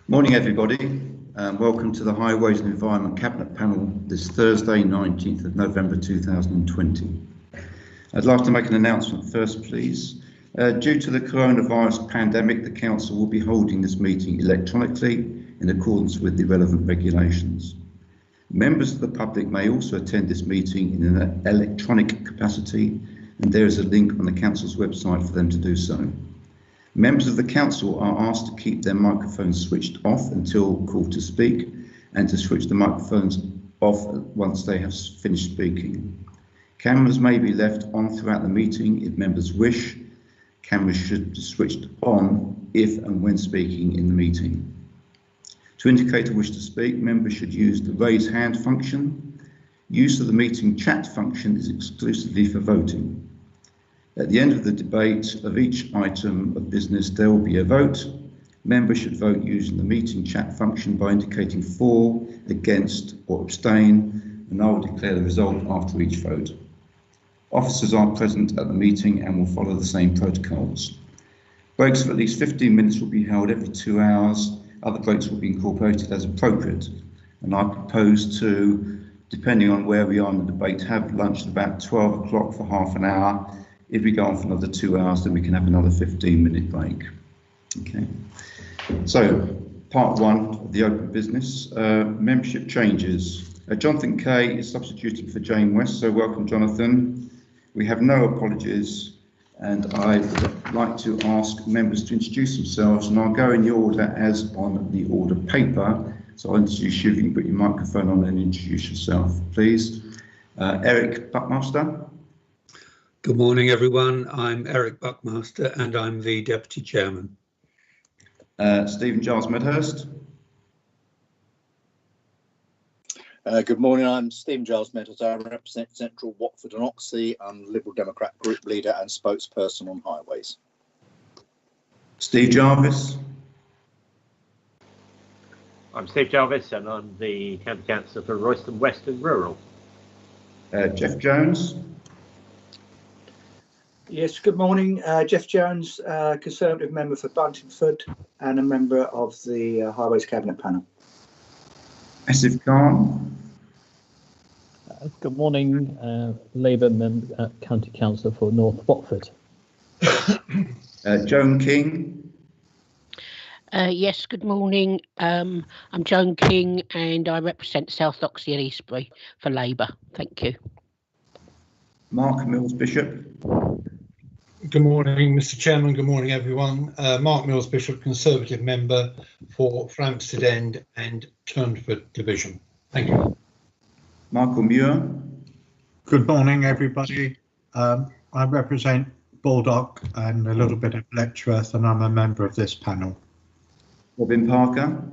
Morning everybody, and welcome to the Highways and Environment Cabinet Panel this Thursday 19th of November 2020. I'd like to make an announcement first please. Due to the coronavirus pandemic, the Council will be holding this meeting electronically in accordance with the relevant regulations. Members of the public may also attend this meeting in an electronic capacity, and there is a link on the Council's website for them to do so. Members of the Council are asked to keep their microphones switched off until called to speak, and to switch the microphones off once they have finished speaking. Cameras may be left on throughout the meeting if members wish. Cameras should be switched on if and when speaking in the meeting. To indicate a wish to speak, members should use the raise hand function. Use of the meeting chat function is exclusively for voting. At the end of the debate of each item of business, there will be a vote. Members should vote using the meeting chat function by indicating for, against, or abstain, and I will declare the result after each vote. Officers are present at the meeting and will follow the same protocols. Breaks of at least 15 minutes will be held every 2 hours. Other breaks will be incorporated as appropriate. And I propose to, depending on where we are in the debate, have lunch at about 12 o'clock for half an hour. If we go on for another 2 hours, then we can have another 15-minute break. Okay. So, part one of the open business, membership changes. Jonathan Kay is substituting for Jane West, so welcome, Jonathan. We have no apologies, and I would like to ask members to introduce themselves, and I'll go in the order as on the order paper. So I'll introduce you, if you can put your microphone on and introduce yourself, please. Eric Buckmaster. Good morning, everyone. I'm Eric Buckmaster and I'm the Deputy Chairman. Stephen Giles Medhurst. Good morning, I'm Stephen Giles Medhurst. I represent Central Watford and Oxley. I'm Liberal Democrat Group Leader and Spokesperson on Highways. Steve Jarvis. I'm Steve Jarvis and I'm the County Councillor for Royston West and Rural. Jeff Jones. Yes, good morning. Jeff Jones, Conservative member for Buntingford and a member of the Highways Cabinet Panel. Asif Khan. Good morning, Labour member, County Councillor for North Watford. Joan King. Yes, good morning. I'm Joan King and I represent South Oxley and Eastbury for Labour. Thank you. Mark Mills Bishop. Good morning, Mr. Chairman. Good morning, everyone. Mark Mills Bishop, Conservative member for Framstead End and Turnford Division. Thank you. Michael Muir. Good morning, everybody. I represent Baldock and a little bit of Letchworth, and I'm a member of this panel. Robin Parker.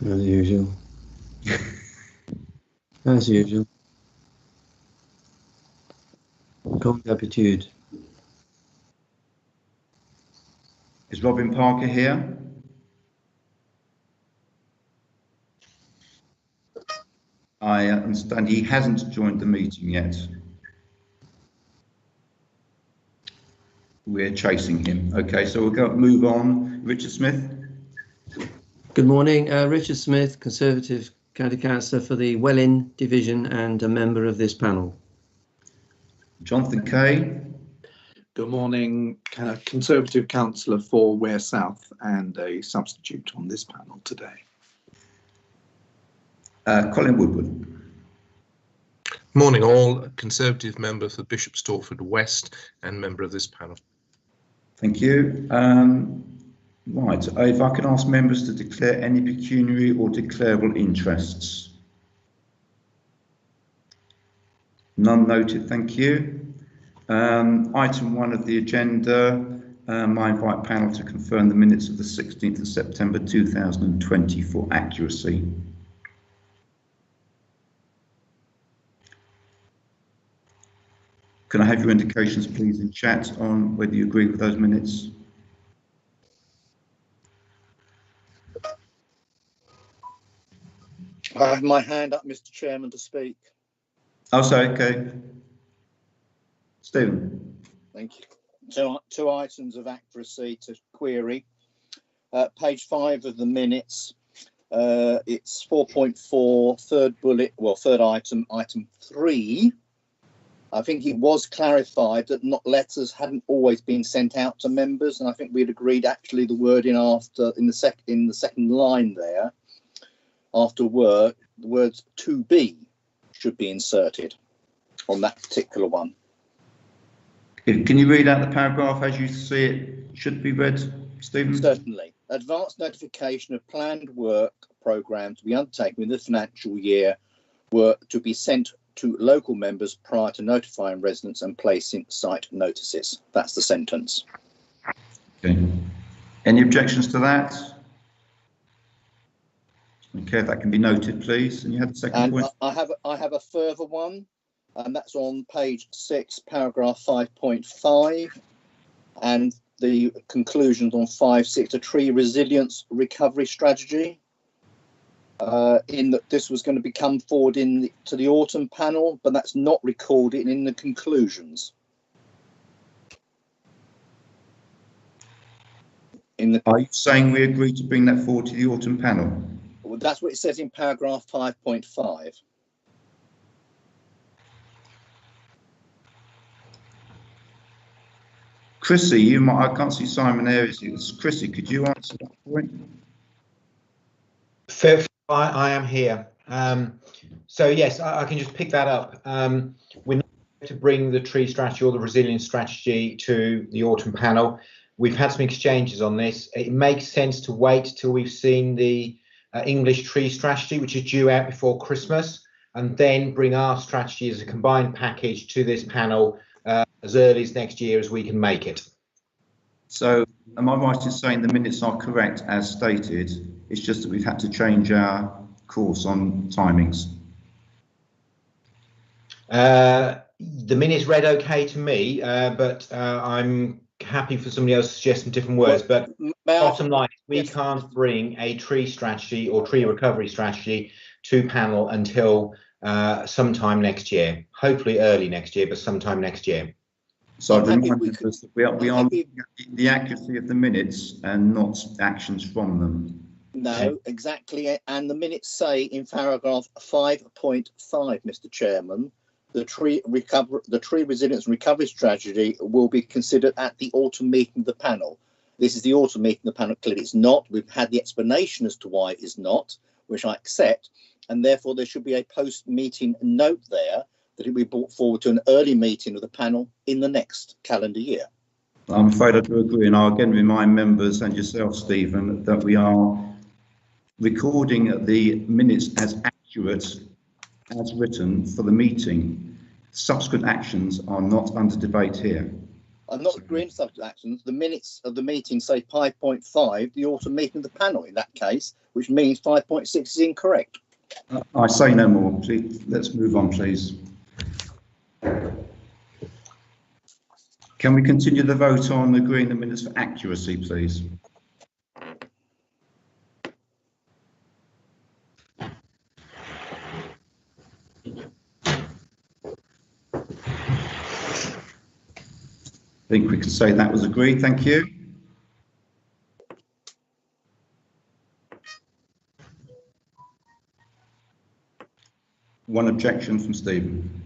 As usual. As usual. Comme d'habitude. Is Robin Parker here? I understand he hasn't joined the meeting yet. We're chasing him. Okay, so we'll move on. Richard Smith. Good morning, Richard Smith, Conservative County Councillor for the Welwyn Division and a member of this panel. Jonathan Kay. Good morning, Conservative Councillor for Ware South and a substitute on this panel today. Colin Woodward. Morning all, Conservative member for Bishop Stortford West and member of this panel. Thank you. Right, if I can ask members to declare any pecuniary or declarable interests. None noted, thank you. Item 1 of the agenda, I invite panel to confirm the minutes of the 16th of September 2020 for accuracy. Can I have your indications, please, in chat on whether you agree with those minutes? I have my hand up, Mr. Chairman, to speak. Oh, sorry, okay. Stephen. Thank you. two items of accuracy to query. Page 5 of the minutes. It's 4.4, third bullet, well, third item, item 3. I think it was clarified that letters hadn't always been sent out to members, and I think we'd agreed actually the wording after in the second line there, after the words "to be" should be inserted on that particular one. Can you read out the paragraph as you see it should be read, Stephen? Certainly. Advance notification of planned work programme to be undertaken within the financial year were to be sent to local members prior to notifying residents and placing site notices. That's the sentence. Okay. Any objections to that? Okay, that can be noted, please. And you had the second point. I have a further one, and that's on page 6, paragraph 5.5, and the conclusions on 5.6, a tree resilience recovery strategy. In that this was going to be come forward to the autumn panel, but that's not recorded in the conclusions. Are you saying we agree to bring that forward to the autumn panel? Well, that's what it says in paragraph 5.5. Chrissy, I can't see Simon there. Chrissy, could you answer that point? Fair. I am here. So yes, I can just pick that up. We're not going to bring the tree strategy or the resilience strategy to the autumn panel. We've had some exchanges on this. It makes sense to wait till we've seen the English tree strategy, which is due out before Christmas, and then bring our strategy as a combined package to this panel as early as next year as we can make it. So am I right in saying the minutes are correct as stated? It's just that we've had to change our course on timings. The minutes read okay to me, but I'm happy for somebody else to suggest some different words. But bottom line, we can't bring a tree strategy or tree recovery strategy to panel until sometime next year. Hopefully early next year, but sometime next year. So I'd remind members that we are looking at the accuracy of the minutes and not actions from them. No, exactly. And the minutes say in paragraph 5.5, Mr. Chairman, the tree resilience and recovery strategy will be considered at the autumn meeting of the panel. This is the autumn meeting of the panel. Clearly it's not. We've had the explanation as to why it is not, which I accept. And therefore there should be a post-meeting note there that it will be brought forward to an early meeting of the panel in the next calendar year. I'm afraid I do agree, and I'll again remind members and yourself, Stephen, that we are recording the minutes as accurate as written for the meeting. Subsequent actions are not under debate here. I'm not agreeing to subsequent actions. The minutes of the meeting say 5.5, the autumn meeting of the panel in that case, which means 5.6 is incorrect. I say no more. Please, let's move on, please. Can we continue the vote on agreeing the minutes for accuracy, please? I think we can say that was agreed. Thank you. One objection from Stephen.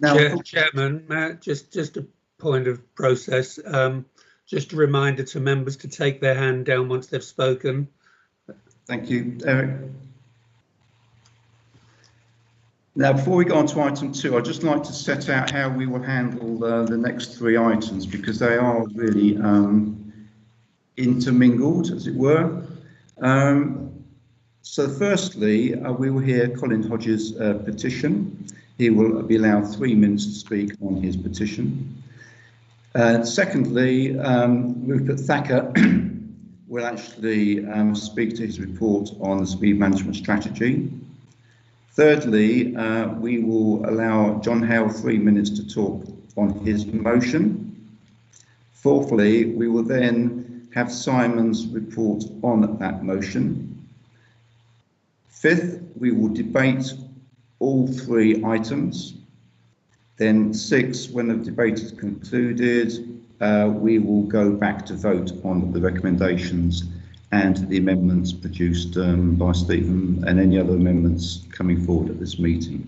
Now, Chairman, Matt, just a point of process. Just a reminder to members to take their hand down once they've spoken. Thank you, Eric. Now, before we go on to item 2, I'd just like to set out how we will handle the next 3 items, because they are really intermingled, as it were. So firstly, we will hear Colin Hodges' petition. He will be allowed 3 minutes to speak on his petition. Secondly, Rupert Thacker will actually speak to his report on the speed management strategy. Thirdly, we will allow John Hale 3 minutes to talk on his motion. Fourthly, we will then have Simon's report on that motion. Fifth, we will debate all 3 items. Then 6, when the debate is concluded, we will go back to vote on the recommendations and the amendments produced by Stephen and any other amendments coming forward at this meeting.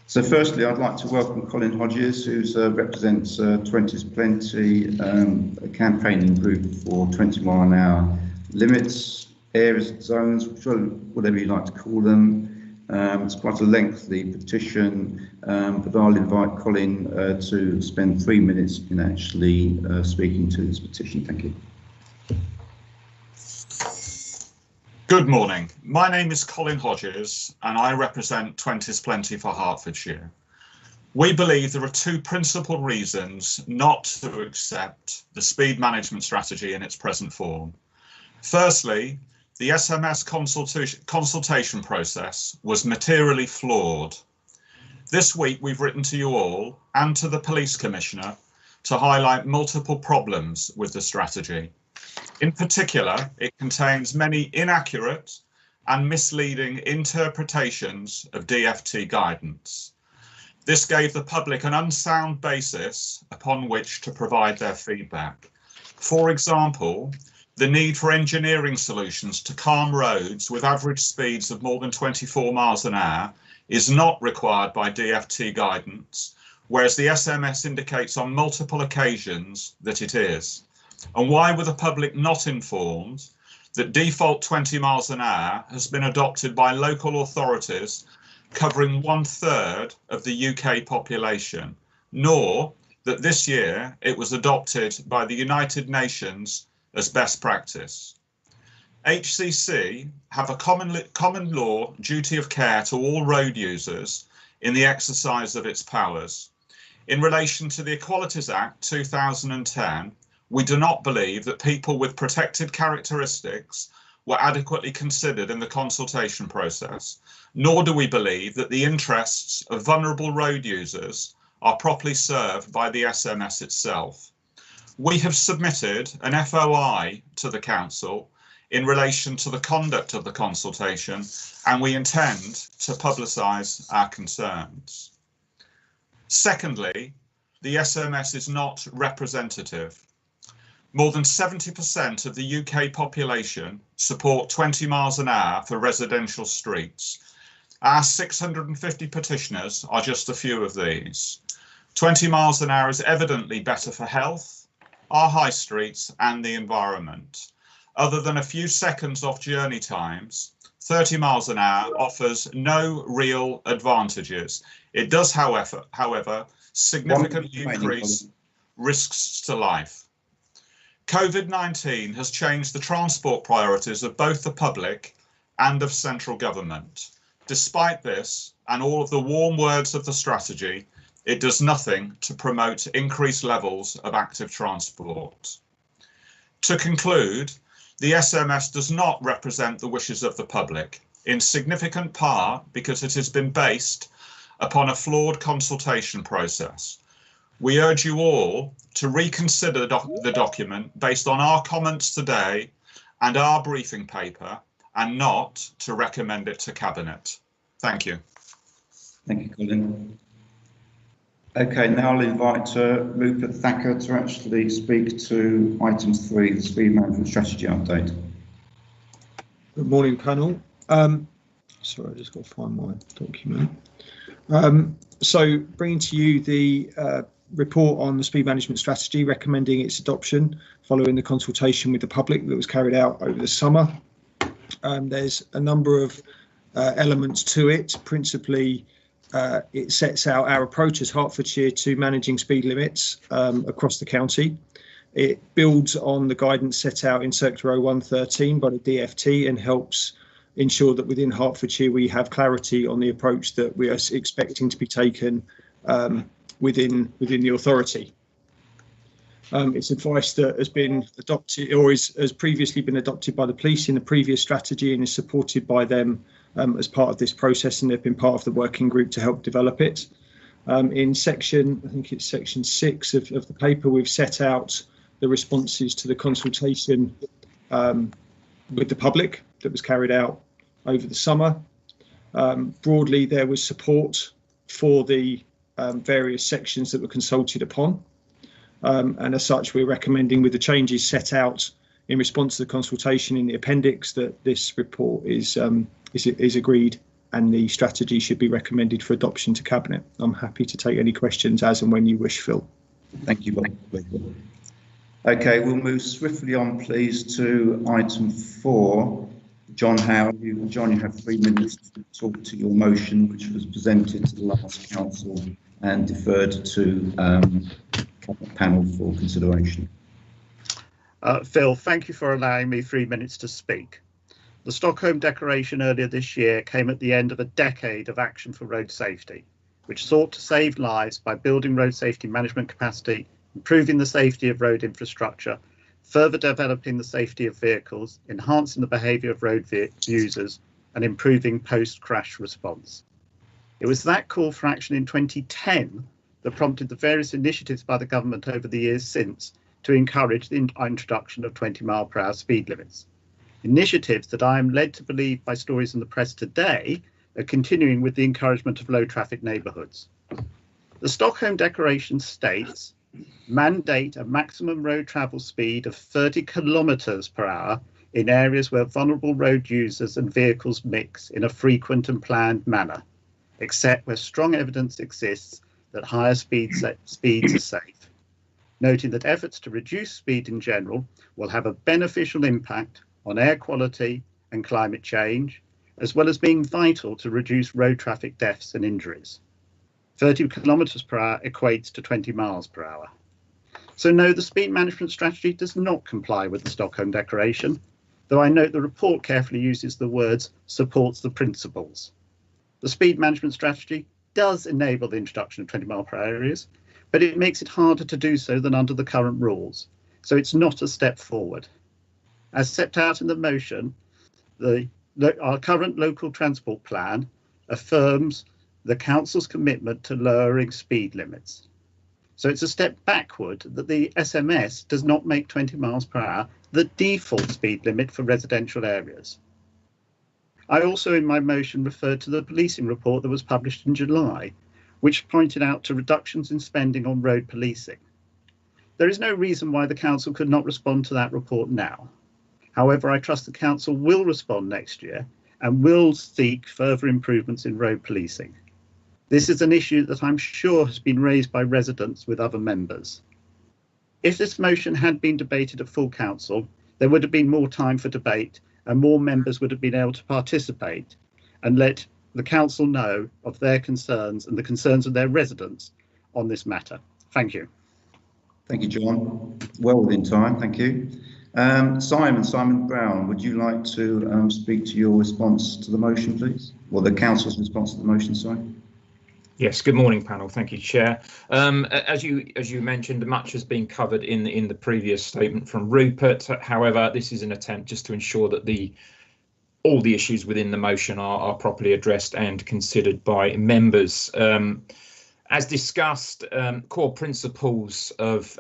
So firstly, I'd like to welcome Colin Hodges, who represents 20's Plenty, a campaigning group for 20-mile-an-hour limits, areas, zones, whatever you like to call them. It's quite a lengthy petition, but I'll invite Colin to spend 3 minutes in actually speaking to this petition. Thank you. Good morning. My name is Colin Hodges and I represent 20's Plenty for Hertfordshire. We believe there are 2 principal reasons not to accept the speed management strategy in its present form. Firstly, the SMS consultation process was materially flawed. This week we've written to you all and to the Police Commissioner to highlight multiple problems with the strategy. In particular, it contains many inaccurate and misleading interpretations of DFT guidance. This gave the public an unsound basis upon which to provide their feedback. For example, the need for engineering solutions to calm roads with average speeds of more than 24 miles an hour is not required by DFT guidance, whereas the SMS indicates on multiple occasions that it is. And why were the public not informed that default 20 miles an hour has been adopted by local authorities covering 1/3 of the UK population, nor that this year it was adopted by the United Nations as best practice? HCC have a common law duty of care to all road users in the exercise of its powers. In relation to the Equalities Act 2010, we do not believe that people with protected characteristics were adequately considered in the consultation process, nor do we believe that the interests of vulnerable road users are properly served by the SMS itself. We have submitted an FOI to the Council in relation to the conduct of the consultation, and we intend to publicise our concerns. Secondly, the SMS is not representative. More than 70% of the UK population support 20 miles an hour for residential streets. Our 650 petitioners are just a few of these. 20 miles an hour is evidently better for health, our high streets and the environment. Other than a few seconds off journey times, 30 miles an hour offers no real advantages. It does, however, significantly increase risks to life. COVID-19 has changed the transport priorities of both the public and of central government. Despite this, and all of the warm words of the strategy, it does nothing to promote increased levels of active transport. To conclude, the SMS does not represent the wishes of the public, in significant part because it has been based upon a flawed consultation process. We urge you all to reconsider the document based on our comments today and our briefing paper, and not to recommend it to Cabinet. Thank you. Thank you, Colin. Okay, now I'll invite Rupert Thacker to actually speak to item 3, the speed management strategy update. Good morning, panel. Sorry, I just got to find my document. So bringing to you the report on the speed management strategy, recommending its adoption following the consultation with the public that was carried out over the summer. There's a number of elements to it. Principally, it sets out our approach as Hertfordshire to managing speed limits across the county. It builds on the guidance set out in Circular 0113 by the DFT and helps ensure that within Hertfordshire we have clarity on the approach that we are expecting to be taken within the authority. It's advice that has been adopted or has previously been adopted by the police in the previous strategy and is supported by them as part of this process, and they've been part of the working group to help develop it. In section, I think it's section 6 of the paper, we've set out the responses to the consultation with the public that was carried out over the summer. Broadly, there was support for the various sections that were consulted upon. And as such, we're recommending, with the changes set out in response to the consultation in the appendix, that this report is agreed and the strategy should be recommended for adoption to Cabinet. I'm happy to take any questions as and when you wish, Phil. Thank you, Bob. Okay, we'll move swiftly on, please, to item 4. John Howe, John, you have 3 minutes to talk to your motion, which was presented to the last council and deferred to Cabinet panel for consideration. Phil, thank you for allowing me 3 minutes to speak. The Stockholm Declaration earlier this year came at the end of a decade of action for road safety, which sought to save lives by building road safety management capacity, improving the safety of road infrastructure, further developing the safety of vehicles, enhancing the behaviour of road users, and improving post-crash response. It was that call for action in 2010 that prompted the various initiatives by the government over the years since to encourage the introduction of 20-mile-per-hour speed limits. Initiatives that I am led to believe by stories in the press today are continuing with the encouragement of low traffic neighbourhoods. The Stockholm Declaration states, mandate a maximum road travel speed of 30 kilometres per hour in areas where vulnerable road users and vehicles mix in a frequent and planned manner, except where strong evidence exists that higher speeds are safe, noting that efforts to reduce speed in general will have a beneficial impact on air quality and climate change, as well as being vital to reduce road traffic deaths and injuries. 30 kilometres per hour equates to 20 miles per hour. So no, the speed management strategy does not comply with the Stockholm Declaration, though I note the report carefully uses the words supports the principles. The speed management strategy does enable the introduction of 20 mile per hour areas, but it makes it harder to do so than under the current rules. So it's not a step forward. As set out in the motion, our current local transport plan affirms the council's commitment to lowering speed limits. So it's a step backward that the SMS does not make 20 miles per hour the default speed limit for residential areas. I also in my motion referred to the policing report that was published in July, which pointed out to reductions in spending on road policing. There is no reason why the council could not respond to that report now. However, I trust the council will respond next year and will seek further improvements in road policing. This is an issue that I'm sure has been raised by residents with other members. If this motion had been debated at full council, there would have been more time for debate and more members would have been able to participate and let the council know of their concerns and the concerns of their residents on this matter. Thank you. Thank you, John. Well within time, thank you. Simon Brown, would you like to speak to your response to the motion, please? Or the council's response to the motion, sorry. Yes, good morning, panel. Thank you, Chair. As you mentioned, much has been covered in the previous statement from Rupert. However, this is an attempt just to ensure that all the issues within the motion are properly addressed and considered by members. As discussed, core principles of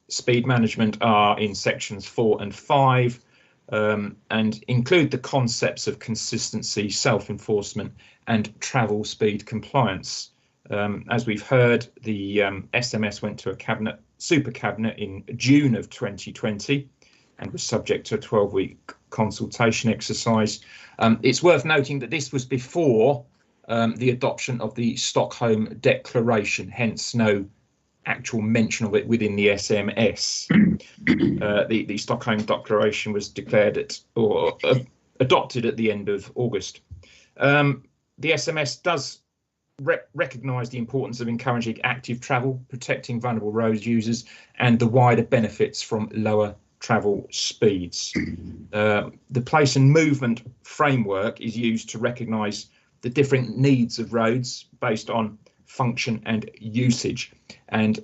speed management are in sections 4 and 5 and include the concepts of consistency, self-enforcement and travel speed compliance. As we've heard, the SMS went to a super cabinet in June of 2020 and was subject to a 12-week consultation exercise. It's worth noting that this was before the adoption of the Stockholm Declaration, hence no actual mention of it within the SMS. The Stockholm Declaration was declared adopted at the end of August. The SMS does recognise the importance of encouraging active travel, protecting vulnerable road users, and the wider benefits from lower travel speeds. The place and movement framework is used to recognise the different needs of roads based on function and usage, and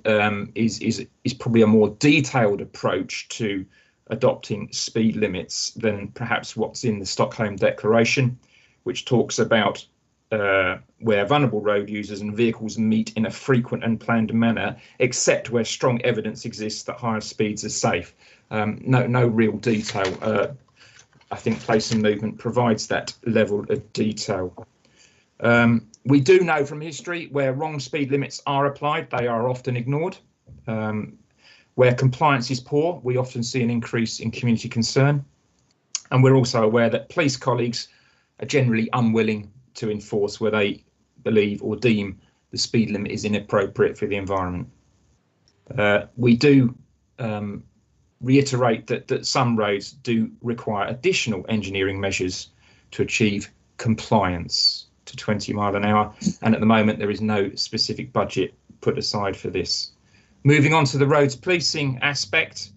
is probably a more detailed approach to adopting speed limits than perhaps what's in the Stockholm Declaration, which talks about where vulnerable road users and vehicles meet in a frequent and planned manner, except where strong evidence exists that higher speeds are safe. No real detail. I think place and movement provides that level of detail. We do know from history where wrong speed limits are applied, they are often ignored. Where compliance is poor, we often see an increase in community concern. And we're also aware that police colleagues are generally unwilling to enforce where they believe or deem the speed limit is inappropriate for the environment. We do reiterate that some roads do require additional engineering measures to achieve compliance to 20 mile an hour, and at the moment there is no specific budget put aside for this. Moving on to the roads policing aspect,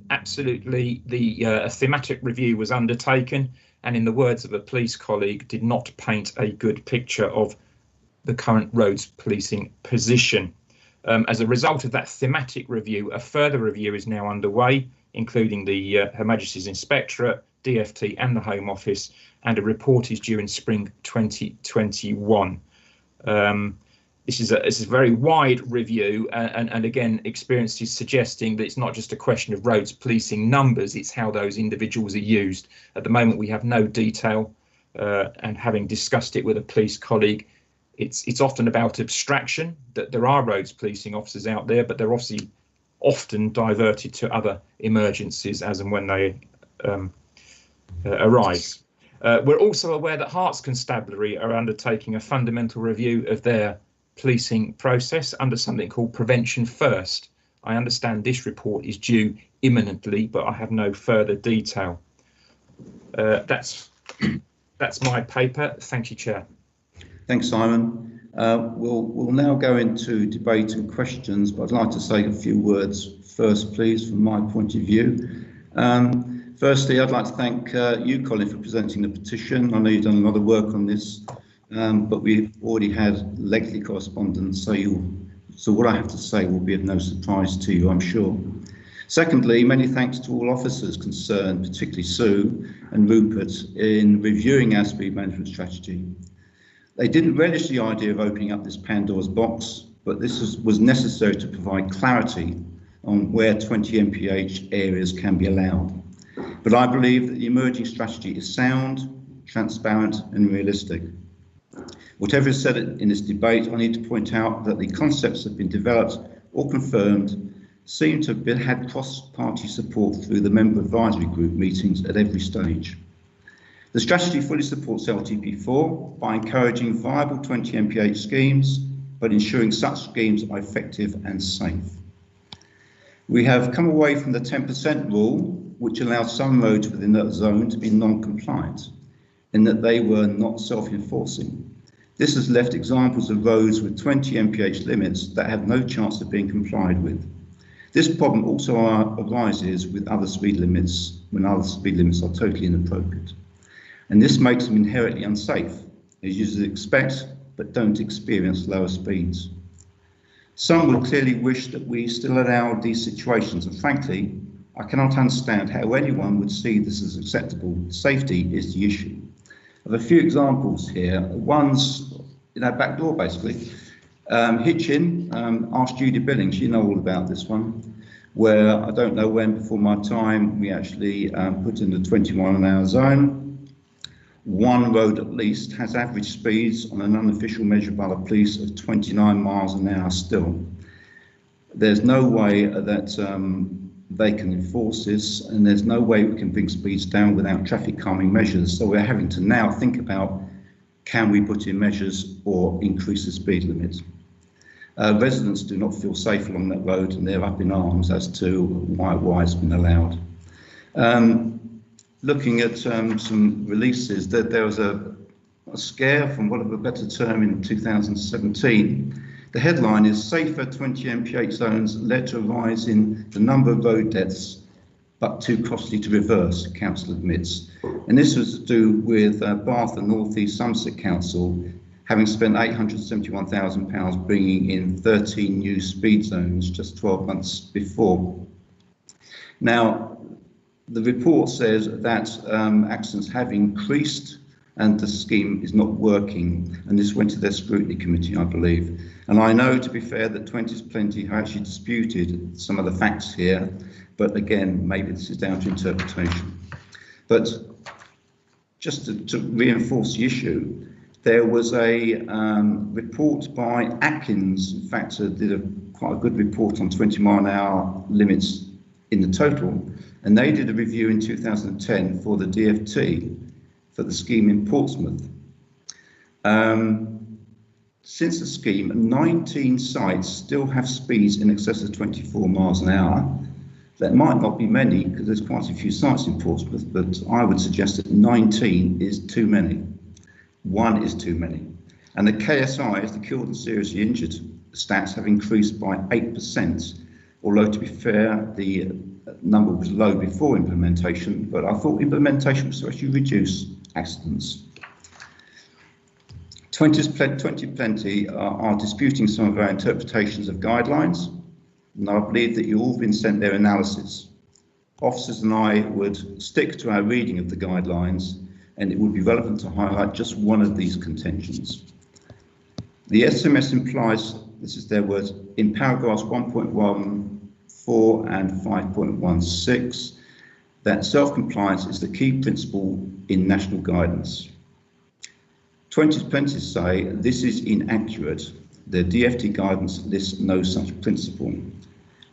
absolutely a thematic review was undertaken, and in the words of a police colleague, did not paint a good picture of the current roads policing position. As a result of that thematic review, a further review is now underway, including the Her Majesty's Inspectorate, DFT and the Home Office, and a report is due in spring 2021. This is a very wide review, and again, experience is suggesting that it's not just a question of roads policing numbers, it's how those individuals are used. At the moment, we have no detail, and having discussed it with a police colleague, it's often about abstraction, that there are roads policing officers out there, but they're obviously often diverted to other emergencies as and when they arise. We're also aware that Herts Constabulary are undertaking a fundamental review of their policing process under something called Prevention First. I understand this report is due imminently, but I have no further detail. That's my paper. Thank you, Chair. Thanks, Simon. We'll now go into debate and questions, but I'd like to say a few words first, please, from my point of view. Firstly, I'd like to thank you, Colin, for presenting the petition. I know you've done a lot of work on this, but we've already had lengthy correspondence, so what I have to say will be of no surprise to you, I'm sure. Secondly, many thanks to all officers concerned, particularly Sue and Rupert, in reviewing our speed management strategy. They didn't relish the idea of opening up this Pandora's box, but this was necessary to provide clarity on where 20 mph areas can be allowed. But I believe that the emerging strategy is sound, transparent and realistic. Whatever is said in this debate, I need to point out that the concepts that have been developed or confirmed seem to have had cross-party support through the member advisory group meetings at every stage. The strategy fully supports LTP4 by encouraging viable 20 mph schemes, but ensuring such schemes are effective and safe. We have come away from the 10% rule, which allowed some roads within that zone to be non-compliant, in that they were not self-enforcing. This has left examples of roads with 20 mph limits that have no chance of being complied with. This problem also arises with other speed limits, when other speed limits are totally inappropriate. And this makes them inherently unsafe, as users expect but don't experience lower speeds. Some would clearly wish that we still allow these situations, and frankly, I cannot understand how anyone would see this as acceptable. Safety is the issue. I have a few examples here. One's in our back door, basically. Hitchin, asked Judy Billings, you know all about this one, where I don't know when before my time we actually put in the 20 mile an hour zone. One road at least has average speeds on an unofficial measure by the police of 29 miles an hour still. There's no way that they can enforce this, and there's no way we can bring speeds down without traffic calming measures. So we're having to now think about, can we put in measures or increase the speed limit? Residents do not feel safe along that road, and they're up in arms as to why it's been allowed. Looking at some releases, there was a scare, from want of a better term, in 2017. The headline is "Safer 20 mph zones led to a rise in the number of road deaths, but too costly to reverse," council admits. And this was to do with Bath and North East Somerset Council having spent £871,000 bringing in 13 new speed zones just 12 months before. Now, the report says that accidents have increased and the scheme is not working, and this went to their scrutiny committee, I believe. And I know, to be fair, that 20's Plenty have actually disputed some of the facts here, but again, maybe this is down to interpretation. But just to reinforce the issue, There was a report by Atkins, in fact, did quite a good report on 20-mile-an-hour limits in the total, and they did a review in 2010 for the DFT for the scheme in Portsmouth. Since the scheme, 19 sites still have speeds in excess of 24 miles an hour. That might not be many because there's quite a few sites in Portsmouth, but I would suggest that 19 is too many. 1 is too many. And the KSIs, the killed and seriously injured stats, have increased by 8%, although to be fair, the number was low before implementation, but I thought implementation was to actually reduce accidents. 20 Plenty are disputing some of our interpretations of guidelines, and I believe that you've all been sent their analysis. Officers and I would stick to our reading of the guidelines, and it would be relevant to highlight just one of these contentions. The SMS implies, this is their words, in paragraphs 1.14 and 5.16, that self-compliance is the key principle in national guidance. 20 Plenty say this is inaccurate. The DFT guidance lists no such principle.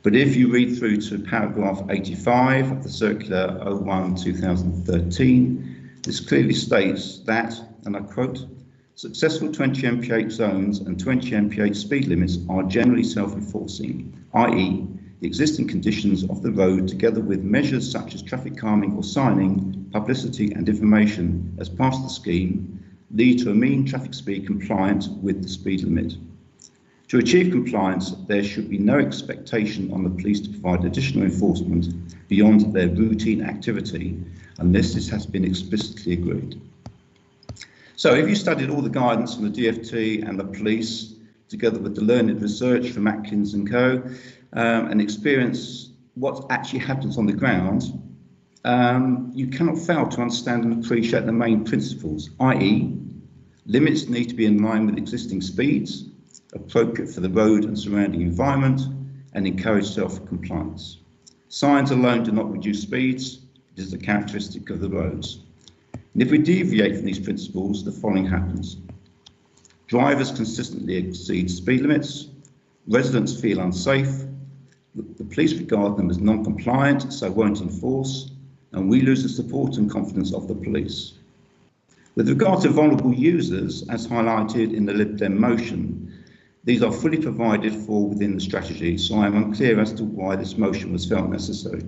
But if you read through to paragraph 85 of the Circular 01/2013, this clearly states that, and I quote, successful 20 mph zones and 20 mph speed limits are generally self-enforcing, i.e. the existing conditions of the road together with measures such as traffic calming or signing, publicity and information as part of the scheme lead to a mean traffic speed compliant with the speed limit. To achieve compliance, there should be no expectation on the police to provide additional enforcement beyond their routine activity unless this has been explicitly agreed. So if you studied all the guidance from the DFT and the police, together with the learned research from Atkins and Co, and experience what actually happens on the ground, you cannot fail to understand and appreciate the main principles, i.e. limits need to be in line with existing speeds, appropriate for the road and surrounding environment, and encourage self-compliance. Signs alone do not reduce speeds, it is a characteristic of the roads. And if we deviate from these principles, the following happens. Drivers consistently exceed speed limits, residents feel unsafe, the police regard them as non-compliant, so won't enforce, and we lose the support and confidence of the police. With regard to vulnerable users, as highlighted in the Lib Dem motion, these are fully provided for within the strategy, so I am unclear as to why this motion was felt necessary.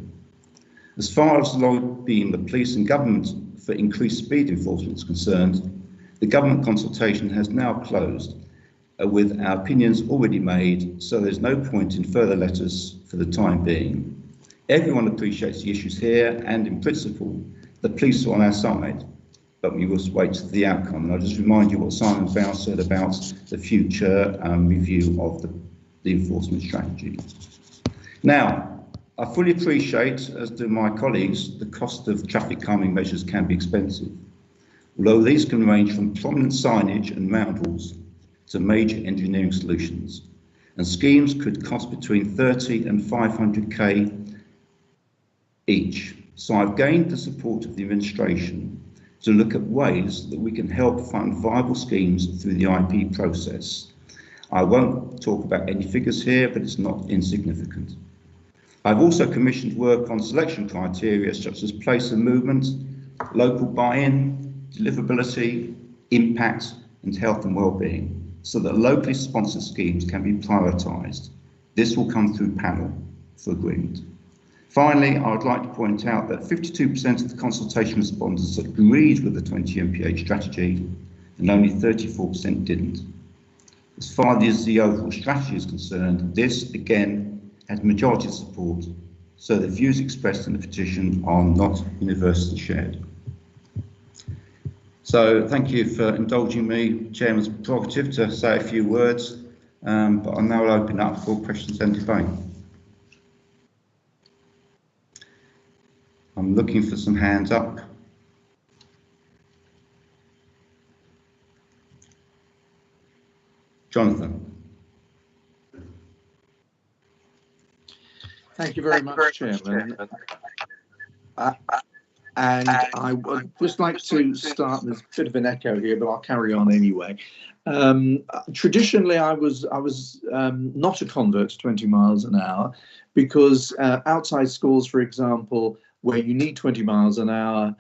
As far as lobbying the police and government for increased speed enforcement is concerned, the government consultation has now closed, with our opinions already made, so there's no point in further letters for the time being. Everyone appreciates the issues here, and in principle, the police are on our side, but we must wait for the outcome. And I'll just remind you what Simon Bow said about the future review of the enforcement strategy. Now, I fully appreciate, as do my colleagues, the cost of traffic calming measures can be expensive, although these can range from prominent signage and roundels to major engineering solutions, and schemes could cost between 30 and 500k each. So I've gained the support of the administration to look at ways that we can help fund viable schemes through the IP process. I won't talk about any figures here, but it's not insignificant. I've also commissioned work on selection criteria such as place and movement, local buy-in, deliverability, impact, and health and well-being, so that locally sponsored schemes can be prioritised. This will come through panel for agreement. Finally, I would like to point out that 52% of the consultation respondents agreed with the 20 mph strategy and only 34% didn't. As far as the overall strategy is concerned, this again has majority support, so the views expressed in the petition are not universally shared. So thank you for indulging me, Chairman's prerogative, to say a few words, but I'll now open up for questions and debate. I'm looking for some hands up. Jonathan. Thank you very much, Chairman. And I would just like to start, there's a bit of an echo here, but I'll carry on anyway. Traditionally, I was not a convert to 20 miles an hour because outside schools, for example, where you need 20 miles an hour,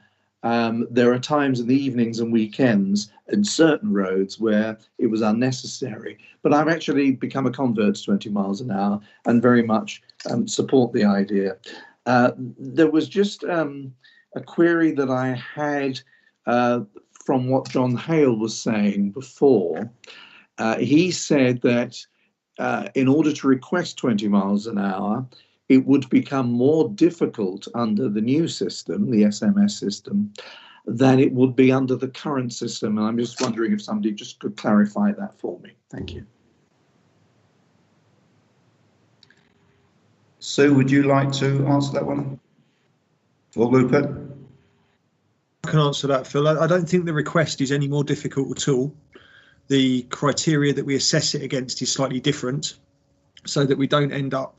there are times in the evenings and weekends in certain roads where it was unnecessary. But I've actually become a convert to 20 miles an hour and very much support the idea. There was just a query that I had from what John Hale was saying before. He said that in order to request 20 miles an hour, it would become more difficult under the new system, the SMS system, than it would be under the current system. And I'm just wondering if somebody just could clarify that for me. Thank you. Sue, would you like to answer that one? Or Rupert? I can answer that, Phil. I don't think the request is any more difficult at all. The criteria that we assess it against is slightly different, so that we don't end up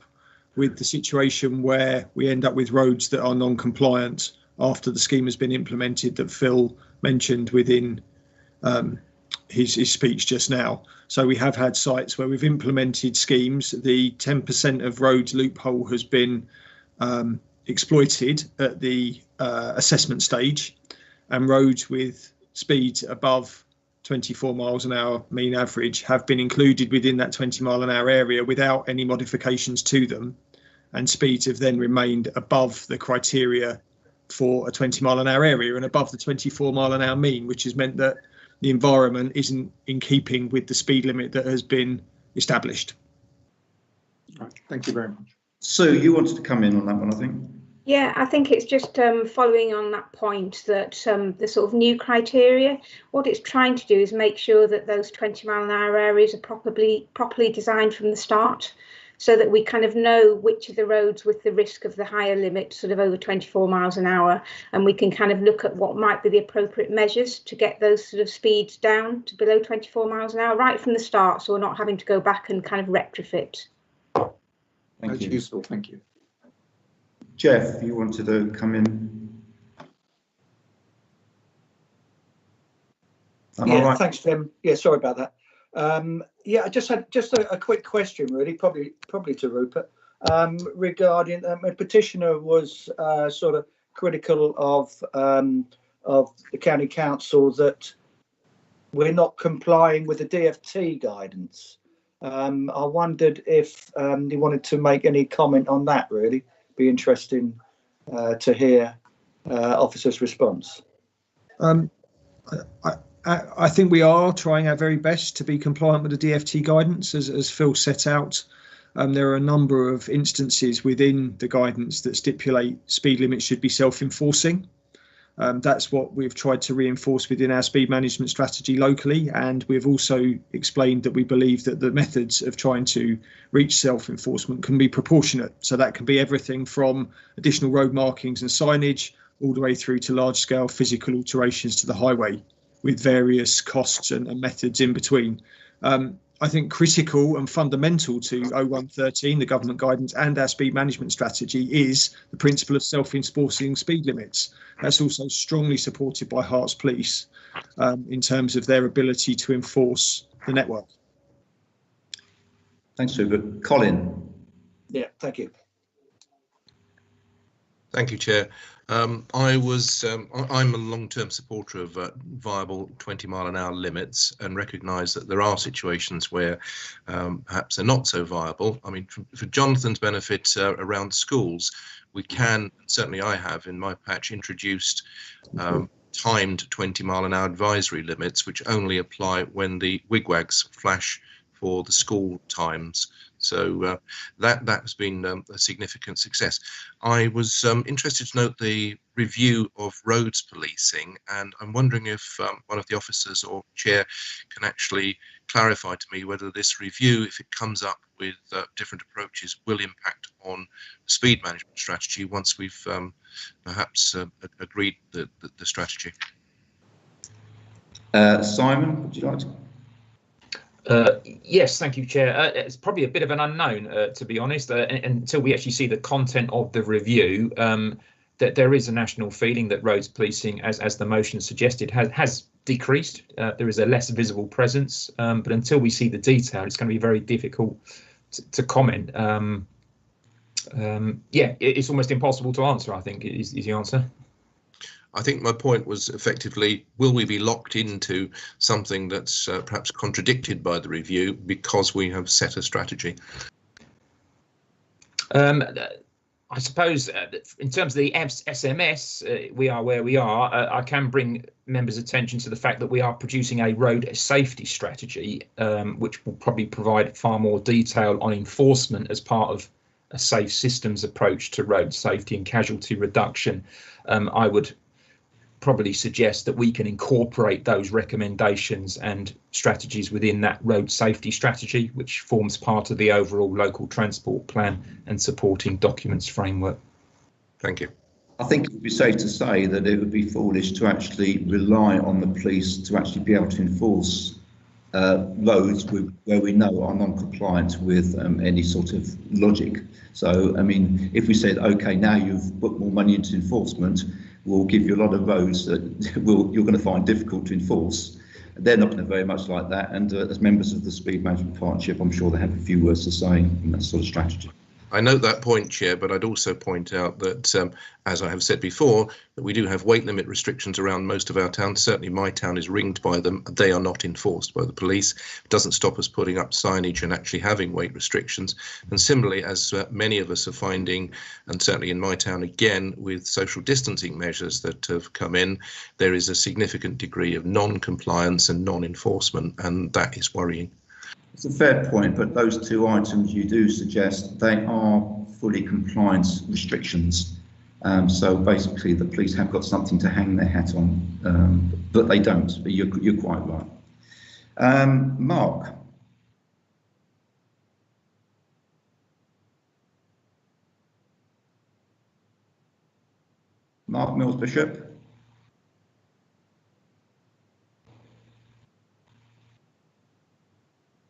with the situation where we end up with roads that are non-compliant after the scheme has been implemented that Phil mentioned within his speech just now. So we have had sites where we've implemented schemes. The 10% of roads loophole has been exploited at the assessment stage, and roads with speeds above 24 miles an hour mean average have been included within that 20 mile an hour area without any modifications to them, and speeds have then remained above the criteria for a 20 mile an hour area and above the 24 mile an hour mean, which has meant that the environment isn't in keeping with the speed limit that has been established. Right. Thank you very much. Sue, you wanted to come in on that one, I think. Yeah, I think it's just following on that point that the sort of new criteria, what it's trying to do is make sure that those 20 mile an hour areas are properly designed from the start, so that we kind of know which of the roads with the risk of the higher limit, sort of over 24 miles an hour, and we can kind of look at what might be the appropriate measures to get those sort of speeds down to below 24 miles an hour right from the start, so we're not having to go back and kind of retrofit. Thank you. Useful, thank you. Jeff, you wanted to come in? Yeah, thanks, Tim. Yeah, sorry about that. Yeah, I just had a quick question, really, probably to Rupert, regarding a petitioner was sort of critical of the county council that we're not complying with the DFT guidance. I wondered if you wanted to make any comment on that. Really, be interesting to hear officer's response. I think we are trying our very best to be compliant with the DFT guidance, as Phil set out. There are a number of instances within the guidance that stipulate speed limits should be self-enforcing. That's what we've tried to reinforce within our speed management strategy locally, and we've also explained that we believe that the methods of trying to reach self-enforcement can be proportionate. So that can be everything from additional road markings and signage all the way through to large-scale physical alterations to the highway, with various costs and methods in between. I think critical and fundamental to 0113, the government guidance, and our speed management strategy is the principle of self-enforcing speed limits. That's also strongly supported by Herts Police in terms of their ability to enforce the network. Thanks, Rupert. Colin. Yeah, thank you. Thank you, Chair. I'm a long-term supporter of viable 20 mile an hour limits, and recognise that there are situations where perhaps they're not so viable. I mean, for Jonathan's benefit around schools, we can, certainly I have in my patch, introduced timed 20 mile an hour advisory limits, which only apply when the wigwags flash for the school times. So that has been a significant success. I was interested to note the review of roads policing, and I'm wondering if one of the officers or chair can actually clarify to me whether this review, if it comes up with different approaches, will impact on the speed management strategy once we've perhaps agreed the strategy. Simon, would you like to? Yes, thank you, Chair. It's probably a bit of an unknown, to be honest, until we actually see the content of the review. that there is a national feeling that roads policing, as the motion suggested, has decreased. There is a less visible presence, but until we see the detail, it's going to be very difficult to comment. Yeah, it's almost impossible to answer, I think, is the answer. I think my point was effectively, will we be locked into something that's perhaps contradicted by the review because we have set a strategy? I suppose in terms of the SMS, we are where we are. I can bring members' attention to the fact that we are producing a road safety strategy, which will probably provide far more detail on enforcement as part of a safe systems approach to road safety and casualty reduction. I would probably suggest that we can incorporate those recommendations and strategies within that road safety strategy, which forms part of the overall local transport plan and supporting documents framework. Thank you. I think it would be safe to say that it would be foolish to actually rely on the police to actually be able to enforce roads where we know are non-compliant with any sort of logic. So, I mean, if we said, OK, now you've put more money into enforcement, we'll give you a lot of roads that you're going to find difficult to enforce. They're not going to very much like that. And as members of the Speed Management Partnership, I'm sure they have a few words to say in that sort of strategy. I note that point, Chair, but I'd also point out that, as I have said before, that we do have weight limit restrictions around most of our towns. Certainly my town is ringed by them. They are not enforced by the police. It doesn't stop us putting up signage and actually having weight restrictions. And similarly, as many of us are finding, and certainly in my town again, with social distancing measures that have come in, there is a significant degree of non-compliance and non-enforcement, and that is worrying. It's a fair point, but those two items you do suggest, they are fully compliant restrictions. So basically the police have got something to hang their hat on, but they don't. But you're quite right. Mark. Mark Mills Bishop.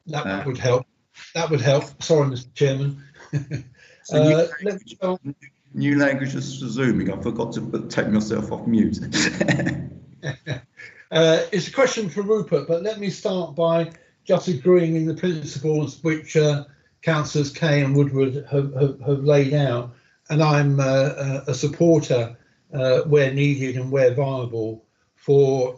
That would help. That would help. Sorry, Mr. Chairman. New languages for Zooming. I forgot to take myself off mute. It's a question for Rupert, but let me start by just agreeing in the principles which Councillors Kay and Woodward have laid out. And I'm a supporter where needed and where viable for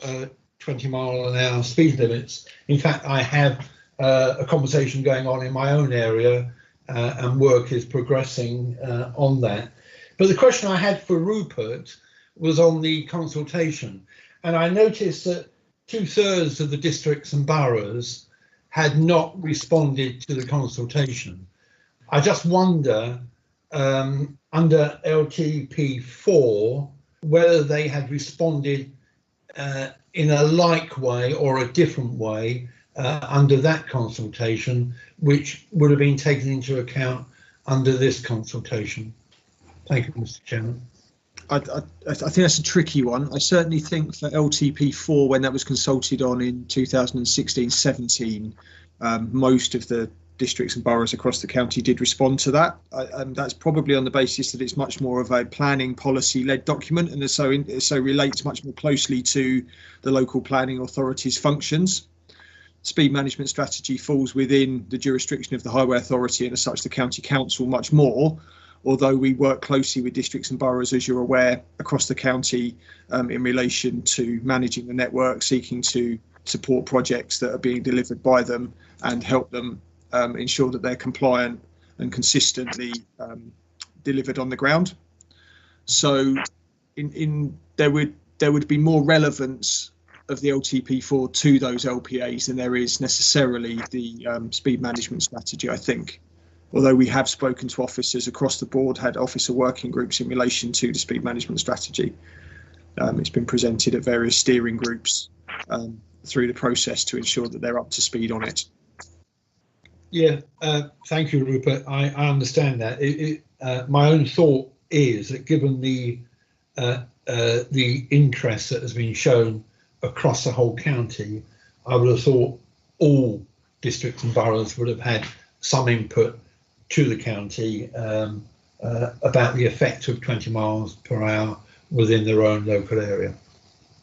20-mile-an-hour speed limits. In fact, I have a conversation going on in my own area and work is progressing on that. But the question I had for Rupert was on the consultation, and I noticed that 2/3 of the districts and boroughs had not responded to the consultation. I just wonder, under LTP4, whether they had responded in a like way or a different way under that consultation, which would have been taken into account under this consultation. Thank you, Mr. Chairman. I think that's a tricky one. I certainly think for LTP4, when that was consulted on in 2016-17, most of the districts and boroughs across the county did respond to that. And that's probably on the basis that it's much more of a planning policy-led document, and so relates much more closely to the local planning authority's functions. Speed management strategy falls within the jurisdiction of the Highway Authority, and as such the County Council much more, although we work closely with districts and boroughs, as you're aware, across the county in relation to managing the network, seeking to support projects that are being delivered by them and help them ensure that they're compliant and consistently delivered on the ground. So there would be more relevance of the LTP4 to those LPAs than there is necessarily the speed management strategy, I think. Although we have spoken to officers across the board, had officer working groups in relation to the speed management strategy. It's been presented at various steering groups through the process to ensure that they're up to speed on it. Yeah, thank you, Rupert. I understand that. My own thought is that given the interest that has been shown across the whole county, I would have thought all districts and boroughs would have had some input to the county about the effect of 20 miles per hour within their own local area.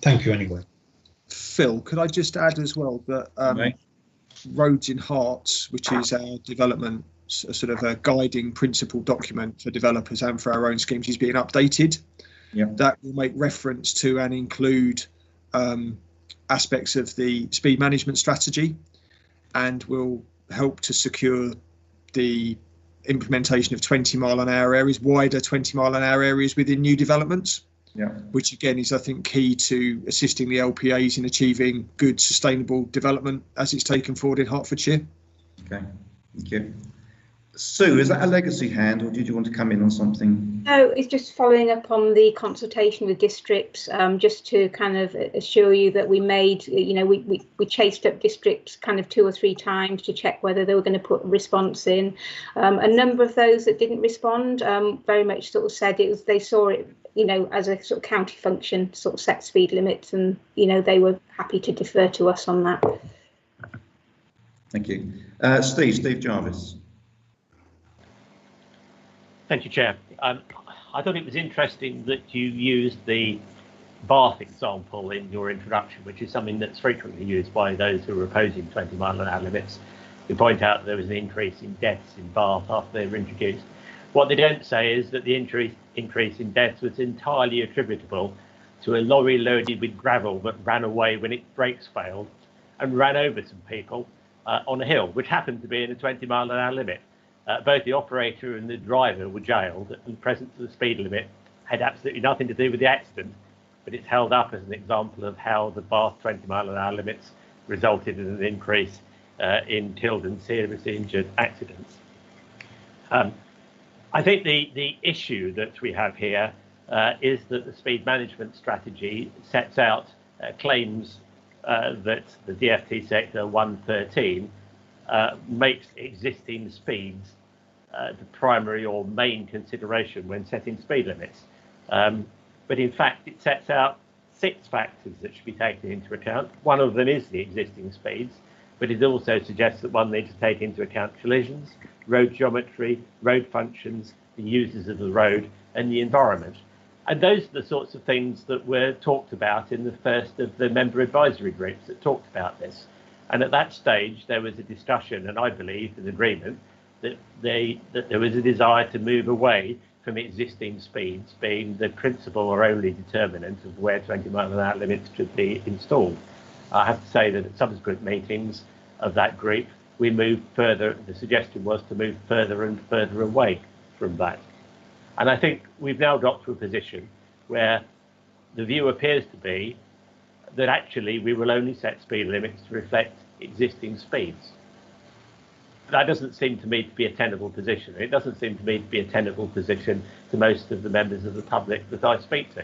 Thank you anyway. Phil, could I just add as well that Roads in Herts, which is our development sort of a guiding principle document for developers and for our own schemes, is being updated. Yeah. That will make reference to and include aspects of the speed management strategy, and will help to secure the implementation of 20 mile an hour areas, wider 20 mile an hour areas within new developments. Yeah. Which again is, I think, key to assisting the LPAs in achieving good sustainable development as it's taken forward in Hertfordshire. Okay, thank you. Sue, is that a legacy hand, or did you want to come in on something? No, it's just following up on the consultation with districts, just to kind of assure you that we made, you know, we chased up districts kind of 2 or 3 times to check whether they were going to put a response in. A number of those that didn't respond very much sort of said it was, they saw it, you know, as a sort of county function, sort of set speed limits, and, you know, they were happy to defer to us on that. Thank you. Steve Jarvis. Thank you, Chair. I thought it was interesting that you used the Bath example in your introduction, which is something that's frequently used by those who are opposing 20 mile an hour limits, who point out that there was an increase in deaths in Bath after they were introduced. What they don't say is that the increase in deaths was entirely attributable to a lorry loaded with gravel that ran away when its brakes failed and ran over some people on a hill, which happened to be in a 20 mile an hour limit. Both the operator and the driver were jailed, and the presence of the speed limit had absolutely nothing to do with the accident, but it's held up as an example of how the Bath 20 mile an hour limits resulted in an increase in killed and seriously injured accidents. I think the issue that we have here is that the speed management strategy sets out claims that the DFT sector 113 makes existing speeds the primary or main consideration when setting speed limits. But in fact, it sets out 6 factors that should be taken into account. One of them is the existing speeds, but it also suggests that one needs to take into account collisions, road geometry, road functions, the users of the road, and the environment. And those are the sorts of things that were talked about in the first of the member advisory groups that talked about this. And at that stage, there was a discussion, and I believe an agreement, that there was a desire to move away from existing speeds being the principal or only determinant of where 20 mile an hour limits should be installed. I have to say that at subsequent meetings of that group, we moved further. The suggestion was to move further and further away from that. And I think we've now got to a position where the view appears to be that actually we will only set speed limits to reflect existing speeds. That doesn't seem to me to be a tenable position. It doesn't seem to me to be a tenable position to most of the members of the public that I speak to.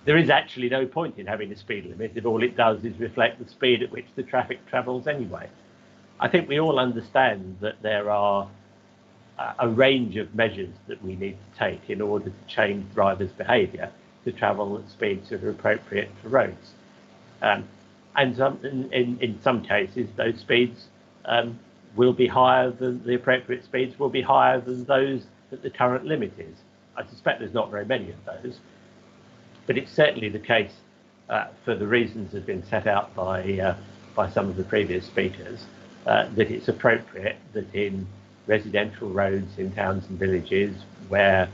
There is actually no point in having a speed limit if all it does is reflect the speed at which the traffic travels anyway. I think we all understand that there are a range of measures that we need to take in order to change drivers' behaviour to travel at speeds that are appropriate for roads. And in some cases, those speeds will be higher than the appropriate speeds, will be higher than those that the current limit is. I suspect there's not very many of those, but it's certainly the case for the reasons that have been set out by some of the previous speakers, that it's appropriate that in residential roads in towns and villages where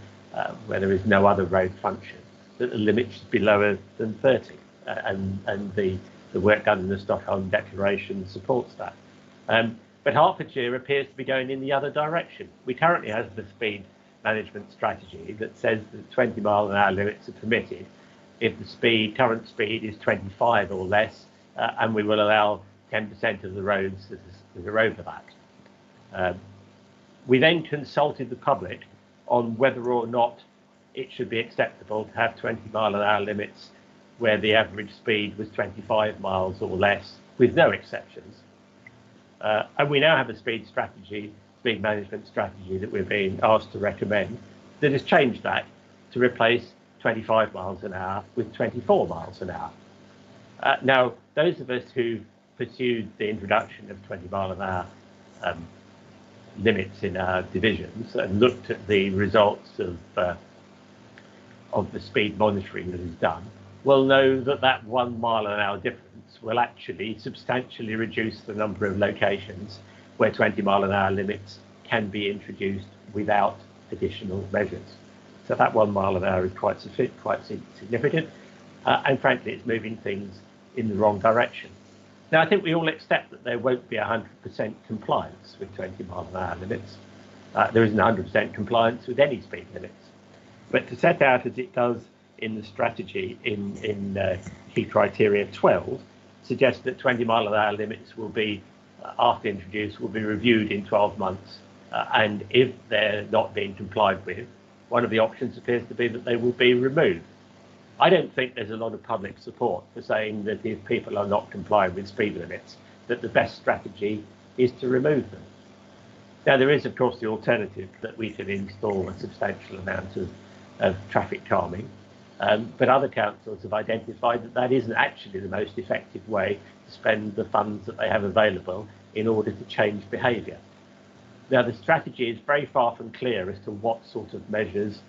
there is no other road function, that the limit should be lower than 30, and the work done in the Stockholm Declaration supports that. But Hertfordshire appears to be going in the other direction. We currently have the speed management strategy that says that 20 mile an hour limits are permitted if the current speed is 25 or less, and we will allow 10% of the roads that are over that. We then consulted the public on whether or not it should be acceptable to have 20 mile an hour limits where the average speed was 25 miles or less, with no exceptions. And we now have a speed management strategy that we're being asked to recommend that has changed that to replace 25 miles an hour with 24 miles an hour. Now, those of us who pursued the introduction of 20 mile an hour limits in our divisions and looked at the results of the speed monitoring that is done, will know that that 1 mile an hour difference will actually substantially reduce the number of locations where 20 mile an hour limits can be introduced without additional measures. So that 1 mile an hour is quite significant, and frankly, it's moving things in the wrong direction. Now, I think we all accept that there won't be 100% compliance with 20 mile an hour limits. There isn't 100% compliance with any speed limits. But to set out as it does in the strategy in key criteria 12, suggests that 20 mile an hour limits will be, after introduced, will be reviewed in 12 months. And if they're not being complied with, one of the options appears to be that they will be removed. I don't think there's a lot of public support for saying that if people are not complying with speed limits, that the best strategy is to remove them. Now, there is, of course, the alternative that we can install a substantial amount of traffic calming, but other councils have identified that that isn't actually the most effective way to spend the funds that they have available in order to change behaviour. Now, the strategy is very far from clear as to what sort of measures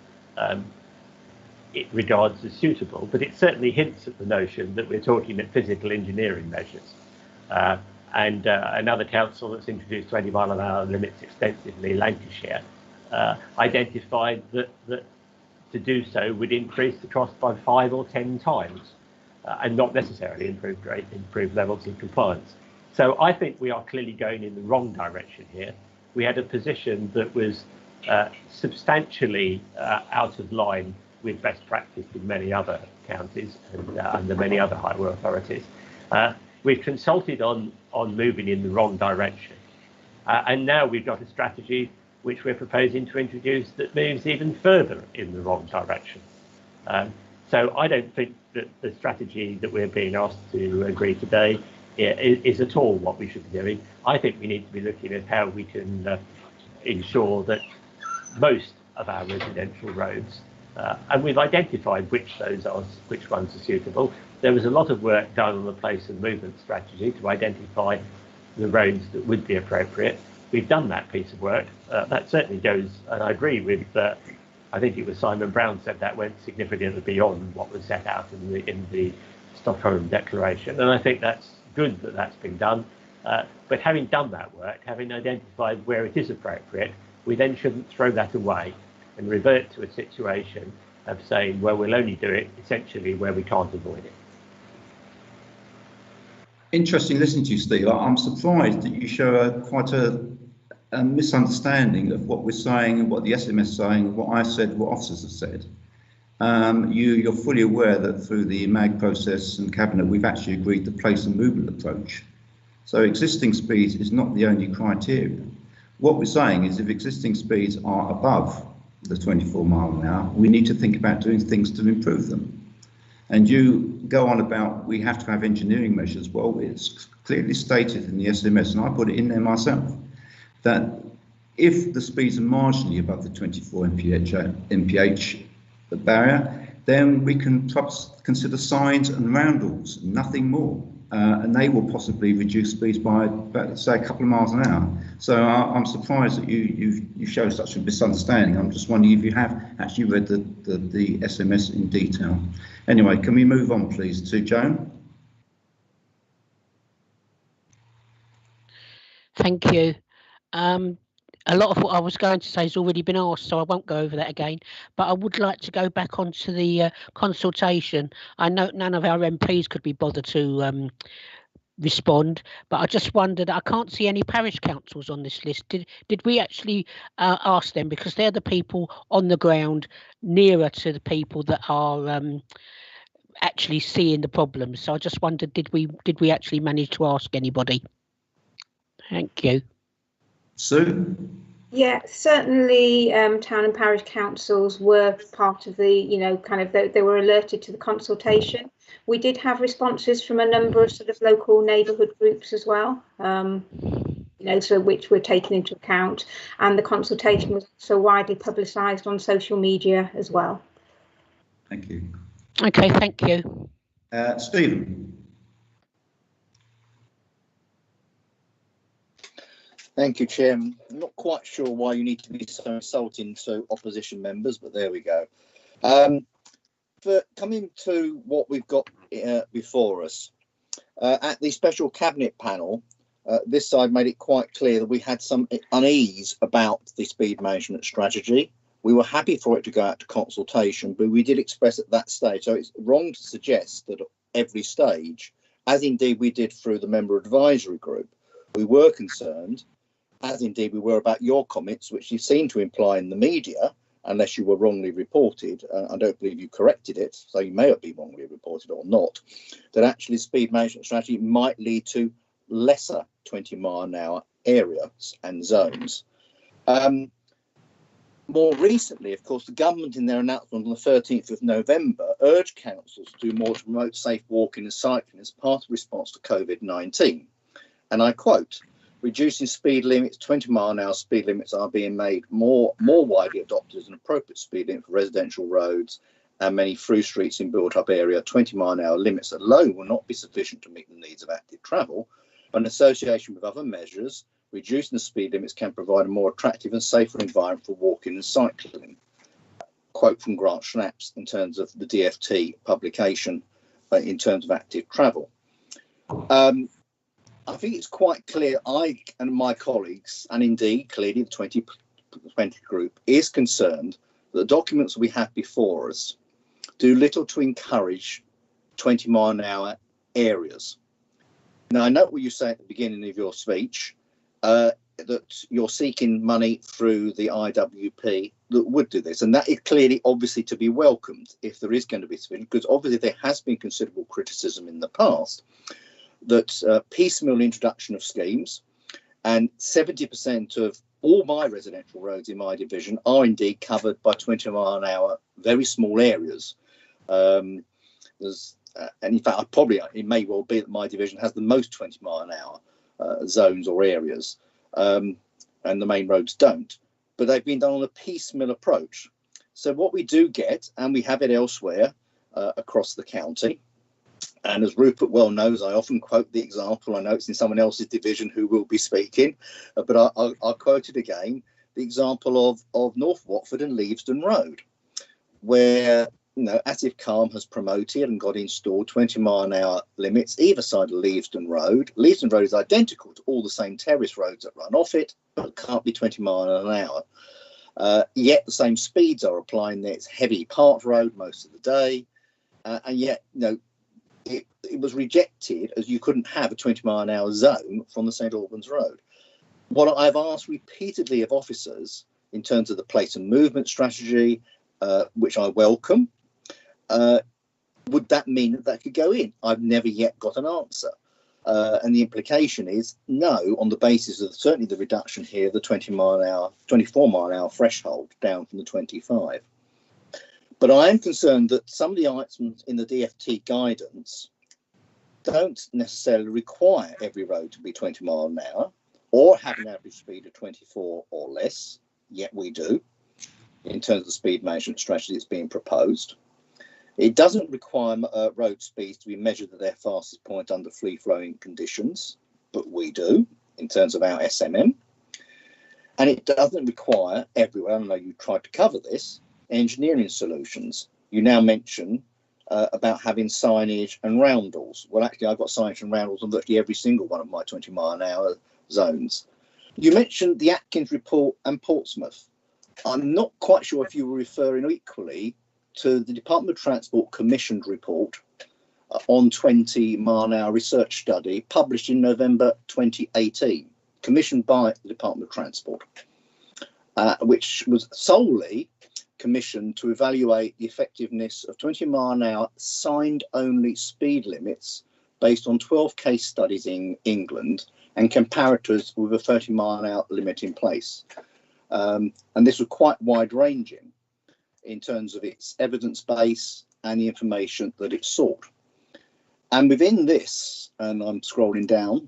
it regards as suitable, but it certainly hints at the notion that we're talking at physical engineering measures. And another council that's introduced 20 mile an hour limits extensively, Lancashire, identified that to do so would increase the cost by 5 or 10 times and not necessarily improve levels of compliance. So I think we are clearly going in the wrong direction here. We had a position that was substantially out of line with best practice in many other counties and under many other highway authorities. We've consulted on moving in the wrong direction. And now we've got a strategy which we're proposing to introduce that moves even further in the wrong direction. So I don't think that the strategy that we're being asked to agree today is at all what we should be doing. I think we need to be looking at how we can ensure that most of our residential roads, and we've identified which ones are suitable. There was a lot of work done on the place and movement strategy to identify the roads that would be appropriate. We've done that piece of work. That certainly goes, and I agree with, I think it was Simon Brown said that went significantly beyond what was set out in the Stockholm Declaration. And I think that's good that that's been done. But having done that work, having identified where it is appropriate, we then shouldn't throw that away and revert to a situation of saying, well, we'll only do it essentially where we can't avoid it. Interesting listening to you, Steve. I'm surprised that you show quite a misunderstanding of what we're saying and what the SMS is saying, what I said, what officers have said. You're fully aware that through the MAG process and Cabinet, we've actually agreed the place and movement approach. So existing speeds is not the only criteria. What we're saying is if existing speeds are above the 24 mile an hour, we need to think about doing things to improve them. And you go on about we have to have engineering measures. Well, it's clearly stated in the SMS, and I put it in there myself, that if the speeds are marginally above the 24 mph barrier, then we can perhaps consider signs and roundels, nothing more. And they will possibly reduce speeds by, say, a couple of miles an hour. So I'm surprised that you show such a misunderstanding. I'm just wondering if you have actually read the SMS in detail. Anyway, can we move on, please, to Joan? Thank you. A lot of what I was going to say has already been asked, so I won't go over that again. But I would like to go back onto the consultation. I know none of our MPs could be bothered to respond, but I just wondered, I can't see any parish councils on this list. Did we actually ask them, because they're the people on the ground nearer to the people that are actually seeing the problems? So I just wondered, did we actually manage to ask anybody? Thank you. Sue? Yeah, certainly town and parish councils were part of the, they were alerted to the consultation. We did have responses from a number of sort of local neighbourhood groups as well, so which were taken into account. And the consultation was also widely publicised on social media as well. Thank you. Okay, thank you. Stephen? Thank you, Chairman. I'm not quite sure why you need to be so insulting to opposition members, but there we go. For coming to what we've got before us, at the special cabinet panel, this side made it quite clear that we had some unease about the speed management strategy. We were happy for it to go out to consultation, but we did express at that stage. So it's wrong to suggest that at every stage, as indeed we did through the member advisory group, we were concerned, as indeed we were about your comments, which you seem to imply in the media, unless you were wrongly reported. I don't believe you corrected it, so you may have been wrongly reported or not, that actually speed management strategy might lead to lesser 20-mile-an-hour areas and zones. More recently, of course, the government in their announcement on the 13th of November urged councils to do more to promote safe walking and cycling as part of response to COVID-19. And I quote, reducing speed limits, 20-mile-an-hour speed limits are being made more widely adopted as an appropriate speed limit for residential roads and many through streets in built-up area. 20-mile-an-hour limits alone will not be sufficient to meet the needs of active travel, but in association with other measures, reducing the speed limits can provide a more attractive and safer environment for walking and cycling. Quote from Grant Schnaps in terms of the DFT publication in terms of active travel. I think it's quite clear, I and my colleagues, and indeed clearly the 2020 group, is concerned that the documents we have before us do little to encourage 20-mile-an-hour areas. Now, I know what you say at the beginning of your speech, that you're seeking money through the IWP that would do this. And that is clearly, obviously, to be welcomed if there is going to be sufficient, because obviously there has been considerable criticism in the past that piecemeal introduction of schemes, and 70% of all my residential roads in my division are indeed covered by 20-mile-an-hour, very small areas. And in fact, it may well be that my division has the most 20-mile-an-hour zones or areas, and the main roads don't, but they've been done on a piecemeal approach. So what we do get, and we have it elsewhere across the county, and as Rupert well knows, I often quote the example, I know it's in someone else's division who will be speaking, but I'll quote it again, the example of North Watford and Leavesden Road, where Asif Khan has promoted and got installed 20-mile-an-hour limits either side of Leavesden Road. Leavesden Road is identical to all the same terrace roads that run off it, but can't be 20 miles an hour. Yet the same speeds are applying there. It's heavy part road most of the day, and yet it was rejected as you couldn't have a 20-mile-an-hour zone from the St Albans Road. What I've asked repeatedly of officers in terms of the place and movement strategy, which I welcome, would that mean that that could go in? I've never yet got an answer. And the implication is no, on the basis of certainly the reduction here, the 24-mile-an-hour threshold down from the 25. But I am concerned that some of the items in the DFT guidance don't necessarily require every road to be 20 miles an hour or have an average speed of 24 or less, yet we do, in terms of the speed management strategy that's being proposed. It doesn't require road speeds to be measured at their fastest point under free-flowing conditions, but we do, in terms of our SMM. And it doesn't require everywhere, I know you tried to cover this, engineering solutions. You now mention about having signage and roundels. Well, actually, I've got signage and roundels on virtually every single one of my 20-mile-an-hour zones. You mentioned the Atkins report and Portsmouth. I'm not quite sure if you were referring equally to the Department of Transport commissioned report on 20-mile-an-hour research study published in November 2018, commissioned by the Department of Transport, which was solely commissioned to evaluate the effectiveness of 20-mile-an-hour signed-only speed limits based on 12 case studies in England and comparators with a 30-mile-an-hour limit in place. And this was quite wide-ranging in terms of its evidence base and the information that it sought. And within this, and I'm scrolling down,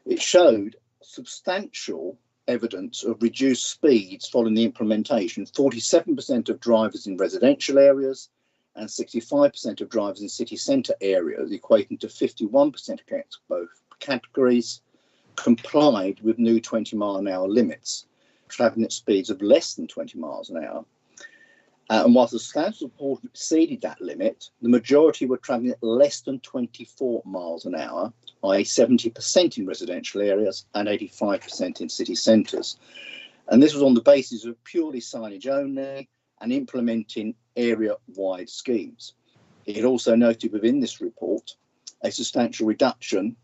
it showed substantial evidence of reduced speeds following the implementation. 47% of drivers in residential areas and 65% of drivers in city centre areas, equating to 51% against both categories. complied with new 20-mile-an-hour limits, travelling at speeds of less than 20 miles an hour. And whilst the substantial proportion exceeded that limit, the majority were travelling at less than 24 miles an hour, i.e. 70% in residential areas and 85% in city centres. And this was on the basis of purely signage only and implementing area-wide schemes. It also noted within this report a substantial reduction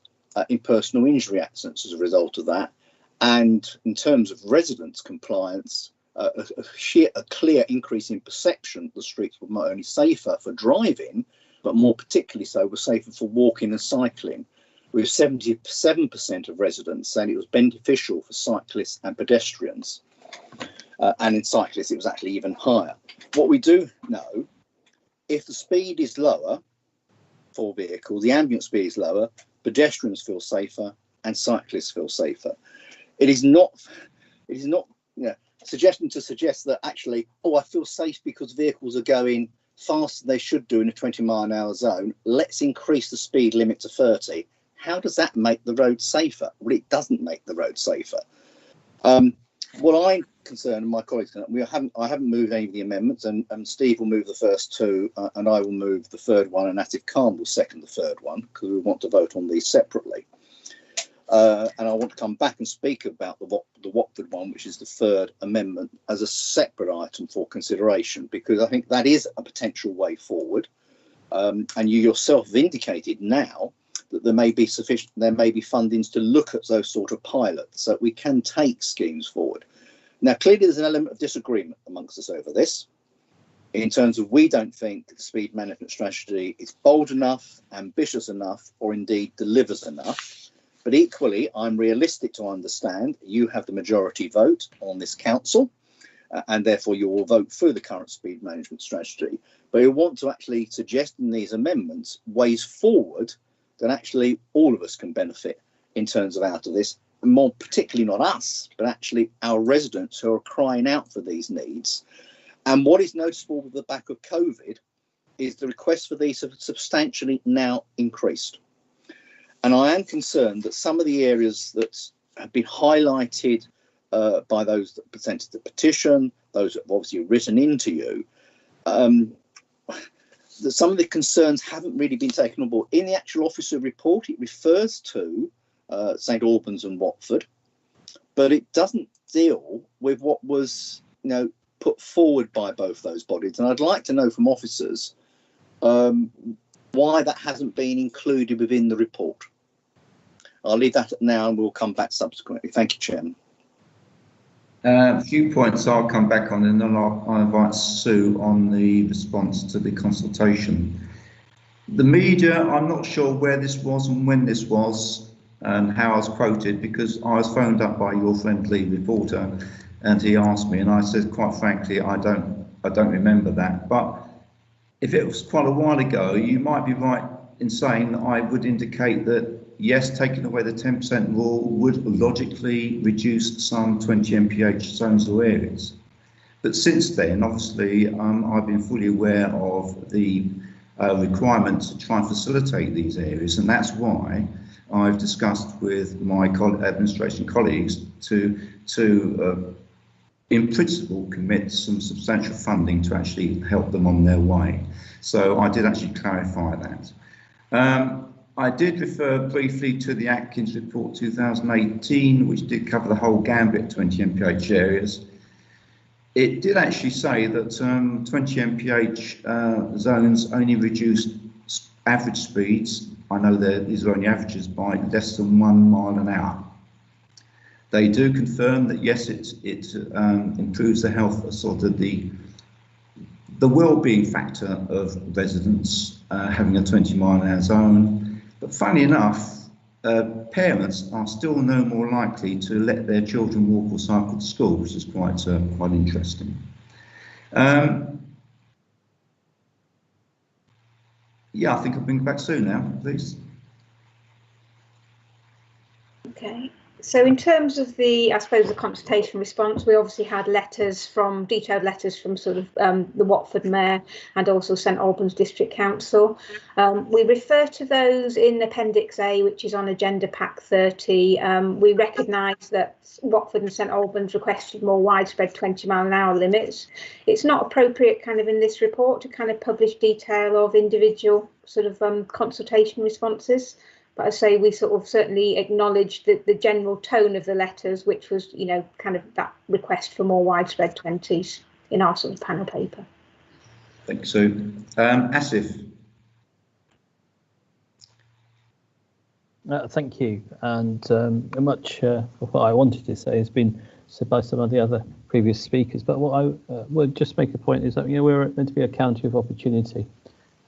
in personal injury accidents as a result of that. And in terms of residents' compliance, a clear increase in perception the streets were not only safer for driving, but more particularly so were safer for walking and cycling, with 77% of residents saying it was beneficial for cyclists and pedestrians. And in cyclists, it was actually even higher. What we do know, if the speed is lower for vehicles, the ambient speed is lower, pedestrians feel safer and cyclists feel safer. It is not suggesting to suggest that actually, oh, I feel safe because vehicles are going faster than they should do in a 20-mile-an-hour zone. Let's increase the speed limit to 30. How does that make the road safer? Well, it doesn't make the road safer. What I'm concerned, and my colleagues, I haven't moved any of the amendments, and Steve will move the first two, and I will move the third one, and Atif Khan will second the third one, because we want to vote on these separately. And I want to come back and speak about the Watford one, which is the third amendment, as a separate item for consideration, because I think that is a potential way forward. And you yourself have indicated now that there may be fundings to look at those sort of pilots, so we can take schemes forward. Now, clearly there's an element of disagreement amongst us over this, in terms of we don't think the speed management strategy is bold enough, ambitious enough, or indeed delivers enough. But equally, I'm realistic to understand you have the majority vote on this council, and therefore you will vote for the current speed management strategy. But you want to actually suggest in these amendments ways forward that actually all of us can benefit in terms of out of this, and more particularly not us, but actually our residents who are crying out for these needs. And what is noticeable with the back of COVID is the requests for these have substantially now increased. And I am concerned that some of the areas that have been highlighted by those that presented the petition, those that have obviously written into you, that some of the concerns haven't really been taken on board. In the actual officer report, it refers to St Albans and Watford, but it doesn't deal with what was, put forward by both those bodies. And I'd like to know from officers why that hasn't been included within the report. I'll leave that now and we'll come back subsequently. Thank you, Chairman. A few points I'll come back on, and then I'll invite Sue on the response to the consultation. The media, I'm not sure where this was and when this was and how I was quoted, because I was phoned up by your friendly reporter and he asked me, and I said, quite frankly, I don't remember that. But if it was quite a while ago, you might be right in saying that I would indicate that yes, taking away the 10% rule would logically reduce some 20 mph zones or areas. But since then, obviously, I've been fully aware of the requirement to try and facilitate these areas, and that's why I've discussed with my administration colleagues to in principle, commit some substantial funding to actually help them on their way. So I did actually clarify that. I did refer briefly to the Atkins report 2018, which did cover the whole gambit 20 mph areas. It did actually say that 20 mph zones only reduced average speeds. I know that these are only averages by less than 1 mile an hour. They do confirm that yes, it improves the health, sort of the well-being factor of residents having a 20 mile an hour zone. But funny enough, parents are still no more likely to let their children walk or cycle to school, which is quite interesting. Yeah, I think I'll bring it back soon now, please. Okay. So in terms of the, I suppose, the consultation response, we obviously had detailed letters from sort of the Watford Mayor and also St Albans District Council. We refer to those in Appendix A, which is on Agenda Pack 30. We recognise that Watford and St Albans requested more widespread 20-mile-an-hour limits. It's not appropriate kind of in this report to kind of publish detail of individual sort of consultation responses. But I say we sort of certainly acknowledge the general tone of the letters, which was, you know, kind of that request for more widespread 20s in our sort of panel paper. Thank you, Sue. Asif. Thank you. And much of what I wanted to say has been said by some of the other previous speakers. But what I would just make a point is that, you know, we're meant to be a county of opportunity.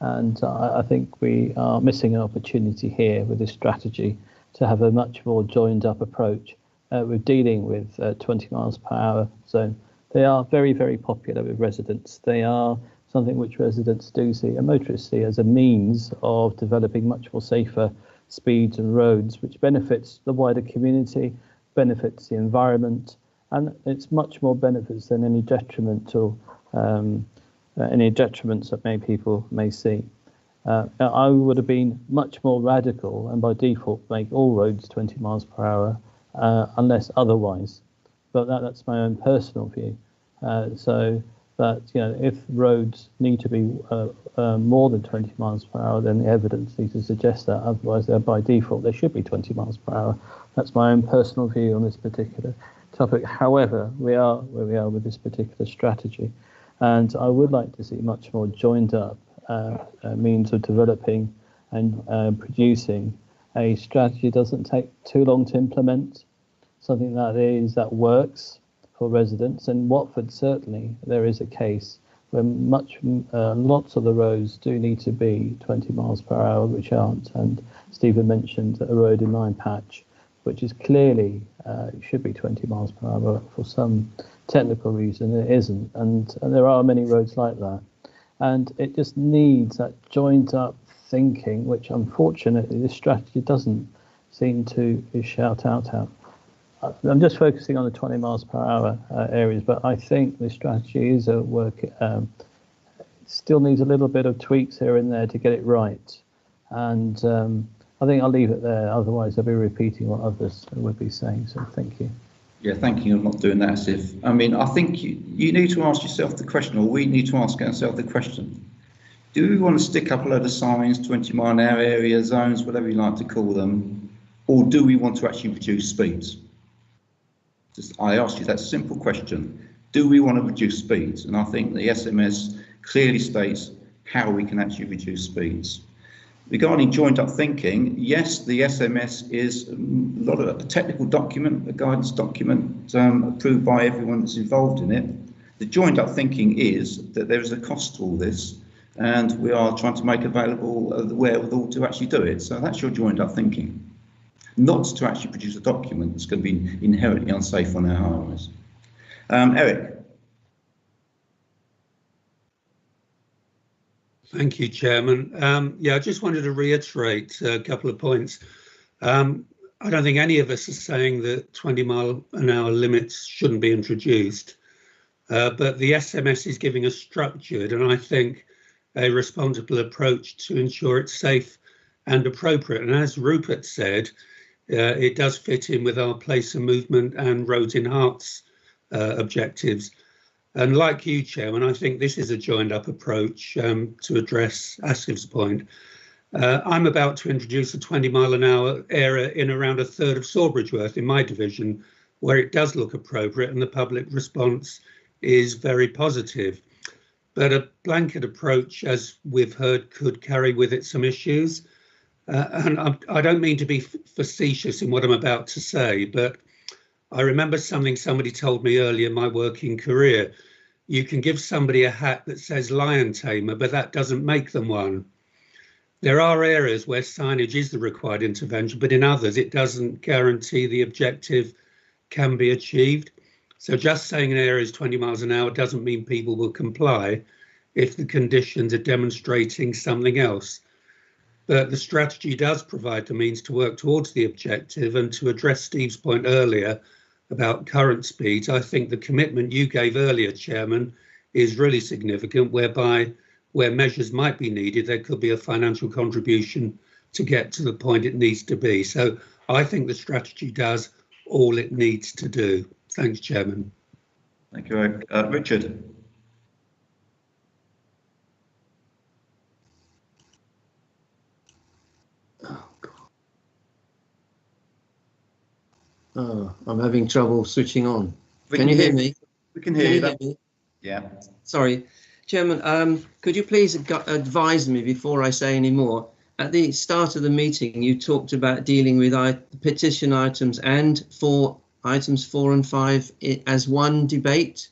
And I think we are missing an opportunity here with this strategy to have a much more joined up approach with dealing with 20 miles per hour zone. They are very, very popular with residents. They are something which residents do see and motorists see as a means of developing much more safer speeds and roads, which benefits the wider community, benefits the environment, and it's much more benefits than any detrimental any detriments that people may see. I would have been much more radical and by default make all roads 20 miles per hour unless otherwise. But that's my own personal view. So that, you know, if roads need to be more than 20 miles per hour, then the evidence needs to suggest that. Otherwise, they're by default they should be 20 miles per hour. That's my own personal view on this particular topic. However, we are where we are with this particular strategy. And I would like to see much more joined up means of developing and producing a strategy that doesn't take too long to implement, something that works for residents. In Watford, certainly, there is a case where lots of the roads do need to be 20 miles per hour, which aren't. And Stephen mentioned a road in Nine Patch, which is clearly should be 20 miles per hour, but for some technical reason it isn't, and there are many roads like that, and it just needs that joined up thinking, which unfortunately this strategy doesn't seem to shout out. I'm just focusing on the 20 miles per hour areas, but I think the strategy is a work. Still needs a little bit of tweaks here and there to get it right, and I think I'll leave it there. Otherwise, I'll be repeating what others would be saying. So thank you. Yeah, thank you. I'm not doing that, Asif. I mean, I think you need to ask yourself the question, or we need to ask ourselves the question. Do we want to stick up a load of signs, 20 mile an hour area zones, whatever you like to call them, or do we want to actually reduce speeds? I asked you that simple question. Do we want to reduce speeds? And I think the SMS clearly states how we can actually reduce speeds. Regarding joined up thinking, yes, the SMS is a technical document, a guidance document approved by everyone that's involved in it. The joined up thinking is that there is a cost to all this, and we are trying to make available the wherewithal to actually do it. So that's your joined up thinking, not to actually produce a document that's going to be inherently unsafe on our highways. Eric. Thank you, Chairman. Yeah, I just wanted to reiterate a couple of points. I don't think any of us are saying that 20 mile an hour limits shouldn't be introduced, but the SMS is giving a structured and I think a responsible approach to ensure it's safe and appropriate. And as Rupert said, it does fit in with our place of movement and roads in hearts objectives. And like you, Chairman, I think this is a joined up approach to address Asif's point. I'm about to introduce a 20 mile an hour area in around a third of Sawbridgeworth in my division, where it does look appropriate and the public response is very positive. But a blanket approach, as we've heard, could carry with it some issues. And I don't mean to be facetious in what I'm about to say, but I remember something somebody told me early in my working career. You can give somebody a hat that says lion tamer, but that doesn't make them one. There are areas where signage is the required intervention, but in others it doesn't guarantee the objective can be achieved. So just saying an area is 20 miles an hour doesn't mean people will comply if the conditions are demonstrating something else. but the strategy does provide the means to work towards the objective. And to address Steve's point earlier about current speeds, I think the commitment you gave earlier, Chairman, is really significant, whereby where measures might be needed, there could be a financial contribution to get to the point it needs to be. So I think the strategy does all it needs to do. Thanks, Chairman. Thank you, Richard. Oh, I'm having trouble switching on. Can you hear me? We can hear you. Yeah. Sorry. Chairman, could you please advise me before I say any more? At the start of the meeting, you talked about dealing with petition items and for items 4 and 5 as one debate,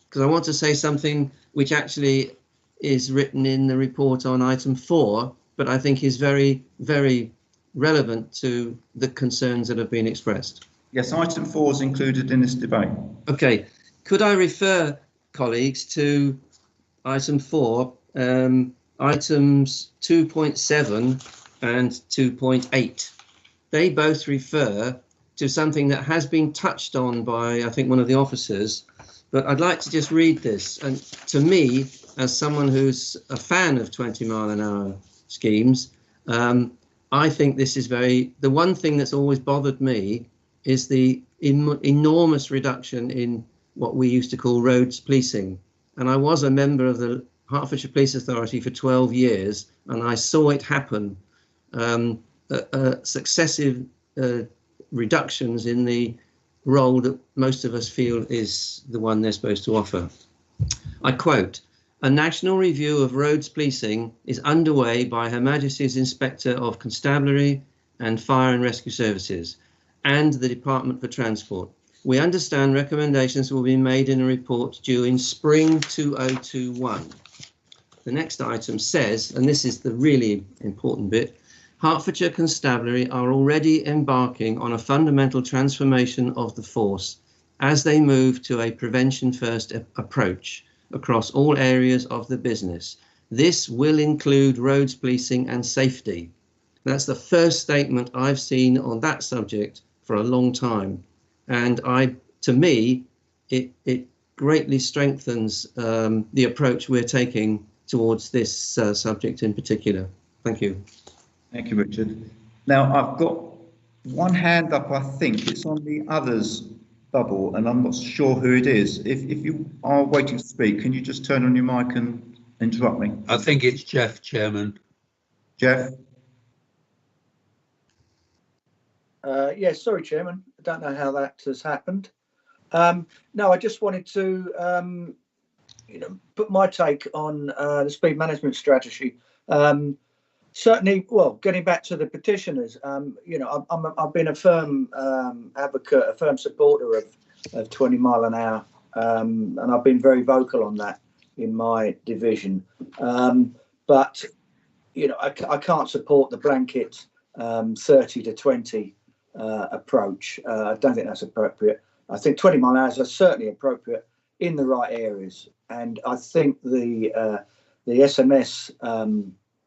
because I want to say something which actually is written in the report on item 4, but I think is very, very relevant to the concerns that have been expressed. Yes, item 4 is included in this debate. Okay, could I refer colleagues to item 4, items 2.7 and 2.8. They both refer to something that has been touched on by, I think, one of the officers, but I'd like to just read this. And to me, as someone who's a fan of 20-mile-an-hour schemes, I think this is the one thing that's always bothered me is the enormous reduction in what we used to call roads policing. And I was a member of the Hertfordshire Police Authority for 12 years, and I saw it happen, successive reductions in the role that most of us feel is the one they're supposed to offer. I quote, "A national review of roads policing is underway by Her Majesty's Inspector of Constabulary and Fire and Rescue Services and the Department for Transport. We understand recommendations will be made in a report due in spring 2021. The next item says, and this is the really important bit, Hertfordshire Constabulary are already embarking on a fundamental transformation of the force as they move to a prevention-first approach across all areas of the business. This will include roads policing and safety." That's the first statement I've seen on that subject for a long time. And to me, it greatly strengthens the approach we're taking towards this subject in particular. Thank you. Thank you, Richard. Now, I've got one hand up, I think. It's on the others bubble, and I'm not sure who it is. If you are waiting to speak, can you just turn on your mic and interrupt me? I think it's Jeff, Chairman. Jeff? Yes, sorry, Chairman. I don't know how that has happened. No, I just wanted to put my take on the speed management strategy. Certainly, well, getting back to the petitioners, I've been a firm advocate, a firm supporter of 20 mile an hour, and I've been very vocal on that in my division. But I can't support the blanket 30 to 20 approach. I don't think that's appropriate. I think 20 mile an hours are certainly appropriate in the right areas, and I think the SMS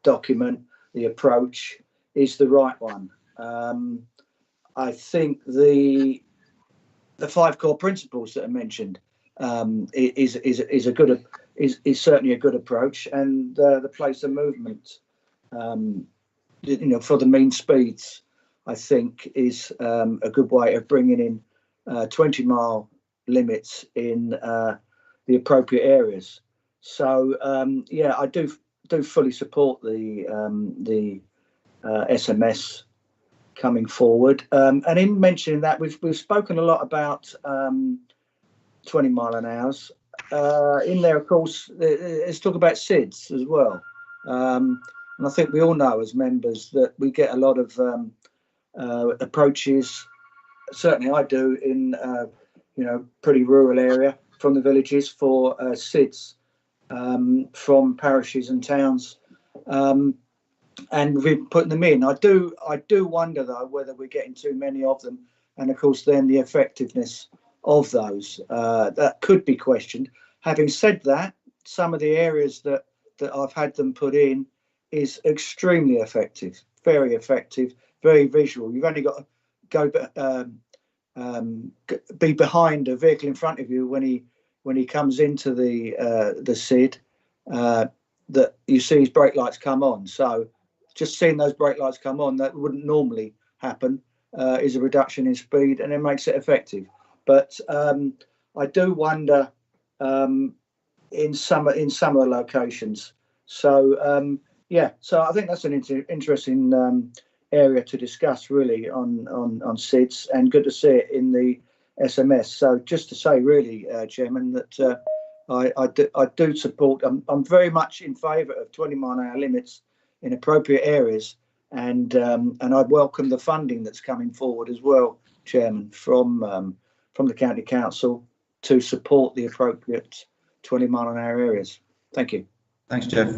document, the approach, is the right one. I think the 5 core principles that are mentioned is certainly a good approach, and the place of movement, for the mean speeds, I think is a good way of bringing in 20-mile limits in the appropriate areas. So yeah, I do fully support the SMS coming forward. And in mentioning that, we've spoken a lot about 20 mile an hours. In there, of course, let's talk about SIDS as well. And I think we all know as members that we get a lot of approaches. Certainly I do in pretty rural area from the villages for SIDS from parishes and towns, and we've put them in. I do wonder though whether we're getting too many of them, and of course then the effectiveness of those that could be questioned. Having said that, some of the areas that I've had them put in is extremely effective, very effective, very visual. You've only got to be behind a vehicle in front of you when he comes into the SID, that you see his brake lights come on. So just seeing those brake lights come on, that wouldn't normally happen, is a reduction in speed, and it makes it effective. But I do wonder in some of the locations. So yeah, so I think that's an interesting area to discuss, really, on SIDS, and good to see it in the SMS. So just to say, really, Chairman, that I do support. I'm very much in favour of 20-mile-an-hour limits in appropriate areas, and I welcome the funding that's coming forward as well, Chairman, from the County Council to support the appropriate 20-mile-an-hour areas. Thank you. Thanks, Jeff.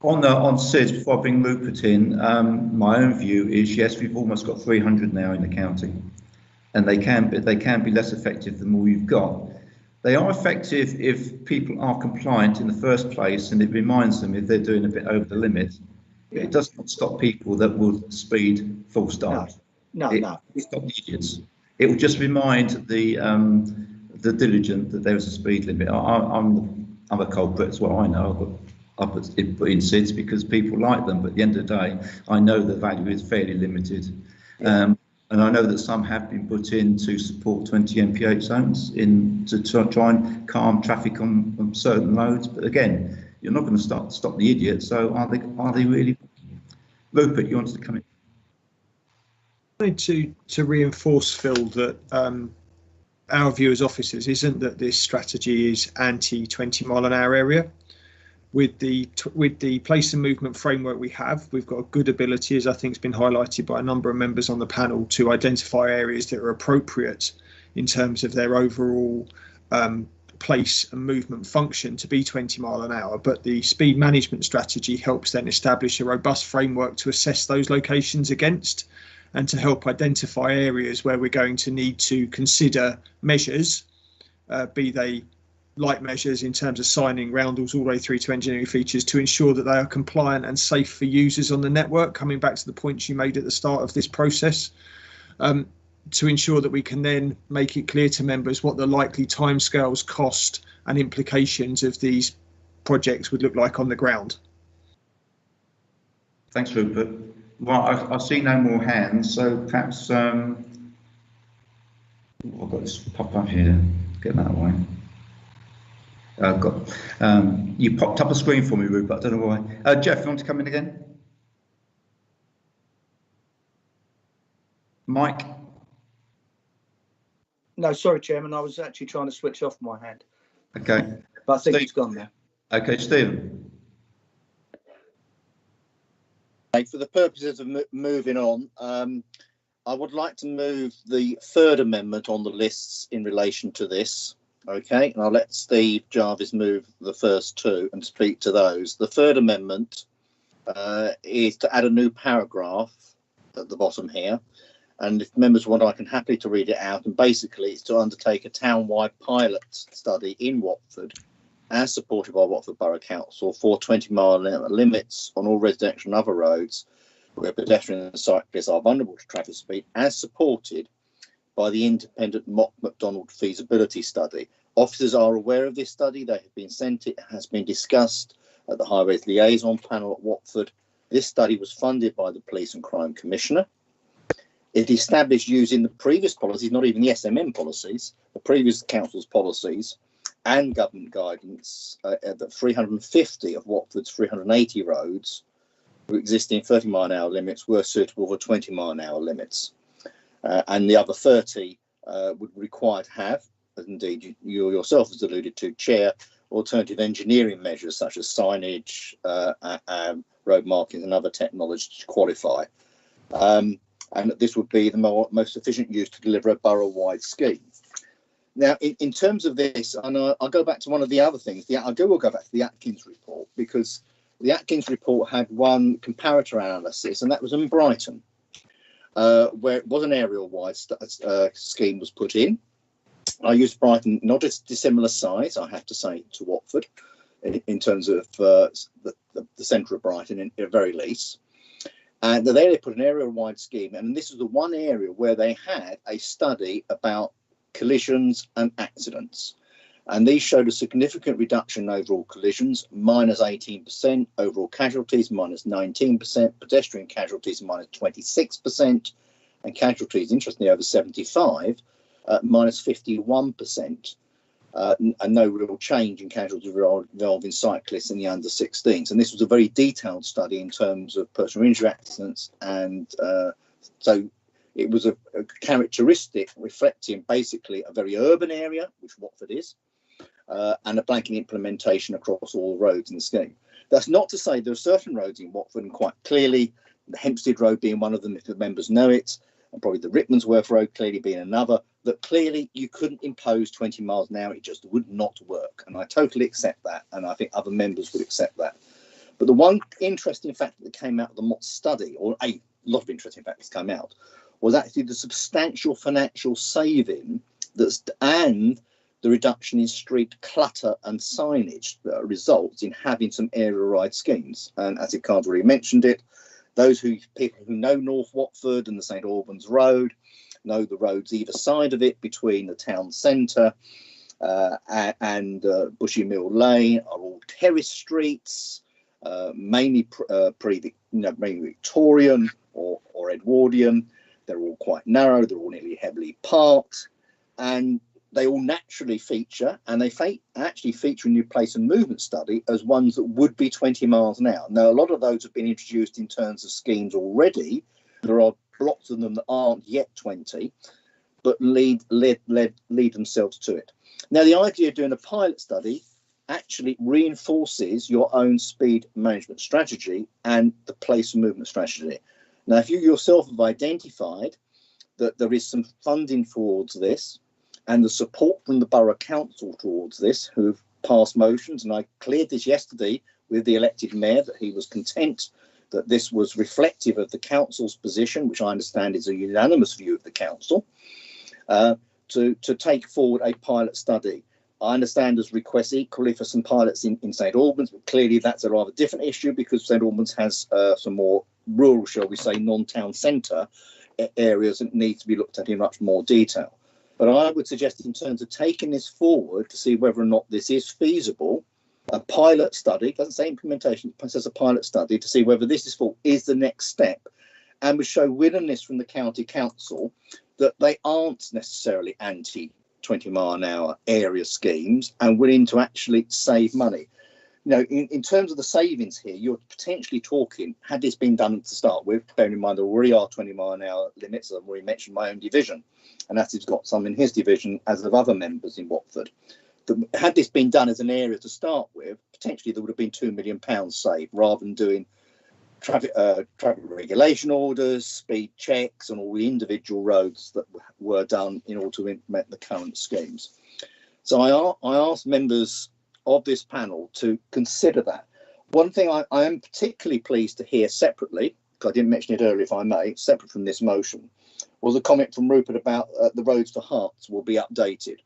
On SIDS, before I bring Rupert in, my own view is, yes, we've almost got 300 now in the county, and they can be less effective the more you've got. They are effective if people are compliant in the first place, and it reminds them if they're doing a bit over the limit. It does not stop people that will speed full stop. No. It stop the idiots. It will just remind the diligent that there is a speed limit. I'm a culprit as well. I know I put in SIDS because people like them, but at the end of the day, I know the value is fairly limited. And I know that some have been put in to support 20 mph zones to try and calm traffic on certain roads. But again, you're not going to stop the idiots. So are they really? Rupert, you wanted to come in? I wanted to reinforce, Phil, that our view as officers isn't that this strategy is anti 20-mile-an-hour area. With the place and movement framework we've got a good ability, as I think has been highlighted by a number of members on the panel, to identify areas that are appropriate in terms of their overall place and movement function to be 20 mile an hour. But the speed management strategy helps then establish a robust framework to assess those locations against, and to help identify areas where we're going to need to consider measures, be they light measures in terms of signing, roundels, all the way through to engineering features, to ensure that they are compliant and safe for users on the network, coming back to the points you made at the start of this process, to ensure that we can then make it clear to members what the likely timescales, cost and implications of these projects would look like on the ground. Thanks, Rupert. Well, I see no more hands, so perhaps I've got this pop up here. Get that away. You popped up a screen for me, Rupert. I don't know why. Jeff, you want to come in again? Mike? No, sorry, Chairman. I was actually trying to switch off my hand. Okay. But I think it's gone now. Okay, Stephen. For the purposes of moving on, I would like to move the third amendment on the lists in relation to this. Okay, and I'll let Steve Jarvis move the first two and speak to those. The third amendment is to add a new paragraph at the bottom here. And if members want, I can happily to read it out. And basically, it's to undertake a town-wide pilot study in Watford, as supported by Watford Borough Council, for 20-mile limits on all residential and other roads where pedestrians and cyclists are vulnerable to traffic speed, as supported by the independent Mock McDonald feasibility study. Officers are aware of this study. They have been sent. It has been discussed at the Highways Liaison panel at Watford. This study was funded by the Police and Crime Commissioner. It established, using the previous policies, not even the SMM policies, the previous council's policies and government guidance, that 350 of Watford's 380 roads with existing 30-mile-an-hour limits were suitable for 20-mile-an-hour limits. And the other 30 would require to have, as indeed you yourself has alluded to, Chair, alternative engineering measures such as signage, road markings and other technology to qualify. And this would be the most efficient use to deliver a borough-wide scheme. Now, in terms of this, and I'll go back to one of the other things. We'll go back to the Atkins report, because the Atkins report had one comparator analysis, and that was in Brighton, where it was an aerial-wide scheme was put in. I used Brighton, not a dissimilar size, I have to say, to Watford. in terms of the centre of Brighton, in the very least. And there they put an area-wide scheme, and this is the one area where they had a study about collisions and accidents. And these showed a significant reduction in overall collisions, minus 18%, overall casualties, minus 19%, pedestrian casualties, minus 26%, and casualties, interestingly, over 75, minus 51%. And no real change in casualties involving cyclists in the under 16s. And this was a very detailed study in terms of personal injury accidents. And so it was a characteristic reflecting basically a very urban area, which Watford is, and a blanket implementation across all roads in the scheme. That's not to say there are certain roads in Watford, and quite clearly, the Hempstead Road being one of them, if the members know it, and probably the Rickmansworth Road clearly being another, that clearly you couldn't impose 20 miles an hour. It just would not work. And I totally accept that. And I think other members would accept that. But the one interesting fact that came out of the Mott study, or a lot of interesting facts came out, was actually the substantial financial saving and the reduction in street clutter and signage that results in having some area ride schemes. And as Ricardo already mentioned it, people who know North Watford and the St Albans Road know the roads either side of it between the town centre and Bushy Mill Lane are all terrace streets, mainly mainly Victorian or Edwardian. They're all quite narrow. They're all nearly heavily parked, and they all naturally feature, and they actually feature in the place and movement study as ones that would be 20 miles an hour. Now, a lot of those have been introduced in terms of schemes already. There are blocks of them that aren't yet 20, but lead themselves to it. Now, the idea of doing a pilot study actually reinforces your own speed management strategy and the place and movement strategy. Now, if you yourself have identified that there is some funding towards this, and the support from the Borough Council towards this, who've passed motions, and I cleared this yesterday with the elected mayor that he was content that this was reflective of the council's position, which I understand is a unanimous view of the council, to take forward a pilot study. I understand there's requests equally for some pilots in St Albans, but clearly that's a rather different issue because St Albans has some more rural, shall we say, non-town centre areas that need to be looked at in much more detail. But I would suggest in terms of taking this forward to see whether or not this is feasible, a pilot study, doesn't say implementation, it says a pilot study to see whether this is the next step, and would show willingness from the county council that they aren't necessarily anti 20 mile an hour area schemes and willing to actually save money. You know, in terms of the savings here, you're potentially talking, had this been done to start with, bearing in mind there already are 20 mile an hour limits, I've already mentioned my own division, and Ativ's got some in his division, as of other members in Watford. Had this been done as an area to start with, potentially there would have been £2 million saved, rather than doing traffic regulation orders, speed checks, and all the individual roads that were done in order to implement the current schemes. So I asked members of this panel to consider that. One thing I am particularly pleased to hear separately, because I didn't mention it earlier, if I may, separate from this motion, was a comment from Rupert about the roads for Herts will be updated.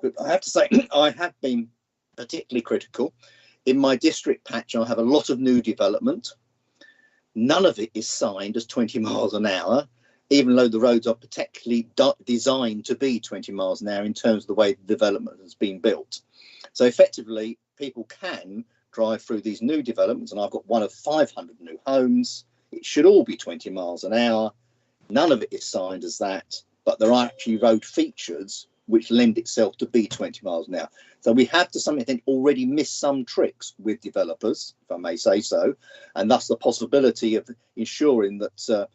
But I have to say, I have been particularly critical. In my district patch, I have a lot of new development. None of it is signed as 20 miles an hour, even though the roads are particularly designed to be 20 miles an hour in terms of the way the development has been built. So effectively, people can drive through these new developments, and I've got one of 500 new homes. It should all be 20 miles an hour. None of it is signed as that, but there are actually road features which lend itself to be 20 miles an hour. So we have, to some extent, already missed some tricks with developers, if I may say so, and thus the possibility of ensuring that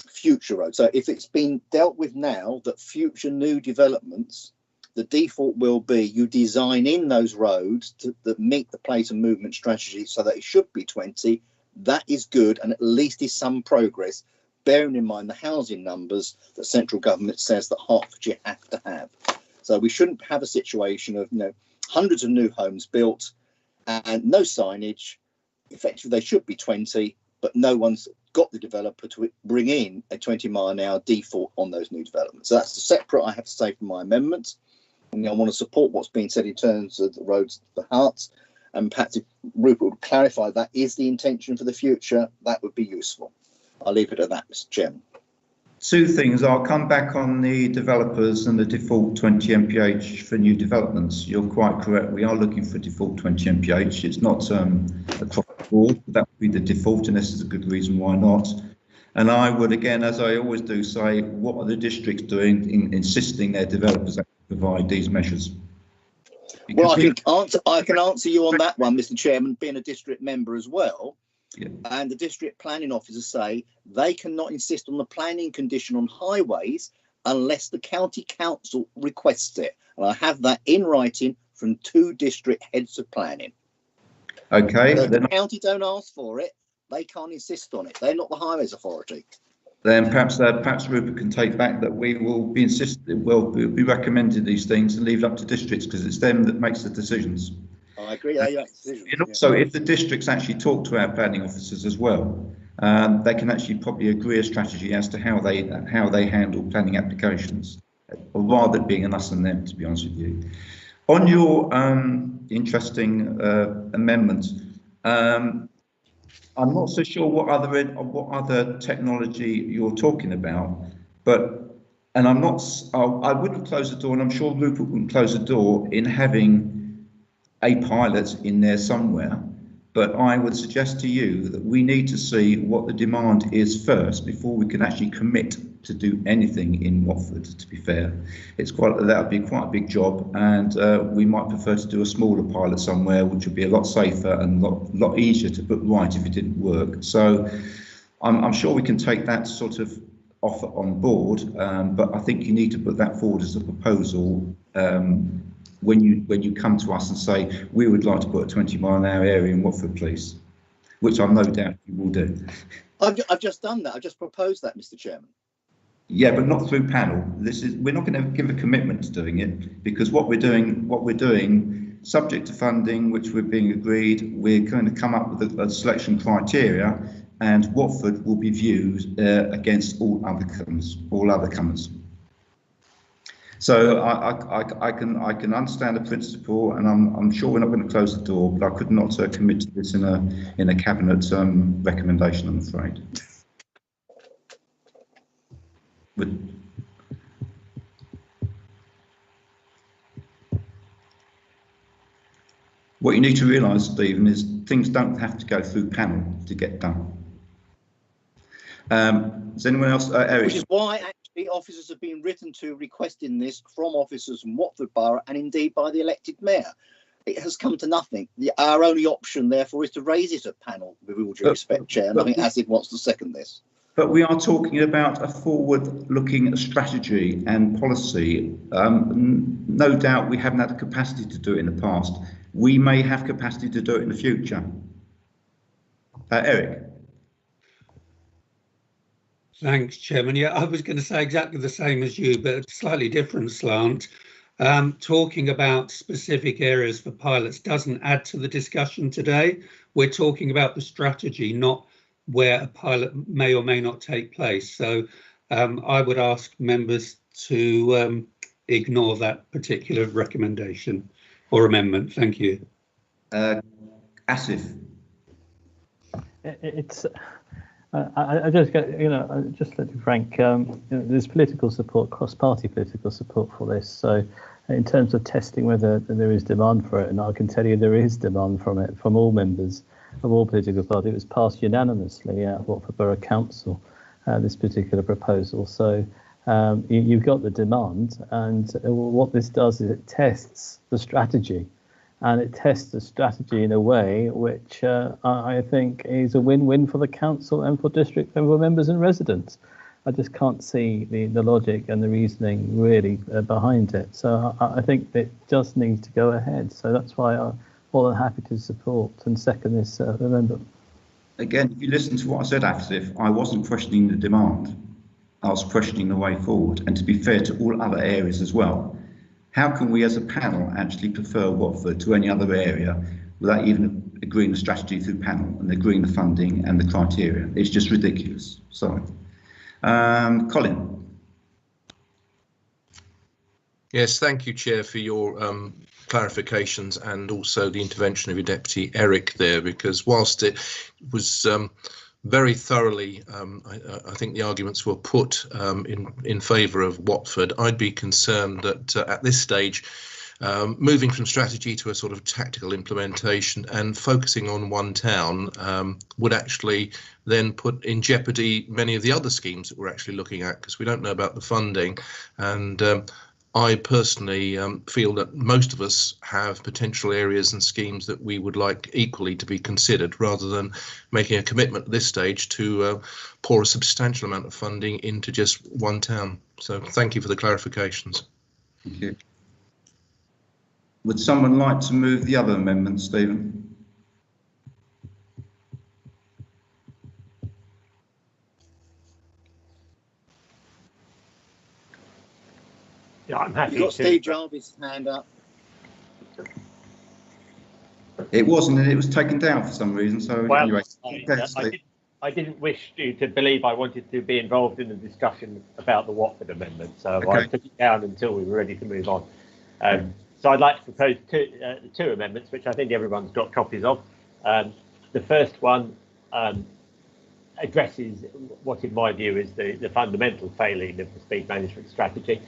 future roads. So if it's been dealt with now, that future new developments, the default will be you design in those roads that meet the place and movement strategy so that it should be 20. That is good, and at least is some progress, bearing in mind the housing numbers that central government says that Hertfordshire have to have. So we shouldn't have a situation of, hundreds of new homes built and no signage. Effectively, they should be 20, but no one's got the developer to bring in a 20 mile an hour default on those new developments. So that's separate, I have to say, from my amendment. And I want to support what's being said in terms of the roads for Herts, And perhaps if Rupert would clarify that is the intention for the future, that would be useful. I'll leave it at that, Mr. Chairman. Two things. I'll come back on the developers and the default 20 mph for new developments. You're quite correct. We are looking for default 20 mph. It's not across the board. That would be the default, and this is a good reason why not. And I would, again, as I always do, say, what are the districts doing in insisting their developers provide these measures? Well, I can answer you on that one, Mr. Chairman, being a district member as well. Yeah. And the district planning officers say they cannot insist on the planning condition on highways unless the county council requests it. And I have that in writing from 2 district heads of planning. Okay. So if the county don't ask for it, they can't insist on it. They're not the highways authority. Then perhaps Rupert can take back that we will be we'll be recommending these things and leave it up to districts, because it's them that makes the decisions. I agree. They make decisions. And also, if the districts actually talk to our planning officers as well, they can actually probably agree a strategy as to how they handle planning applications, rather than being an us and them, to be honest with you. On your interesting amendment, I'm not so sure what other technology you're talking about, and I'm not. I wouldn't close the door, and I'm sure Rupert wouldn't close the door in having a pilot in there somewhere. But I would suggest to you that we need to see what the demand is first before we can actually commit to do anything in Watford. To be fair, that would be quite a big job, and we might prefer to do a smaller pilot somewhere, which would be a lot safer and a lot easier to put right if it didn't work. So I'm sure we can take that sort of offer on board, but I think you need to put that forward as a proposal when you come to us and say, we would like to put a 20 mile an hour area in Watford, please, which I've no doubt you will do. I've just done that. I've just proposed that, Mr. Chairman. Yeah, but not through panel. We're not going to give a commitment to doing it, because what we're doing, subject to funding, which we're being agreed, we're going to come up with a selection criteria, and Watford will be viewed against all other comers. So I can understand the principle, and I'm sure we're not going to close the door, but I could not commit to this in a cabinet recommendation, I'm afraid. What you need to realise, Stephen, is things don't have to go through panel to get done. Is anyone else? Eric? Which is why actually officers have been written to requesting this from officers from Watford Borough, and indeed by the elected mayor. It has come to nothing. Our only option, therefore, is to raise it at panel, with all due respect, Chair, and I think Asif wants to second this. But we are talking about a forward-looking strategy and policy. No doubt we haven't had the capacity to do it in the past. We may have capacity to do it in the future. Eric. Thanks, Chairman. Yeah, I was going to say exactly the same as you, but a slightly different slant. Talking about specific areas for pilots doesn't add to the discussion today. We're talking about the strategy, not where a pilot may or may not take place. So I would ask members to ignore that particular recommendation or amendment. Thank you. Asif. It's. I just get, just to be frank, there's political support, cross-party political support for this. So in terms of testing whether there is demand for it, and I can tell you there is demand from it, from all members of all political parties. It was passed unanimously at Watford Borough Council, this particular proposal. So you've got the demand, and what this does is it tests the strategy. And it tests the strategy in a way which I think is a win-win for the council and for district and for members and residents. I just can't see the logic and the reasoning really behind it. So I think it just needs to go ahead. So that's why I'm more than happy to support and second this amendment. Again, if you listen to what I said, Asif, I wasn't questioning the demand. I was questioning the way forward. And to be fair to all other areas as well. How can we as a panel actually prefer Watford to any other area without even agreeing the strategy through panel and agreeing the funding and the criteria? It's just ridiculous. Sorry. Colin. Yes, thank you, Chair, for your clarifications and also the intervention of your Deputy Eric there, because whilst it was very thoroughly, I think the arguments were put in favour of Watford, I'd be concerned that at this stage, moving from strategy to a sort of tactical implementation and focusing on one town would actually then put in jeopardy many of the other schemes that we're actually looking at, because we don't know about the funding. And I personally feel that most of us have potential areas and schemes that we would like equally to be considered, rather than making a commitment at this stage to pour a substantial amount of funding into just one town. So thank you for the clarifications. Thank you. Would someone like to move the other amendment, Stephen? Yeah, I'm happy. You've got Steve Jarvis' hand up. It wasn't, and it was taken down for some reason. So Well, anyway, I didn't wish you to believe I wanted to be involved in the discussion about the Watford amendment, so I took it down until we were ready to move on. So I'd like to propose two amendments, which I think everyone's got copies of. The first one addresses what, in my view, is the fundamental failing of the speed management strategy.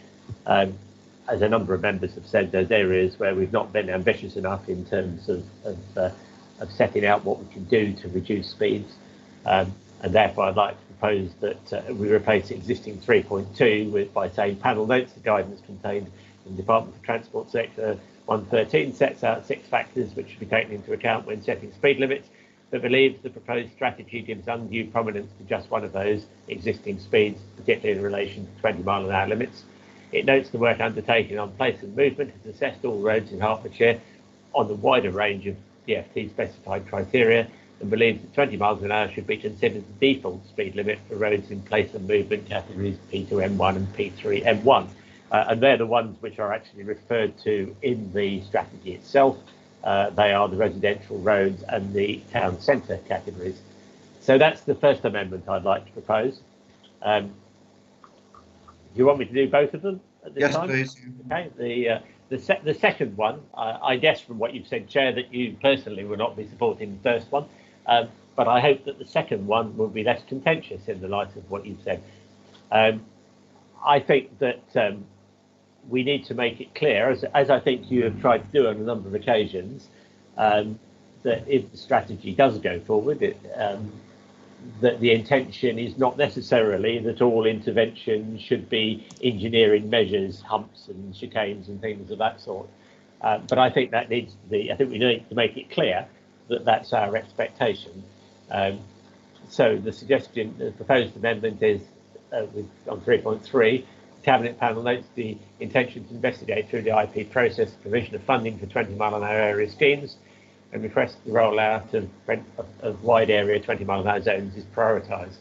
As a number of members have said, there's areas where we've not been ambitious enough in terms of setting out what we can do to reduce speeds. And therefore, I'd like to propose that we replace existing 3.2 by saying panel notes the guidance contained in the Department for Transport Sector 113 sets out 6 factors which should be taken into account when setting speed limits, but believes the proposed strategy gives undue prominence to just one of those, existing speeds, particularly in relation to 20-mile-an-hour limits. It notes the work undertaken on place and movement has assessed all roads in Hertfordshire on the wider range of DFT specified criteria, and believes that 20 miles an hour should be considered the default speed limit for roads in place and movement categories P2M1 and P3M1. And they're the ones which are actually referred to in the strategy itself. They are the residential roads and the town centre categories. So that's the first amendment I'd like to propose. Do you want me to do both of them at this time? Yes, please. Okay. The second one, I guess from what you've said, Chair, that you personally will not be supporting the first one, but I hope that the second one will be less contentious in the light of what you've said. I think that we need to make it clear, as I think you have tried to do on a number of occasions, that if the strategy does go forward, that the intention is not necessarily that all intervention should be engineering measures, humps and chicanes and things of that sort. But I think that needs to be, I think we need to make it clear that that's our expectation. So the suggestion, the proposed amendment is on 3.3, Cabinet panel notes the intention to investigate through the IP process the provision of funding for 20-mile-an-hour area schemes, and request the rollout of wide area 20-mile-an-hour zones is prioritised.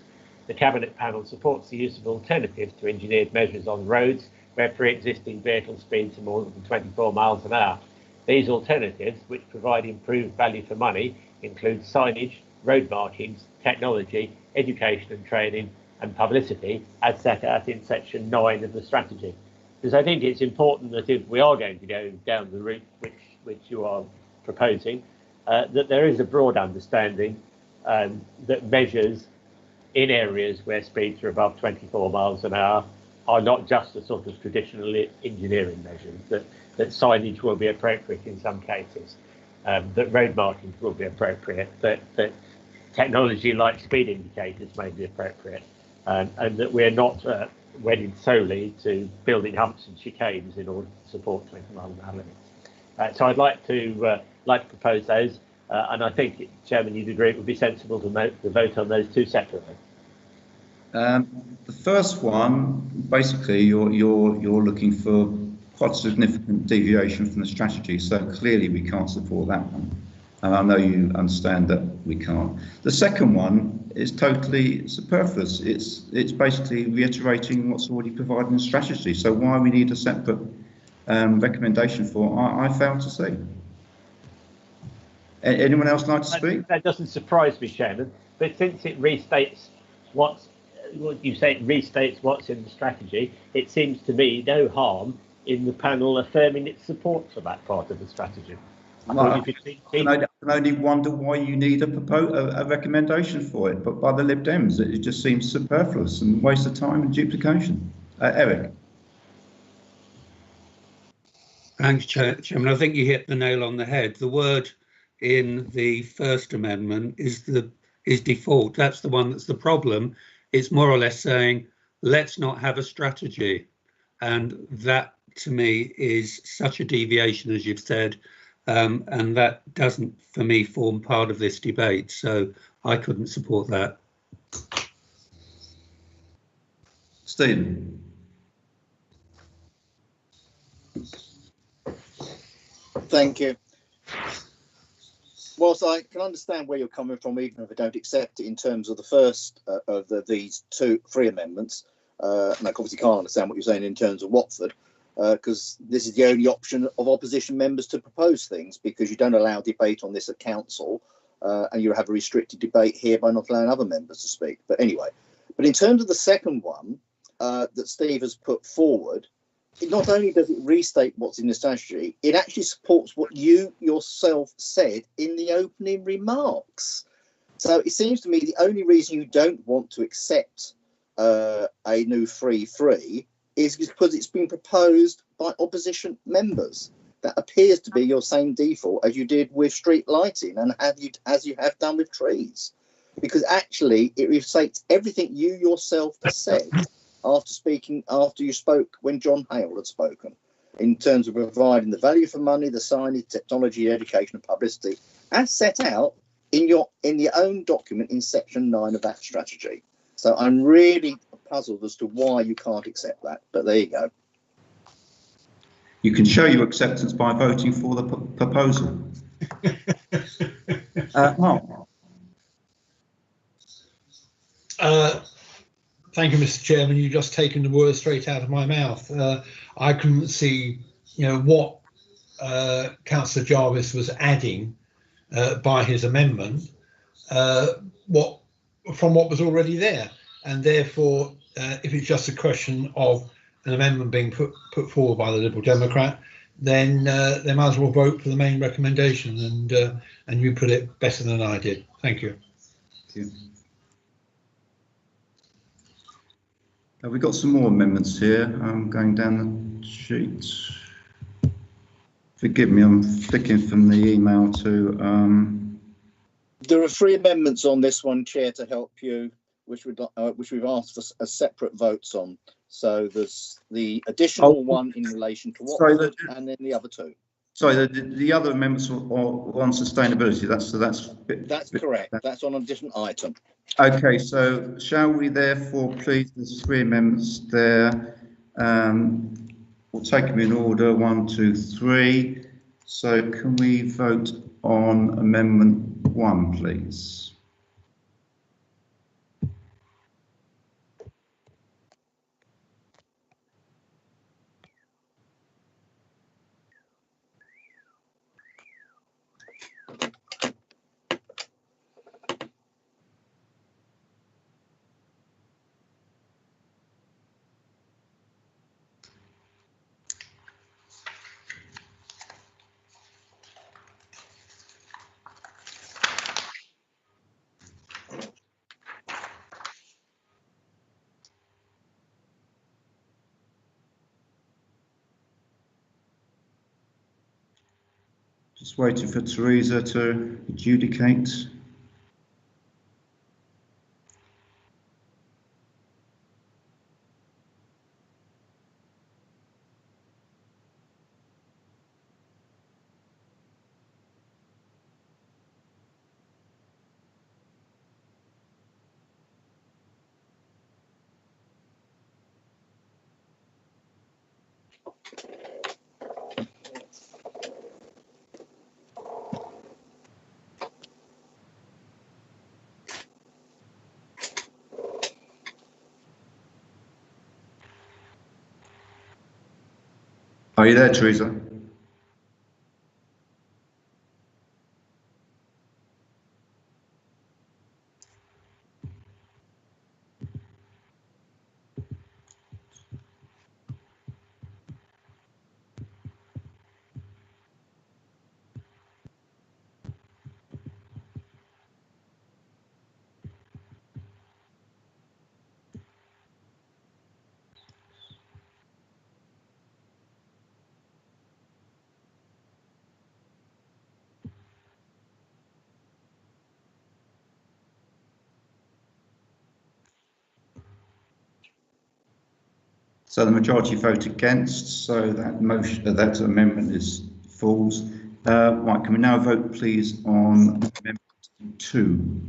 The Cabinet panel supports the use of alternatives to engineered measures on roads where pre-existing vehicle speeds are more than 24 miles an hour. These alternatives, which provide improved value for money, include signage, road markings, technology, education and training, and publicity, as set out in section 9 of the strategy. Because I think it's important that if we are going to go down the route which you are proposing, that there is a broad understanding that measures in areas where speeds are above 24 miles an hour are not just a sort of traditional engineering measures, that signage will be appropriate in some cases, that road markings will be appropriate, that technology like speed indicators may be appropriate, and that we're not wedded solely to building humps and chicanes in order to support 20-mile-an-hour limits. So I'd like to propose those, and I think, Chairman, you'd agree it would be sensible to vote on those two separately. The first one, basically, you're looking for quite a significant deviation from the strategy, so clearly we can't support that one. And I know you understand that we can't. The second one is totally superfluous. It's basically reiterating what's already provided in the strategy. So why we need a separate recommendation for, I fail to see. Anyone else like to speak? That doesn't surprise me, Chairman, but since it restates what you say, it restates what's in the strategy, it seems to me no harm in the panel affirming its support for that part of the strategy. I can only wonder why you need a recommendation for it, but by the Lib Dems, it just seems superfluous and waste of time and duplication. Eric. Thanks, Chairman. I think you hit the nail on the head. The word in the First Amendment is default. That's the one that's the problem. It's more or less saying, let's not have a strategy. And that, to me, is such a deviation, as you've said, and that doesn't, for me, form part of this debate. So I couldn't support that. Stephen. Thank you. Whilst I can understand where you're coming from, even if I don't accept it in terms of the first of these three amendments, and I obviously can't understand what you're saying in terms of Watford, because this is the only option of opposition members to propose things, because you don't allow debate on this at council, and you have a restricted debate here by not allowing other members to speak. But anyway, but in terms of the second one that Steve has put forward, it not only does it restate what's in the strategy, it actually supports what you yourself said in the opening remarks. So it seems to me the only reason you don't want to accept a new 3-3 is because it's been proposed by opposition members. That appears to be your same default as you did with street lighting and as you have done with trees, because actually it restates everything you yourself said after you spoke when John Hale had spoken, in terms of providing the value for money, the signage, technology, education and publicity, as set out in your own document in section 9 of that strategy. So I'm really puzzled as to why you can't accept that, but there you go. You can show your acceptance by voting for the proposal. Mark. Thank you, Mr. Chairman. You've just taken the words straight out of my mouth. I couldn't see, what Councillor Jarvis was adding by his amendment, from what was already there, and therefore, if it's just a question of an amendment being put forward by the Liberal Democrat, then they might as well vote for the main recommendation. And you put it better than I did. Thank you. Thank you. We've got some more amendments here. I'm going down the sheet. Forgive me, I'm flicking from the email to. There are 3 amendments on this one, Chair, to help you, which we've asked for separate votes on. So there's the additional one in relation to Watford, and then the other 2. Sorry, the other amendments are on sustainability. That's correct. That's on a different item. Okay, so shall we therefore please, there's 3 amendments there. We'll take them in order, 1, 2, 3. So can we vote on amendment 1, please? Just waiting for Teresa to adjudicate. Are you there, Teresa? So the majority vote against, so that motion, that amendment is falls. Right, can we now vote please on amendment 2?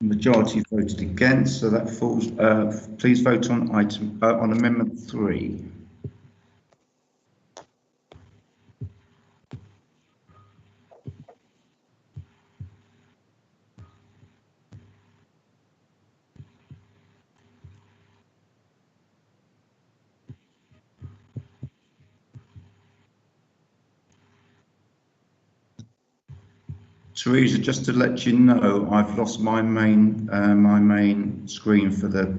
Majority voted against, so that falls. Please vote on on amendment 3. Teresa, just to let you know, I've lost my main screen for the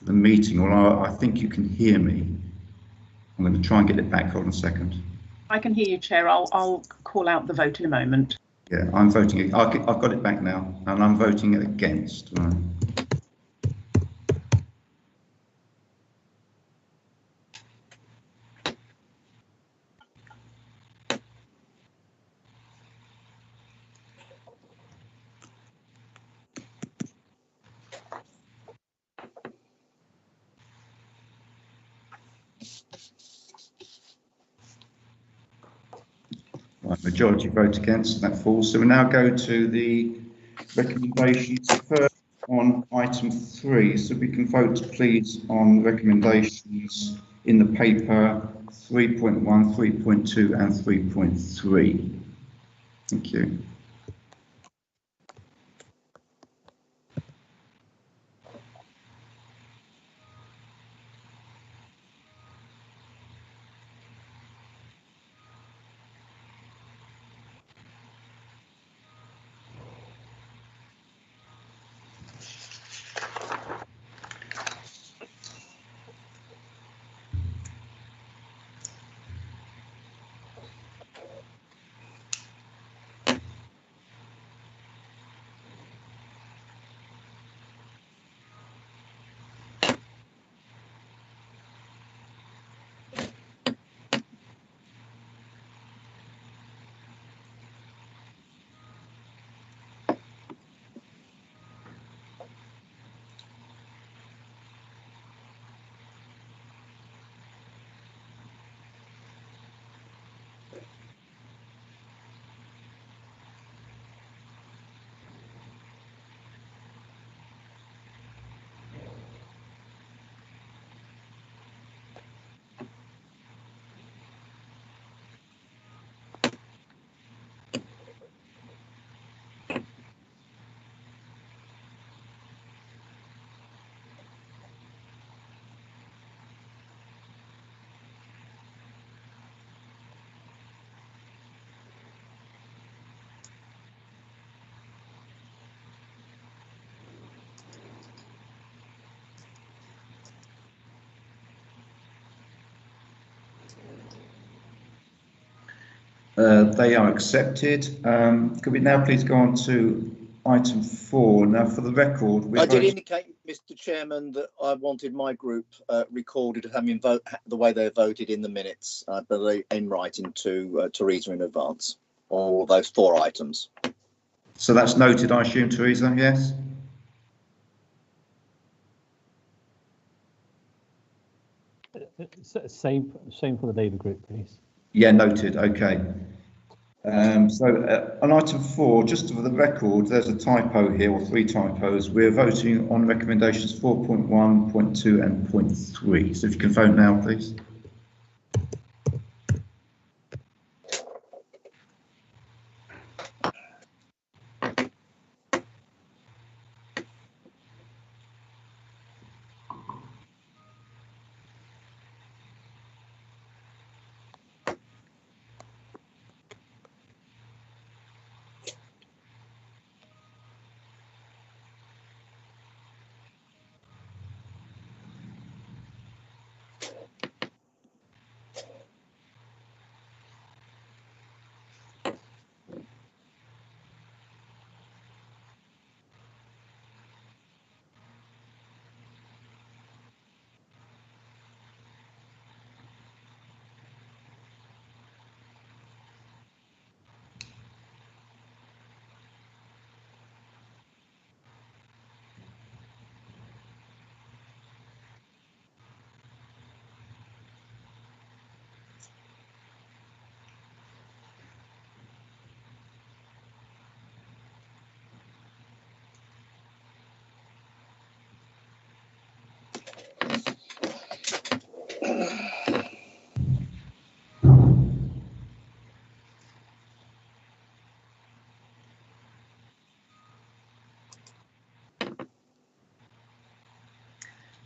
meeting, or I think you can hear me. I'm going to try and get it back. Hold on a second. I can hear you, Chair. I'll call out the vote in a moment. Yeah, I'm voting. I've got it back now, and I'm voting against. Right. Right, majority vote against, that falls. So we now go to the recommendations first on item 3. So we can vote please on recommendations in the paper 3.1, 3.2 and 3.3. Thank you. They are accepted. Could we now please go on to item 4? Now, for the record, I did indicate, Mr. Chairman, that I wanted my group recorded having the way they voted in the minutes, I believe, in writing to Teresa in advance, all those 4 items. So that's noted, I assume, Teresa, yes? Same for the Labour group, please. Yeah, noted. Okay. So on item 4, just for the record, there's a typo here, or 3 typos. We're voting on recommendations 4.1, 0.2 and 0.3. So if you can vote now, please.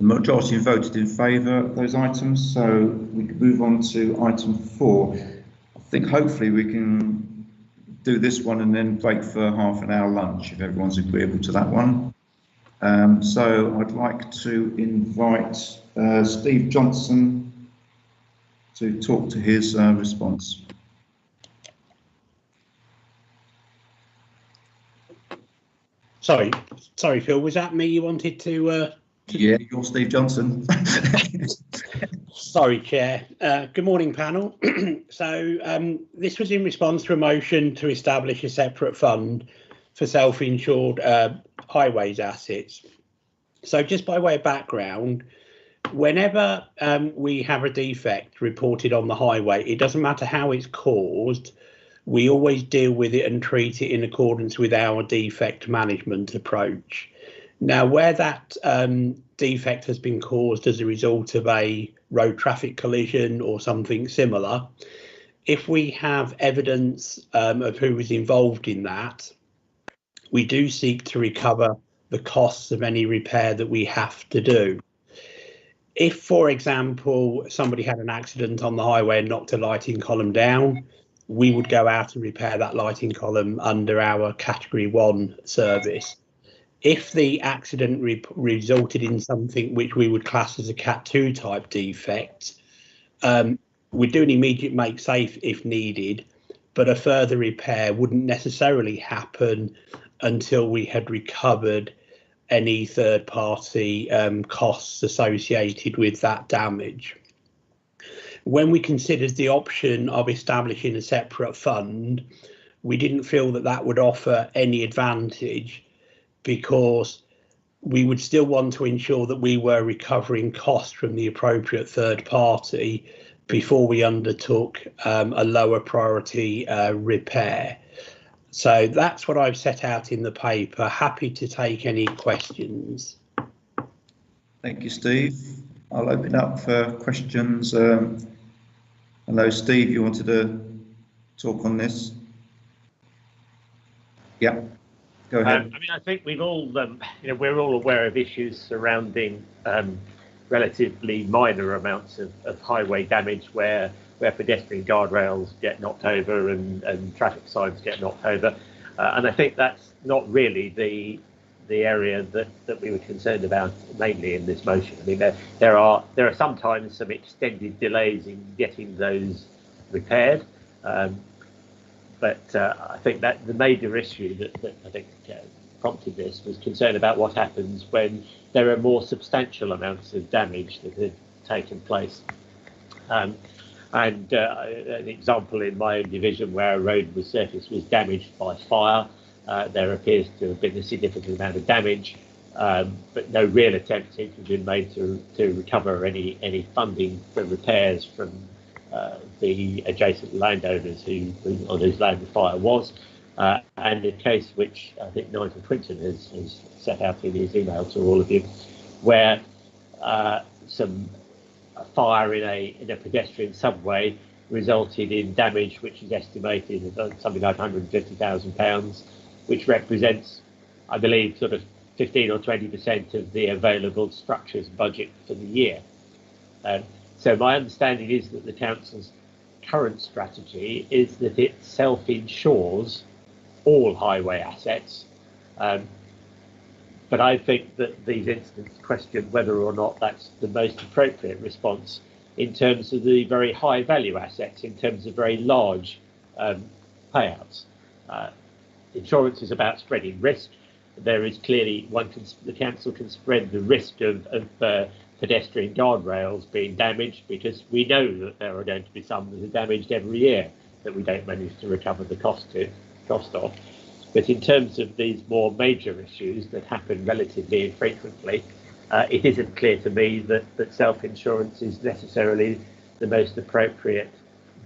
The majority voted in favour of those items, so we can move on to item 4. I think hopefully we can do this one and then break for half an hour lunch if everyone's agreeable to that one. So I'd like to invite Steve Johnson to talk to his response. Sorry, Phil, was that me you wanted to... Yeah, you're Steve Johnson. Sorry, Chair. Good morning, panel. So this was in response to a motion to establish a separate fund for self-insured highways assets. So just by way of background, whenever we have a defect reported on the highway, it doesn't matter how it's caused, we always deal with it and treat it in accordance with our defect management approach. Now, where that defect has been caused as a result of a road traffic collision or something similar, if we have evidence of who was involved in that, we do seek to recover the costs of any repair that we have to do. If, for example, somebody had an accident on the highway and knocked a lighting column down, we would go out and repair that lighting column under our Category 1 service. If the accident resulted in something which we would class as a Cat 2 type defect, we'd do an immediate make safe if needed, but a further repair wouldn't necessarily happen until we had recovered any third party costs associated with that damage. When we considered the option of establishing a separate fund, we didn't feel that that would offer any advantage, because we would still want to ensure that we were recovering costs from the appropriate third party before we undertook a lower priority repair. So that's what I've set out in the paper. Happy to take any questions. Thank you, Steve. I'll open up for questions. Hello, Steve, you wanted to talk on this? Yeah. Go ahead. I mean, I think we've all, we're all aware of issues surrounding relatively minor amounts of highway damage where pedestrian guardrails get knocked over and traffic signs get knocked over, and I think that's not really the area that we were concerned about mainly in this motion. I mean, there are sometimes some extended delays in getting those repaired. But I think that the major issue that I think prompted this was concern about what happens when there are more substantial amounts of damage that have taken place. And an example in my own division where a road surface was damaged by fire, there appears to have been a significant amount of damage, but no real attempt seems to have been made to recover any funding for repairs from the adjacent landowners on whose land the fire was, and a case which I think Nigel Quinton has set out in his email to all of you, where some fire in a pedestrian subway resulted in damage which is estimated at something like £150,000, which represents, I believe, sort of 15 or 20% of the available structures budget for the year. So my understanding is that the council's current strategy is that it self-insures all highway assets. But I think that these incidents question whether or not that's the most appropriate response in terms of the very high value assets, in terms of very large payouts. Insurance is about spreading risk. There is clearly the council can spread the risk of pedestrian guardrails being damaged, because we know that there are going to be some that are damaged every year that we don't manage to recover the cost of. But in terms of these more major issues that happen relatively infrequently, it isn't clear to me that self-insurance is necessarily the most appropriate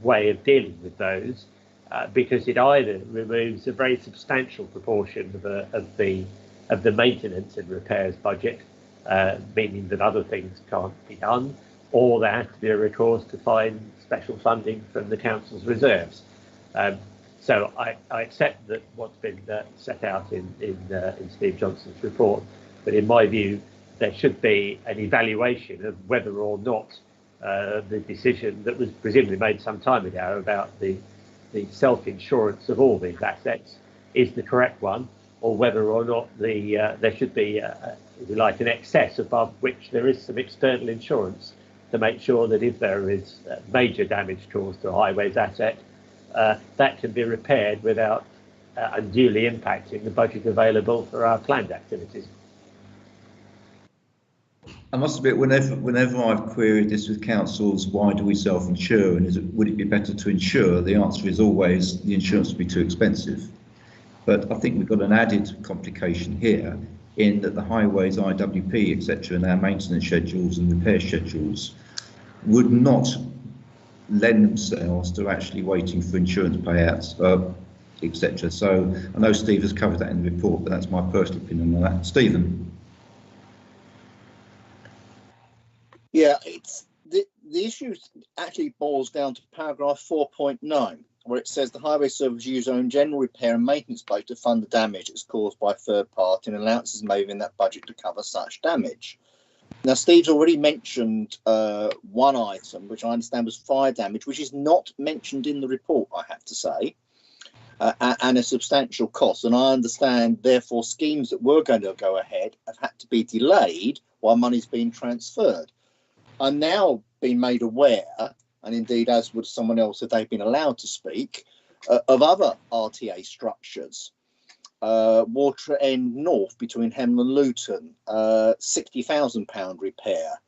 way of dealing with those, because it either removes a very substantial proportion of the maintenance and repairs budget, meaning that other things can't be done, or there has to be a recourse to find special funding from the council's reserves. So I accept that what's been set out in Steve Johnson's report, but in my view, there should be an evaluation of whether or not the decision that was presumably made some time ago about the self-insurance of all these assets is the correct one, or whether or not there should be, if you like, an excess above which there is some external insurance to make sure that if there is major damage caused to a highways asset, that can be repaired without unduly impacting the budget available for our planned activities. I must admit, whenever I've queried this with councils, why do we self-insure, and would it be better to insure? The answer is always the insurance would be too expensive. But I think we've got an added complication here in that the highways, IWP, etc., and our maintenance schedules and repair schedules would not lend themselves to actually waiting for insurance payouts, etc. So I know Steve has covered that in the report, but that's my personal opinion on that. Stephen. Yeah, it's the issue actually boils down to paragraph 4.9, where it says the highway service use own general repair and maintenance budget to fund the damage that's caused by third party, and allowances made in that budget to cover such damage. Now, Steve's already mentioned one item, which I understand was fire damage, which is not mentioned in the report, I have to say, and a substantial cost. And I understand, therefore, schemes that were going to go ahead have had to be delayed while money's been transferred. I'm now being made aware, and indeed as would someone else if they've been allowed to speak, of other RTA structures. Water End North between Hemel and Luton, £60,000 repair,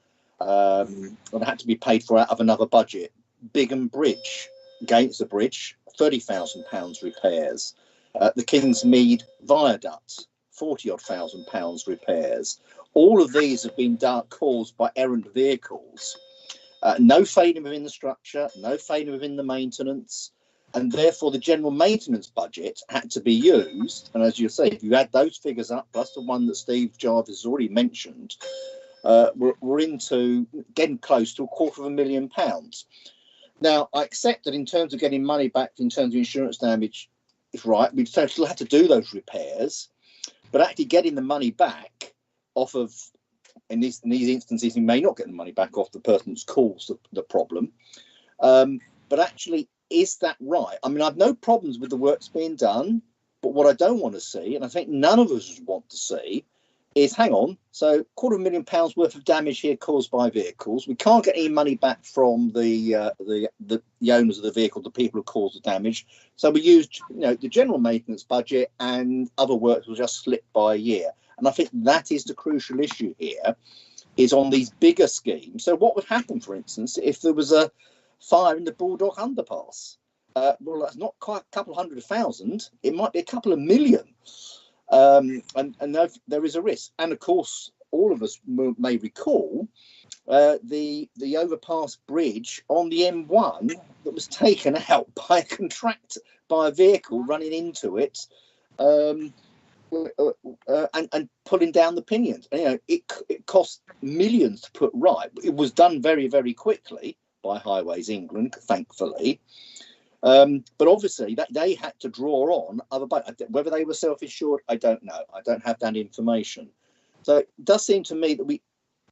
that had to be paid for out of another budget. Bigham Bridge, against the bridge, £30,000 repairs. The Kingsmead Viaduct, £40,000 repairs. All of these have been caused by errant vehicles. No failing within the structure, no failing within the maintenance, and therefore the general maintenance budget had to be used. And as you say, if you add those figures up, plus the one that Steve Jarvis has already mentioned, we're into getting close to £250,000. Now, I accept that in terms of getting money back, in terms of insurance damage, is right. We'd still have to do those repairs, but actually getting the money back off of, in these instances, you may not get the money back off the person who's caused the problem. But actually, is that right? I mean, I've no problems with the works being done, but what I don't want to see, and I think none of us want to see, is, hang on, so £250,000 worth of damage here caused by vehicles. We can't get any money back from the owners of the vehicle, the people who caused the damage. So we used, the general maintenance budget, and other works will just slip by a year. And I think that is the crucial issue here, is on these bigger schemes. So what would happen, for instance, if there was a fire in the Baldock underpass? Well, that's not quite a couple of 100,000. It might be a couple of million. And there is a risk. And of course, all of us may recall the overpass bridge on the M1 that was taken out by a contractor, by a vehicle running into it, and pulling down the pinions. And, it cost millions to put right. It was done very, very quickly by Highways England, thankfully. But obviously that they had to draw on other boats. Whether they were self-insured, I don't know. I don't have that information. So it does seem to me that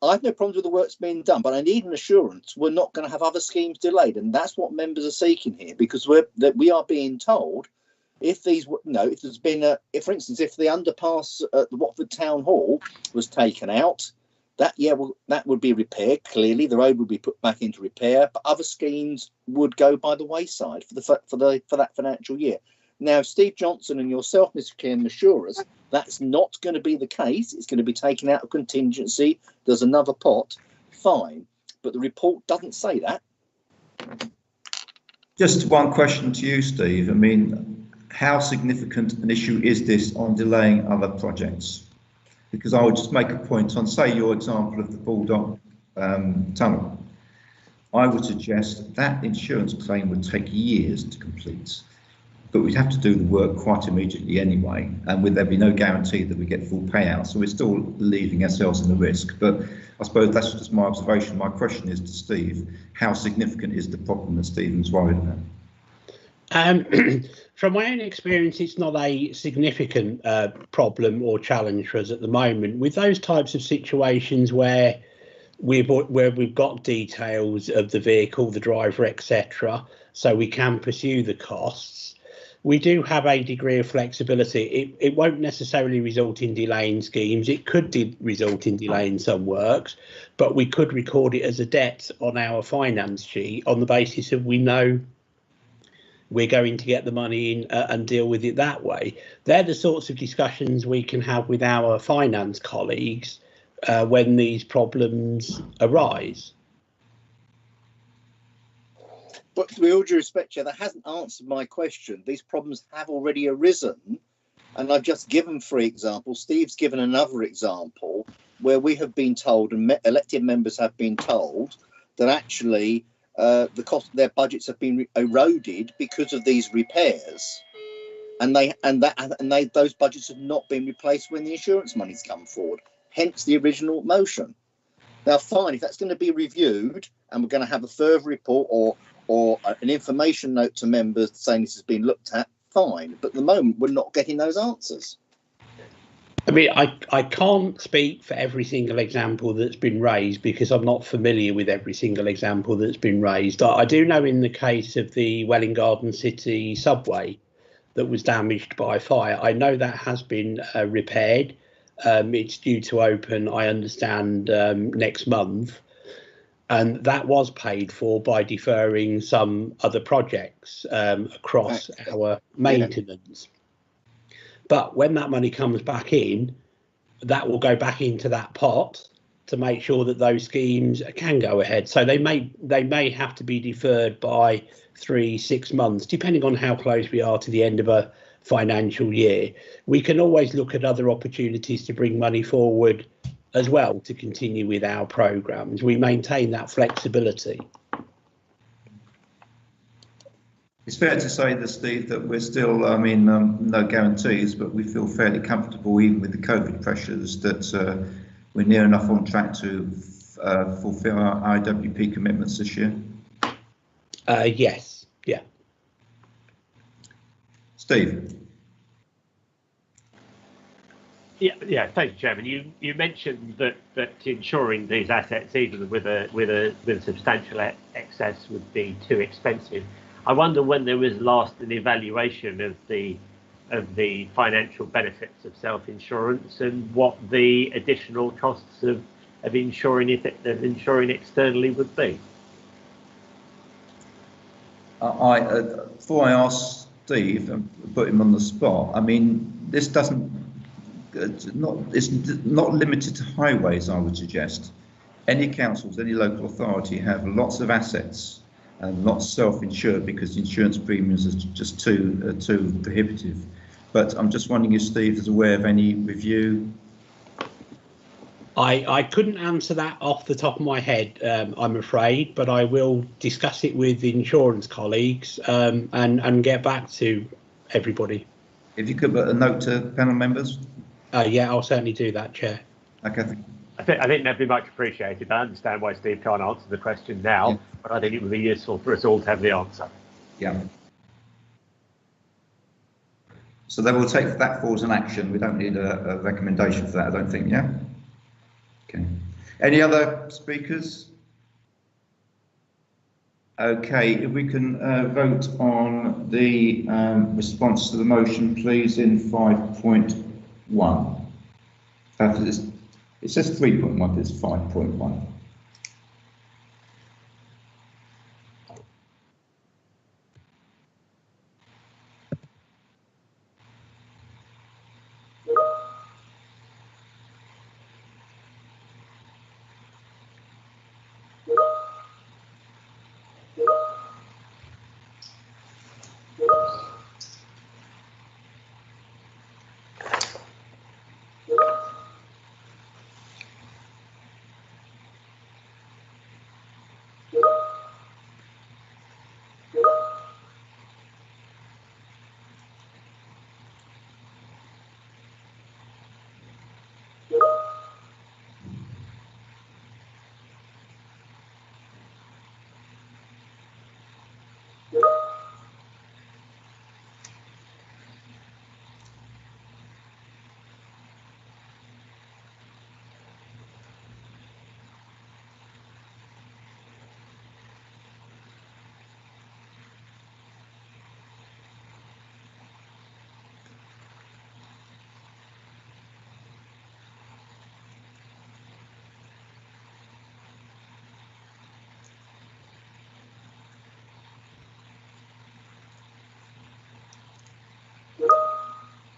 I have no problems with the works being done, but I need an assurance we're not going to have other schemes delayed, and that's what members are seeking here, because we are being told if these, if there's been for instance, if the underpass at the Watford Town Hall was taken out, that would be repaired. Clearly, the road would be put back into repair, but other schemes would go by the wayside for that financial year. Now, Steve Johnson and yourself, Mr. Chairman, assure us that's not going to be the case. It's going to be taken out of contingency. There's another pot. Fine, but the report doesn't say that. Just one question to you, Steve. I mean, how significant an issue is this on delaying other projects? Because I would just make a point on, say, your example of the Baldock tunnel. I would suggest that insurance claim would take years to complete, but we'd have to do the work quite immediately anyway, and there'd be no guarantee that we get full payout. So we're still leaving ourselves in the risk. But I suppose that's just my observation. My question is to Steve, how significant is the problem that Stephen's worried about? From my own experience, it's not a significant problem or challenge for us at the moment. With those types of situations where we've got details of the vehicle, the driver, etc., so we can pursue the costs, we do have a degree of flexibility. It won't necessarily result in delaying schemes. It could result in delaying some works, but we could record it as a debt on our finance sheet on the basis of we know we're going to get the money in and deal with it that way. They're the sorts of discussions we can have with our finance colleagues when these problems arise. But with all due respect, Chair, that hasn't answered my question. These problems have already arisen, and I've just given 3 examples. Steve's given another example where we have been told, and elected members have been told, that actually the cost of their budgets have been eroded because of these repairs, and those budgets have not been replaced when the insurance money's come forward. Hence the original motion. Now, fine, if that's going to be reviewed, and we're going to have a further report or an information note to members saying this has been looked at, fine. But at the moment, we're not getting those answers. I mean, I can't speak for every single example that's been raised because I'm not familiar with every single example that's been raised. I do know in the case of the Welwyn Garden City subway that was damaged by fire, I know that has been repaired. It's due to open, I understand, next month. And that was paid for by deferring some other projects across our maintenance. But when that money comes back in, that will go back into that pot to make sure that those schemes can go ahead. So they may have to be deferred by 3-6 months, depending on how close we are to the end of a financial year. We can always look at other opportunities to bring money forward as well to continue with our programmes. We maintain that flexibility. It's fair to say, Steve, that we're still, no guarantees, but we feel fairly comfortable, even with the COVID pressures, that we're near enough on track to fulfil our IWP commitments this year. Yes, yeah. Steve. Yeah. Thank you, Chairman. You mentioned that insuring these assets, even with a substantial excess, would be too expensive. I wonder when there was last an evaluation of the financial benefits of self-insurance and what the additional costs of insuring externally would be. Before I ask Steve and put him on the spot, I mean, this it's not limited to highways, I would suggest. Any councils, any local authority have lots of assets and not self-insured because insurance premiums are just too prohibitive. But I'm just wondering if Steve is aware of any review. I couldn't answer that off the top of my head, I'm afraid, but I will discuss it with the insurance colleagues and get back to everybody. If you could put a note to panel members. Yeah, I'll certainly do that, Chair. Okay. I think that'd be much appreciated. I understand why Steve can't answer the question now, but I think it would be useful for us all to have the answer. Yeah. So then we'll take that forward as an action. We don't need a recommendation for that, I don't think, yeah? Okay. Any other speakers? Okay, if we can vote on the response to the motion, please, in 5.1. It says 3.1, but it's 5.1.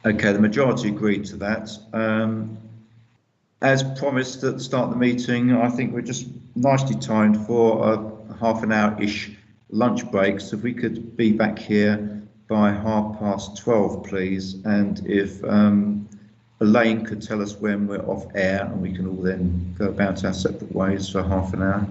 Okay, the majority agreed to that. As promised at the start of the meeting, I think we're just nicely timed for a half an hour-ish lunch break. So if we could be back here by 12:30, please. And if Elaine could tell us when we're off air, and we can all then go about our separate ways for half an hour.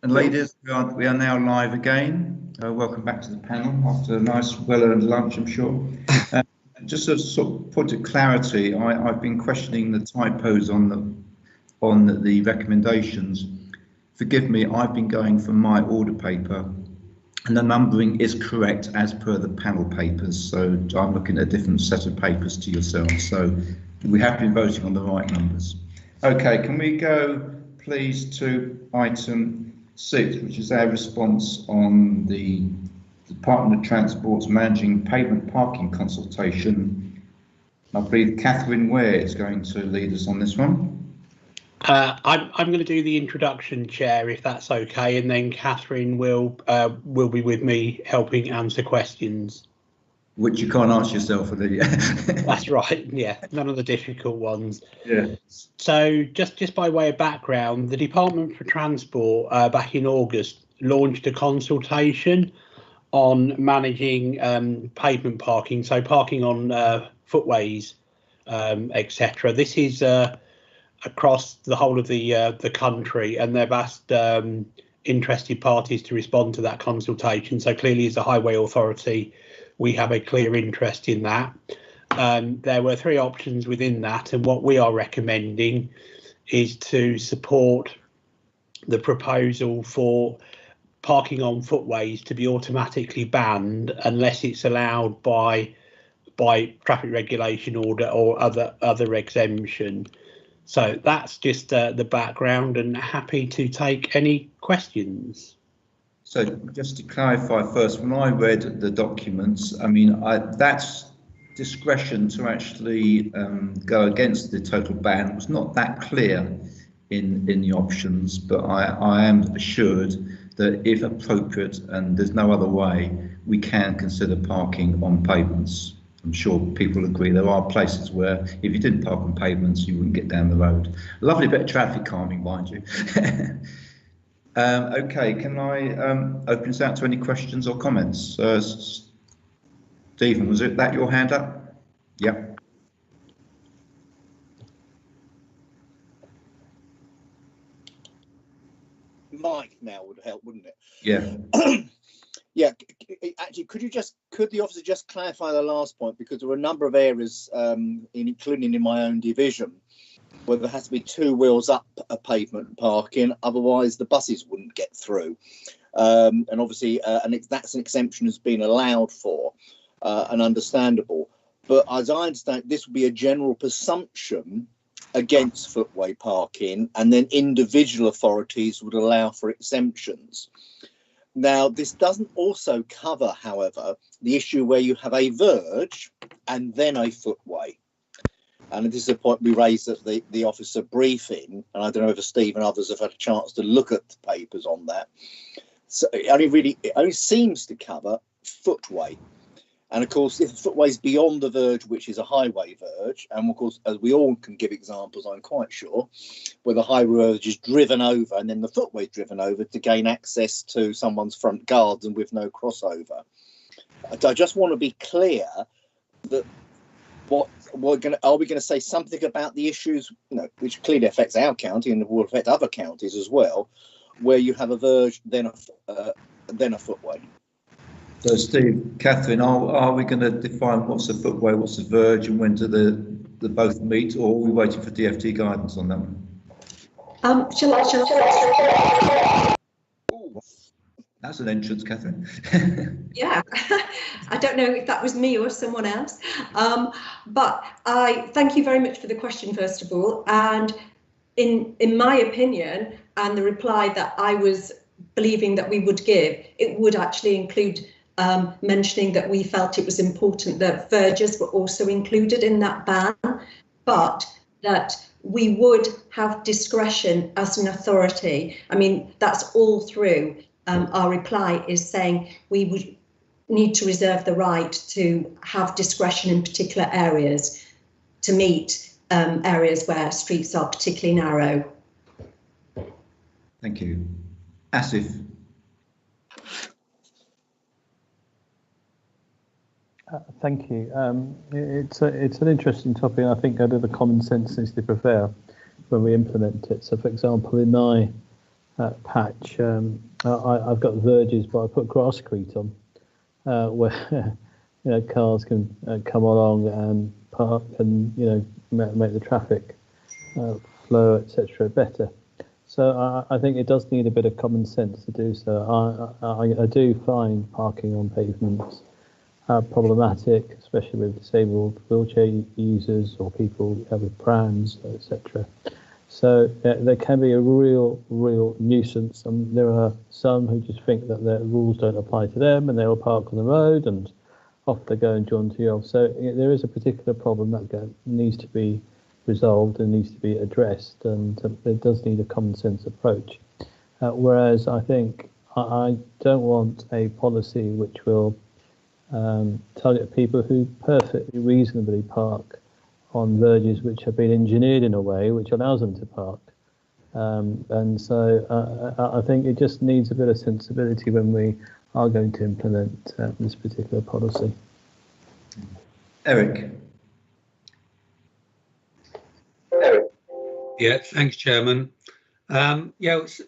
And ladies, we are now live again. Welcome back to the panel after a nice, well-earned lunch, I'm sure. Just a sort of point of clarity, I've been questioning the typos on the recommendations. Forgive me, I've been going from my order paper, and the numbering is correct as per the panel papers. So I'm looking at a different set of papers to yourselves. So we have been voting on the right numbers. Okay, can we go, please, to item 6, which is our response on the Department of Transport's managing pavement parking consultation. I believe Catherine Ware is going to lead us on this one. I'm going to do the introduction, Chair, if that's okay, and then Catherine will be with me helping answer questions. Which you can't answer yourself, do you? That's right. Yeah, none of the difficult ones. Yeah. So just by way of background, the Department for Transport back in August launched a consultation on managing pavement parking, so parking on footways, etc. This is across the whole of the country, and they've asked interested parties to respond to that consultation. So clearly, as a highway authority, we have a clear interest in that. There were 3 options within that, and what we are recommending is to support the proposal for parking on footways to be automatically banned unless it's allowed by traffic regulation order or other exemption. So that's just the background, and happy to take any questions. So just to clarify first, when I read the documents, I mean, that's discretion to actually go against the total ban was not that clear in the options, but I am assured that if appropriate and there's no other way, we can consider parking on pavements. I'm sure people agree there are places where if you didn't park on pavements, you wouldn't get down the road. A lovely bit of traffic calming, mind you. Okay, can I open this out to any questions or comments? Stephen, was that your hand up? Yep. Mike now would help, wouldn't it? Yeah. Yeah, actually, could the officer just clarify the last point, because there were a number of areas, including in my own division, where there has to be 2 wheels up a pavement parking, otherwise the buses wouldn't get through. And obviously, that's an exemption has been allowed for and understandable. But as I understand, this would be a general presumption against footway parking, and then individual authorities would allow for exemptions. Now, this doesn't also cover, however, the issue where you have a verge and then a footway. And this is a point we raised at the officer briefing, and I don't know if Steve and others have had a chance to look at the papers on that. So it only seems to cover footway. And of course, if the footway is beyond the verge, which is a highway verge, and of course, as we all can give examples, I'm quite sure, where the highway verge is driven over and then the footway is driven over to gain access to someone's front garden with no crossover. I just want to be clear that are we going to say something about the issues, which clearly affects our county and will affect other counties as well, where you have a verge, then a footway. So, Steve, Catherine, are we going to define what's a footway, what's a verge, and when do the both meet, or are we waiting for DFT guidance on that one? Shall I? That's an entrance, Catherine. Yeah, I don't know if that was me or someone else, but I thank you very much for the question, first of all. And in my opinion, and the reply that I was believing that we would give, it would actually include mentioning that we felt it was important that verges were also included in that ban, but that we would have discretion as an authority. I mean, that's all through our reply is saying we would need to reserve the right to have discretion in particular areas to meet areas where streets are particularly narrow. Thank you. Asif. Thank you. It's an interesting topic, and I think the common sense needs to prevail when we implement it. So, for example, in my patch. I've got verges, but I put grasscrete on where cars can come along and park and make the traffic flow, etc. better. So I think it does need a bit of common sense to do so. I do find parking on pavements problematic, especially with disabled wheelchair users or people with prams, etc. So there can be a real nuisance, and there are some who just think that the rules don't apply to them, and they'll park on the road and off they go and jaunt off. So there is a particular problem that needs to be resolved and needs to be addressed, and it does need a common sense approach. Whereas I think I don't want a policy which will target people who perfectly reasonably park on verges which have been engineered in a way which allows them to park. And so I think it just needs a bit of sensibility when we are going to implement this particular policy. Eric. Yeah, thanks, Chairman. It's a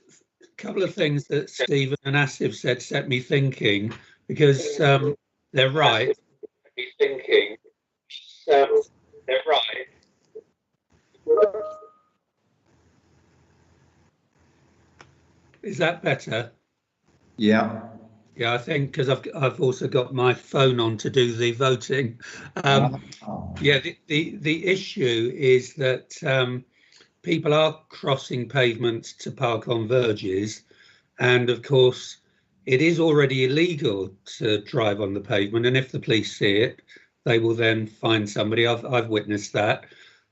couple of things that Stephen and Asif said set me thinking, because they're right. Is that better? Yeah. Yeah, I think because I've also got my phone on to do the voting. Yeah, the issue is that people are crossing pavements to park on verges, and of course it is already illegal to drive on the pavement, and if the police see it, they will then find somebody. I've witnessed that,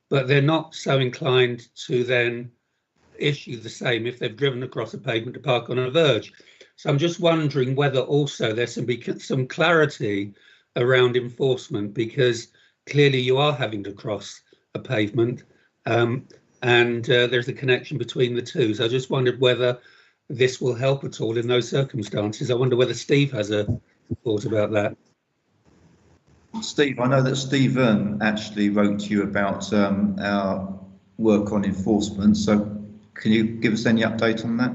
but they're not so inclined to then issue the same if they've driven across a pavement to park on a verge. So I'm just wondering whether also there's some clarity around enforcement, because clearly you are having to cross a pavement, and there's a connection between the two. So I just wondered whether this will help at all in those circumstances. I wonder whether Steve has a thought about that. Steve, I know that Stephen actually wrote to you about our work on enforcement. So can you give us any update on that?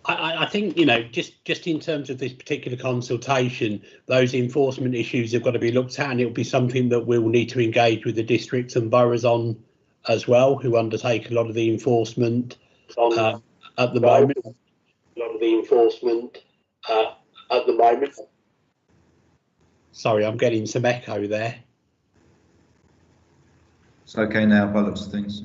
I think, just in terms of this particular consultation, those enforcement issues have got to be looked at, and it'll be something that we'll need to engage with the districts and boroughs on as well, who undertake a lot of the enforcement at the moment. Sorry, I'm getting some echo there. It's okay now by the looks of things.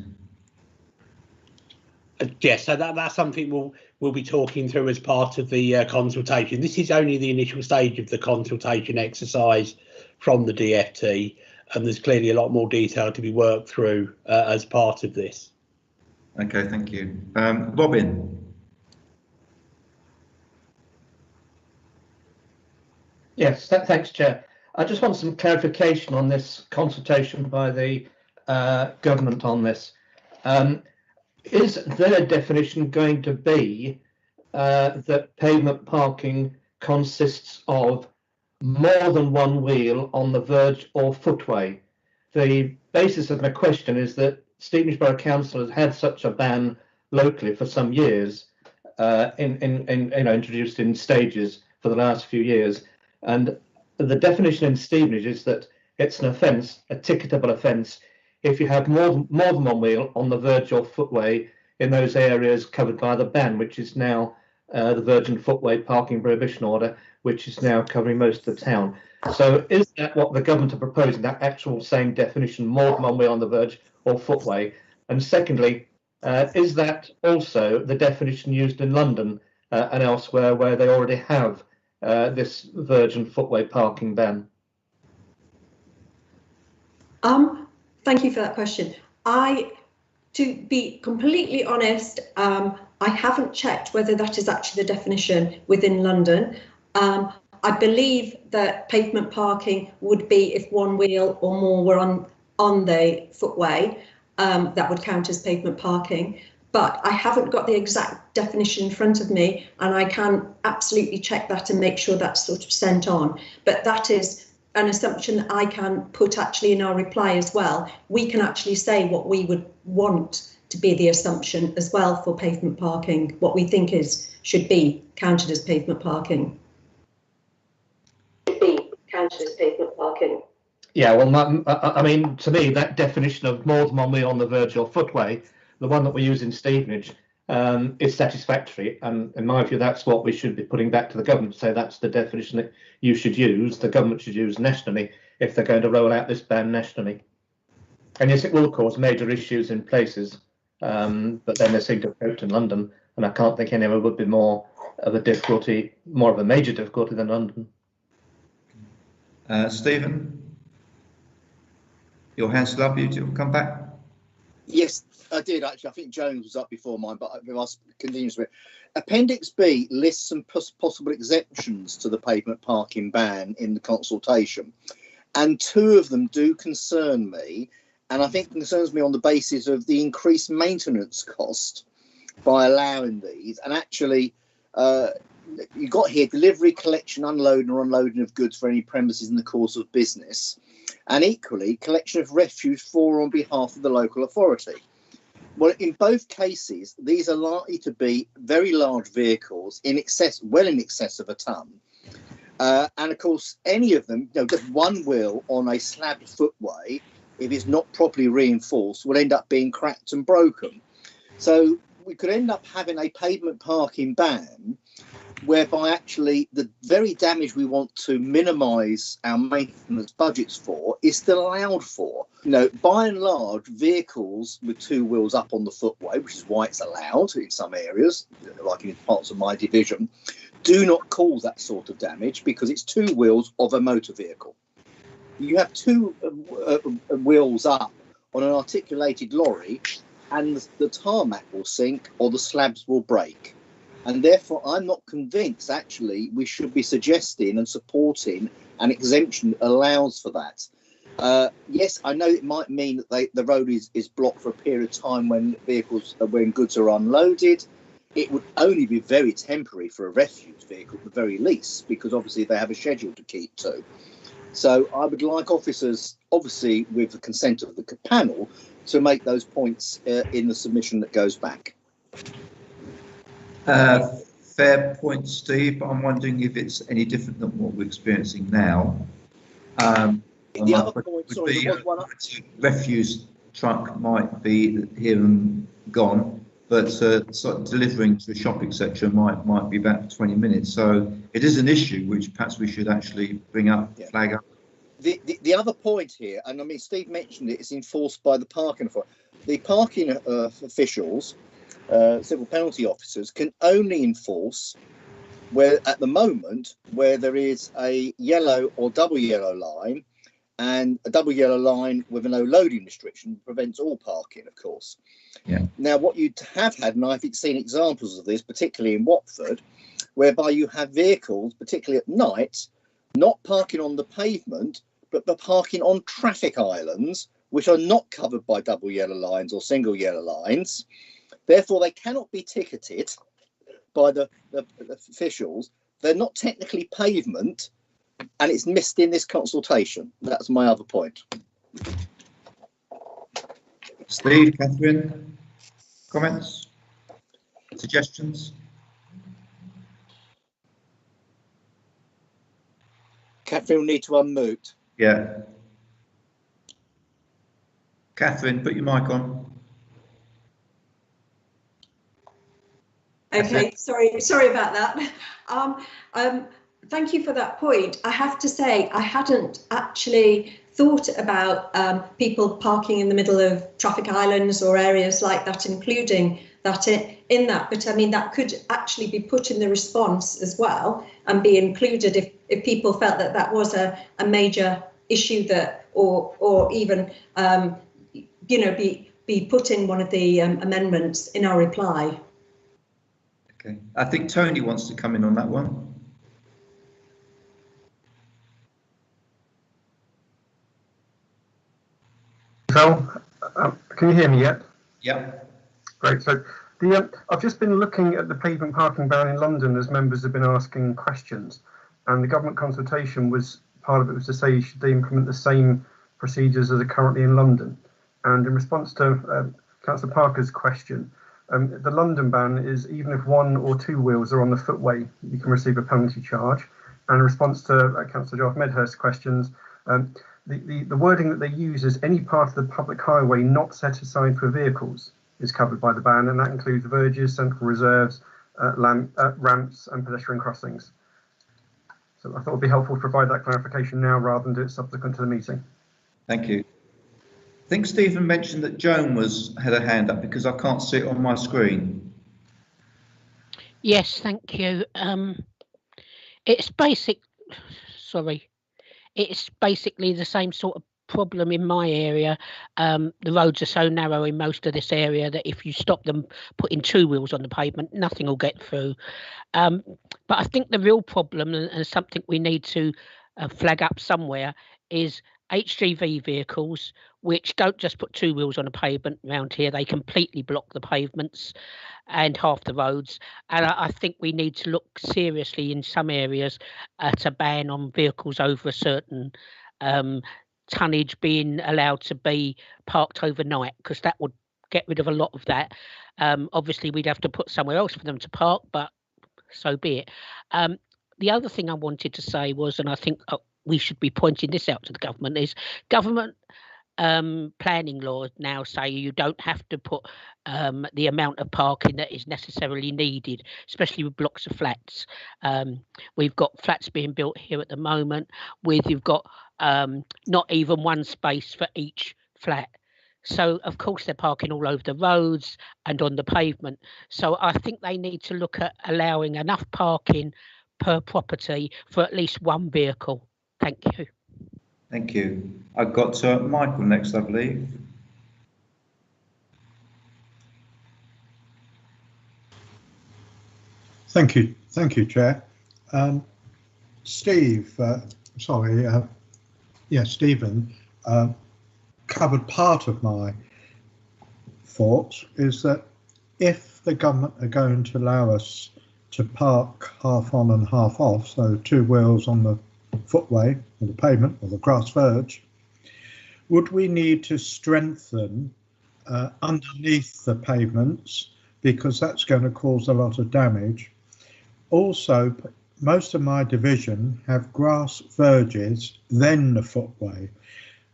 Yes, so that's something we'll be talking through as part of the consultation. This is only the initial stage of the consultation exercise from the DFT, and there's clearly a lot more detail to be worked through as part of this. Okay, thank you. Robin. Yes, thanks, Chair. I just want some clarification on this consultation by the government on this. Is their definition going to be that pavement parking consists of more than one wheel on the verge or footway? The basis of my question is that Stevenage Borough Council has had such a ban locally for some years, introduced in stages for the last few years, and the definition in Stevenage is that it's an offence, a ticketable offence, if you have more than one wheel on the verge or footway in those areas covered by the ban, which is now the verge and footway parking prohibition order, which is now covering most of the town. So is that what the government are proposing, that actual same definition, more than one wheel on the verge or footway? And secondly, is that also the definition used in London and elsewhere where they already have this verge and footway parking ban? Thank you for that question. To be completely honest, I haven't checked whether that is actually the definition within London. I believe that pavement parking would be if one wheel or more were on the footway, that would count as pavement parking. But I haven't got the exact definition in front of me, and I can absolutely check that and make sure that's sort of sent on. But that is an assumption that I can put actually in our reply as well. We can actually say what we would want to be the assumption as well for pavement parking, what we think should be counted as pavement parking. Yeah, well, I mean, to me, that definition of more than one wheel on the verge or footway, the one that we use in Stevenage, is satisfactory. And in my view, that's what we should be putting back to the government. So that's the definition that you should use, the government should use nationally, if they're going to roll out this ban nationally. And yes, it will cause major issues in places, but then they seem to have coped in London, and I can't think anywhere would be more of a major difficulty than London. Stephen, your hand's still up. You'll come back. Yes, I did actually. I think Jones was up before mine, but I must continue with it. Appendix B lists some possible exemptions to the pavement parking ban in the consultation, and two of them do concern me, and I think it concerns me on the basis of the increased maintenance cost by allowing these. And actually, you got here delivery, collection, unloading or unloading of goods for any premises in the course of business, and equally collection of refuse for or on behalf of the local authority. Well, in both cases, these are likely to be very large vehicles well in excess of a tonne. And of course, any of them, just one wheel on a slabbed footway, if it's not properly reinforced, will end up being cracked and broken. So we could end up having a pavement parking ban whereby actually the very damage we want to minimise our maintenance budgets for is still allowed for. By and large, vehicles with two wheels up on the footway, which is why it's allowed in some areas, like in parts of my division, do not cause that sort of damage because it's two wheels of a motor vehicle. You have two wheels up on an articulated lorry and the tarmac will sink or the slabs will break. And therefore, I'm not convinced, actually, we should be suggesting and supporting an exemption that allows for that. Yes, I know it might mean that the road is blocked for a period of time when goods are unloaded. It would only be very temporary for a refuse vehicle at the very least, because obviously they have a schedule to keep to. So I would like officers, obviously with the consent of the panel, to make those points in the submission that goes back. Fair point, Steve, but I'm wondering if it's any different than what we're experiencing now. The other point, sorry, there was one up. Refuse truck might be here and gone, but delivering to a shopping section might be about 20 minutes. So it is an issue which perhaps we should actually bring up, flag up. The other point here, and I mean, Steve mentioned it, it's enforced by the parking authority. The parking officials, civil penalty officers, can only enforce where there is a yellow or double yellow line, and a double yellow line with a no loading restriction prevents all parking, of course. Yeah. Now, what you have had, and I've seen examples of this, particularly in Watford, whereby you have vehicles, particularly at night, not parking on the pavement, but parking on traffic islands, which are not covered by double yellow lines or single yellow lines. Therefore, they cannot be ticketed by the officials. They're not technically pavement, and it's missed in this consultation. That's my other point. Steve, Catherine, comments, suggestions? Catherine will need to unmute. Yeah. Catherine, put your mic on. Okay, sorry about that. Thank you for that point. I have to say, I hadn't actually thought about people parking in the middle of traffic islands or areas like that, including that in that. But I mean, that could actually be put in the response as well and be included if people felt that that was a major issue that, or even, be put in one of the amendments in our reply. Okay, I think Tony wants to come in on that one. Phil, can you hear me yet? Yeah. Great. So I've just been looking at the pavement parking ban in London as members have been asking questions, and the government consultation was part of it was to say should they implement the same procedures as are currently in London. And in response to Councillor Parker's question. The London ban is even if one or two wheels are on the footway, you can receive a penalty charge. And in response to Councillor Garth Medhurst's questions, the wording that they use is any part of the public highway not set aside for vehicles is covered by the ban, and that includes verges, central reserves, ramps and pedestrian crossings. So I thought it would be helpful to provide that clarification now rather than do it subsequent to the meeting. Thank you. I think Stephen mentioned that Joan had a hand up because I can't see it on my screen. Yes, thank you. It's basically the same sort of problem in my area. The roads are so narrow in most of this area that if you stop them putting two wheels on the pavement, nothing will get through. But I think the real problem, and something we need to flag up somewhere, is HGV vehicles, which don't just put two wheels on a pavement around here, they completely block the pavements and half the roads. And I think we need to look seriously in some areas at a ban on vehicles over a certain tonnage being allowed to be parked overnight, because that would get rid of a lot of that. Obviously, we'd have to put somewhere else for them to park, but so be it. The other thing I wanted to say was, and I think we should be pointing this out to the government, is government planning laws now say you don't have to put the amount of parking that is necessarily needed, especially with blocks of flats. We've got flats being built here at the moment with you've got not even one space for each flat. So of course they're parking all over the roads and on the pavement. So I think they need to look at allowing enough parking per property for at least one vehicle. Thank you. Thank you. I've got Michael next, I believe. Thank you, Chair. Stephen covered part of my thoughts, is that if the government are going to allow us to park half on and half off, so two wheels on the footway or the pavement or the grass verge, would we need to strengthen underneath the pavements, because that's going to cause a lot of damage? Also, most of my division have grass verges, then the footway.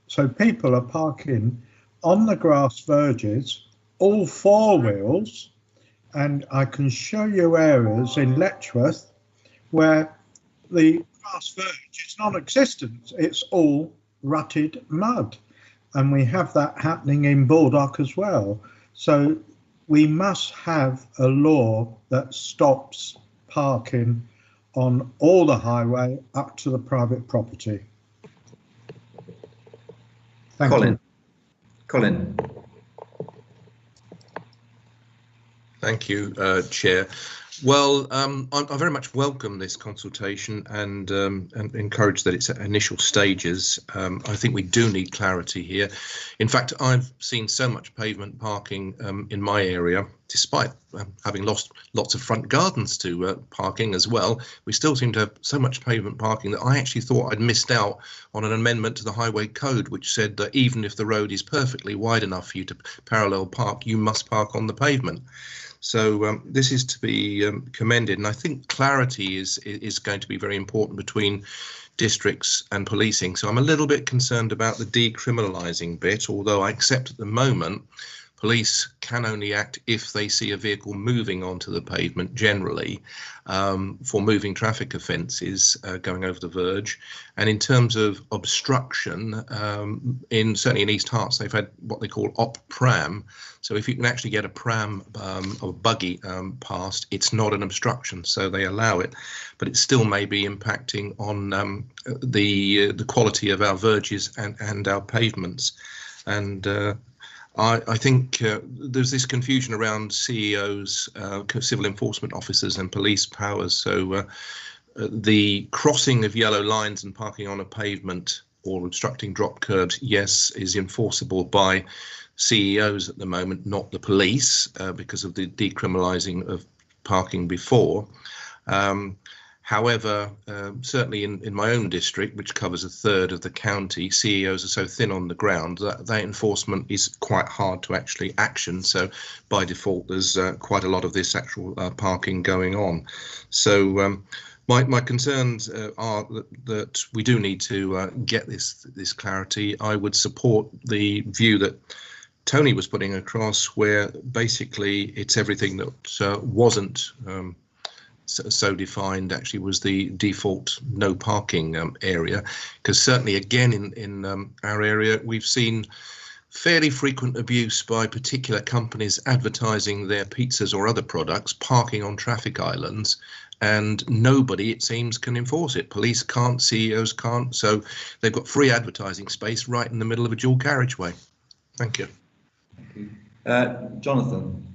So people are parking on the grass verges, all four wheels, and I can show you areas in Letchworth where the grass verge is non-existent. It's all rutted mud, and we have that happening in Baldock as well. So we must have a law that stops parking on all the highway up to the private property. Thank you. Colin. Thank you, Chair. Well, I very much welcome this consultation and encourage that it's at initial stages. I think we do need clarity here. In fact, I've seen so much pavement parking in my area, despite having lost lots of front gardens to parking as well. We still seem to have so much pavement parking that I actually thought I'd missed out on an amendment to the Highway Code, which said that even if the road is perfectly wide enough for you to parallel park, you must park on the pavement. So this is to be commended, and I think clarity is going to be very important between districts and policing. So I'm a little bit concerned about the decriminalising bit, although I accept at the moment police can only act if they see a vehicle moving onto the pavement generally for moving traffic offences going over the verge. And in terms of obstruction, certainly in East Herts, they've had what they call op-pram. So if you can actually get a pram or buggy past, it's not an obstruction, so they allow it. But it still may be impacting on the quality of our verges and our pavements. And I think there's this confusion around CEOs, civil enforcement officers and police powers. So the crossing of yellow lines and parking on a pavement or obstructing drop curbs, yes, is enforceable by CEOs at the moment, not the police, because of the decriminalising of parking before. However, certainly in my own district, which covers a third of the county, CEOs are so thin on the ground that enforcement is quite hard to actually action. So by default, there's quite a lot of this actual parking going on. So my concerns are that we do need to get this clarity. I would support the view that Tony was putting across, where basically it's everything that wasn't so defined actually was the default no parking area, because certainly again in our area we've seen fairly frequent abuse by particular companies advertising their pizzas or other products parking on traffic islands, and nobody, it seems, can enforce it. Police can't, CEOs can't, so they've got free advertising space right in the middle of a dual carriageway. Thank you. Jonathan.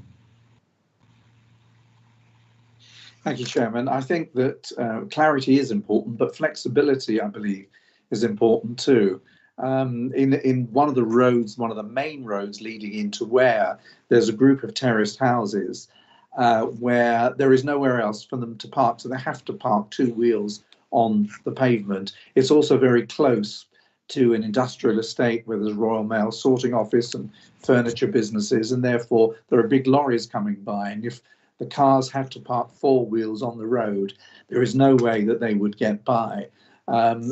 Thank you, Chairman. I think that clarity is important, but flexibility, I believe, is important too. In one of the roads, one of the main roads leading into Ware, there's a group of terraced houses where there is nowhere else for them to park, so they have to park two wheels on the pavement. It's also very close to an industrial estate where there's Royal Mail sorting office and furniture businesses, and therefore there are big lorries coming by, and if the cars have to park four wheels on the road, there is no way that they would get by.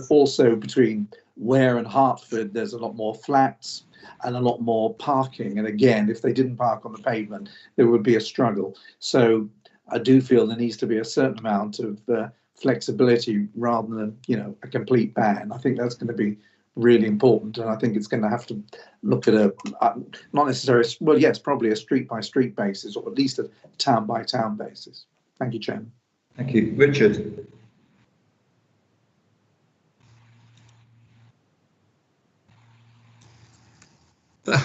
Also between Ware and Hertford, there's a lot more flats and a lot more parking. And again, if they didn't park on the pavement, there would be a struggle. So I do feel there needs to be a certain amount of flexibility rather than, a complete ban. I think that's going to be really important, and I think it's going to have to look at not necessarily, well, yes, probably a street by street basis, or at least a town by town basis. Thank you, Chairman. Thank you. Richard.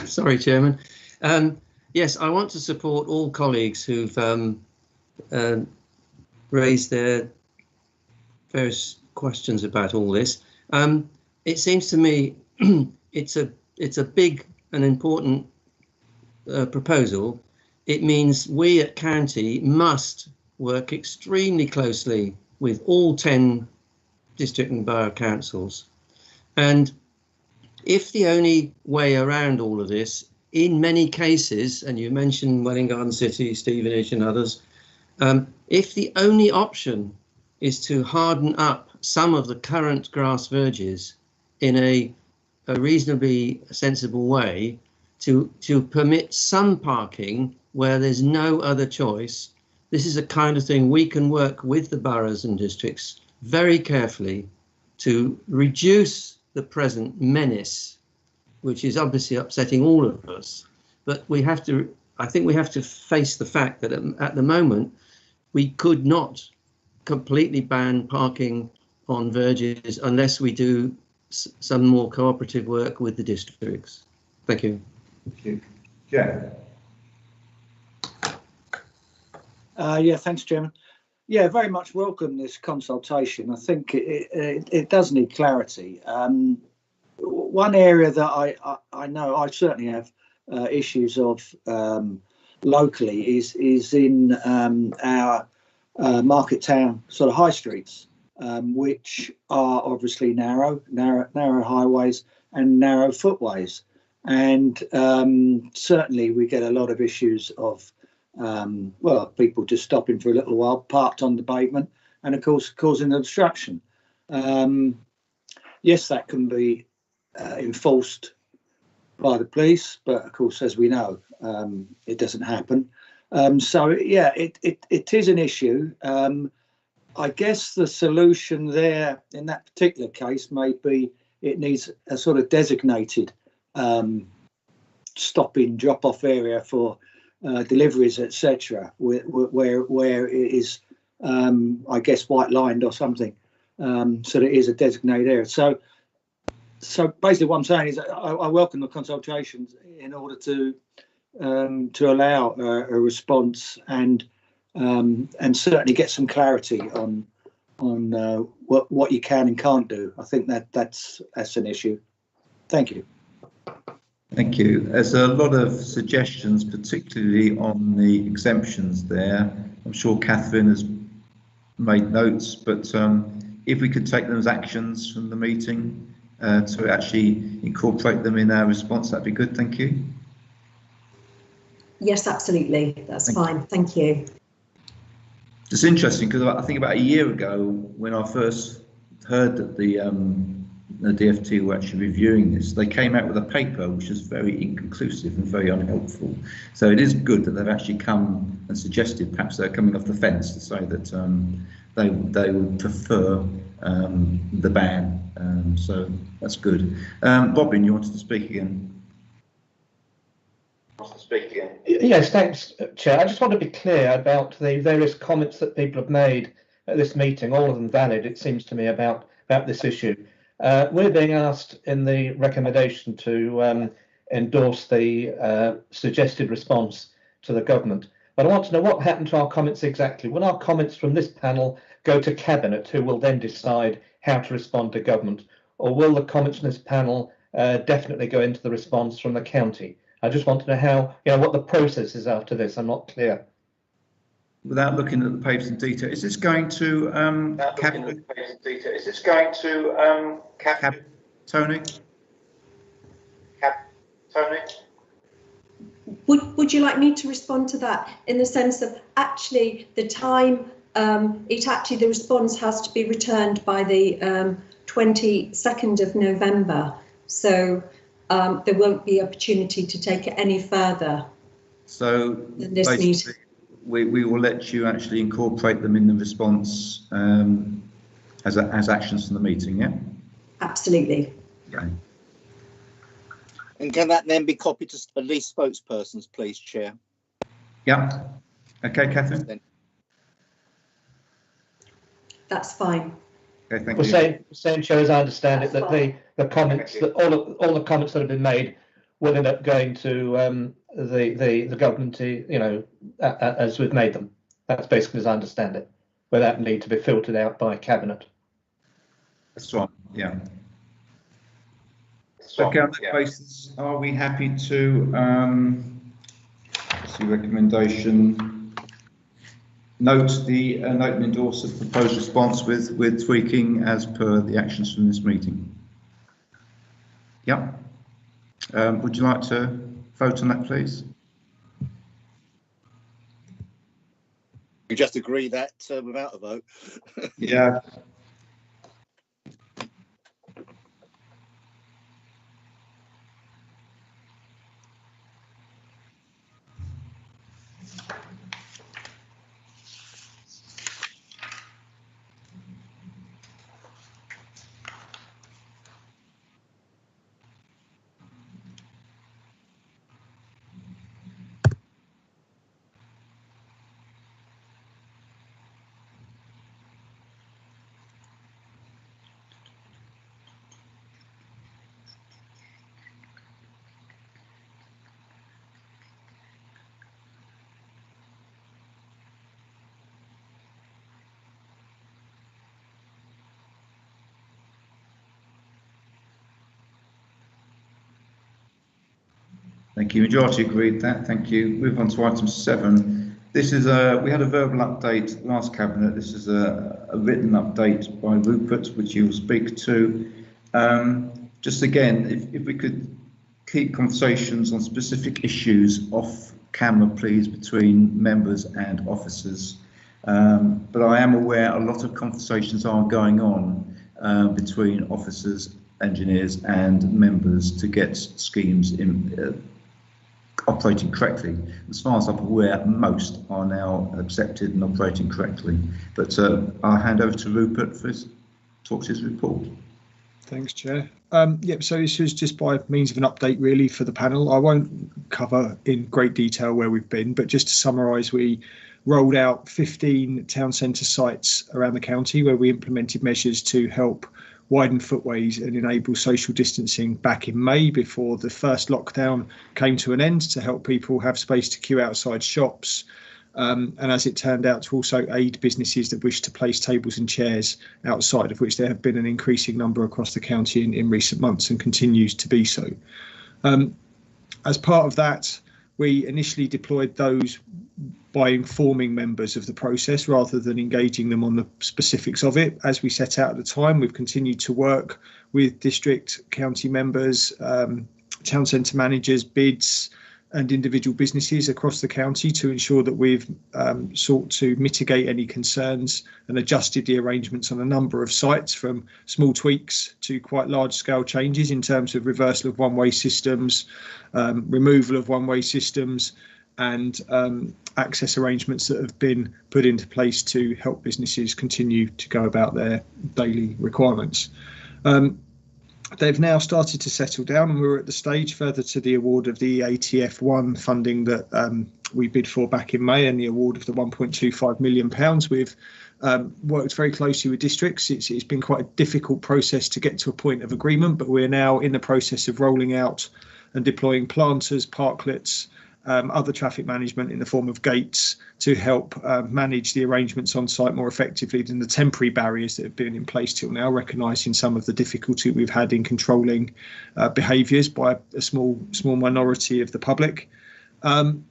Sorry, Chairman. Yes, I want to support all colleagues who've raised their various questions about all this. It seems to me it's a big and important proposal. It means we at county must work extremely closely with all 10 district and borough councils. And if the only way around all of this, in many cases, and you mentioned Welwyn Garden City, Stevenage and others, if the only option is to harden up some of the current grass verges in a reasonably sensible way to permit some parking where there's no other choice, this is the kind of thing we can work with the boroughs and districts very carefully to reduce the present menace, which is obviously upsetting all of us. But I think we have to face the fact that at the moment, we could not completely ban parking on verges unless we do some more cooperative work with the districts. Thank you. Thank you. Jack. Yeah, thanks, Chairman. Yeah, very much welcome this consultation. I think it does need clarity. One area that I know I certainly have issues of locally is in our market town sort of high streets, which are obviously narrow highways and narrow footways. And certainly we get a lot of issues of people just stopping for a little while, parked on the pavement, and of course causing obstruction. Yes, that can be enforced by the police, but of course, as we know, it doesn't happen. So yeah, it is an issue. I guess the solution there in that particular case may be it needs a sort of designated stopping drop-off area for deliveries, etc., where it is, I guess, white lined or something, so that it is a designated area. So basically, what I'm saying is I welcome the consultations in order to allow a response and certainly get some clarity on what you can and can't do. I think that's an issue. Thank you. Thank you. There's a lot of suggestions, particularly on the exemptions there. I'm sure Catherine has made notes, but if we could take them as actions from the meeting to actually incorporate them in our response, that'd be good. Thank you. Yes, absolutely. That's fine. Thank you. It's interesting because I think about a year ago when I first heard that the DFT were actually reviewing this, they came out with a paper which is very inconclusive and very unhelpful. So it is good that they've actually come and suggested perhaps they're coming off the fence to say that they would prefer the ban. So that's good. Robin, you wanted to speak again? Yes, thanks, Chair. I just want to be clear about the various comments that people have made at this meeting, all of them valid, it seems to me, about this issue. We're being asked in the recommendation to endorse the suggested response to the government. But I want to know what happened to our comments exactly. Will our comments from this panel go to Cabinet, who will then decide how to respond to government? Or will the comments from this panel definitely go into the response from the county? I just want to know how, what the process is after this. I'm not clear. Without looking at the papers in detail, is this going to Cabinet? Is this going to Cabinet? Tony? Tony? Would you like me to respond to that in the sense of actually the time, the response has to be returned by the 22nd of November. So there won't be opportunity to take it any further. So than this meeting. We will let you actually incorporate them in the response as actions from the meeting, yeah? Absolutely. Okay. And can that then be copied to at least spokespersons, please, Chair? Yeah. Okay, Catherine. That's fine. Okay, thank you. Same, Chair, as I understand it, that the comments, that all the comments that have been made will end up going to the government, as we've made them. That's basically as I understand it, without need to be filtered out by Cabinet. That's right. Yeah. Okay, on that basis, are we happy to see recommendation? Note the note and endorse the proposed response with tweaking as per the actions from this meeting. Yep. Would you like to vote on that, please? You just agree that without a vote. Yeah. Thank you. Majority agreed that. Thank you. Move on to item 7. This is we had a verbal update last Cabinet. This is a written update by Rupert, which he will speak to. Just again, if we could keep conversations on specific issues off camera, please, between members and officers. But I am aware a lot of conversations are going on between officers, engineers and members to get schemes operating correctly. As far as I'm aware, most are now accepted and operating correctly. But I'll hand over to Rupert for his talk to his report. Thanks, Chair. Yep, so this is just by means of an update really for the panel. I won't cover in great detail where we've been, but just to summarise, we rolled out 15 town centre sites around the county where we implemented measures to help widen footways and enable social distancing back in May before the first lockdown came to an end, to help people have space to queue outside shops. And as it turned out, to also aid businesses that wish to place tables and chairs outside, of which there have been an increasing number across the county in recent months and continues to be so. As part of that, we initially deployed those by informing members of the process rather than engaging them on the specifics of it. As we set out at the time, we've continued to work with district, county members, town centre managers, BIDs and individual businesses across the county to ensure that we've sought to mitigate any concerns and adjusted the arrangements on a number of sites, from small tweaks to quite large scale changes in terms of reversal of one-way systems, removal of one-way systems, and access arrangements that have been put into place to help businesses continue to go about their daily requirements. They've now started to settle down, and we're at the stage further to the award of the ATF1 funding that we bid for back in May, and the award of the £1.25 million. We've worked very closely with districts. It's been quite a difficult process to get to a point of agreement, but we're now in the process of rolling out and deploying planters, parklets, other traffic management in the form of gates to help manage the arrangements on site more effectively than the temporary barriers that have been in place till now, recognising some of the difficulty we've had in controlling behaviours by a small minority of the public. And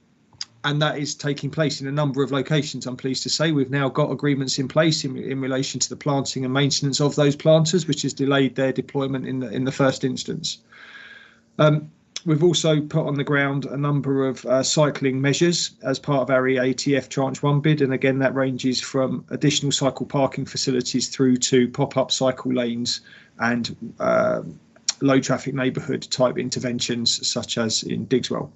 that is taking place in a number of locations. I'm pleased to say we've now got agreements in place in relation to the planting and maintenance of those planters, which has delayed their deployment in the first instance. We've also put on the ground a number of cycling measures as part of our EATF Tranche 1 bid, and again that ranges from additional cycle parking facilities through to pop-up cycle lanes and low traffic neighbourhood type interventions such as in Digswell.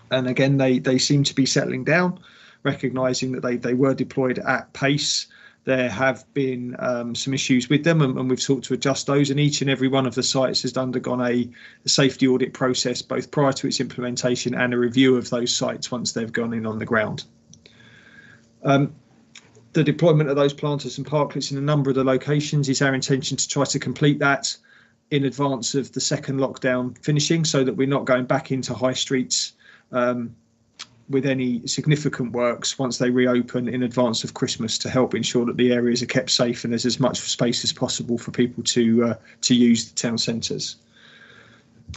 And again they seem to be settling down, recognising that they were deployed at pace. There have been some issues with them, and we've sought to adjust those, and each and every one of the sites has undergone a safety audit process both prior to its implementation and a review of those sites once they've gone in on the ground. The deployment of those planters and parklets in a number of the locations is our intention to try to complete that in advance of the second lockdown finishing, so that we're not going back into high streets with any significant works once they reopen in advance of Christmas, to help ensure that the areas are kept safe and there's as much space as possible for people to use the town centres.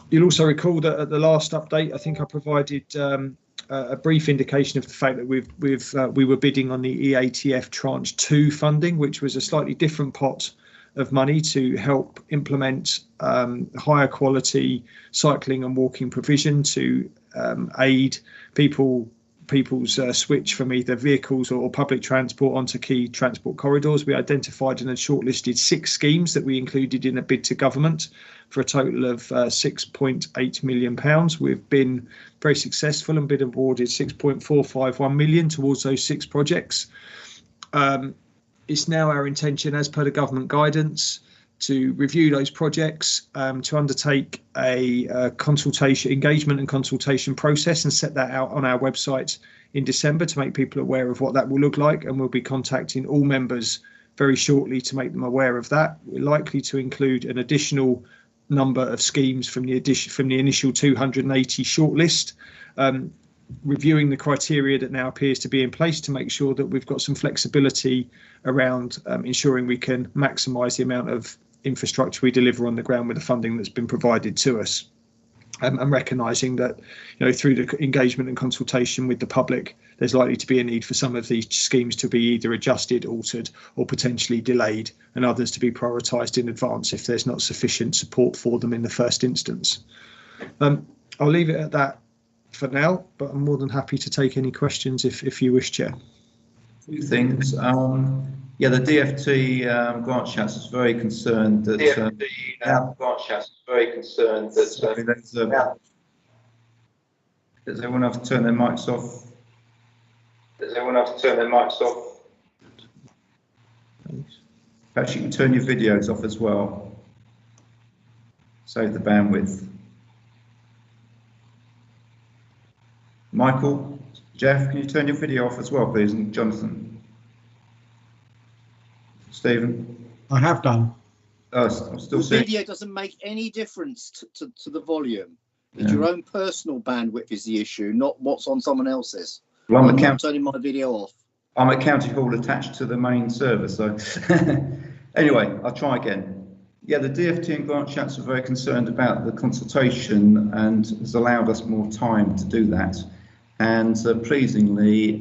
You'll also recall that at the last update, I think I provided a brief indication of the fact that we were bidding on the EATF Tranche 2 funding, which was a slightly different pot of money to help implement higher quality cycling and walking provision to aid people's switch from either vehicles or public transport onto key transport corridors. We identified and had shortlisted 6 schemes that we included in a bid to government for a total of £6.8 million. We've been very successful and been awarded £6.451 million towards those 6 projects. It's now our intention, as per the government guidance, to review those projects, to undertake a engagement and consultation process and set that out on our website in December to make people aware of what that will look like. And we'll be contacting all members very shortly to make them aware of that. We're likely to include an additional number of schemes from the initial 280 shortlist, reviewing the criteria that now appears to be in place to make sure that we've got some flexibility around ensuring we can maximise the amount of infrastructure we deliver on the ground with the funding that's been provided to us, and recognising that, through the engagement and consultation with the public, there's likely to be a need for some of these schemes to be either adjusted, altered, or potentially delayed, and others to be prioritised in advance if there's not sufficient support for them in the first instance. I'll leave it at that for now, but I'm more than happy to take any questions if you wish, Chair. A few things. Yeah, the DFT grant chats is very concerned that does everyone have to turn their mics off? Perhaps you can turn your videos off as well. Save the bandwidth. Michael, Jeff, can you turn your video off as well, please? And Jonathan. Stephen? I have done. Oh, I'm still the seeing. video doesn't make any difference to the volume. It's your own personal bandwidth is the issue, not what's on someone else's. Well, I'm not turning my video off. I'm at County Hall attached to the main server, so anyway, I'll try again. Yeah, the DFT and Grant Shapps are very concerned about the consultation and has allowed us more time to do that. And pleasingly,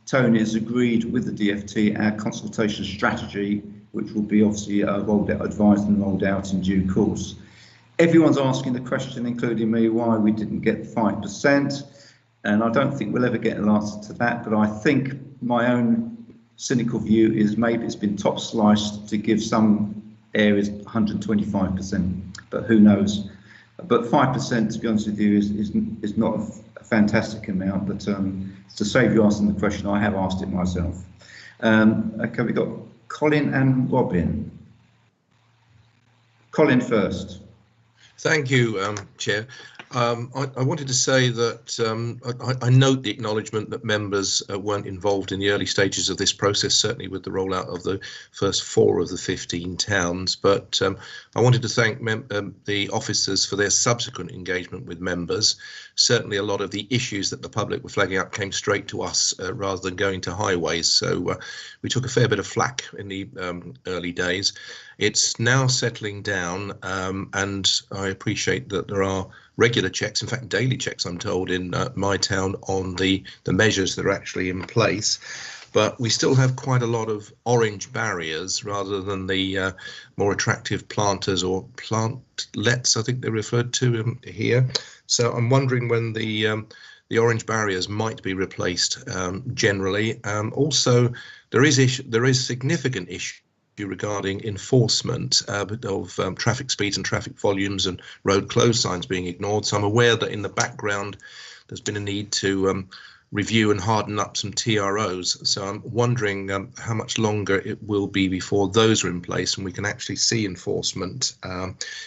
Tony has agreed with the DFT our consultation strategy, which will be obviously advised and rolled out in due course. Everyone's asking the question, including me, why we didn't get 5%. And I don't think we'll ever get an answer to that. But I think my own cynical view is maybe it's been top sliced to give some areas 125%, but who knows? But 5%, to be honest with you, is not a fantastic amount. But to save you asking the question, I have asked it myself. Okay, we've got Colin and Robin. Colin first. Thank you, Chair. I wanted to say that I note the acknowledgement that members weren't involved in the early stages of this process, certainly with the rollout of the first 4 of the 15 towns. But I wanted to thank the officers for their subsequent engagement with members. Certainly a lot of the issues that the public were flagging up came straight to us rather than going to highways. So we took a fair bit of flack in the early days. It's now settling down, and I appreciate that there are regular checks, in fact daily checks I'm told, in my town on the measures that are actually in place. But we still have quite a lot of orange barriers rather than the more attractive planters or plantlets, I think they're referred to here. So I'm wondering when the orange barriers might be replaced generally. Also, there is significant issue regarding enforcement of traffic speeds and traffic volumes and road closed signs being ignored. So I'm aware that in the background there's been a need to review and harden up some TROs. So I'm wondering how much longer it will be before those are in place and we can actually see enforcement,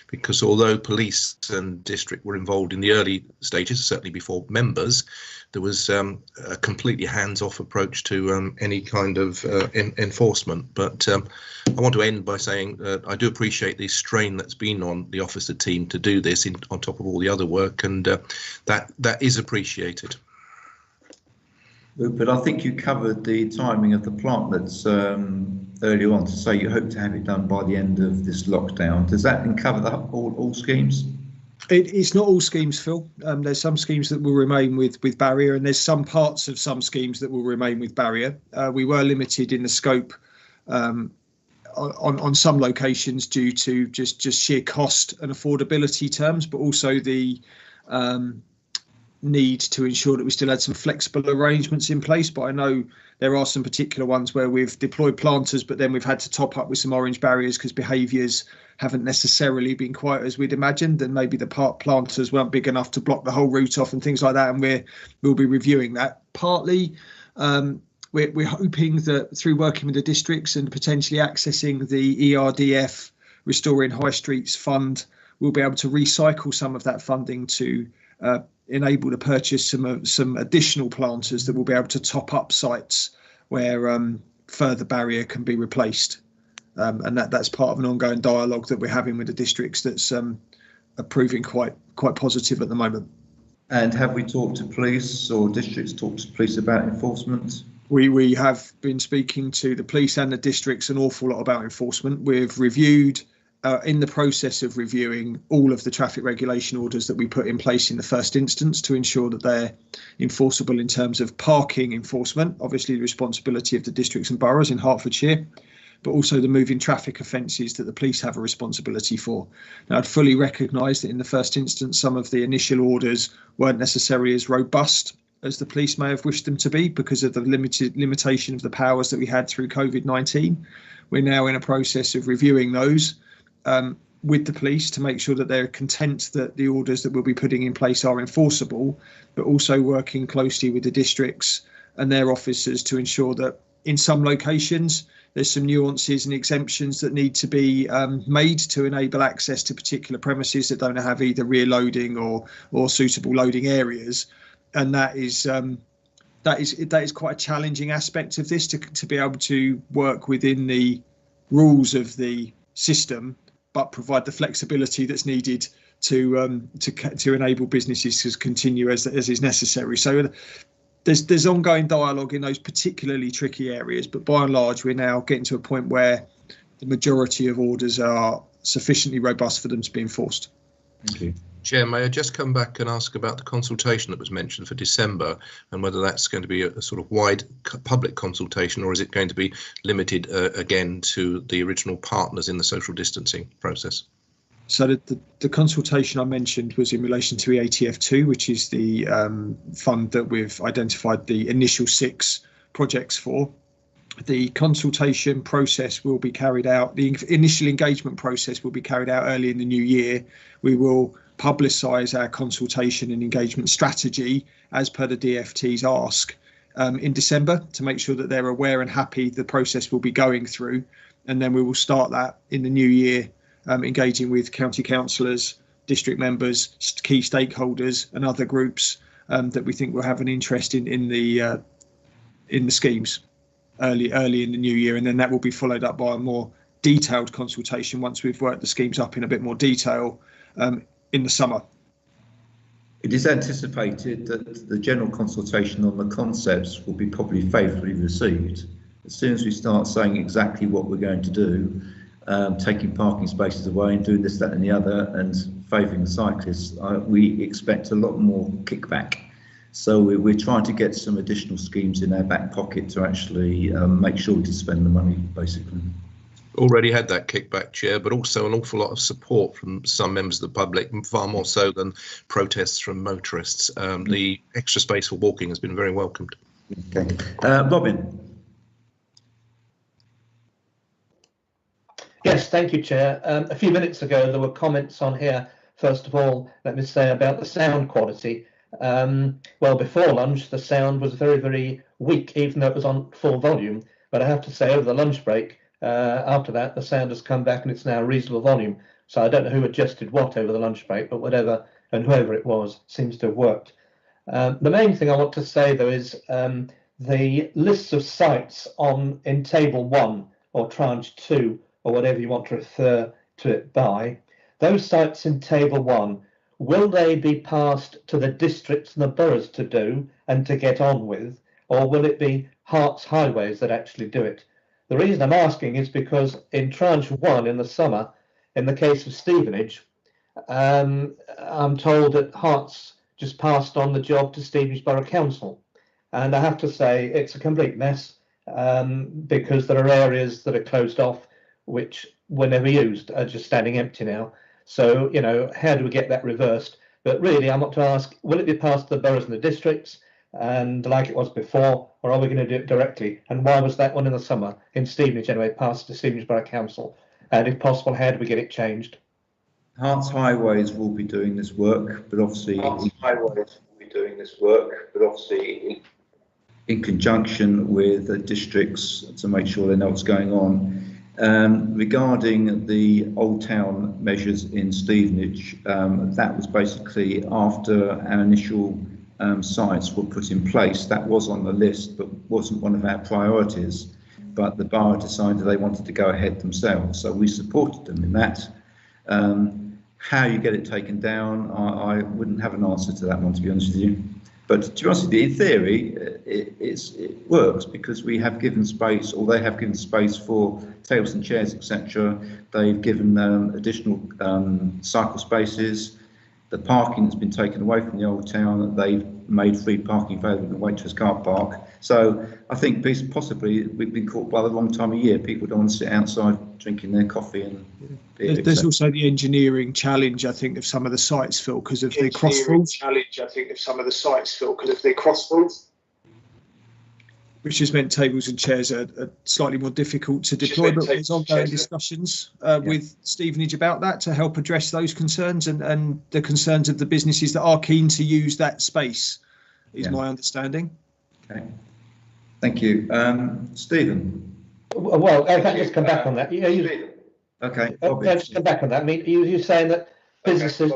because although police and district were involved in the early stages, certainly before members, there was a completely hands-off approach to any kind of enforcement. But I want to end by saying I do appreciate the strain that's been on the officer team to do this on top of all the other work, and that is appreciated. But I think you covered the timing of the plantlets earlier on to say you hope to have it done by the end of this lockdown. Does that cover all schemes? It's not all schemes, Phil. There's some schemes that will remain with barrier, and there's some parts of some schemes that will remain with barrier. We were limited in the scope on some locations due to just sheer cost and affordability terms, but also the need to ensure that we still had some flexible arrangements in place. But I know there are some particular ones where we've deployed planters, but then we've had to top up with some orange barriers because behaviours haven't necessarily been quite as we'd imagined, and maybe the planters weren't big enough to block the whole route off and things like that, and we'll be reviewing that. Partly we're hoping that through working with the districts and potentially accessing the ERDF Restoring High Streets Fund, we'll be able to recycle some of that funding to enable to purchase some additional planters that will be able to top up sites where further barrier can be replaced. And that's part of an ongoing dialogue that we're having with the districts that's proving quite positive at the moment. And have we talked to police or districts talked to police about enforcement? We have been speaking to the police and the districts an awful lot about enforcement. We've reviewed, in the process of reviewing, all of the traffic regulation orders that we put in place in the first instance to ensure that they're enforceable in terms of parking enforcement, obviously the responsibility of the districts and boroughs in Hertfordshire, but also the moving traffic offences that the police have a responsibility for. Now, I'd fully recognise that in the first instance, some of the initial orders weren't necessarily as robust as the police may have wished them to be because of the limitation of the powers that we had through COVID-19. We're now in a process of reviewing those with the police to make sure that they're content that the orders that we'll be putting in place are enforceable, but also working closely with the districts and their officers to ensure that in some locations there's some nuances and exemptions that need to be made to enable access to particular premises that don't have either rear loading or suitable loading areas. And that is quite a challenging aspect of this, to be able to work within the rules of the system, but provide the flexibility that's needed to enable businesses to continue as is necessary. So there's ongoing dialogue in those particularly tricky areas, but by and large we're now getting to a point where the majority of orders are sufficiently robust for them to be enforced. Thank you. Chair, may I just come back and ask about the consultation that was mentioned for December, and whether that's going to be a sort of wide public consultation, or is it going to be limited again to the original partners in the social distancing process? So the consultation I mentioned was in relation to EATF2, which is the fund that we've identified the initial 6 projects for. The consultation process will be carried out, the initial engagement process will be carried out early in the new year. We will publicise our consultation and engagement strategy as per the DFT's ask in December, to make sure that they're aware and happy the process will be going through, and then we will start that in the new year, engaging with county councillors, district members, key stakeholders and other groups that we think will have an interest in the schemes early in the new year, and then that will be followed up by a more detailed consultation once we've worked the schemes up in a bit more detail in the summer. It is anticipated that the general consultation on the concepts will be probably favourably received. As soon as we start saying exactly what we're going to do, taking parking spaces away and doing this, that and the other, and favouring the cyclists, we expect a lot more kickback. So we're trying to get some additional schemes in our back pocket to actually make sure we can spend the money, basically. Already had that kickback, Chair, but also an awful lot of support from some members of the public, far more so than protests from motorists. The extra space for walking has been very welcomed. Okay. Robin. Yes, thank you, Chair. A few minutes ago, there were comments on here. First of all, let me say about the sound quality. Well, before lunch, the sound was very, very weak, even though it was on full volume. But I have to say, over the lunch break, after that, the sound has come back and it's now a reasonable volume. So I don't know who adjusted what over the lunch break, but whatever and whoever it was seems to have worked. The main thing I want to say, though, is the lists of sites in Table 1 or Tranche 2, or whatever you want to refer to it by, those sites in Table 1, will they be passed to the districts and the boroughs to do and to get on with, or will it be Herts Highways that actually do it? The reason I'm asking is because in Tranche 1 in the summer, in the case of Stevenage, I'm told that Herts just passed on the job to Stevenage Borough Council. And I have to say it's a complete mess, because there are areas that are closed off which were never used, are just standing empty now. So, you know, how do we get that reversed? But really, I want to ask, will it be passed to the boroughs and the districts, and like it was before, or are we going to do it directly? And why was that one in the summer, in Stevenage anyway, passed to Stevenage Borough Council? And if possible, how do we get it changed? Herts Highways will be doing this work, but obviously in conjunction with the districts to make sure they know what's going on. Regarding the Old Town measures in Stevenage, that was basically after our initial sites were put in place. That was on the list, but wasn't one of our priorities. But the borough decided they wanted to go ahead themselves, so we supported them in that. How you get it taken down, I wouldn't have an answer to that one, to be honest with you. But to be honest with you, in theory, it works, because we have given space, or they have given space for tables and chairs, etc. They've given additional cycle spaces. The parking that's been taken away from the Old Town, they've made free parking available in the Waitrose car park. So I think possibly we've been caught by the wrong time of year. People don't want to sit outside drinking their coffee and beer. There's also the engineering challenge, I think, of some of the sites, Phil, because of the crossfalls. Which has meant tables and chairs are slightly more difficult to deploy, but there's ongoing discussions with Stevenage about that to help address those concerns and the concerns of the businesses that are keen to use that space, is my understanding. Okay, thank you. Stephen? Well, if I just come back on that. Okay. Just come back on that. I mean, you're saying that businesses...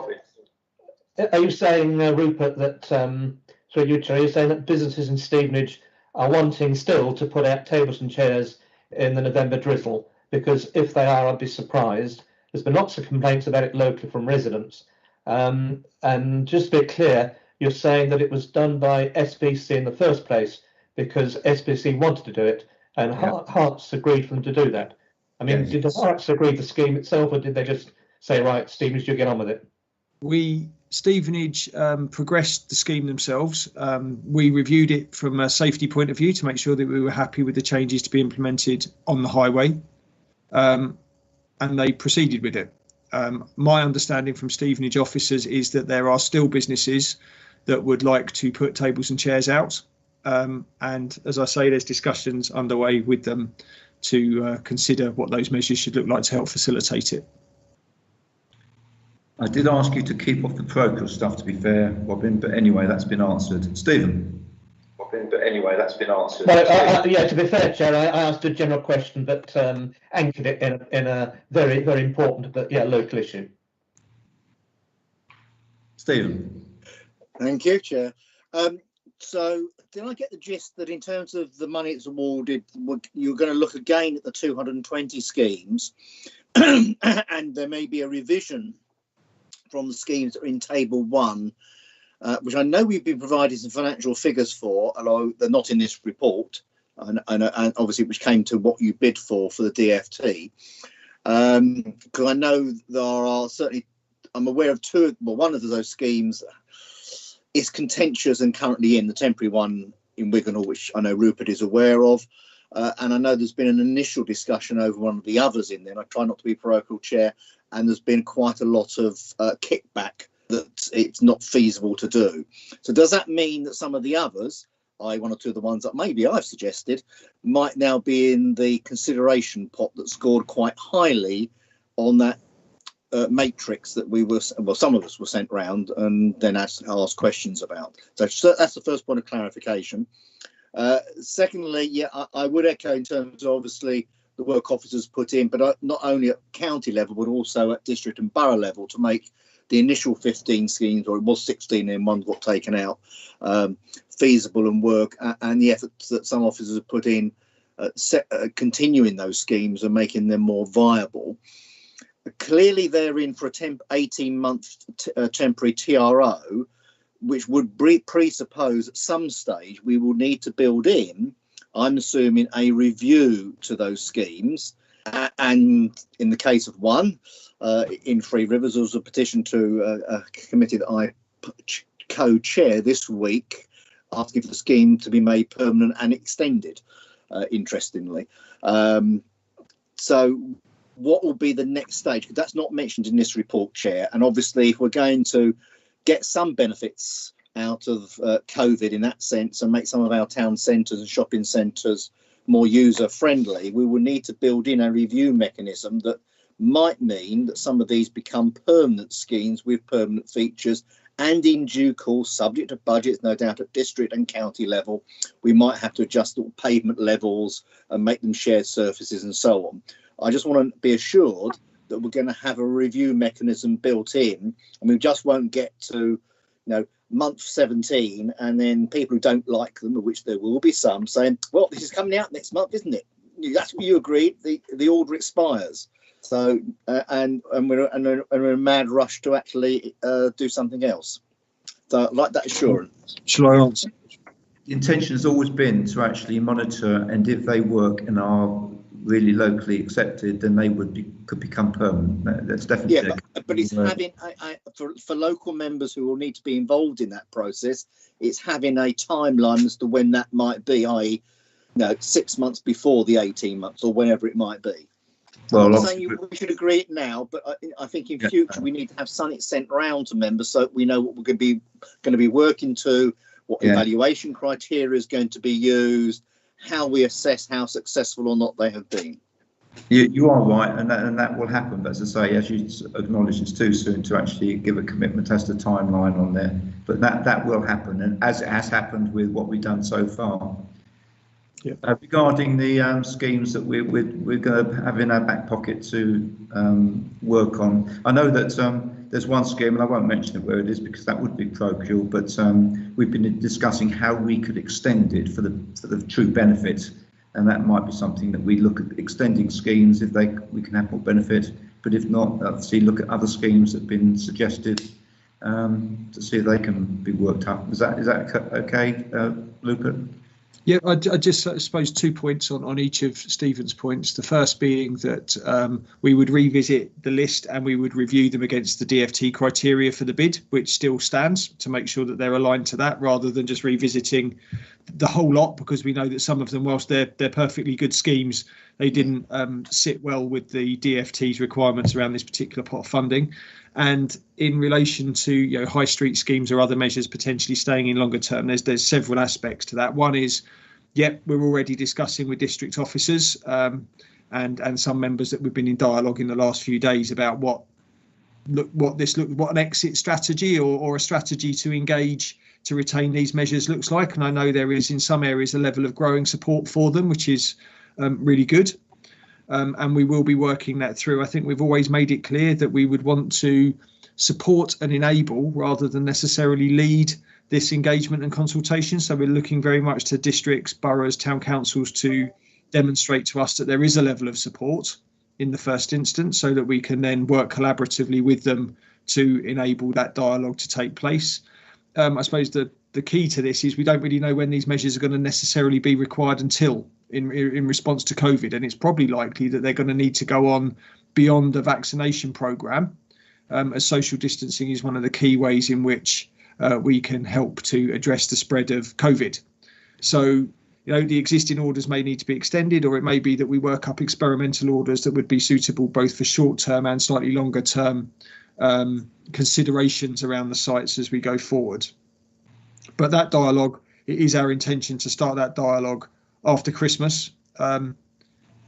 Are you saying, Rupert, that... are you saying that businesses in Stevenage are wanting still to put out tables and chairs in the November drizzle? Because if they are, I'd be surprised. There's been lots of complaints about it locally from residents. And just to be clear, you're saying that it was done by SPC in the first place because SPC wanted to do it, and Herts agreed for them to do that. I mean, did the Whites agree the scheme itself, or did they just say, right, Stevenage, you get on with it? Stevenage progressed the scheme themselves. We reviewed it from a safety point of view to make sure that we were happy with the changes to be implemented on the highway, and they proceeded with it. My understanding from Stevenage officers is that there are still businesses that would like to put tables and chairs out, and as I say, there's discussions underway with them to consider what those measures should look like to help facilitate it. I did ask you to keep off the parochial stuff, to be fair, Robin, but anyway, that's been answered. Stephen? Robin, but anyway, that's been answered. Well, yeah, to be fair, Chair, I asked a general question that anchored it in a very, very important but, yeah, local issue. Stephen? Thank you, Chair. So did I get the gist that in terms of the money that's awarded, you're going to look again at the 220 schemes and there may be a revision from the schemes that are in table 1, which I know we've been provided some financial figures for, although they're not in this report, and obviously which came to what you bid for the DFT. Because I know there are certainly, I'm aware of one of those schemes is contentious and currently in the temporary one in Wigan, which I know Rupert is aware of. And I know there's been an initial discussion over one of the others in there, and I try not to be parochial, Chair, and there's been quite a lot of kickback that it's not feasible to do. So does that mean that some of the others, one or two of the ones that maybe I've suggested, might now be in the consideration pot that scored quite highly on that matrix that some of us were sent round and then asked questions about? So that's the first point of clarification. Secondly, yeah, I would echo in terms of obviously the work officers put in, but not only at county level, but also at district and borough level to make the initial 15 schemes, or it was 16 and one got taken out, feasible and work, and the efforts that some officers have put in continuing those schemes and making them more viable. Clearly, they're in for a 18-month temporary TRO, which would presuppose at some stage we will need to build in, I'm assuming, a review to those schemes. And in the case of one, in Three Rivers, there was a petition to a committee that I co-chair this week, asking for the scheme to be made permanent and extended, interestingly. So what will be the next stage? Because that's not mentioned in this report, Chair. And obviously, if we're going to get some benefits out of COVID in that sense and make some of our town centres and shopping centres more user friendly, we will need to build in a review mechanism that might mean that some of these become permanent schemes with permanent features, and in due course, subject to budgets, no doubt at district and county level, we might have to adjust all pavement levels and make them shared surfaces and so on. I just want to be assured that we're going to have a review mechanism built in, and we just won't get to, month 17 and then people who don't like them, of which there will be some, saying, well, this is coming out next month, isn't it? That's what you agreed. The order expires. So and we're in a mad rush to actually do something else. So I'd like that assurance. Shall I answer? The intention has always been to actually monitor, and if they work and are really locally accepted, then they could become permanent. That's definitely but it's having for local members who will need to be involved in that process, it's having a timeline as to when that might be, i.e., 6 months before the 18 months or whenever it might be. Well, I'm not saying we should agree it now, but I think in future we need to have something sent around to members so we know what we're going to be working to, what evaluation criteria is going to be used, how we assess how successful or not they have been. You are right, and that will happen. But as I say, as you acknowledge, it's too soon to actually give a commitment as to timeline on there. But that will happen, and as it has happened with what we've done so far. Yeah. Regarding the schemes that we're going to have in our back pocket to work on, I know that there's one scheme, and I won't mention it where it is because that would be parochial, but we've been discussing how we could extend it for the true benefit, and that might be something that we look at extending schemes if we can have more benefit, but if not, obviously look at other schemes that have been suggested to see if they can be worked up. Is that okay, Rupert? Yeah, I just suppose 2 points on each of Stephen's points. The first being that we would revisit the list and we would review them against the DFT criteria for the bid, which still stands, to make sure that they're aligned to that, rather than just revisiting the whole lot, because we know that some of them, whilst they're perfectly good schemes, they didn't sit well with the DFT's requirements around this particular pot of funding. And in relation to high street schemes or other measures potentially staying in longer term, there's several aspects to that. One is, we're already discussing with district officers and some members that we've been in dialogue in the last few days about what an exit strategy or a strategy to engage to retain these measures looks like. And I know there is in some areas a level of growing support for them, which is really good. And we will be working that through. I think we've always made it clear that we would want to support and enable rather than necessarily lead this engagement and consultation. So we're looking very much to districts, boroughs, town councils to demonstrate to us that there is a level of support in the first instance, so that we can then work collaboratively with them to enable that dialogue to take place. I suppose the key to this is we don't really know when these measures are going to necessarily be required until in response to COVID, and it's probably likely that they're going to need to go on beyond the vaccination programme, as social distancing is one of the key ways in which we can help to address the spread of COVID. So, the existing orders may need to be extended, or it may be that we work up experimental orders that would be suitable both for short-term and slightly longer-term considerations around the sites as we go forward. But that dialogue, it is our intention to start that dialogue after Christmas,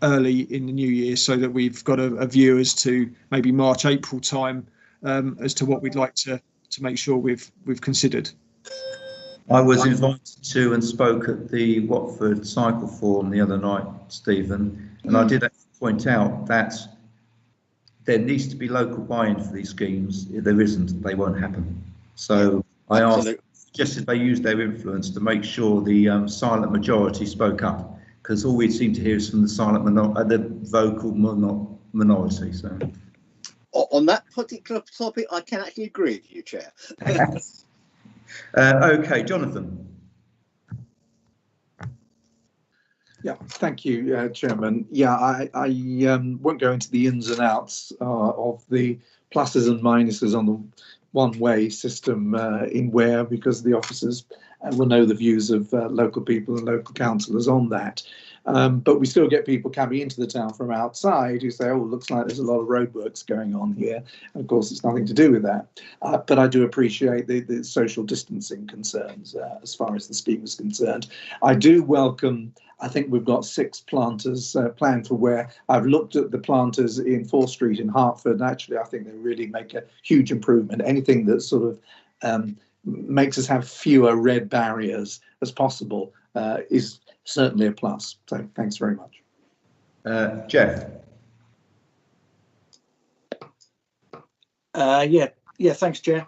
early in the new year, so that we've got a view as to maybe March, April time, as to what we'd like to make sure we've considered. I was invited to and spoke at the Watford Cycle Forum the other night, Stephen, and I did point out that there needs to be local buy-in for these schemes. If there isn't, they won't happen. So I suggested they use their influence to make sure the silent majority spoke up, because all we seem to hear is from the silent the vocal minority. So on that particular topic, I can actually agree with you, Chair. Okay, Jonathan. Yeah, thank you, Chairman. Yeah, I won't go into the ins and outs of the pluses and minuses on the one-way system in Ware, because the officers will know the views of local people and local councillors on that. But we still get people coming into the town from outside who say, oh, looks like there's a lot of roadworks going on here. And of course, it's nothing to do with that. But I do appreciate the social distancing concerns as far as the scheme is concerned. I do welcome, I think we've got 6 planters planned for Ware. I've looked at the planters in 4th Street in Hertford, and actually I think they really make a huge improvement. Anything that sort of makes us have fewer red barriers as possible is certainly a plus. So thanks very much. Jeff. Yeah, thanks, Chair.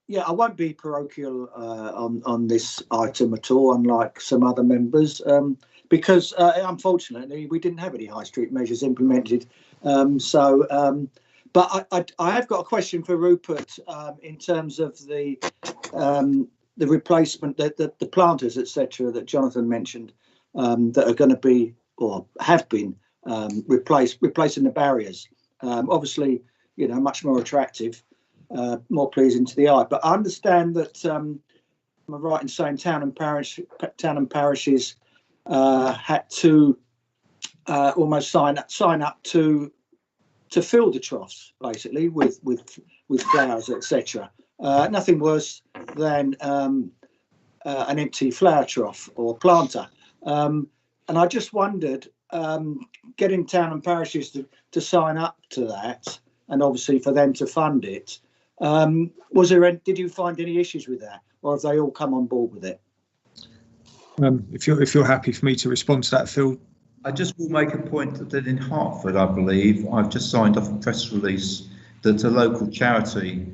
Yeah, I won't be parochial on this item at all, unlike some other members, because unfortunately we didn't have any high street measures implemented. But I have got a question for Rupert in terms of the replacement, the planters, etc., that Jonathan mentioned, that are going to be or have been replacing the barriers. Obviously, much more attractive, more pleasing to the eye. But I understand that, am I right in saying town and parishes had to almost sign up to fill the troughs, basically with flowers, etc. Nothing worse than an empty flower trough or planter. And I just wondered, getting town and parishes to sign up to that, and obviously for them to fund it, did you find any issues with that, or have they all come on board with it? If you're happy for me to respond to that, Phil. I just will make a point that in Hertford, I believe, I've just signed off a press release that a local charity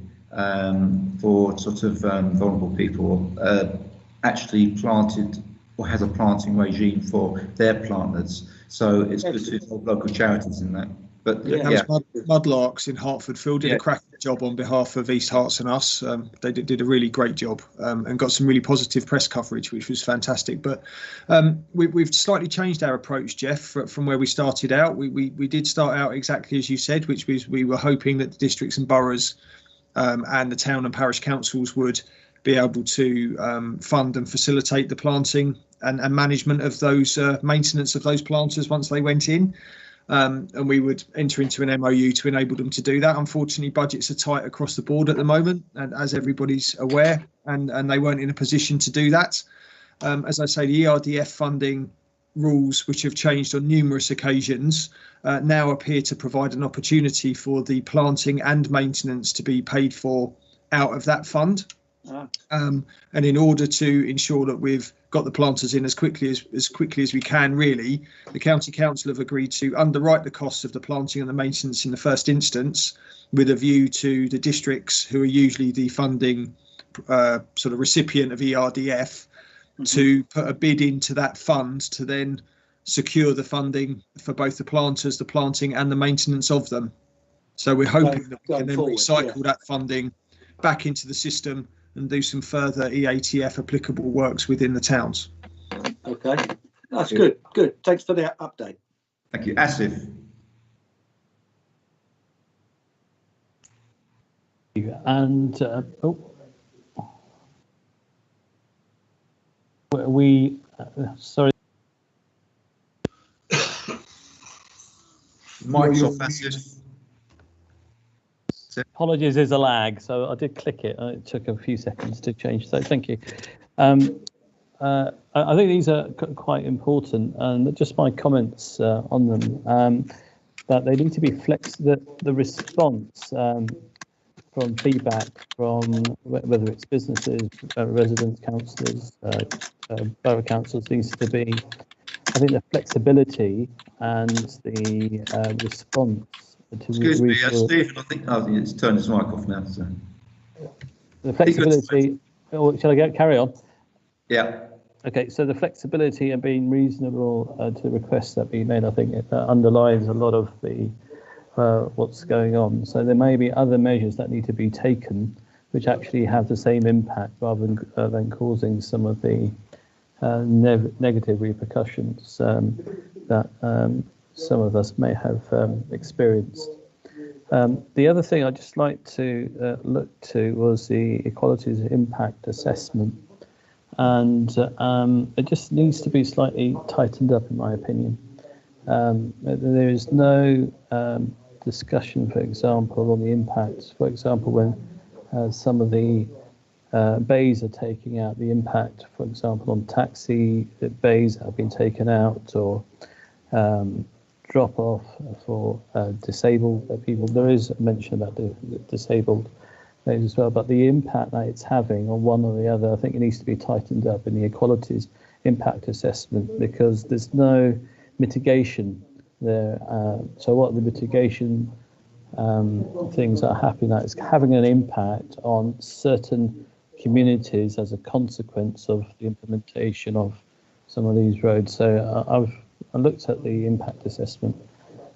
for sort of vulnerable people actually planted or has a planting regime for their planters. So it's good to involve local charities in that. But Mudlarks in Hertford, Phil did a cracking job on behalf of East Herts and us. They did a really great job and got some really positive press coverage, which was fantastic. But we've slightly changed our approach, Jeff, from where we started out. We did start out exactly as you said, which was we were hoping that the districts and boroughs and the town and parish councils would be able to fund and facilitate the planting and management of those maintenance of those planters once they went in. And we would enter into an MOU to enable them to do that. Unfortunately, budgets are tight across the board at the moment, and as everybody's aware, and they weren't in a position to do that. As I say, the ERDF funding rules, which have changed on numerous occasions, now appear to provide an opportunity for the planting and maintenance to be paid for out of that fund. And in order to ensure that we've got the planters in as quickly as we can, really, the County Council have agreed to underwrite the costs of the planting and the maintenance in the first instance, with a view to the districts, who are usually the funding sort of recipient of ERDF, to put a bid into that fund to then secure the funding for both the planters, the planting and the maintenance of them. So we're hoping that we can then recycle that funding back into the system and do some further EATF applicable works within the towns. Okay, that's good. Good. Thanks for the update. Thank you. Asif. And sorry. Mic's off, Asif. Apologies, there's a lag, so I did click it. It took a few seconds to change, so thank you. I think these are quite important, and just my comments on them, that they need to be the response from feedback from whether it's businesses, residents, councillors, borough councils, needs to be, I think, the flexibility and the response. Excuse me, Stephen, I think it's turned his mic off now. So. The flexibility, shall I carry on? Yeah. Okay, so the flexibility and being reasonable to requests that be made, I think it underlines a lot of the what's going on. So there may be other measures that need to be taken which actually have the same impact, rather than causing some of the negative repercussions that some of us may have experienced. The other thing I'd just like to look to was the equalities impact assessment, and it just needs to be slightly tightened up, in my opinion. There is no discussion, for example, on the impacts. For example, when some of the bays are taking out, the impact, for example, on taxi bays that have been taken out, or drop off for disabled people. There is a mention about the disabled bays as well, but the impact that it's having on one or the other, I think it needs to be tightened up in the equalities impact assessment, because there's no mitigation there. So what the mitigation things that are happening, that is having an impact on certain communities as a consequence of the implementation of some of these roads. So I looked at the impact assessment,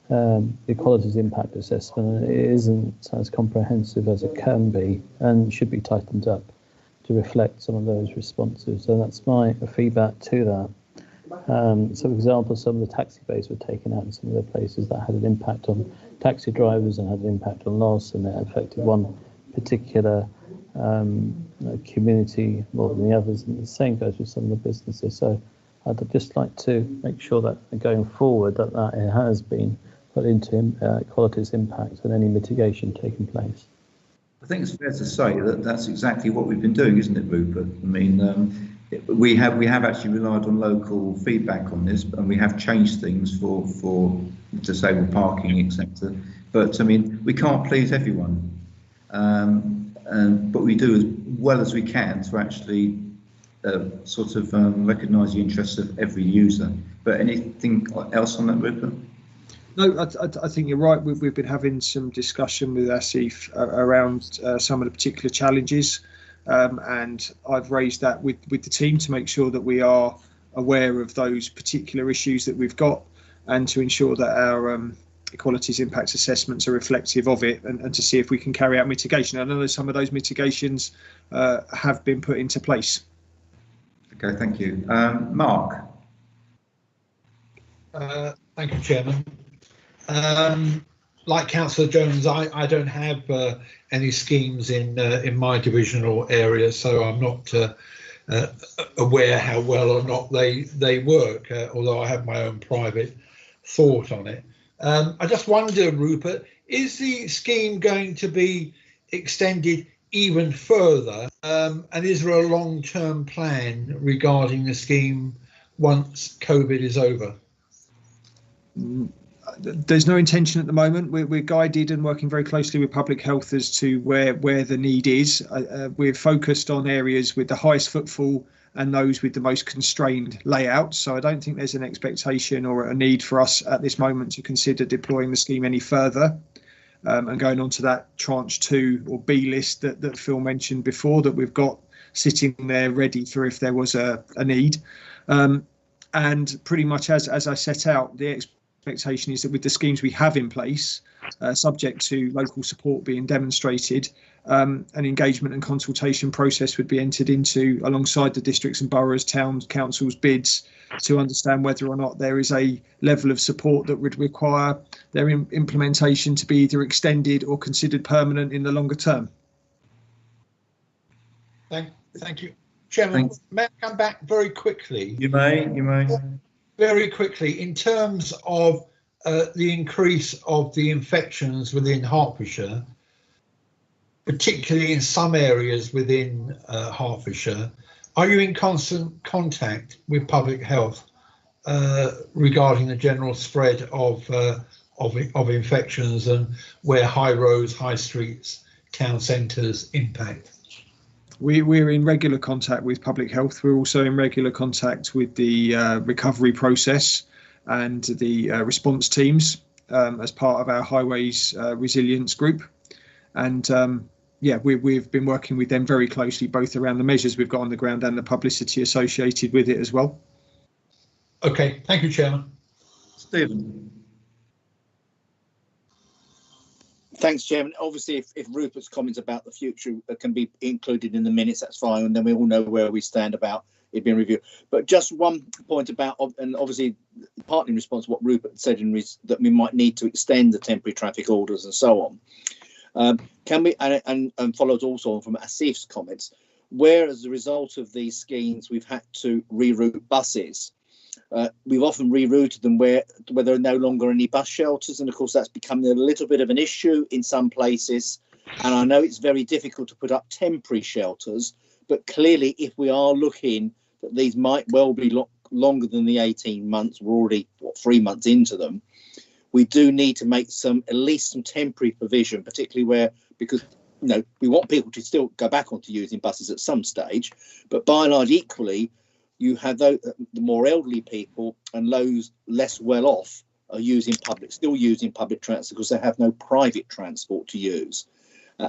the equalities impact assessment, and it isn't as comprehensive as it can be, and should be tightened up to reflect some of those responses. So that's my feedback to that. So, for example, some of the taxi bays were taken out in some of the places that had an impact on taxi drivers and had an impact on loss, and it affected one particular community more than the others, and the same goes with some of the businesses. So I'd just like to make sure that going forward that it has been put into equalities impact and any mitigation taking place. I think it's fair to say that that's exactly what we've been doing, isn't it, Rupert? I mean, we have actually relied on local feedback on this, and we have changed things for disabled parking, etc. But I mean, we can't please everyone, but we do as well as we can to actually recognise the interests of every user. But anything else on that, Rupert? No, I think you're right. We've been having some discussion with Asif around some of the particular challenges, and I've raised that with the team to make sure that we are aware of those particular issues that we've got, and to ensure that equalities impact assessments are reflective of it, and to see if we can carry out mitigation. I know that some of those mitigations have been put into place. Okay, thank you. Mark. Thank you, Chairman. Like Councillor Jones, I don't have any schemes in my divisional area, so I'm not aware how well or not they work, although I have my own private thought on it. I just wonder, Rupert, is the scheme going to be extended even further, and is there a long-term plan regarding the scheme once COVID is over? There's no intention at the moment. We're guided and working very closely with public health as to where the need is. We're focused on areas with the highest footfall and those with the most constrained layouts. So I don't think there's an expectation or a need for us at this moment to consider deploying the scheme any further. And going on to that tranche 2 or B list that Phil mentioned before, that we've got sitting there ready for if there was a need. And pretty much as I set out, the expectation is that with the schemes we have in place, subject to local support being demonstrated, an engagement and consultation process would be entered into alongside the districts and boroughs, town councils bids to understand whether or not there is a level of support that would require their implementation to be either extended or considered permanent in the longer term. Thank you. Chairman, may I come back very quickly? You may. Very quickly, in terms of the increase of the infections within Hertfordshire, particularly in some areas within Hertfordshire, are you in constant contact with public health regarding the general spread of infections and where high roads, high streets, town centres impact? We're in regular contact with public health. We're also in regular contact with the recovery process and the response teams as part of our highways resilience group. And yeah, we've been working with them very closely, both around the measures we've got on the ground and the publicity associated with it as well. Okay, thank you, Chairman. Stephen. Thanks, Chairman. Obviously, if Rupert's comments about the future can be included in the minutes, that's fine, and then we all know where we stand about it being reviewed. But just one point about, and obviously partly in response to what Rupert said, that we might need to extend the temporary traffic orders and so on. Can we, and follows also on from Asif's comments, where as a result of these schemes we've had to reroute buses. We've often rerouted them where there are no longer any bus shelters, and of course that's becoming a little bit of an issue in some places. And I know it's very difficult to put up temporary shelters, but clearly if we are looking that these might well be longer than the 18 months, we're already 3 months into them, we do need to make at least some temporary provision, particularly where, because we want people to still go back onto using buses at some stage, but by and large equally, you have the more elderly people and those less well off are still using public transport because they have no private transport to use.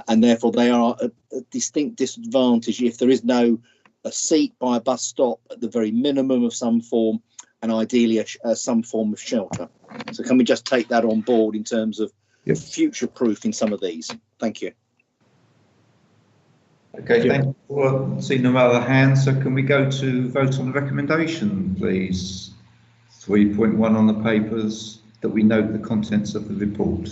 And therefore they are a distinct disadvantage if there is a seat by a bus stop at the very minimum of some form, and ideally some form of shelter. So can we just take that on board in terms of future-proofing some of these? Thank you. Okay, thank you. Well, seeing no other hands, so can we go to vote on the recommendation, please? 3.1 on the papers, that we note the contents of the report.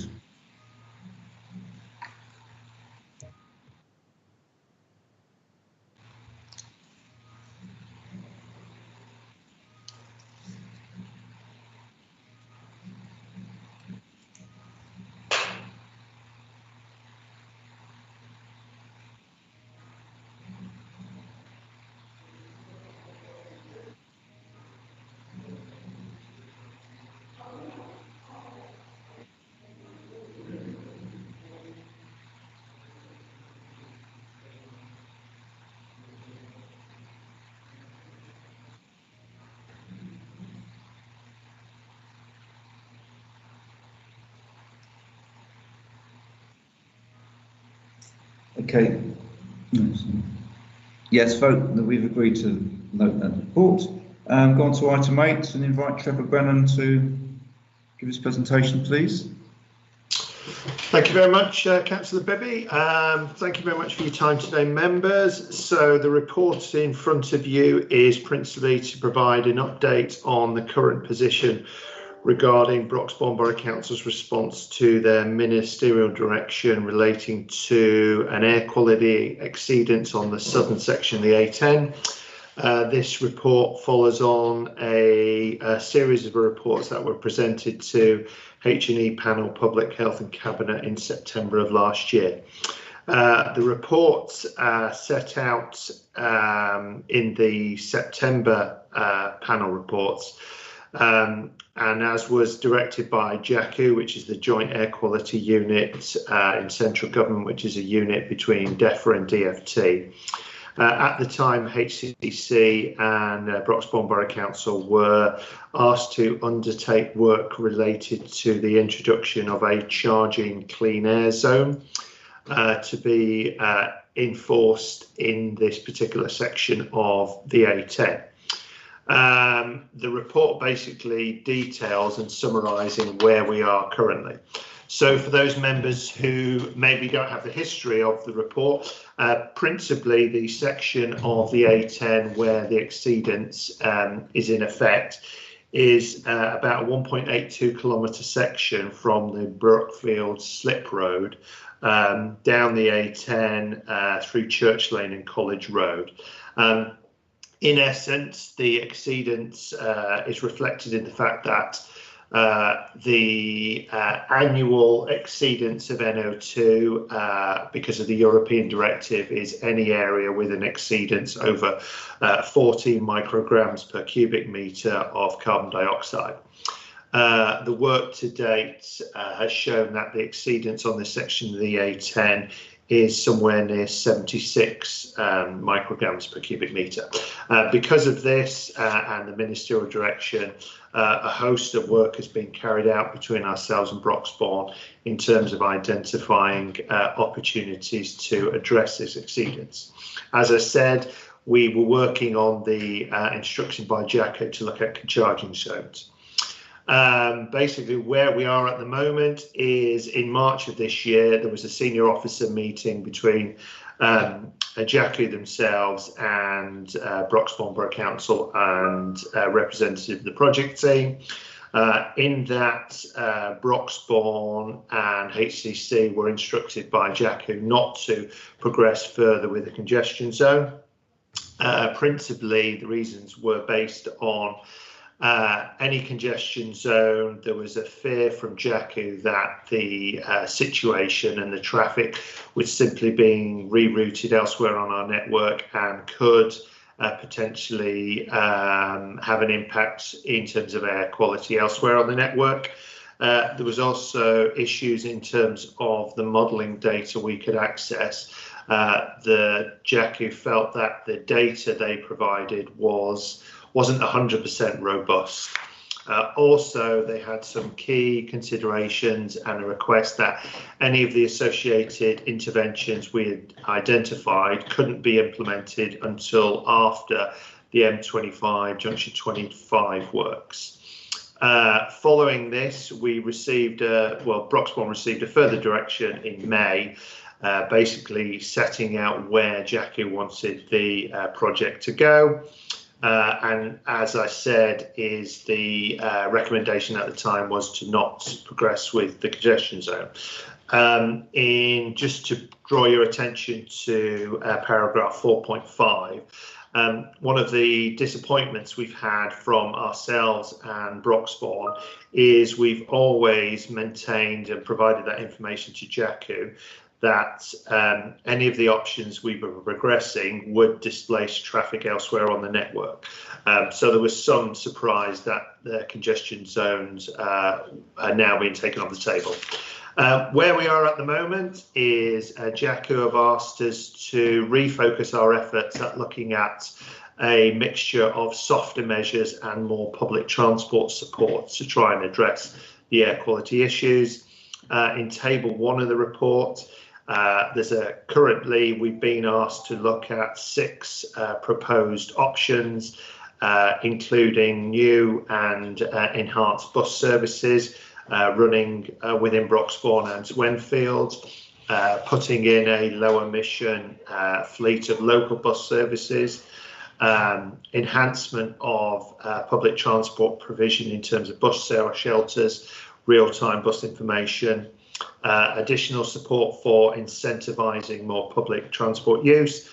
Okay. Yes, vote that we've agreed to note that report. Go on to item 8 and invite Trevor Brennan to give his presentation, please. Thank you very much, Councillor Bibby. Thank you very much for your time today, members. So the report in front of you is principally to provide an update on the current position regarding Broxbourne Borough Council's response to their ministerial direction relating to an air quality exceedance on the southern section of the A10. This report follows on a series of reports that were presented to H&E Panel Public Health and Cabinet in September of last year. The reports set out in the September panel reports, and as was directed by JACU, which is the Joint Air Quality Unit in central government, which is a unit between DEFRA and DFT. At the time, HCC and Broxbourne Borough Council were asked to undertake work related to the introduction of a charging clean air zone to be enforced in this particular section of the A10. The report basically details and summarising where we are currently. So for those members who maybe don't have the history of the report, principally the section of the A10 where the exceedance is in effect is about a 1.82 kilometre section from the Brookfield Slip Road down the A10 through Church Lane and College Road. In essence, the exceedance is reflected in the fact that the annual exceedance of NO2 because of the European directive is any area with an exceedance over 14 micrograms per cubic metre of carbon dioxide. The work to date has shown that the exceedance on this section of the A10 is somewhere near 76 micrograms per cubic metre. Because of this and the ministerial direction, a host of work has been carried out between ourselves and Broxbourne in terms of identifying opportunities to address this exceedance. As I said, we were working on the instruction by JACO to look at charging zones. Basically, where we are at the moment is in March of this year, there was a senior officer meeting between JACU themselves and Broxbourne Borough Council and representative of the project team. In that, Broxbourne and HCC were instructed by JACU not to progress further with the congestion zone. Principally, the reasons were based on any congestion zone. There was a fear from JACU that the situation and the traffic was simply being rerouted elsewhere on our network and could potentially have an impact in terms of air quality elsewhere on the network. There was also issues in terms of the modelling data we could access. The JACU felt that the data they provided wasn't 100% robust. Also, they had some key considerations and a request that any of the associated interventions we had identified couldn't be implemented until after the M25 Junction 25 works. Following this, we received, Broxbourne received a further direction in May, basically setting out where JACU wanted the project to go. And as I said, is the recommendation at the time was to not progress with the congestion zone. Just to draw your attention to paragraph 4.5, one of the disappointments we've had from ourselves and Broxbourne is we've always maintained and provided that information to JACU that any of the options we were progressing would displace traffic elsewhere on the network. So there was some surprise that the congestion zones are now being taken off the table. Where we are at the moment is JACU have asked us to refocus our efforts at looking at a mixture of softer measures and more public transport support to try and address the air quality issues. In table 1 of the report, currently we've been asked to look at 6 proposed options, including new and enhanced bus services, running within Broxbourne and Swenfield, putting in a low emission fleet of local bus services, enhancement of public transport provision in terms of bus shelters, real-time bus information, additional support for incentivising more public transport use,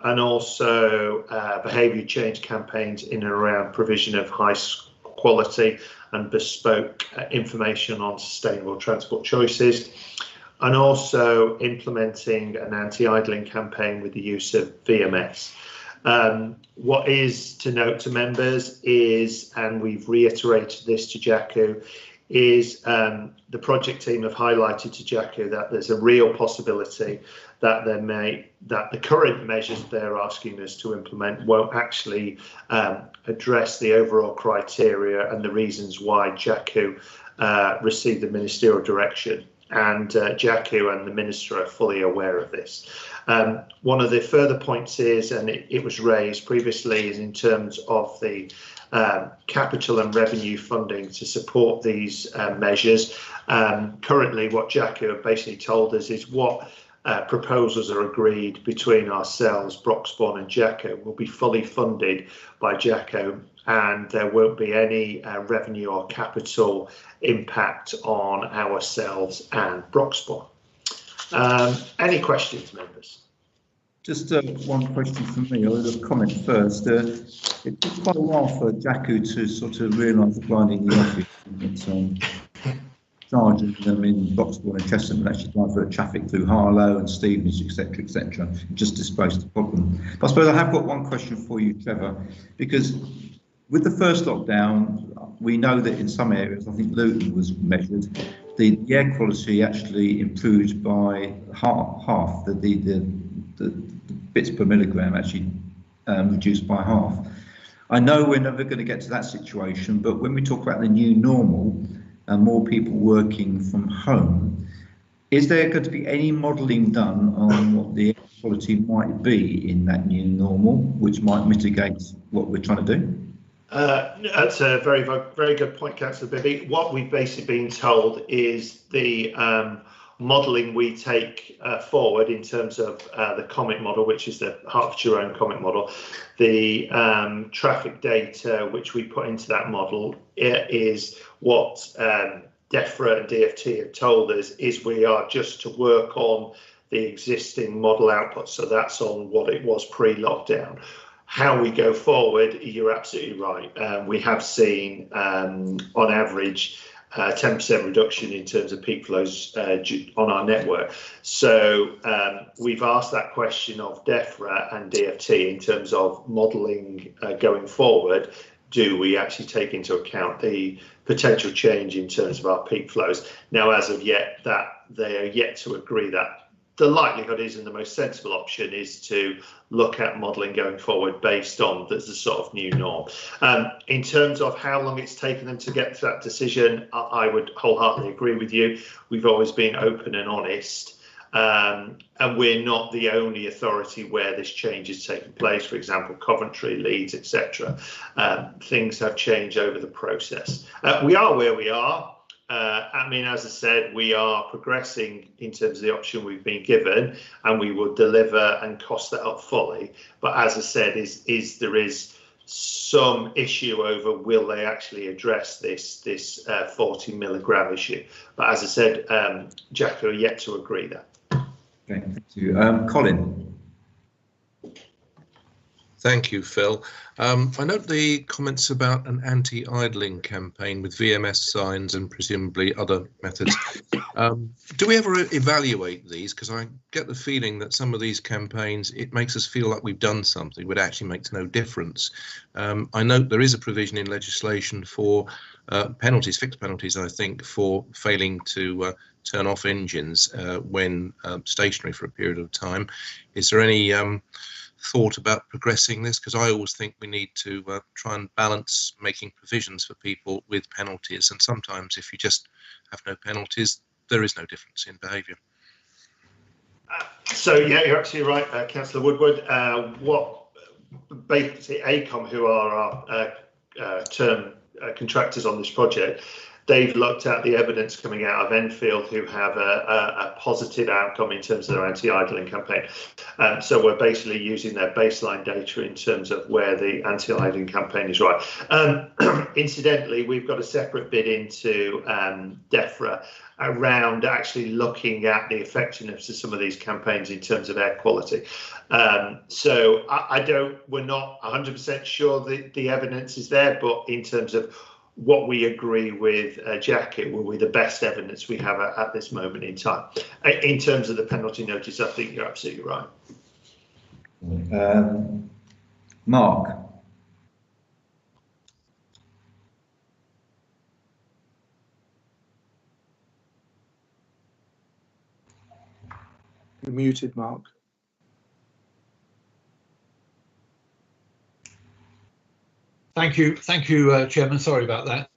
and also behaviour change campaigns in and around provision of high quality and bespoke information on sustainable transport choices, and also implementing an anti-idling campaign with the use of VMS. What is to note to members is, and we've reiterated this to JACU, is the project team have highlighted to JACU that there's a real possibility that the current measures they're asking us to implement won't actually address the overall criteria and the reasons why JACU received the ministerial direction. And JACU and the Minister are fully aware of this. One of the further points is, and it was raised previously, is in terms of the capital and revenue funding to support these measures. Currently, what JACU have basically told us is what proposals are agreed between ourselves, Broxbourne and JACU, will be fully funded by JACU, and there won't be any revenue or capital impact on ourselves and Broxbourne. Any questions, members? Just one question from me, or a comment first. It took quite a while for JACU to sort of realise the blind in the office and charging them in Broxbourne and Chesham and actually divert traffic through Harlow and Stevenage, etc., etc. Just displace the problem. But I suppose I have got one question for you, Trevor, because with the first lockdown, we know that in some areas, I think Luton was measured, the air quality actually improved by half. The bits per milligram actually reduced by half. I know we're never going to get to that situation, but when we talk about the new normal and more people working from home, is there going to be any modelling done on what the air quality might be in that new normal, which might mitigate what we're trying to do? That's a very, very good point, Councillor Bibby. What we've basically been told is the modelling we take forward in terms of the COMET model, which is the Hertfordshire own COMET model, the traffic data which we put into that model is what DEFRA and DFT have told us is we are just to work on the existing model output. So that's on what it was pre-lockdown. How we go forward, you're absolutely right. We have seen, on average, 10% reduction in terms of peak flows on our network. So we've asked that question of DEFRA and DFT in terms of modelling going forward. Do we actually take into account the potential change in terms of our peak flows? Now, as of yet, that they are yet to agree that. The likelihood is, and the most sensible option is to look at modelling going forward based on the sort of new norm. In terms of how long it's taken them to get to that decision, I would wholeheartedly agree with you. We've always been open and honest, and we're not the only authority where this change is taking place. For example, Coventry, Leeds, etc. Things have changed over the process. We are where we are. I mean, as I said, we are progressing in terms of the option we've been given, and we will deliver and cost that up fully. But as I said, there is some issue over will they actually address this 40 milligram issue. But as I said, JACU are yet to agree that. Okay, thank you. Colin. Thank you, Phil. I note the comments about an anti-idling campaign with VMS signs and presumably other methods. Do we ever evaluate these? Because I get the feeling that some of these campaigns, it makes us feel like we've done something, but actually makes no difference. I note there is a provision in legislation for penalties, fixed penalties, I think, for failing to turn off engines when stationary for a period of time. Is there any thought about progressing this? Because I always think we need to try and balance making provisions for people with penalties, and sometimes if you just have no penalties, there is no difference in behaviour. So yeah, you're absolutely right, Councillor Woodward. What basically AECOM, who are our term contractors on this project, they've looked at the evidence coming out of Enfield, who have a positive outcome in terms of their anti-idling campaign. So we're basically using their baseline data in terms of where the anti-idling campaign is right. Incidentally, we've got a separate bid into DEFRA around actually looking at the effectiveness of some of these campaigns in terms of air quality. So we're not 100% sure the evidence is there, but in terms of what we agree with Jackie will be the best evidence we have at this moment in time. In terms of the penalty notice, I think you're absolutely right. Mark. You're muted, Mark. Thank you, Chairman. Sorry about that.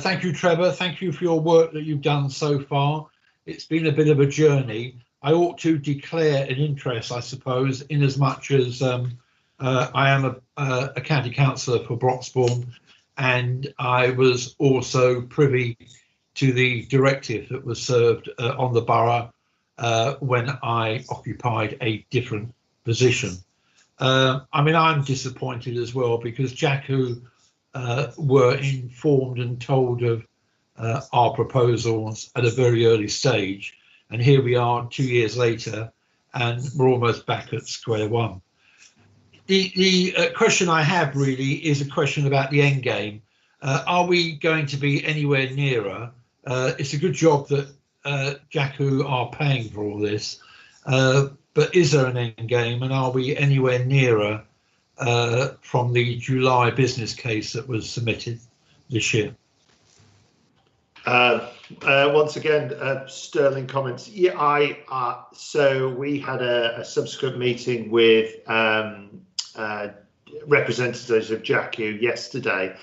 Thank you, Trevor. Thank you for your work that you've done so far. It's been a bit of a journey. I ought to declare an interest, I suppose, in as much as I am a county councillor for Broxbourne, and I was also privy to the directive that was served on the borough when I occupied a different position. I mean, I'm disappointed as well because JACU were informed and told of our proposals at a very early stage, and here we are 2 years later and we're almost back at square one. The question I have really is a question about the end game. Are we going to be anywhere nearer? It's a good job that JACU are paying for all this, but is there an end game, and are we anywhere nearer from the July business case that was submitted this year? Once again, sterling comments. Yeah, so we had a subsequent meeting with representatives of JACU yesterday,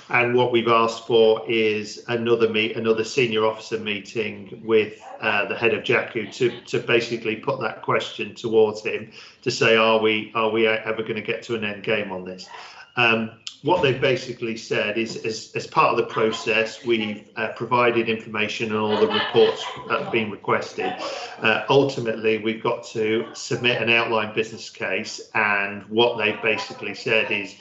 and what we've asked for is another senior officer meeting with the head of JACU to basically put that question towards him to say, are we ever going to get to an end game on this? What they've basically said is, as part of the process, we've provided information on all the reports that have been requested. Ultimately, we've got to submit an outline business case, and what they've basically said is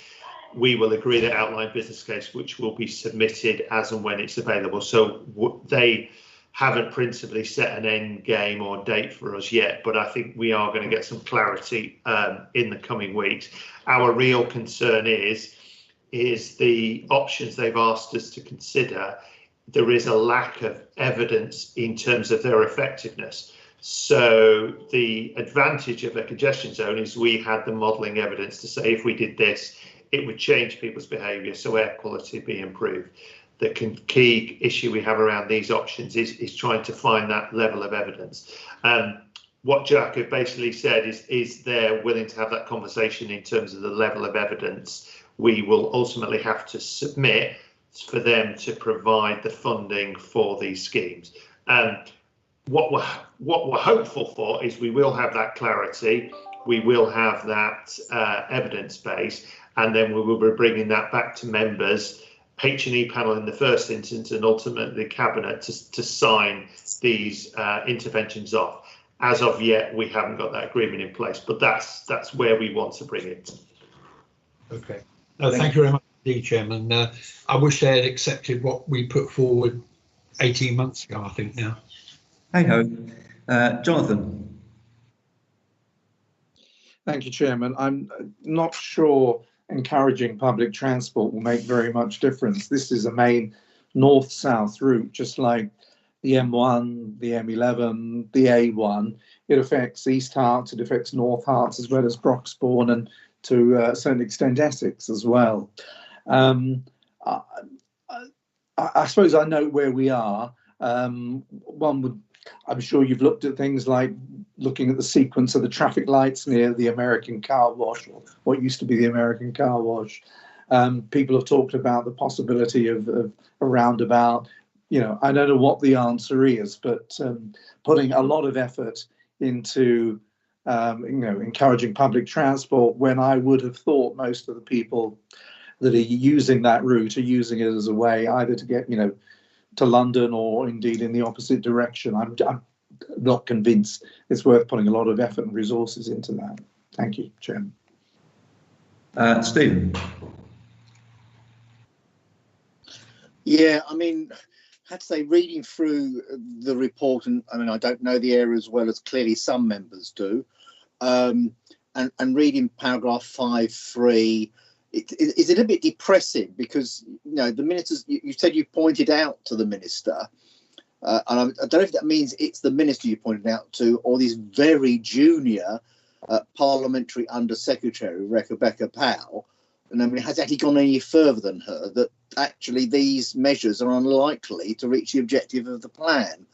we will agree the outline business case, which will be submitted as and when it's available. So they haven't principally set an end game or date for us yet, but I think we are going to get some clarity in the coming weeks. Our real concern is the options they've asked us to consider. There is a lack of evidence in terms of their effectiveness. So the advantage of a congestion zone is we had the modelling evidence to say if we did this, it would change people's behaviour, so air quality be improved. The key issue we have around these options is trying to find that level of evidence. What JACU basically said is they're willing to have that conversation in terms of the level of evidence we will ultimately have to submit for them to provide the funding for these schemes. What we're hopeful for is we will have that clarity, we will have that evidence base, and then we will be bringing that back to members, H&E panel in the first instance, and ultimately Cabinet to sign these interventions off. As of yet, we haven't got that agreement in place, but that's where we want to bring it. Okay. No, thank you very much indeed, Chairman. I wish they had accepted what we put forward 18 months ago, I think now. Hey ho. Jonathan. Thank you, Chairman. I'm not sure encouraging public transport will make very much difference. This is a main north-south route, just like the M1, the M11, the A1. It affects East Herts, it affects North Herts, as well as Broxbourne, and to a certain extent Essex as well. I suppose I know where we are. I'm sure you've looked at things like looking at the sequence of the traffic lights near the American Car Wash, or what used to be the American Car Wash. People have talked about the possibility of a roundabout. You know, I don't know what the answer is, but putting a lot of effort into encouraging public transport, when I would have thought most of the people that are using that route are using it as a way either to get to London or indeed in the opposite direction. I'm not convinced it's worth putting a lot of effort and resources into that. Thank you, Chairman. Stephen. Yeah, I mean, I had to say, reading through the report, and I mean, I don't know the area as well as clearly some members do, and reading paragraph 5.3, it's a little bit depressing because, you know, the ministers, you said you pointed out to the minister, and I don't know if that means it's the minister you pointed out to or this very junior parliamentary Under-Secretary, Rebecca Powell, and I mean, has actually gone any further than her, that actually these measures are unlikely to reach the objective of the plan.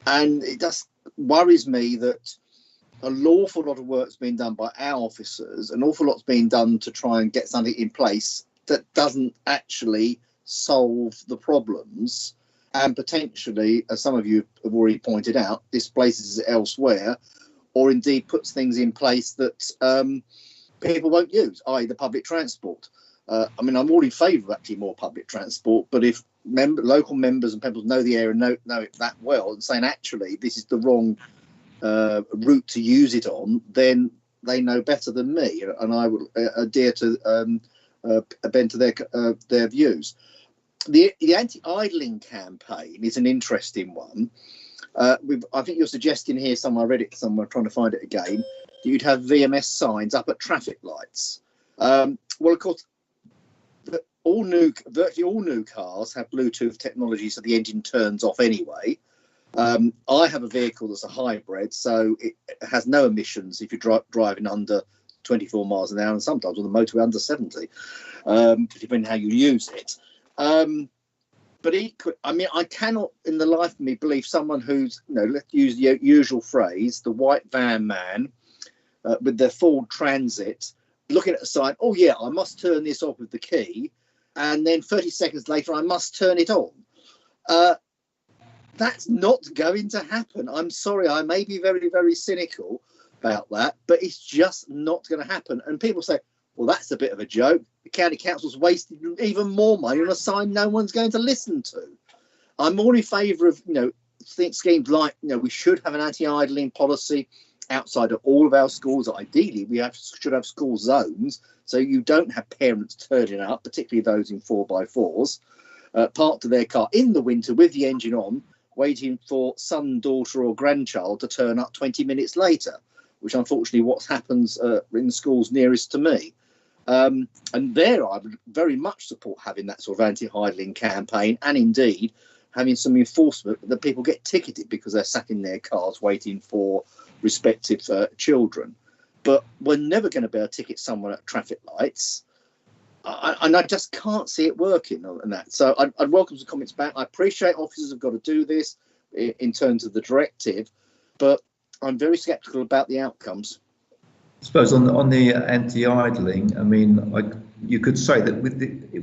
And it just worries me that an awful lot of work's been done by our officers, an awful lot's been done to try and get something in place that doesn't actually solve the problems, and potentially, as some of you have already pointed out, displaces it elsewhere, or indeed puts things in place that people won't use, i.e. the public transport. I mean, I'm all in favour of actually more public transport, but if local members and people know the area, know it that well, and saying actually this is the wrong route to use it on, then they know better than me, and I will adhere to bend to their views. The anti-idling campaign is an interesting one. I think you're suggesting here somewhere, I read it somewhere, trying to find it again, that you'd have VMS signs up at traffic lights. Well, of course, virtually all new cars have Bluetooth technology, so the engine turns off anyway. I have a vehicle that's a hybrid, so it has no emissions if you're driving under 24 miles an hour, and sometimes on the motorway under 70, depending how you use it. But equally, I mean, I cannot, in the life of me, believe someone who's, you know, let's use the usual phrase, the white van man with their Ford Transit, looking at a sign, oh yeah, I must turn this off with the key, and then 30 seconds later, I must turn it on. That's not going to happen. I'm sorry, I may be very, very cynical about that, but it's just not going to happen. And people say, well, that's a bit of a joke. The county council's wasted even more money on a sign no one's going to listen to. I'm more in favour of, you know, schemes like, you know, we should have an anti-idling policy outside of all of our schools. Ideally, we should have school zones, so you don't have parents turning up, particularly those in 4x4s, parked to their car in the winter with the engine on, waiting for son, daughter or grandchild to turn up 20 minutes later, which unfortunately what happens in the schools nearest to me. And there I would very much support having that sort of anti-idling campaign, and indeed having some enforcement that people get ticketed because they're sat in their cars waiting for respective children. But we're never going to be able to ticket someone at traffic lights. And I just can't see it working on that. So I'd welcome some comments back. I appreciate officers have got to do this in terms of the directive, but I'm very sceptical about the outcomes. I suppose on the anti-idling, I mean, you could say that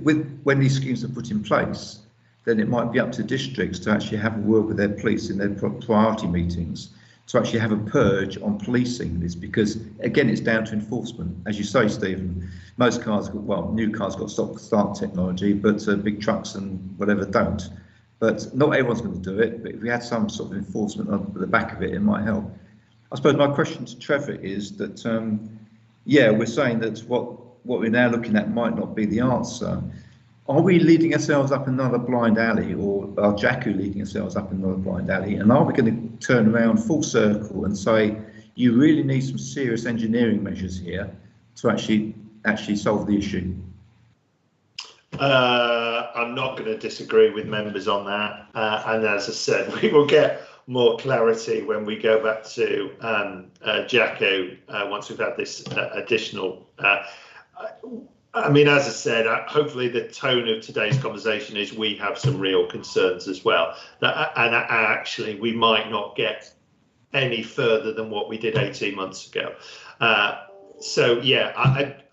when these schemes are put in place, then it might be up to districts to actually have a word with their police in their priority meetings to actually have a purge on policing this, because again, it's down to enforcement. As you say, Stephen, most cars, well, new cars got stop-start technology, but big trucks and whatever don't. But not everyone's going to do it. But if we had some sort of enforcement on the back of it, it might help. I suppose my question to Trevor is that, yeah, we're saying that what we're now looking at might not be the answer. Are we leading ourselves up another blind alley, or are JACU leading ourselves up another blind alley? And are we going to turn around full circle and say, you really need some serious engineering measures here to actually solve the issue? I'm not going to disagree with members on that. And as I said, we will get more clarity when we go back to JACU once we've had this additional. I mean, as I said, hopefully the tone of today's conversation is we have some real concerns as well. And actually, we might not get any further than what we did 18 months ago. So, yeah,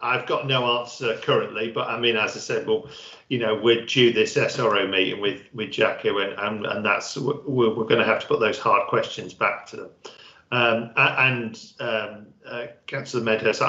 I've got no answer currently. But I mean, as I said, well, you know, we're due this SRO meeting with JACU, and that's we're going to have to put those hard questions back to them. Councillor Medhurst,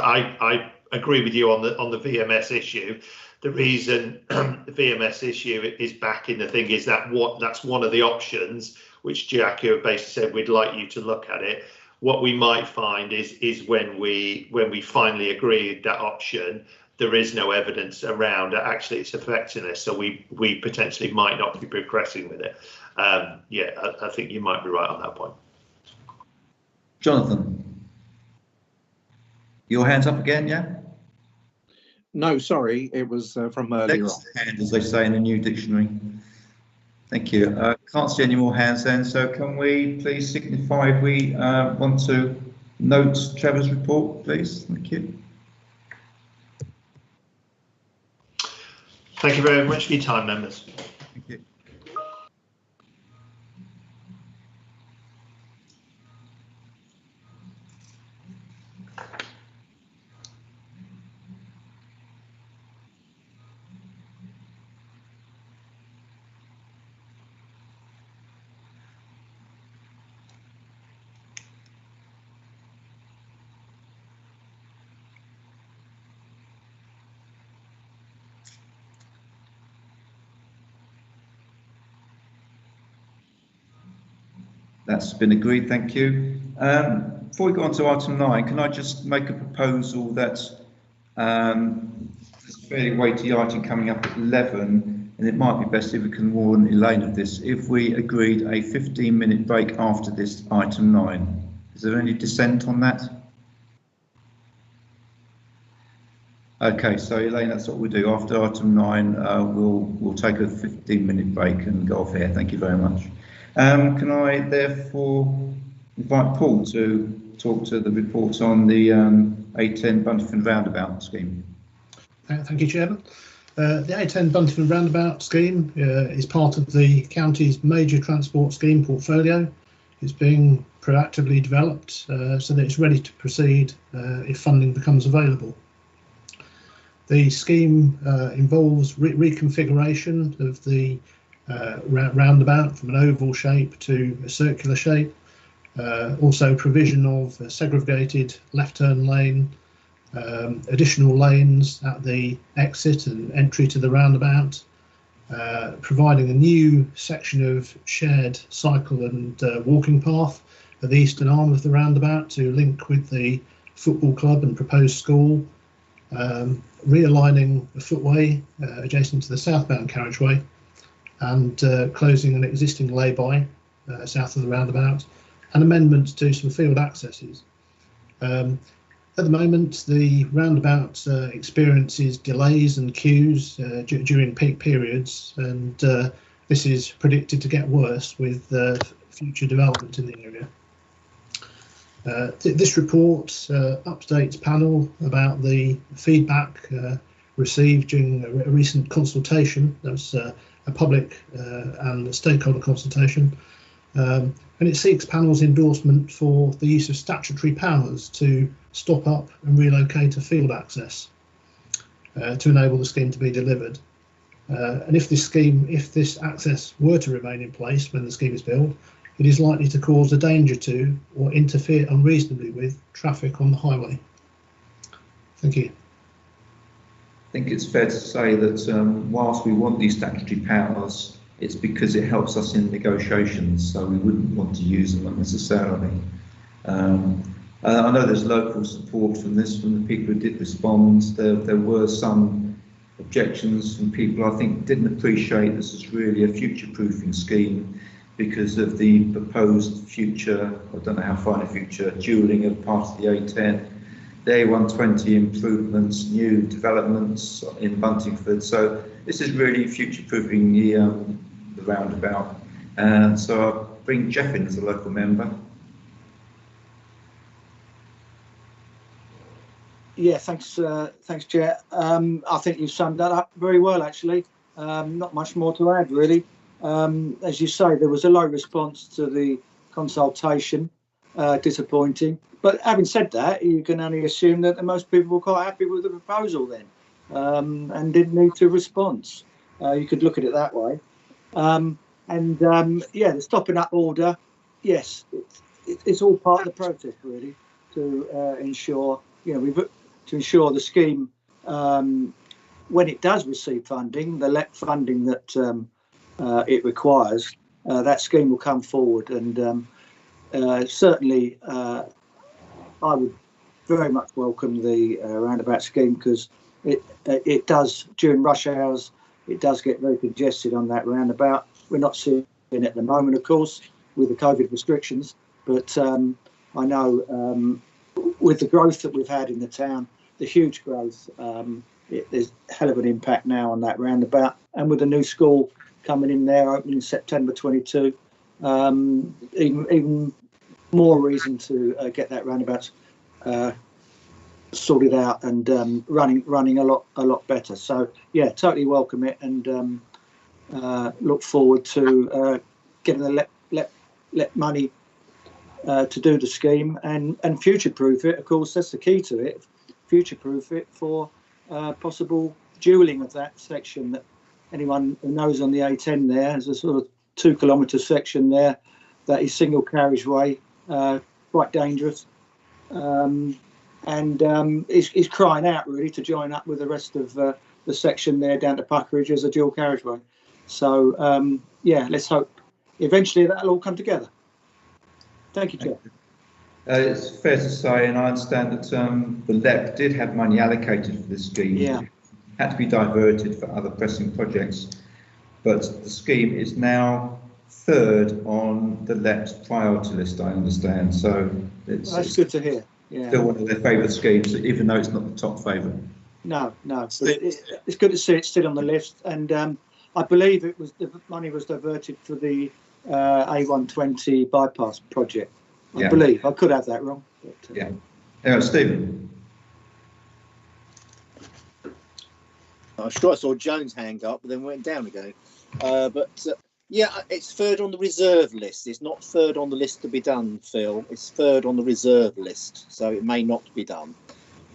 agree with you on the VMS issue. The reason the VMS issue is back in the thing is that's one of the options which Giacomo basically said we'd like you to look at it. What we might find is when we finally agree that option, there is no evidence around actually it's affecting us, so we potentially might not be progressing with it. Yeah, I think you might be right on that point. Jonathan, your hands up again, yeah? No, sorry, it was from earlier on. Next hand, as they say in the new dictionary. Thank you. Can't see any more hands then, so can we please signify if we want to note Trevor's report, please? Thank you. Thank you very much for your time, members. Thank you. That's been agreed, thank you. Before we go on to item 9, can I just make a proposal that there's a fairly weighty item coming up at 11, and it might be best if we can warn Elaine of this, if we agreed a 15-minute break after this item 9. Is there any dissent on that? Okay, so Elaine, that's what we'll do. After item 9, we'll take a 15-minute break and go off here. Thank you very much. Can I therefore invite Paul to talk to the reports on the A10 Buntingford Roundabout scheme? Thank you, Chairman. The A10 Buntingford Roundabout scheme is part of the county's major transport scheme portfolio. It's being proactively developed so that it's ready to proceed if funding becomes available. The scheme involves reconfiguration of the roundabout from an oval shape to a circular shape, also provision of a segregated left turn lane, additional lanes at the exit and entry to the roundabout, providing a new section of shared cycle and walking path at the eastern arm of the roundabout to link with the football club and proposed school, realigning the footway adjacent to the southbound carriageway, and closing an existing lay-by south of the roundabout, and amendments to some field accesses. At the moment, the roundabout experiences delays and queues during peak periods, and this is predicted to get worse with future development in the area. This report updates panel about the feedback received during a recent consultation. That was a public and stakeholder consultation, and it seeks panel's endorsement for the use of statutory powers to stop up and relocate a field access to enable the scheme to be delivered. And if this access were to remain in place when the scheme is built, it is likely to cause a danger to or interfere unreasonably with traffic on the highway. Thank you. I think it's fair to say that whilst we want these statutory powers, it's because it helps us in negotiations, so we wouldn't want to use them unnecessarily. I know there's local support from this, from the people who did respond. There were some objections from people I think didn't appreciate this is really a future-proofing scheme because of the proposed future, I don't know how far in the future, dualling of part of the A10. The A120 improvements, new developments in Buntingford. So this is really future-proofing the roundabout. And so I'll bring Jeff in as a local member. Yeah, thanks, Chair. I think you've summed that up very well, actually. Not much more to add, really. As you say, there was a low response to the consultation, disappointing. But having said that, you can only assume that most people were quite happy with the proposal then, and didn't need to respond. You could look at it that way. Yeah, the stopping up order, yes, it's all part of the process really to ensure. You know, ensure the scheme, when it does receive funding, the LEP funding that it requires, that scheme will come forward. And certainly, I would very much welcome the roundabout scheme, because it does, during rush hours, it does get very congested on that roundabout. We're not seeing it at the moment, of course, with the COVID restrictions, but I know with the growth that we've had in the town, the huge growth, there's a hell of an impact now on that roundabout. And with the new school coming in there, opening September 22, even more reason to get that roundabout sorted out and running a lot better. So yeah, totally welcome it, and look forward to getting the let money to do the scheme and future-proof it. Of course, that's the key to it. Future-proof it for possible dualling of that section. That anyone who knows on the A10 there's a sort of 2 kilometre section there that is single carriageway, quite dangerous, and is crying out really to join up with the rest of the section there down to Puckeridge as a dual carriageway. So yeah, let's hope eventually that'll all come together. Thank you, Chair. It's fair to say, and I understand that the LEP did have money allocated for this scheme. Yeah. Had to be diverted for other pressing projects, but the scheme is now third on the LEP's priority list, I understand. So That's good to hear. Yeah. Still one of their favourite schemes, even though it's not the top favourite. No, but it's good to see it still on the list, and I believe the money was diverted for the A120 bypass project. I believe. I could have that wrong. But, yeah. Anyway, Stephen. I'm sure I saw Jones' hand up, but then went down again. Yeah, it's third on the reserve list. It's not third on the list to be done, Phil. It's third on the reserve list, so it may not be done.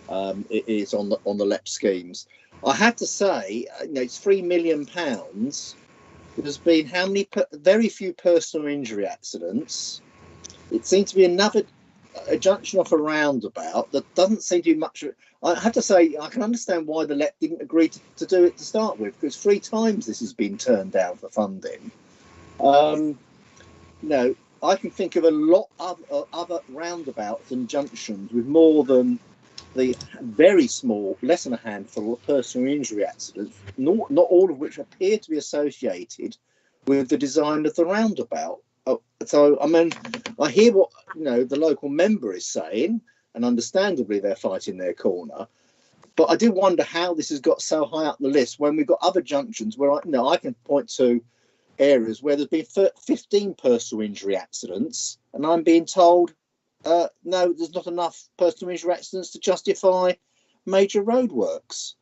It is on the LEP schemes. I have to say, it's £3 million. There's been how many? Very few personal injury accidents. It seems to be a junction off a roundabout that doesn't seem to be much. I have to say, I can understand why the LEP didn't agree to do it to start with, because 3 times this has been turned down for funding. I can think of a lot of other roundabouts and junctions with more than the very small, less than a handful of personal injury accidents, not all of which appear to be associated with the design of the roundabout. So, I mean, I hear what the local member is saying, and understandably they're fighting their corner. But I do wonder how this has got so high up the list when we've got other junctions where I can point to areas where there's been 15 personal injury accidents, and I'm being told, no, there's not enough personal injury accidents to justify major roadworks.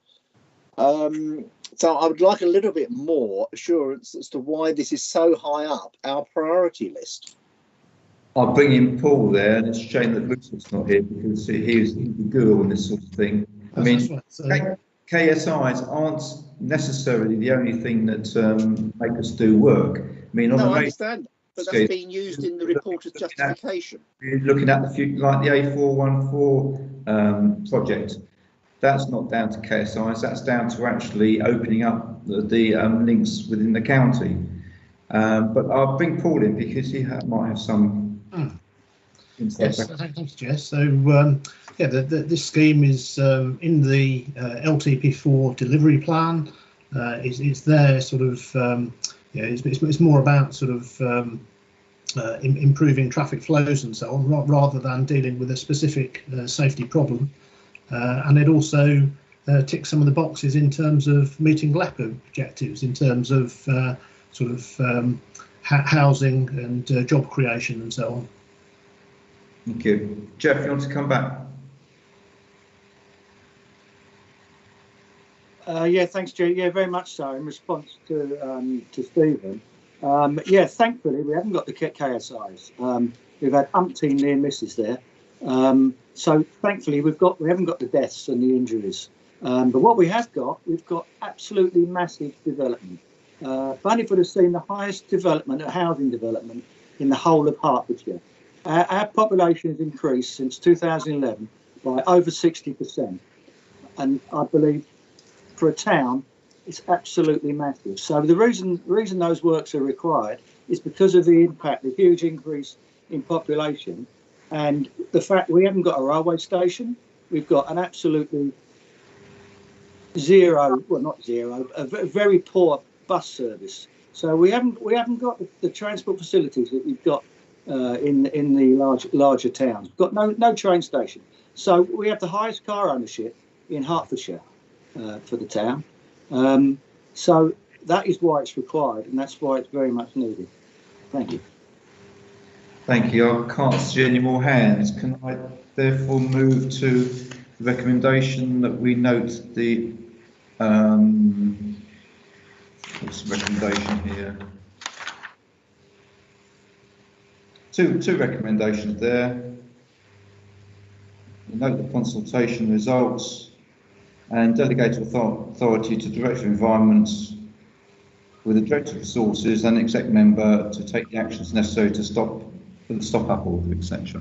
So I would like a little bit more assurance as to why this is so high up our priority list. I'll bring in Paul there, and it's a shame that Luke's not here because he's the guru on this sort of thing. I mean, KSIs aren't necessarily the only thing that make us do work. I mean, I understand, but that's being used in the report as justification. You're looking at the future, like the A414 project. That's not down to KSIs. That's down to actually opening up the links within the county. But I'll bring Paul in because he might have some. Yes, thanks, Jess. So this scheme is in the LTP4 delivery plan. It's there sort of. It's more about sort of improving traffic flows and so on, rather than dealing with a specific safety problem. And it also ticks some of the boxes in terms of meeting LEP objectives, in terms of housing and job creation and so on. Thank you. Jeff, you want to come back? Yeah, thanks, Jay. Yeah, very much so. In response to Stephen, yeah, thankfully we haven't got the KSIs. We've had umpteen near misses there, so thankfully we haven't got the deaths and the injuries. But what we've got absolutely massive development. Bunnyford has seen the highest development, housing development, in the whole of Hertfordshire. Our population has increased since 2011 by over 60%. and I believe for a town, it's absolutely massive. So the reason those works are required is because of the impact, the huge increase in population, and the fact we haven't got a railway station. We've got an absolutely zero, well not zero, a very poor bus service. So we haven't got the transport facilities that we've got in the larger towns. We've got no train station. So we have the highest car ownership in Hertfordshire for the town. So that is why it's required, and that's why it's very much needed. Thank you. Thank you. I can't see any more hands. Can I therefore move to the recommendation that we note the what's the recommendation here? Two recommendations there. We note the consultation results and delegate authority to Director of Environment with the Director of Resources and Exec member to take the actions necessary to stop up order, etc.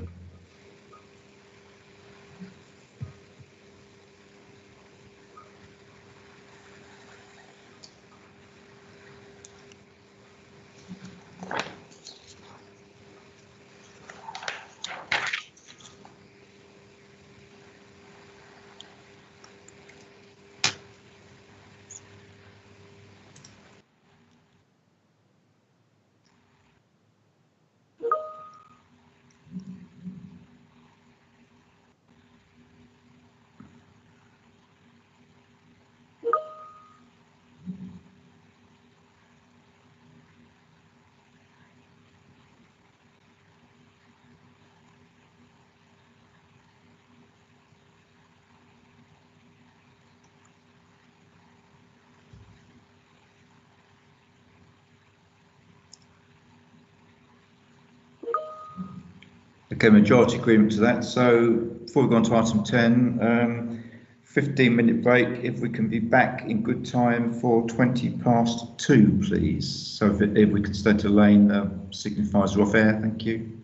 Okay, majority agreement to that. So before we go on to item 10, 15-minute break. If we can be back in good time for 2:20, please. So if we could stay to lane, signifies we're off air. Thank you.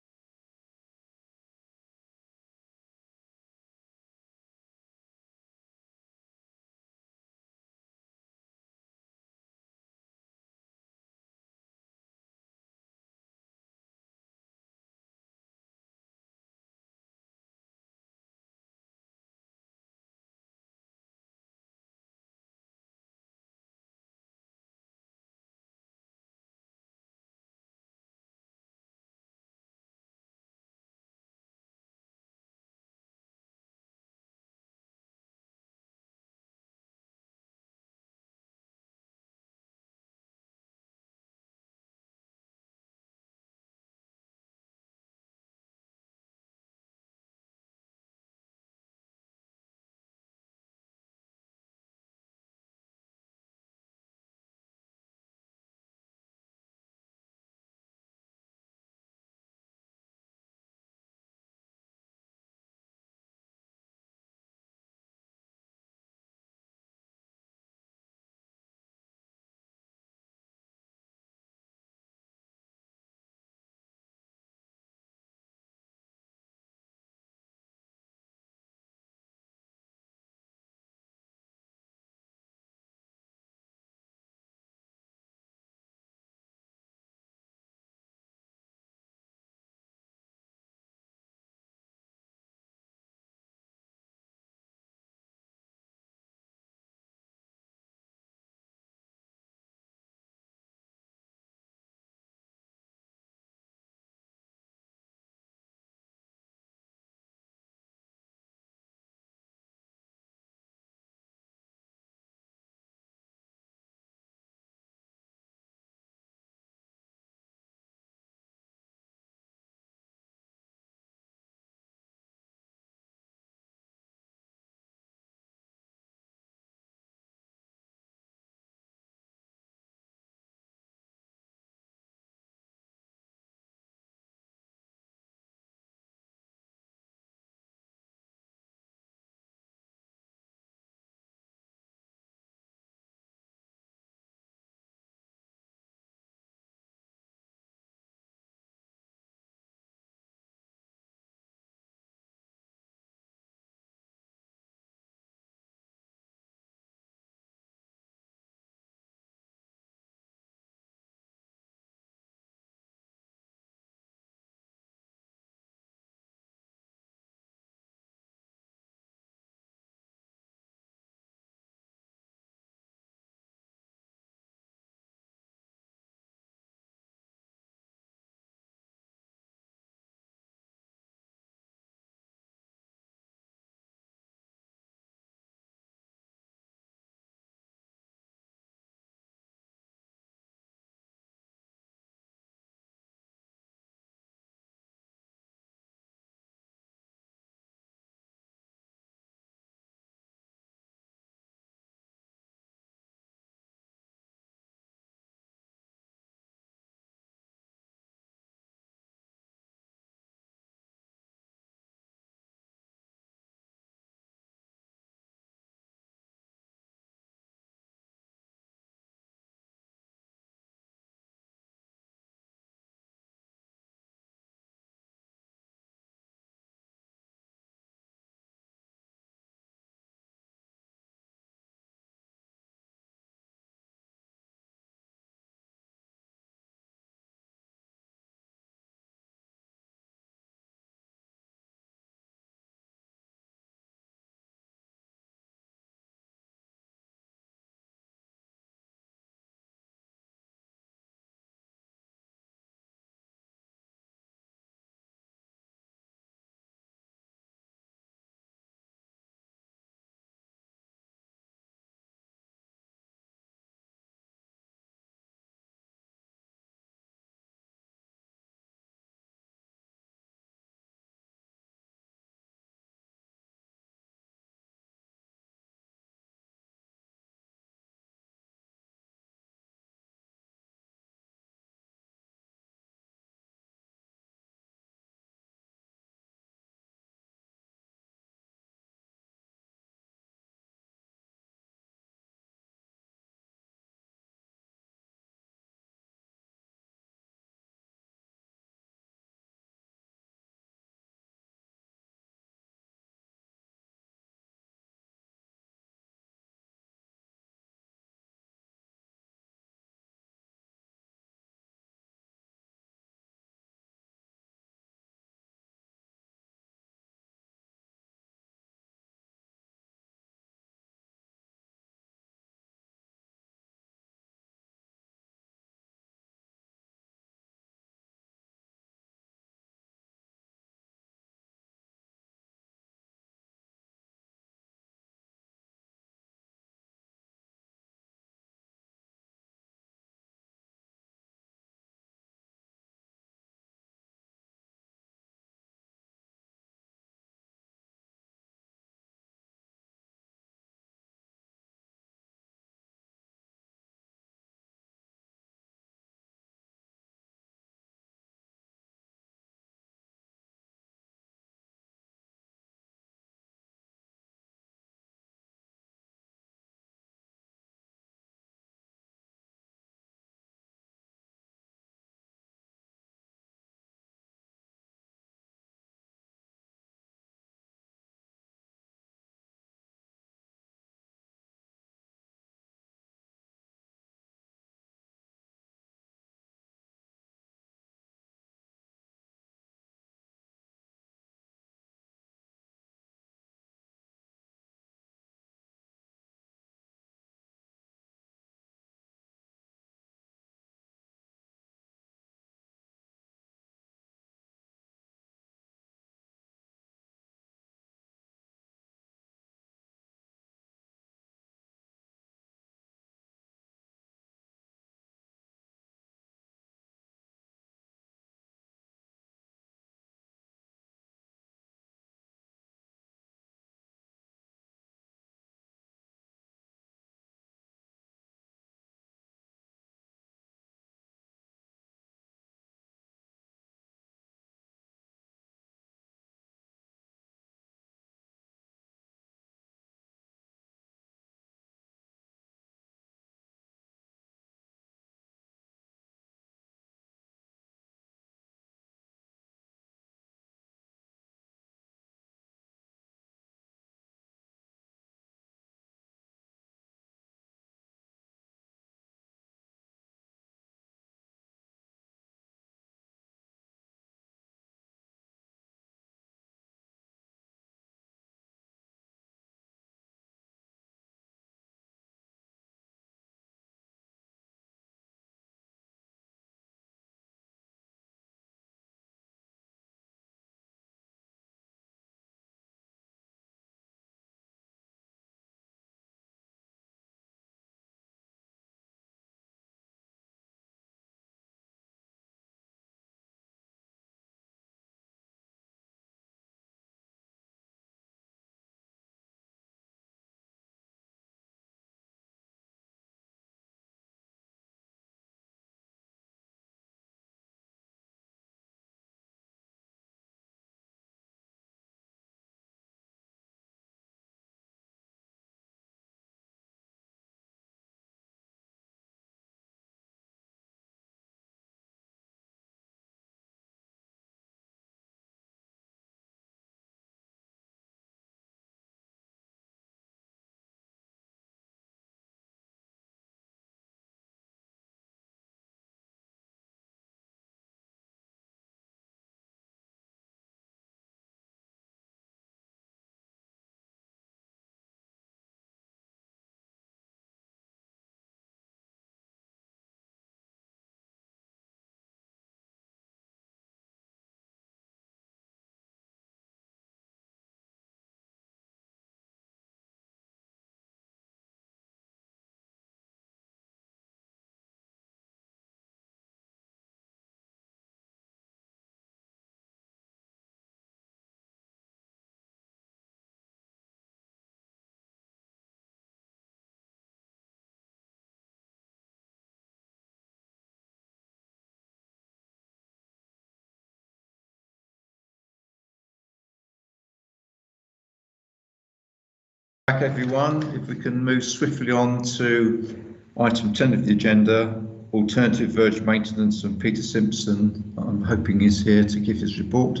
Back everyone, if we can move swiftly on to item 10 of the agenda, alternative verge maintenance, and Peter Simpson, I'm hoping is here to give his report.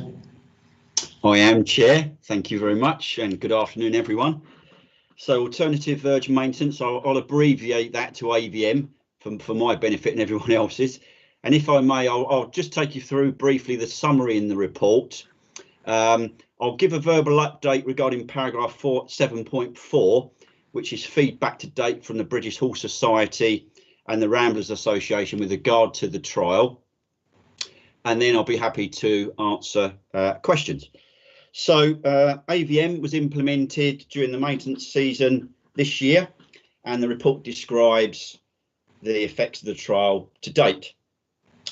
I am, Chair. Thank you very much, and good afternoon, everyone. So alternative verge maintenance, I'll abbreviate that to AVM for my benefit and everyone else's. And if I may, I'll just take you through briefly the summary in the report. I'll give a verbal update regarding paragraph 7.4, which is feedback to date from the British Horse Society and the Ramblers Association with regard to the trial. And then I'll be happy to answer questions. So AVM was implemented during the maintenance season this year, and the report describes the effects of the trial to date.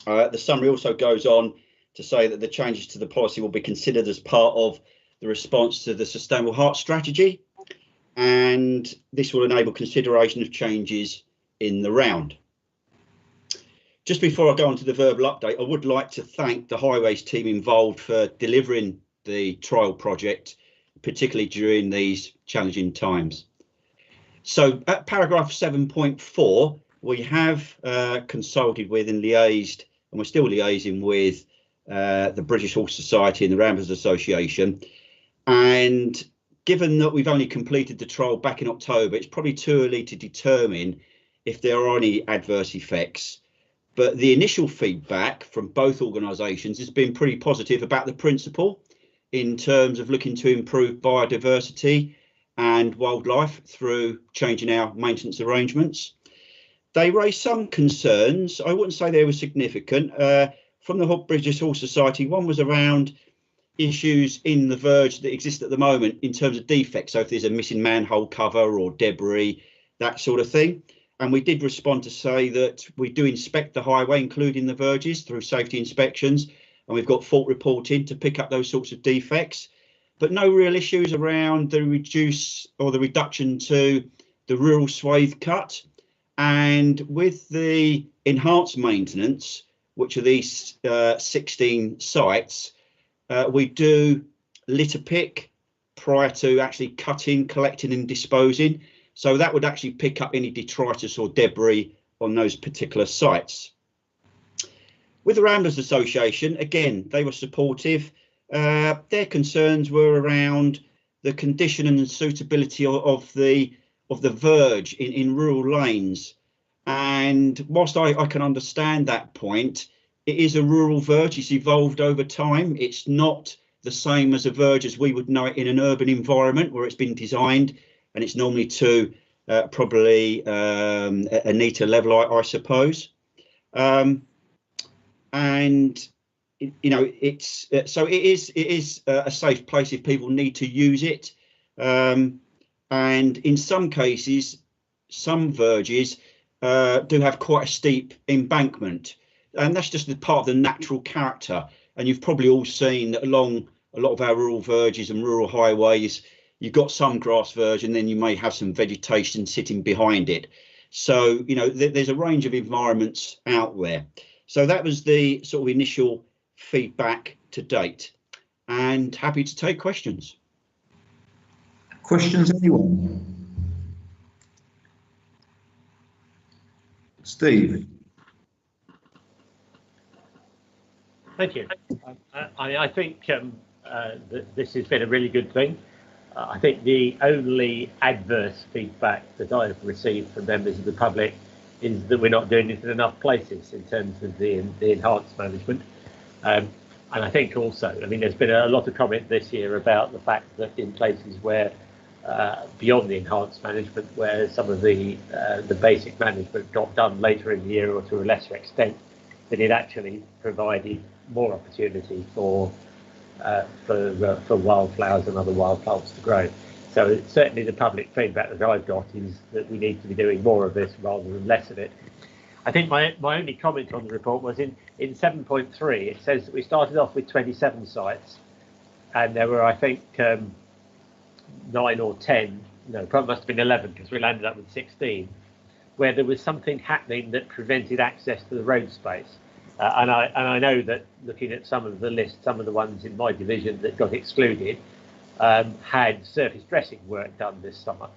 The summary also goes on to say that the changes to the policy will be considered as part of the response to the Sustainable Heart Strategy, and this will enable consideration of changes in the round. Just before I go on to the verbal update, I would like to thank the Highways team involved for delivering the trial project, particularly during these challenging times. So at paragraph 7.4, we have consulted with and liaised, and we're still liaising with the British Horse Society and the Ramblers Association. And given that we've only completed the trial back in October, it's probably too early to determine if there are any adverse effects. But the initial feedback from both organisations has been pretty positive about the principle in terms of looking to improve biodiversity and wildlife through changing our maintenance arrangements. They raised some concerns. I wouldn't say they were significant. From the British Horse Society, one was around issues in the verge that exist at the moment in terms of defects. So if there's a missing manhole cover or debris, that sort of thing. And we did respond to say that we do inspect the highway, including the verges, through safety inspections, and we've got fault reporting to pick up those sorts of defects. But no real issues around the reduction to the rural swathe cut. And with the enhanced maintenance, which are these 16 sites, we do litter pick prior to actually cutting, collecting and disposing. So that would actually pick up any detritus or debris on those particular sites. With the Ramblers Association, again, they were supportive. Their concerns were around the condition and suitability of the verge in rural lanes. And whilst I can understand that point, it is a rural verge. It's evolved over time. It's not the same as a verge as we would know it in an urban environment where it's been designed, and it's normally to probably a neater level, I suppose. And you know, it's so it is a safe place if people need to use it. And in some cases, some verges do have quite a steep embankment, and that's just the part of the natural character. And you've probably all seen that along a lot of our rural verges and rural highways, you've got some grass verge and then you may have some vegetation sitting behind it. So, you know, there's a range of environments out there. So that was the sort of initial feedback to date, and happy to take questions. Questions, anyone? Steve. Thank you. I think that this has been a really good thing. I think the only adverse feedback that I've received from members of the public is that we're not doing it in enough places in terms of the enhanced management. And I think also, I mean, there's been a lot of comment this year about the fact that in places where beyond the enhanced management, where some of the basic management got done later in the year or to a lesser extent, that it actually provided more opportunity for wildflowers and other wild plants to grow. So certainly the public feedback that I've got is that we need to be doing more of this rather than less of it. I think my only comment on the report was in 7.3, it says that we started off with 27 sites, and there were, I think, 9 or 10, no, probably must have been 11 because we landed up with 16, where there was something happening that prevented access to the road space. And I know that looking at some of the lists, some of the ones in my division that got excluded, had surface dressing work done this summer.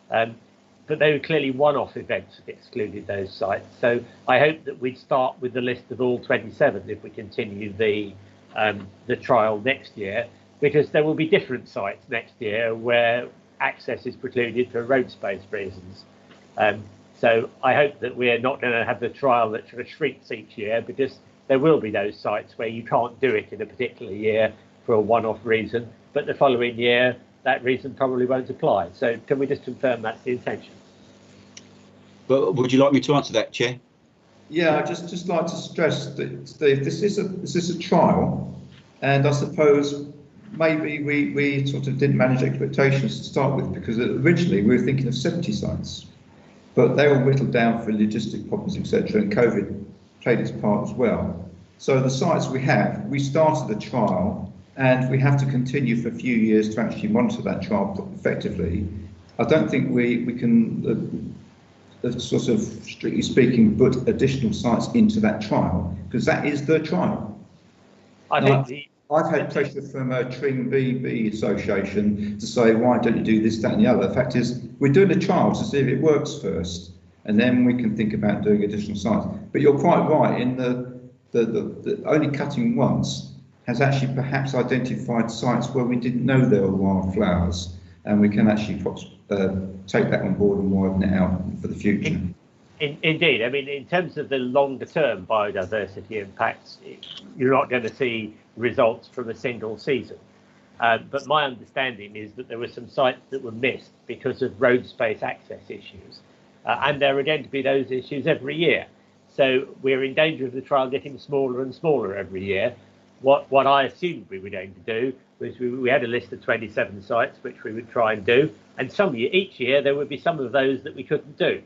But they were clearly one-off events that excluded those sites. So I hope that we'd start with the list of all 27 if we continue the trial next year, because there will be different sites next year where access is precluded for road space reasons. So I hope that we're not going to have the trial that sort of shrinks each year, because there will be those sites where you can't do it in a particular year for a one-off reason, but the following year that reason probably won't apply. So can we just confirm that's the intention? But would you like me to answer that, Chair? Yeah, I'd just like to stress that, Steve, this is a trial, and I suppose maybe we sort of didn't manage expectations to start with, because originally we were thinking of 70 sites, but they were whittled down for logistic problems, etc., and COVID played its part as well. So the sites we have, we started the trial, and we have to continue for a few years to actually monitor that trial effectively. I don't think we can sort of, strictly speaking, put additional sites into that trial, because that is the trial. I've had pressure from a Tring BB Association to say, why don't you do this, that and the other? The fact is, we're doing a trial to see if it works first, and then we can think about doing additional sites. But you're quite right, in the only cutting once has actually perhaps identified sites where we didn't know there were wildflowers, and we can actually take that on board and widen it out for the future. Indeed, I mean, in terms of the longer term biodiversity impacts, you're not going to see results from a single season. But my understanding is that there were some sites that were missed because of road space access issues. And there are going to be those issues every year. So we're in danger of the trial getting smaller and smaller every year. What I assumed we were going to do was we had a list of 27 sites which we would try and do, and each year there would be some of those that we couldn't do,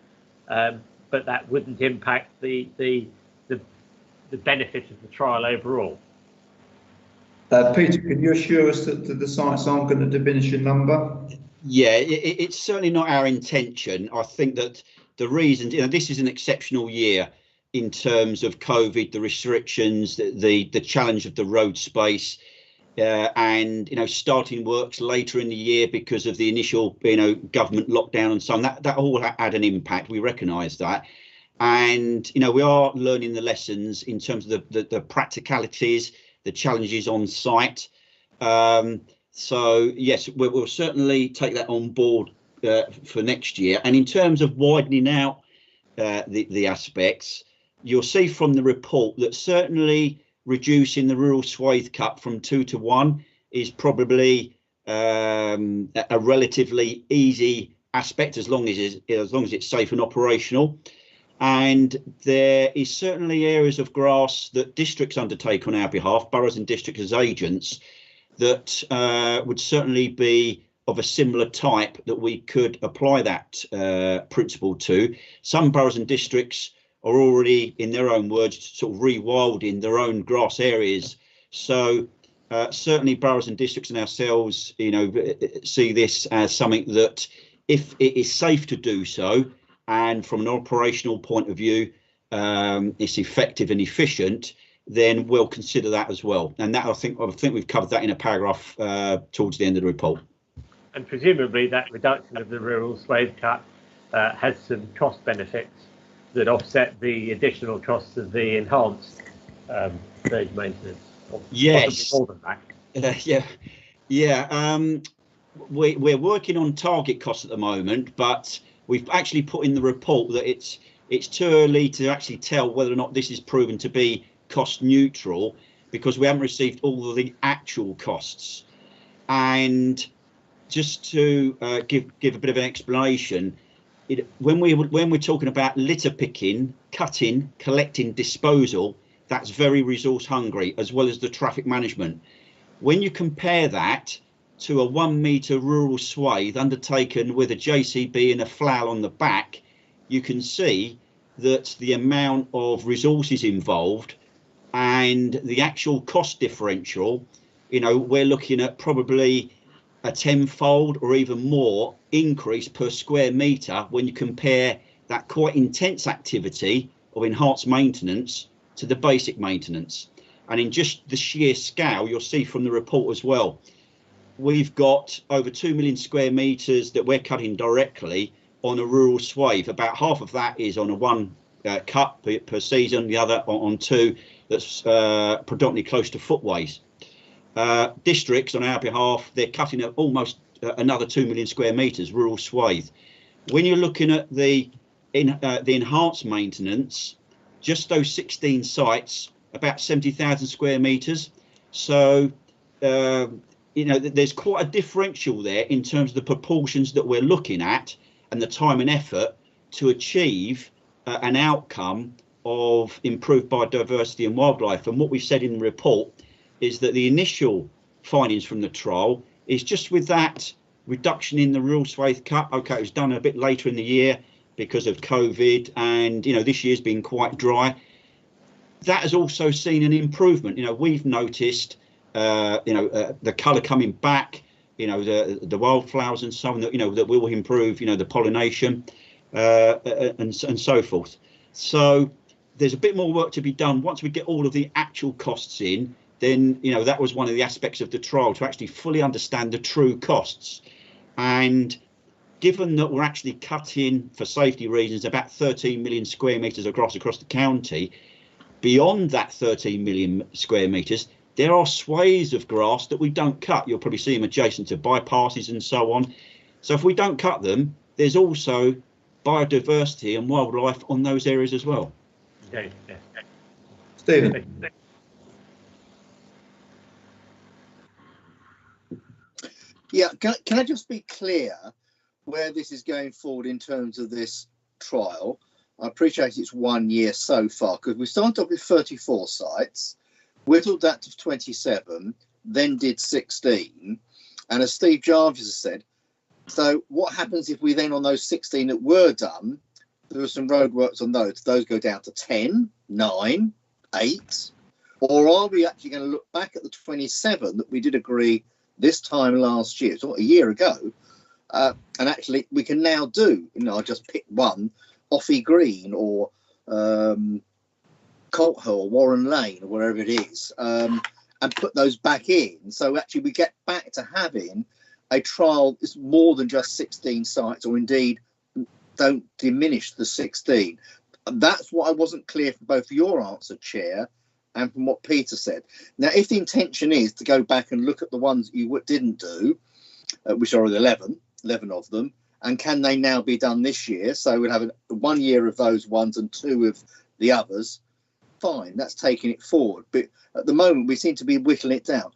but that wouldn't impact the benefit of the trial overall. Peter, can you assure us that the sites aren't going to diminish in number? Yeah, it's certainly not our intention. I think that the reason, this is an exceptional year in terms of COVID, the restrictions, the challenge of the road space, and starting works later in the year because of the initial government lockdown and so on. That all had an impact. We recognise that, and we are learning the lessons in terms of the practicalities, the challenges on site. So yes, we'll certainly take that on board for next year. And in terms of widening out the aspects, you'll see from the report that certainly reducing the rural swathe cut from 2 to 1 is probably a relatively easy aspect, as long as it's safe and operational. And there is certainly areas of grass that districts undertake on our behalf, boroughs and districts as agents, that would certainly be of a similar type that we could apply that principle to. Some boroughs and districts are already, in their own words, sort of rewilding their own grass areas. So certainly boroughs and districts and ourselves, see this as something that, if it is safe to do so, and from an operational point of view, it's effective and efficient, then we'll consider that as well. And that I think we've covered that in a paragraph towards the end of the report. And presumably that reduction of the rural swathe cut has some cost benefits that offset the additional costs of the enhanced road maintenance. Yes. More than that. We're working on target costs at the moment, but we've actually put in the report that it's too early to actually tell whether or not this is proven to be cost neutral, because we haven't received all of the actual costs. And just to give a bit of an explanation, when we're talking about litter picking, cutting, collecting, disposal, that's very resource hungry, as well as the traffic management. When you compare that to a 1 metre rural swathe undertaken with a JCB and a flail on the back, you can see that the amount of resources involved and the actual cost differential, we're looking at probably a 10-fold or even more increase per square metre when you compare that quite intense activity of enhanced maintenance to the basic maintenance. And in just the sheer scale, you'll see from the report as well, we've got over 2 million square metres that we're cutting directly on a rural swathe. About half of that is on a one cut per season, the other on two that's predominantly close to footways. Districts, on our behalf, they're cutting almost another 2 million square metres rural swathe. When you're looking at the enhanced maintenance, just those 16 sites, about 70,000 square metres. So, you know, there's quite a differential there in terms of the proportions that we're looking at and the time and effort to achieve an outcome of improved biodiversity and wildlife. And what we've said in the report is that the initial findings from the trial is just with that reduction in the rural swathe cut. Okay, it was done a bit later in the year because of COVID, and you know, this year's been quite dry. That has also seen an improvement. You know, we've noticed the colour coming back, you know, the wildflowers and so on, that, you know, that will improve, you know, the pollination and so forth. So there's a bit more work to be done. Once we get all of the actual costs in, then, you know, that was one of the aspects of the trial, to actually fully understand the true costs. And given that we're actually cutting, for safety reasons, about 13 million square metres of grass across the county, beyond that 13 million square metres, there are swathes of grass that we don't cut. You'll probably see them adjacent to bypasses and so on. So if we don't cut them, there's also biodiversity and wildlife on those areas as well. Yeah. Stephen. Yeah, can I just be clear where this is going forward in terms of this trial? I appreciate it's 1 year so far, because we started off with 34 sites, whittled that to 27, then did 16. And as Steve Jarvis has said, so what happens if we then, on those 16 that were done, there were some roadworks on those go down to 10, 9, 8? Or are we actually going to look back at the 27 that we did agree this time last year, so a year ago, and actually we can now do, you know, I just pick one, Offie Green or Colt Hill, Warren Lane, or wherever it is, and put those back in. So actually we get back to having a trial is more than just 16 sites, or indeed don't diminish the 16. That's what I wasn't clear from both your answer, Chair, and from what Peter said. Now, if the intention is to go back and look at the ones that you didn't do, which are 11 of them, and can they now be done this year? So we'll have 1 year of those ones and 2 of the others. Fine, that's taking it forward. But at the moment, we seem to be whittling it down.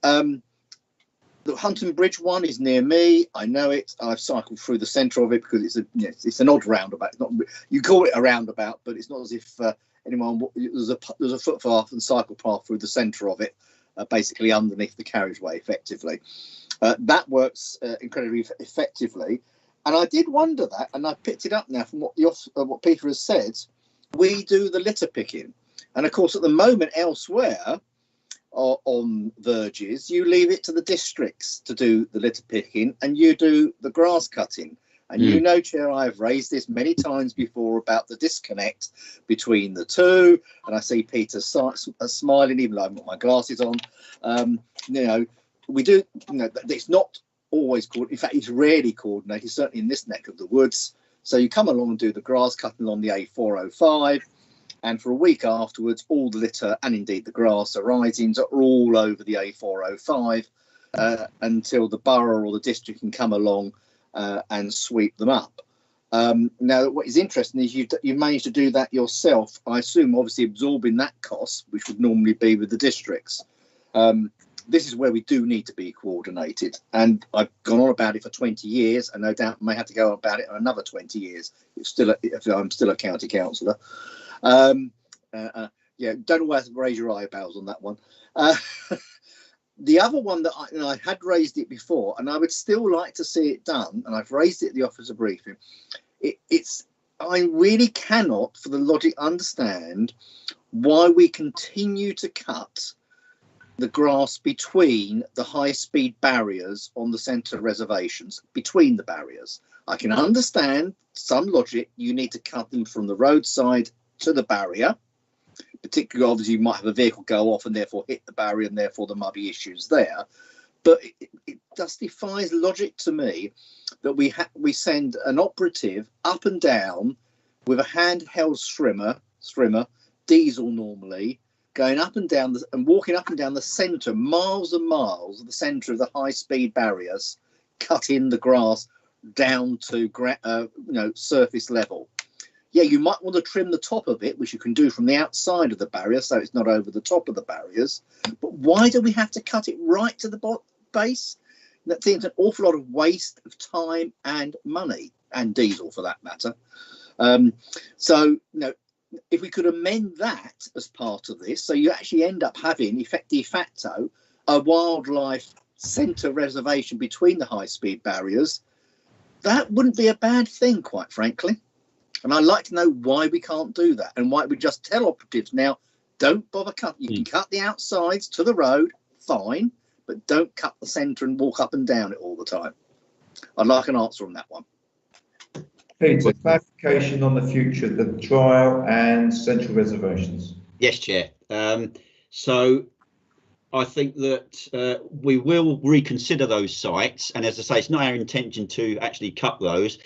The Hunton Bridge one is near me. I know it. I've cycled through the centre of it because it's an odd roundabout. It's not, you call it a roundabout, but it's not as if there's a footpath and cycle path through the centre of it, basically underneath the carriageway, effectively. That works incredibly effectively. And I did wonder that, and I picked it up now from what Peter has said. We do the litter picking. And of course, at the moment elsewhere on verges, you leave it to the districts to do the litter picking and you do the grass cutting. And you know, Chair, I've raised this many times before about the disconnect between the two. And I see Peter smiling, even though I've got my glasses on. You know, we do, you know, it's not always coordinated. In fact, it's rarely coordinated, certainly in this neck of the woods. So you come along and do the grass cutting on the A405. And for a week afterwards, all the litter and indeed the grass arisings are all over the A405 until the borough or the district can come along and sweep them up. Now, what is interesting is you've managed to do that yourself. I assume, obviously, absorbing that cost, which would normally be with the districts. This is where we do need to be coordinated. And I've gone on about it for 20 years, and no doubt may have to go on about it for another 20 years. If I'm still a county councillor. Yeah, don't always raise your eyebrows on that one. The other one that I had raised it before, and I would still like to see it done, and I've raised it at the officer briefing. I really cannot, for the logic, understand why we continue to cut the grass between the high-speed barriers on the centre reservations, between the barriers. I can understand some logic. You need to cut them from the roadside to the barrier. Particularly, obviously, you might have a vehicle go off and therefore hit the barrier, and therefore there might be issues there. but it just defies logic to me that we send an operative up and down with a handheld strimmer, diesel normally, going up and down and walking up and down the centre, miles and miles of the centre of the high-speed barriers, cutting the grass down to surface level. Yeah, you might want to trim the top of it, which you can do from the outside of the barrier, so it's not over the top of the barriers. But why do we have to cut it right to the base? That seems an awful lot of waste of time and money, and diesel for that matter. So, if we could amend that as part of this, so you actually end up having de facto a wildlife centre reservation between the high-speed barriers, that wouldn't be a bad thing, quite frankly. And I'd like to know why we can't do that, and why we just tell operatives now, don't bother cutting. You can cut the outsides to the road, fine, but don't cut the centre and walk up and down it all the time. I'd like an answer on that one. Peter, clarification on the future, the trial and central reservations. Yes, Chair. So I think that we will reconsider those sites. And as I say, it's not our intention to actually cut those,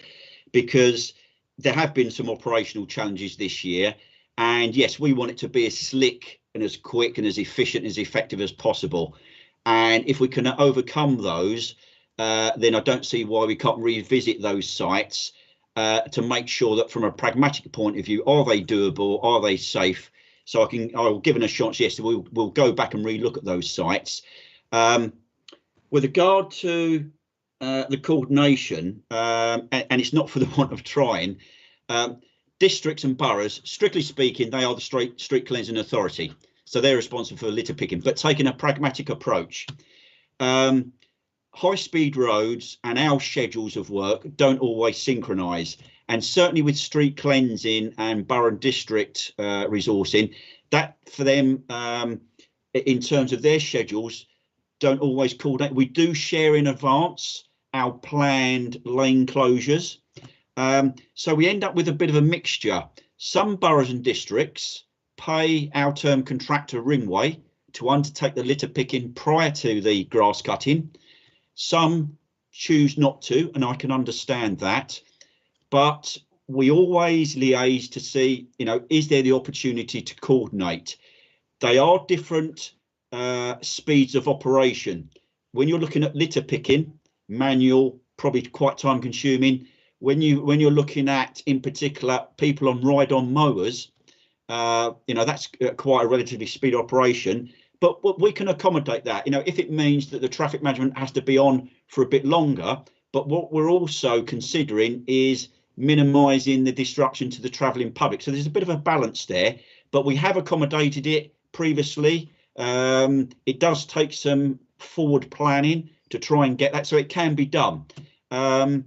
because there have been some operational challenges this year. And yes, we want it to be as slick and as quick and as efficient, as effective as possible. And if we can overcome those, then I don't see why we can't revisit those sites to make sure that from a pragmatic point of view, are they doable? Are they safe? So I'll give an assurance, yes, we'll go back and relook at those sites. With regard to the coordination, and it's not for the want of trying, districts and boroughs, strictly speaking, they are the street cleansing authority. So they're responsible for litter picking, but taking a pragmatic approach. High-speed roads and our schedules of work don't always synchronise. And certainly with street cleansing and borough and district resourcing, that for them, in terms of their schedules, don't always coordinate. We do share in advance our planned lane closures. So we end up with a bit of a mixture. Some boroughs and districts pay our term contractor Ringway to undertake the litter picking prior to the grass cutting. Some choose not to, and I can understand that. But we always liaise to see, is there the opportunity to coordinate? They are different speeds of operation. When you're looking at litter picking, manual, probably quite time consuming. When you're looking at, in particular, people on ride-on mowers, that's quite a relatively speed operation. But we can accommodate that, if it means that the traffic management has to be on for a bit longer. But what we're also considering is minimising the disruption to the travelling public. So there's a bit of a balance there, but we have accommodated it previously. It does take some forward planning to try and get that, so it can be done. And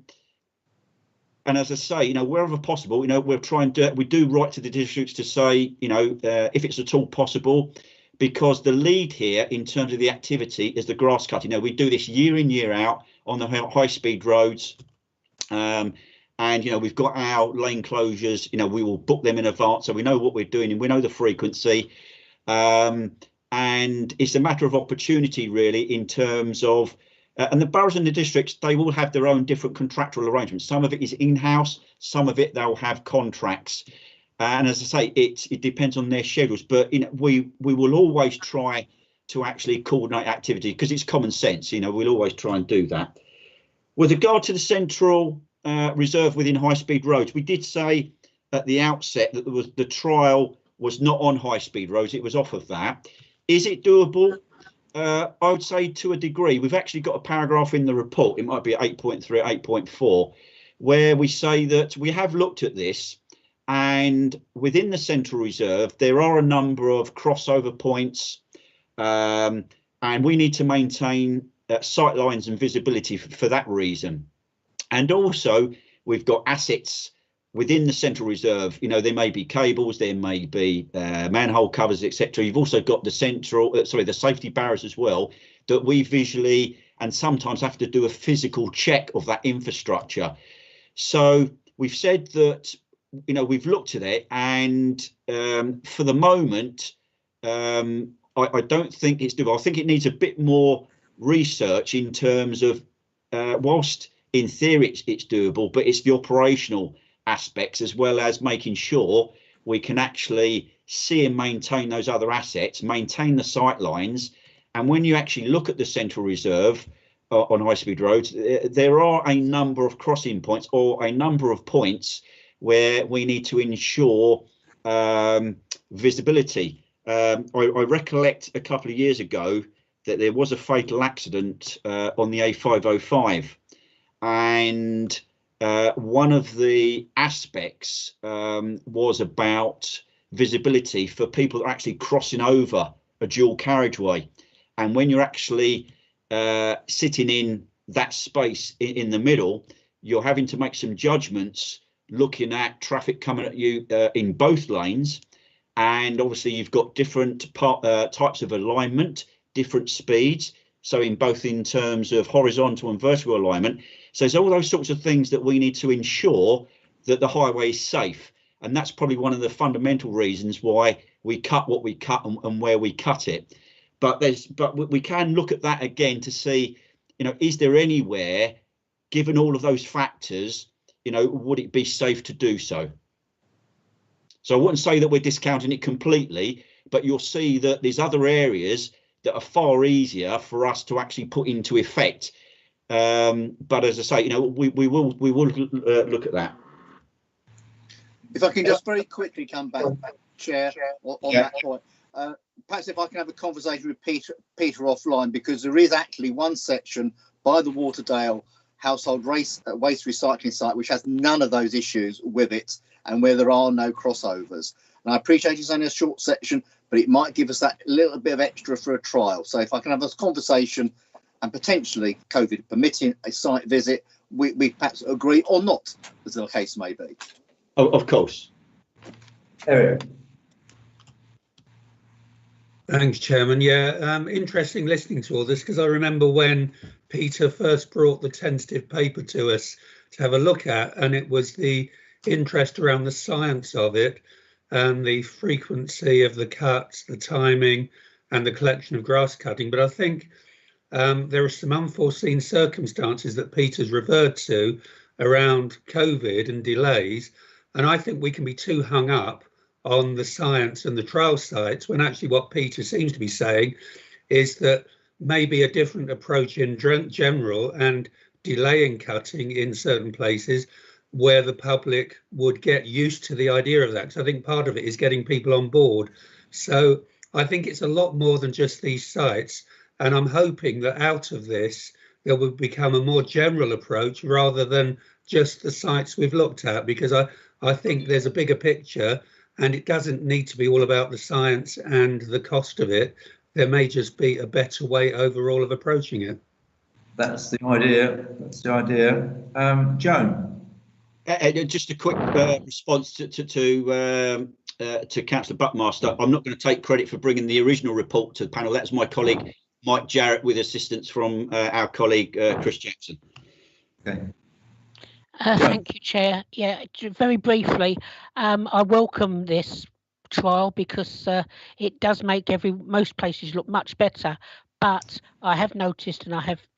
as I say, wherever possible, we're trying to, we do write to the districts to say, if it's at all possible, because the lead here in terms of the activity is the grass cutting. We do this year in, year out on the high speed roads. And, we've got our lane closures, we will book them in advance. So we know what we're doing and we know the frequency. And it's a matter of opportunity, really, in terms of and the boroughs and the districts, they will have their own different contractual arrangements. Some of it is in-house, some of it they'll have contracts. And as I say, it depends on their schedules. But we will always try to actually coordinate activity because it's common sense. We'll always try and do that. With regard to the central reserve within high-speed roads, we did say at the outset that the trial was not on high-speed roads. It was off of that. Is it doable? I would say to a degree. We've actually got a paragraph in the report, it might be 8.3 or 8.4, where we say that we have looked at this, and within the central reserve there are a number of crossover points, and we need to maintain sight lines and visibility for that reason. And also we've got assets within the central reserve. There may be cables, there may be manhole covers, etc. You've also got the the safety barriers as well, that we visually and sometimes have to do a physical check of that infrastructure. So we've said that, we've looked at it, and for the moment, I don't think it's doable. I think it needs a bit more research in terms of whilst in theory it's doable, but it's the operational aspects as well as making sure we can actually see and maintain those other assets, maintain the sight lines. And when you actually look at the Central Reserve on high-speed roads, there are a number of crossing points or a number of points where we need to ensure visibility. I recollect a couple of years ago that there was a fatal accident on the A505, and one of the aspects was about visibility for people that are actually crossing over a dual carriageway. And when you're actually sitting in that space in the middle, you're having to make some judgments looking at traffic coming at you in both lanes. And obviously you've got different types of alignment, different speeds. So in both in terms of horizontal and vertical alignment. So it's all those sorts of things that we need to ensure that the highway is safe. And that's probably one of the fundamental reasons why we cut what we cut and where we cut it. But we can look at that again to see, you know, is there anywhere, given all of those factors, you know, would it be safe to do so? So I wouldn't say that we're discounting it completely, but you'll see that there's other areas that are far easier for us to actually put into effect. But as I say, you know, we will look at that. If I can just very quickly come back, Chair, on that point. Perhaps if I can have a conversation with Peter offline, because there is actually one section by the Waterdale household waste recycling site which has none of those issues with it, and where there are no crossovers. And I appreciate it's only a short section, but it might give us that little bit of extra for a trial. So if I can have a conversation and potentially, COVID permitting, a site visit, we perhaps agree or not, as the case may be. Oh, of course. Eric. Thanks, Chairman. Yeah, interesting listening to all this, because I remember when Peter first brought the tentative paper to us to have a look at, and it was the interest around the science of it and the frequency of the cuts, the timing and the collection of grass cutting. But I think there are some unforeseen circumstances that Peter's referred to around COVID and delays. And I think we can be too hung up on the science and the trial sites, when actually what Peter seems to be saying is that maybe a different approach in general and delaying cutting in certain places where the public would get used to the idea of that. So I think part of it is getting people on board. So I think it's a lot more than just these sites. And I'm hoping that out of this, there will become a more general approach rather than just the sites we've looked at, because I think there's a bigger picture, and it doesn't need to be all about the science and the cost of it. There may just be a better way overall of approaching it. That's the idea. That's the idea. Joan. Just a quick response to Councillor Buckmaster. I'm not going to take credit for bringing the original report to the panel. That's my colleague Mike Jarrett, with assistance from our colleague Chris Jackson. Okay. Thank you, Chair. Yeah, very briefly, I welcome this trial because it does make most places look much better. But I have noticed, and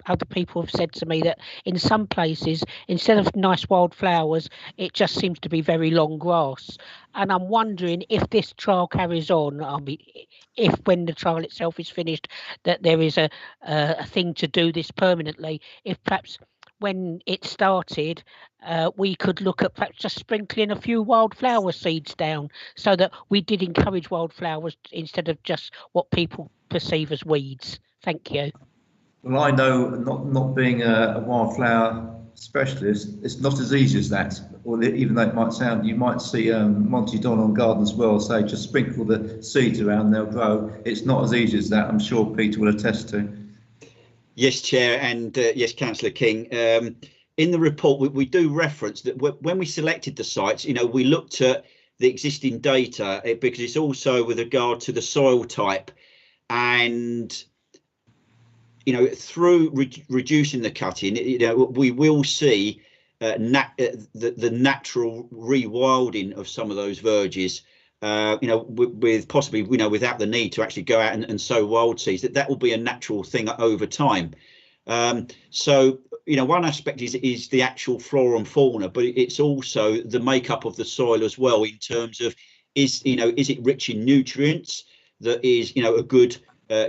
other people have said to me, that in some places, instead of nice wildflowers, it just seems to be very long grass. And I'm wondering if this trial carries on, if when the trial itself is finished, that there is a thing to do this permanently, if perhaps when it started, we could look at perhaps just sprinkling a few wildflower seeds down, so that we did encourage wildflowers instead of just what people perceive as weeds. Thank you. Well, I know, not being a wildflower specialist, it's not as easy as that. Or even though it might sound, you might see Monty Don on Gardens World say just sprinkle the seeds around, they'll grow. It's not as easy as that. I'm sure Peter will attest to. Yes, Chair, and yes, Councillor King. In the report, we do reference that when we selected the sites, you know, we looked at the existing data because it's also with regard to the soil type, and you know, through reducing the cutting, you know, we will see the natural rewilding of some of those verges. with possibly, without the need to actually go out and sow wild seeds, that will be a natural thing over time. So, one aspect is the actual flora and fauna, but it's also the makeup of the soil as well, in terms of is it rich in nutrients, that is, a good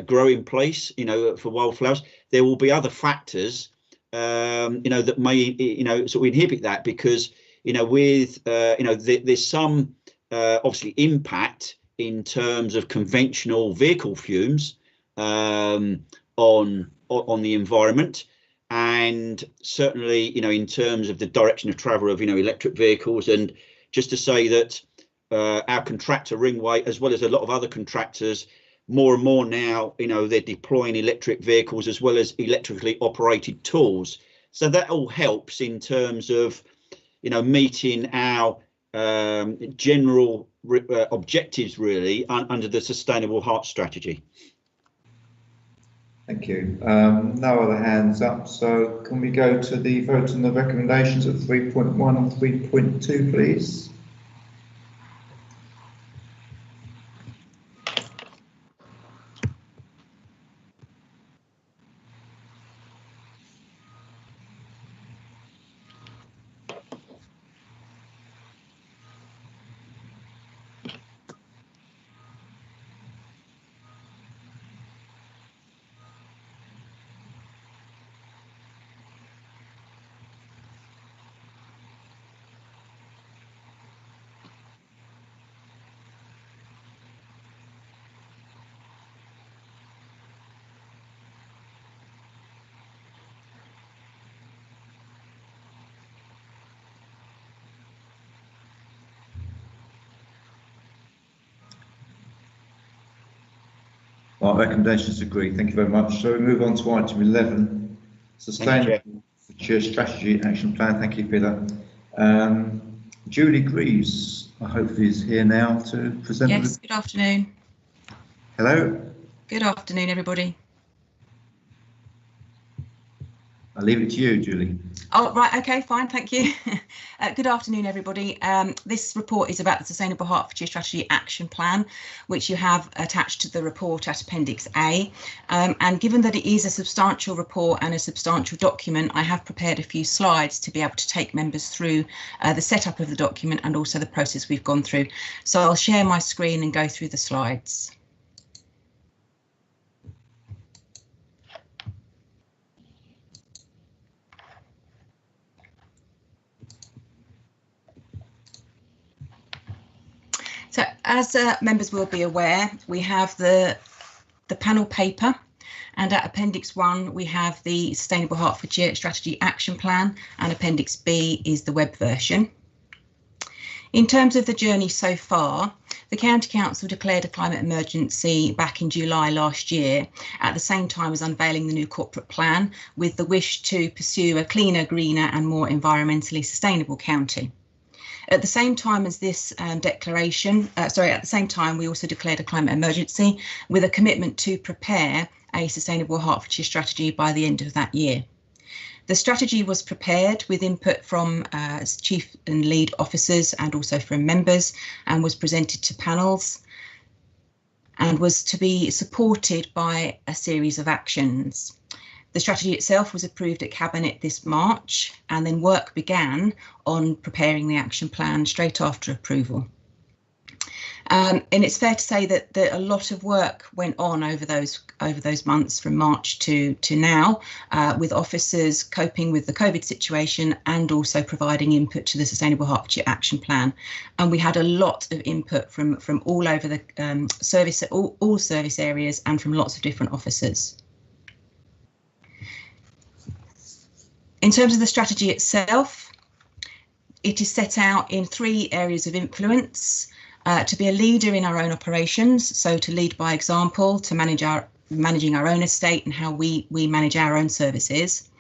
growing place, for wildflowers. There will be other factors, that may, sort of inhibit that, because, there's some obviously impact in terms of conventional vehicle fumes on the environment, and certainly, in terms of the direction of travel of, electric vehicles. And just to say that our contractor Ringway, as well as a lot of other contractors, more and more now, they're deploying electric vehicles as well as electrically operated tools. So that all helps in terms of, meeting our general objectives, really, under the Sustainable Heart Strategy. Thank you. No other hands up, so can we go to the vote on the recommendations at 3.1 and 3.2, please? Our recommendations agree. Thank you very much. So we move on to item 11, Sustainable Future Strategy Action Plan. Thank you, Peter. Julie Greaves, I hope is here now to present. Yes, good afternoon. Hello. Good afternoon, everybody. I'll leave it to you, Julie. Oh, right. OK, fine. Thank you. Good afternoon, everybody. This report is about the Sustainable Hertfordshire Strategy Action Plan, which you have attached to the report at Appendix A. And given that it is a substantial report and a substantial document, I have prepared a few slides to be able to take members through the setup of the document and also the process we've gone through. So I'll share my screen and go through the slides. So as members will be aware, we have the panel paper, and at Appendix 1 we have the Sustainable Hertfordshire Strategy Action Plan, and Appendix B is the web version. In terms of the journey so far, the County Council declared a climate emergency back in July last year, at the same time as unveiling the new corporate plan, with the wish to pursue a cleaner, greener and more environmentally sustainable county. At the same time as this declaration, at the same time, we also declared a climate emergency with a commitment to prepare a Sustainable Hertfordshire strategy by the end of that year. The strategy was prepared with input from chief and lead officers and also from members, and was presented to panels and was to be supported by a series of actions. The strategy itself was approved at Cabinet this March, and then work began on preparing the action plan straight after approval. And it's fair to say that a lot of work went on over those months from March to now, with officers coping with the COVID situation and also providing input to the Sustainable Hertfordshire Action Plan. And we had a lot of input from all over the all service areas and from lots of different officers. In terms of the strategy itself, it is set out in 3 areas of influence: to be a leader in our own operations, so to lead by example, to managing our own estate and how we manage our own services,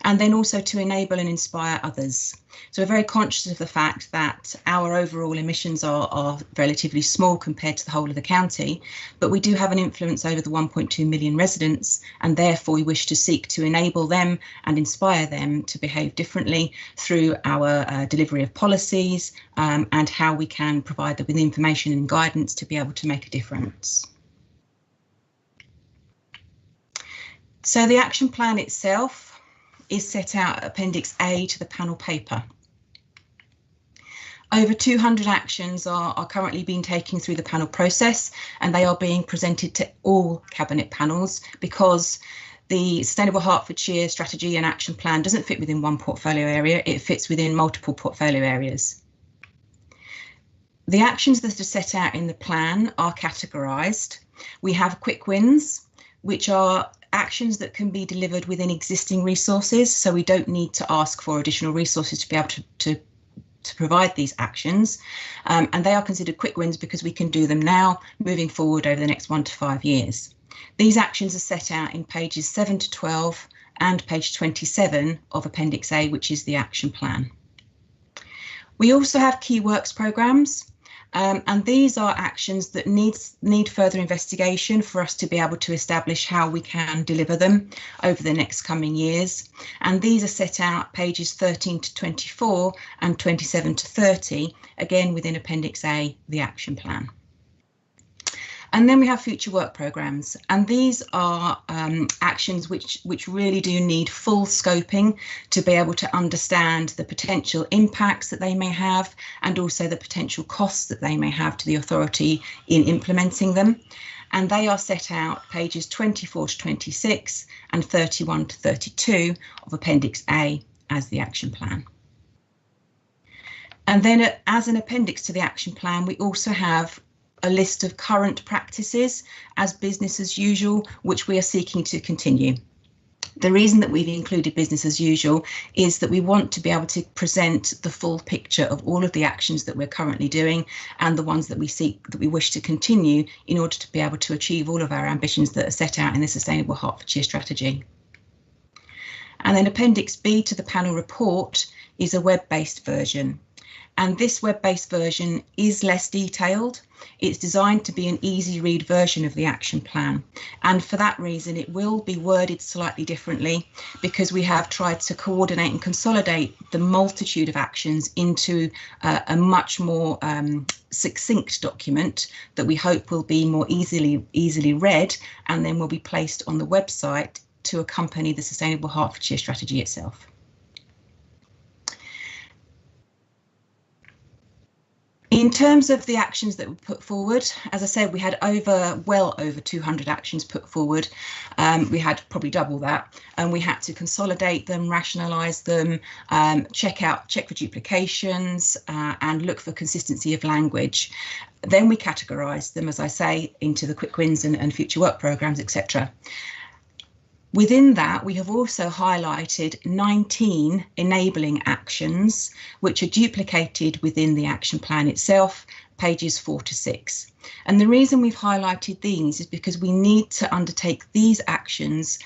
and then also to enable and inspire others. So we're very conscious of the fact that our overall emissions are relatively small compared to the whole of the county, but we do have an influence over the 1.2 million residents, and therefore we wish to seek to enable them and inspire them to behave differently through our delivery of policies and how we can provide them with information and guidance to be able to make a difference. So the action plan itself is set out at Appendix A to the panel paper. Over 200 actions are currently being taken through the panel process, and they are being presented to all Cabinet panels because the Sustainable Hertfordshire strategy and action plan doesn't fit within one portfolio area, it fits within multiple portfolio areas. The actions that are set out in the plan are categorised. We have quick wins, which are actions that can be delivered within existing resources, so we don't need to ask for additional resources to be able to provide these actions, and they are considered quick wins because we can do them now, moving forward over the next 1 to 5 years. These actions are set out in pages 7 to 12 and page 27 of Appendix A, which is the action plan. We also have key works programmes, and these are actions that need further investigation for us to be able to establish how we can deliver them over the next coming years. And these are set out pages 13 to 24 and 27 to 30, again within Appendix A, the action plan. And then we have future work programmes, and these are actions which really do need full scoping to be able to understand the potential impacts that they may have and also the potential costs that they may have to the authority in implementing them. And they are set out pages 24 to 26 and 31 to 32 of Appendix A as the action plan. And then as an appendix to the action plan, we also have a list of current practices as business as usual, which we are seeking to continue. The reason that we've included business as usual is that we want to be able to present the full picture of all of the actions that we're currently doing and the ones that we wish to continue in order to be able to achieve all of our ambitions that are set out in the Sustainable Hertfordshire strategy. And then Appendix B to the panel report is a web-based version. And this web-based version is less detailed. It's designed to be an easy read version of the action plan. And for that reason, it will be worded slightly differently because we have tried to coordinate and consolidate the multitude of actions into a much more succinct document that we hope will be more easily read and then will be placed on the website to accompany the Sustainable Hertfordshire strategy itself. In terms of the actions that were put forward, as I said, we had well over 200 actions put forward. We had probably double that, and we had to consolidate them, rationalise them, check for duplications, and look for consistency of language. Then we categorised them, as I say, into the quick wins and future work programmes, etc. Within that, we have also highlighted 19 enabling actions, which are duplicated within the action plan itself, pages 4 to 6. And the reason we've highlighted these is because we need to undertake these actions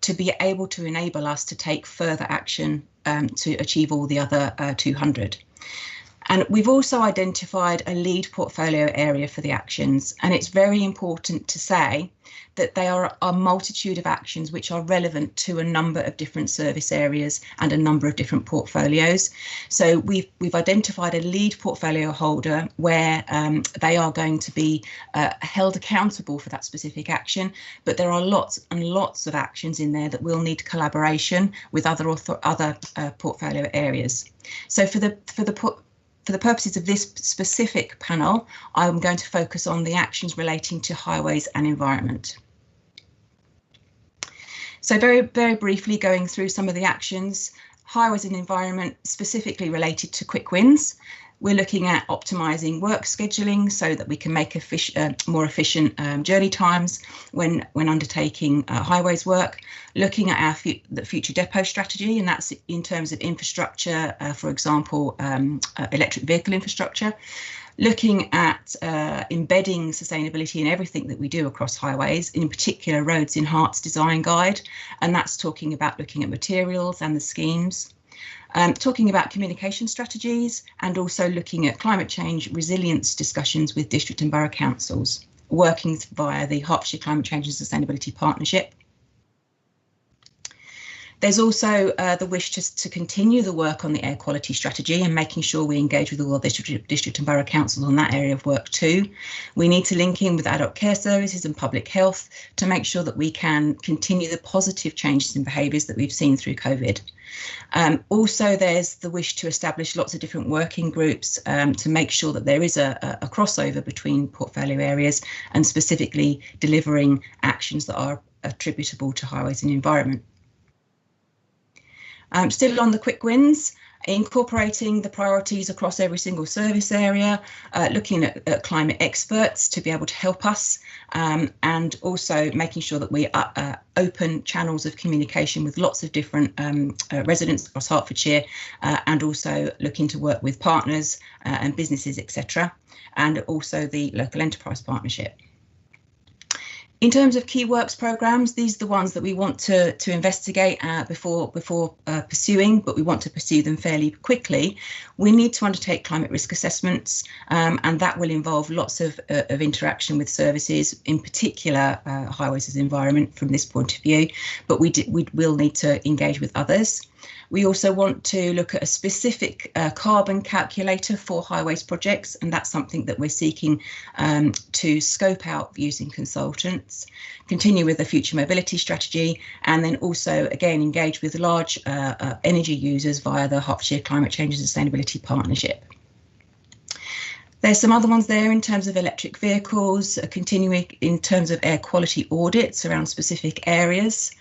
to be able to enable us to take further action to achieve all the other 200. And we've also identified a lead portfolio area for the actions, and it's very important to say that they are a multitude of actions which are relevant to a number of different service areas and a number of different portfolios. So we've identified a lead portfolio holder where they are going to be held accountable for that specific action, but there are lots and lots of actions in there that will need collaboration with other portfolio areas. So for the purposes of this specific panel, I'm going to focus on the actions relating to highways and environment. So very briefly going through some of the actions, highways and environment specifically related to quick wins. We're looking at optimising work scheduling so that we can make more efficient journey times when undertaking highways work. Looking at the future depot strategy, and that's in terms of infrastructure, for example, electric vehicle infrastructure. looking at embedding sustainability in everything that we do across highways, in particular Roads in Heart's design guide, and that's talking about looking at materials and the schemes. Talking about communication strategies and also looking at climate change resilience discussions with district and borough councils, working via the Hertfordshire Climate Change and Sustainability Partnership. There's also the wish to continue the work on the air quality strategy and making sure we engage with all our district and borough councils on that area of work too. We need to link in with adult care services and public health to make sure that we can continue the positive changes in behaviours that we've seen through COVID. Also, there's the wish to establish lots of different working groups to make sure that there is a crossover between portfolio areas and specifically delivering actions that are attributable to highways and environment. Still on the quick wins, incorporating the priorities across every single service area, looking at climate experts to be able to help us, and also making sure that we open channels of communication with lots of different residents across Hertfordshire, and also looking to work with partners and businesses, etc., and also the local enterprise partnership. In terms of key works programmes, these are the ones that we want to investigate before pursuing, but we want to pursue them fairly quickly. We need to undertake climate risk assessments, and that will involve lots of interaction with services, in particular highways as environment from this point of view, but we will need to engage with others. We also want to look at a specific carbon calculator for highways projects, and that's something that we're seeking to scope out using consultants, continue with the future mobility strategy, and then also again engage with large energy users via the Hertfordshire Climate Change and Sustainability Partnership. There's some other ones there in terms of electric vehicles, continuing in terms of air quality audits around specific areas,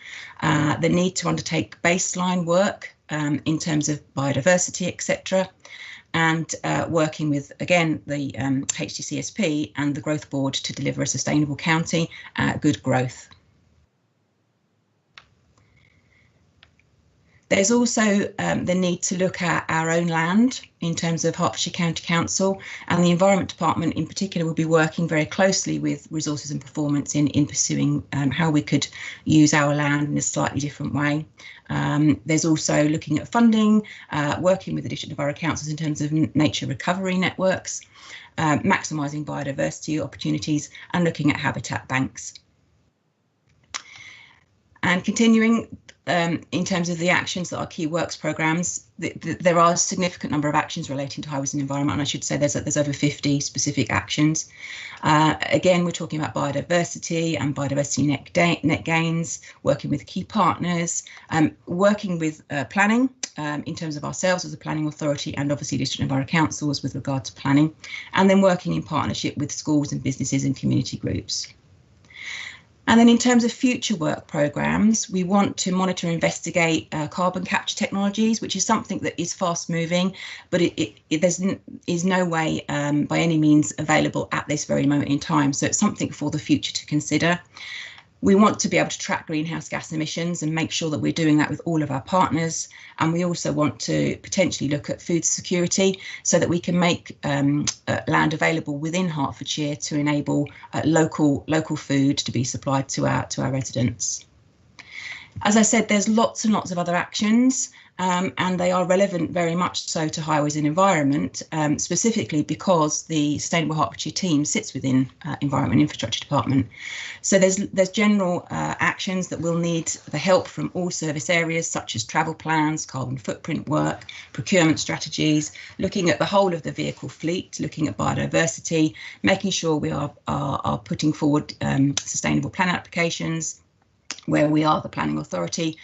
the need to undertake baseline work in terms of biodiversity, etc., and working with, again, the HDCSP and the Growth Board to deliver a sustainable county, good growth. There's also the need to look at our own land in terms of Hertfordshire County Council, and the Environment Department in particular will be working very closely with Resources and Performance in pursuing how we could use our land in a slightly different way. There's also looking at funding, working with the district and borough councils in terms of nature recovery networks, maximising biodiversity opportunities, and looking at habitat banks. And continuing in terms of the actions that are key works programmes, there are a significant number of actions relating to highways and environment, and I should say there's over 50 specific actions. Again, we're talking about biodiversity and biodiversity net gains, working with key partners, working with planning in terms of ourselves as a planning authority, and obviously district and borough councils with regard to planning, and then working in partnership with schools and businesses and community groups. And then in terms of future work programmes, we want to monitor and investigate carbon capture technologies, which is something that is fast moving, but there is no way by any means available at this very moment in time. So it's something for the future to consider. We want to be able to track greenhouse gas emissions and make sure that we're doing that with all of our partners. And we also want to potentially look at food security so that we can make land available within Hertfordshire to enable local food to be supplied to our residents. As I said, there's lots and lots of other actions, and they are relevant very much so to highways and environment, specifically because the Sustainable Hertfordshire team sits within Environment and Infrastructure Department. So there's general actions that will need the help from all service areas, such as travel plans, carbon footprint work, procurement strategies, looking at the whole of the vehicle fleet, looking at biodiversity, making sure we are putting forward sustainable plan applications where we are the planning authority,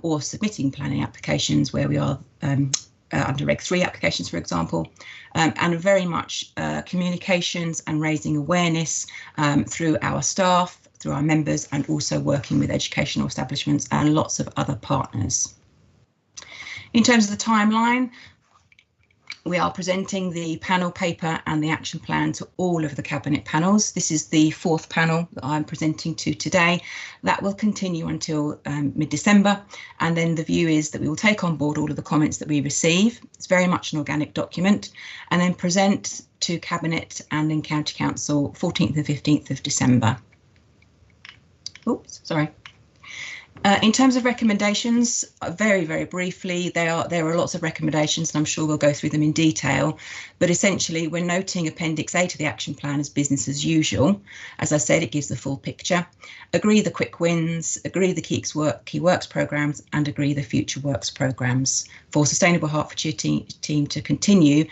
or submitting planning applications where we are under Reg 3 applications, for example, and very much communications and raising awareness through our staff, through our members, and also working with educational establishments and lots of other partners. In terms of the timeline, We are presenting the panel paper and the action plan to all of the Cabinet panels. This is the 4th panel that I'm presenting to today. That will continue until mid-December, and then the view is that we will take on board all of the comments that we receive. It's very much an organic document, and then present to Cabinet and then County Council 14th and 15th of December. Oops, sorry. In terms of recommendations, very, very briefly, there are lots of recommendations, and I'm sure we'll go through them in detail. But essentially, we're noting Appendix A to the action plan as business as usual. As I said, it gives the full picture. Agree the quick wins, agree the key works programmes, and agree the future works programmes for Sustainable Hertfordshire team to continue,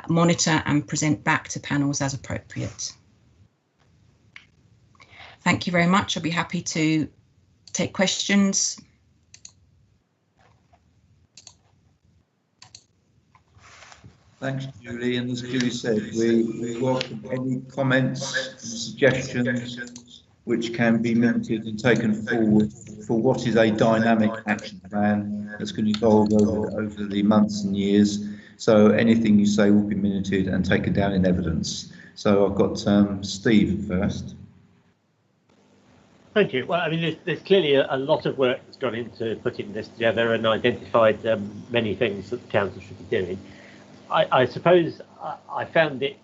monitor and present back to panels as appropriate. Thank you very much. I'll be happy to take questions. Thanks, Julie. And as Julie said, we welcome any comments, suggestions, which can be minted and taken forward for what is a dynamic action plan that's going to evolve over the months and years. So anything you say will be minuted and taken down in evidence. So I've got Steve first. Thank you. Well, I mean, there's clearly a lot of work that's gone into putting this together and identified many things that the council should be doing. I suppose I found it,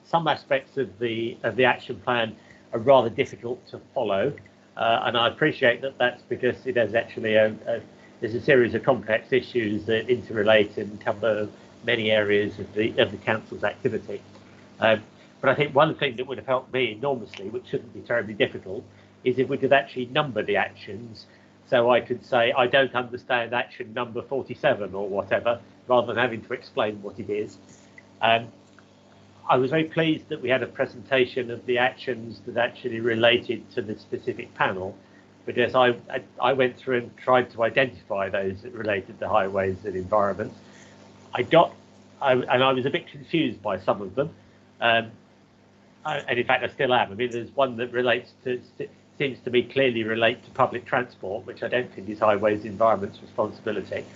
some aspects of the action plan are rather difficult to follow, and I appreciate that that's because it has actually there's a series of complex issues that interrelate and cover many areas of the council's activity. But I think one thing that would have helped me enormously, which shouldn't be terribly difficult, is if we could actually number the actions, so I could say I don't understand action number 47 or whatever, rather than having to explain what it is. I was very pleased that we had a presentation of the actions that actually related to the specific panel, because I went through and tried to identify those that related to highways and environment. And I was a bit confused by some of them, and in fact I still am. I mean, there's one that relates to seems to me clearly relate to public transport, which I don't think is highways environment's responsibility.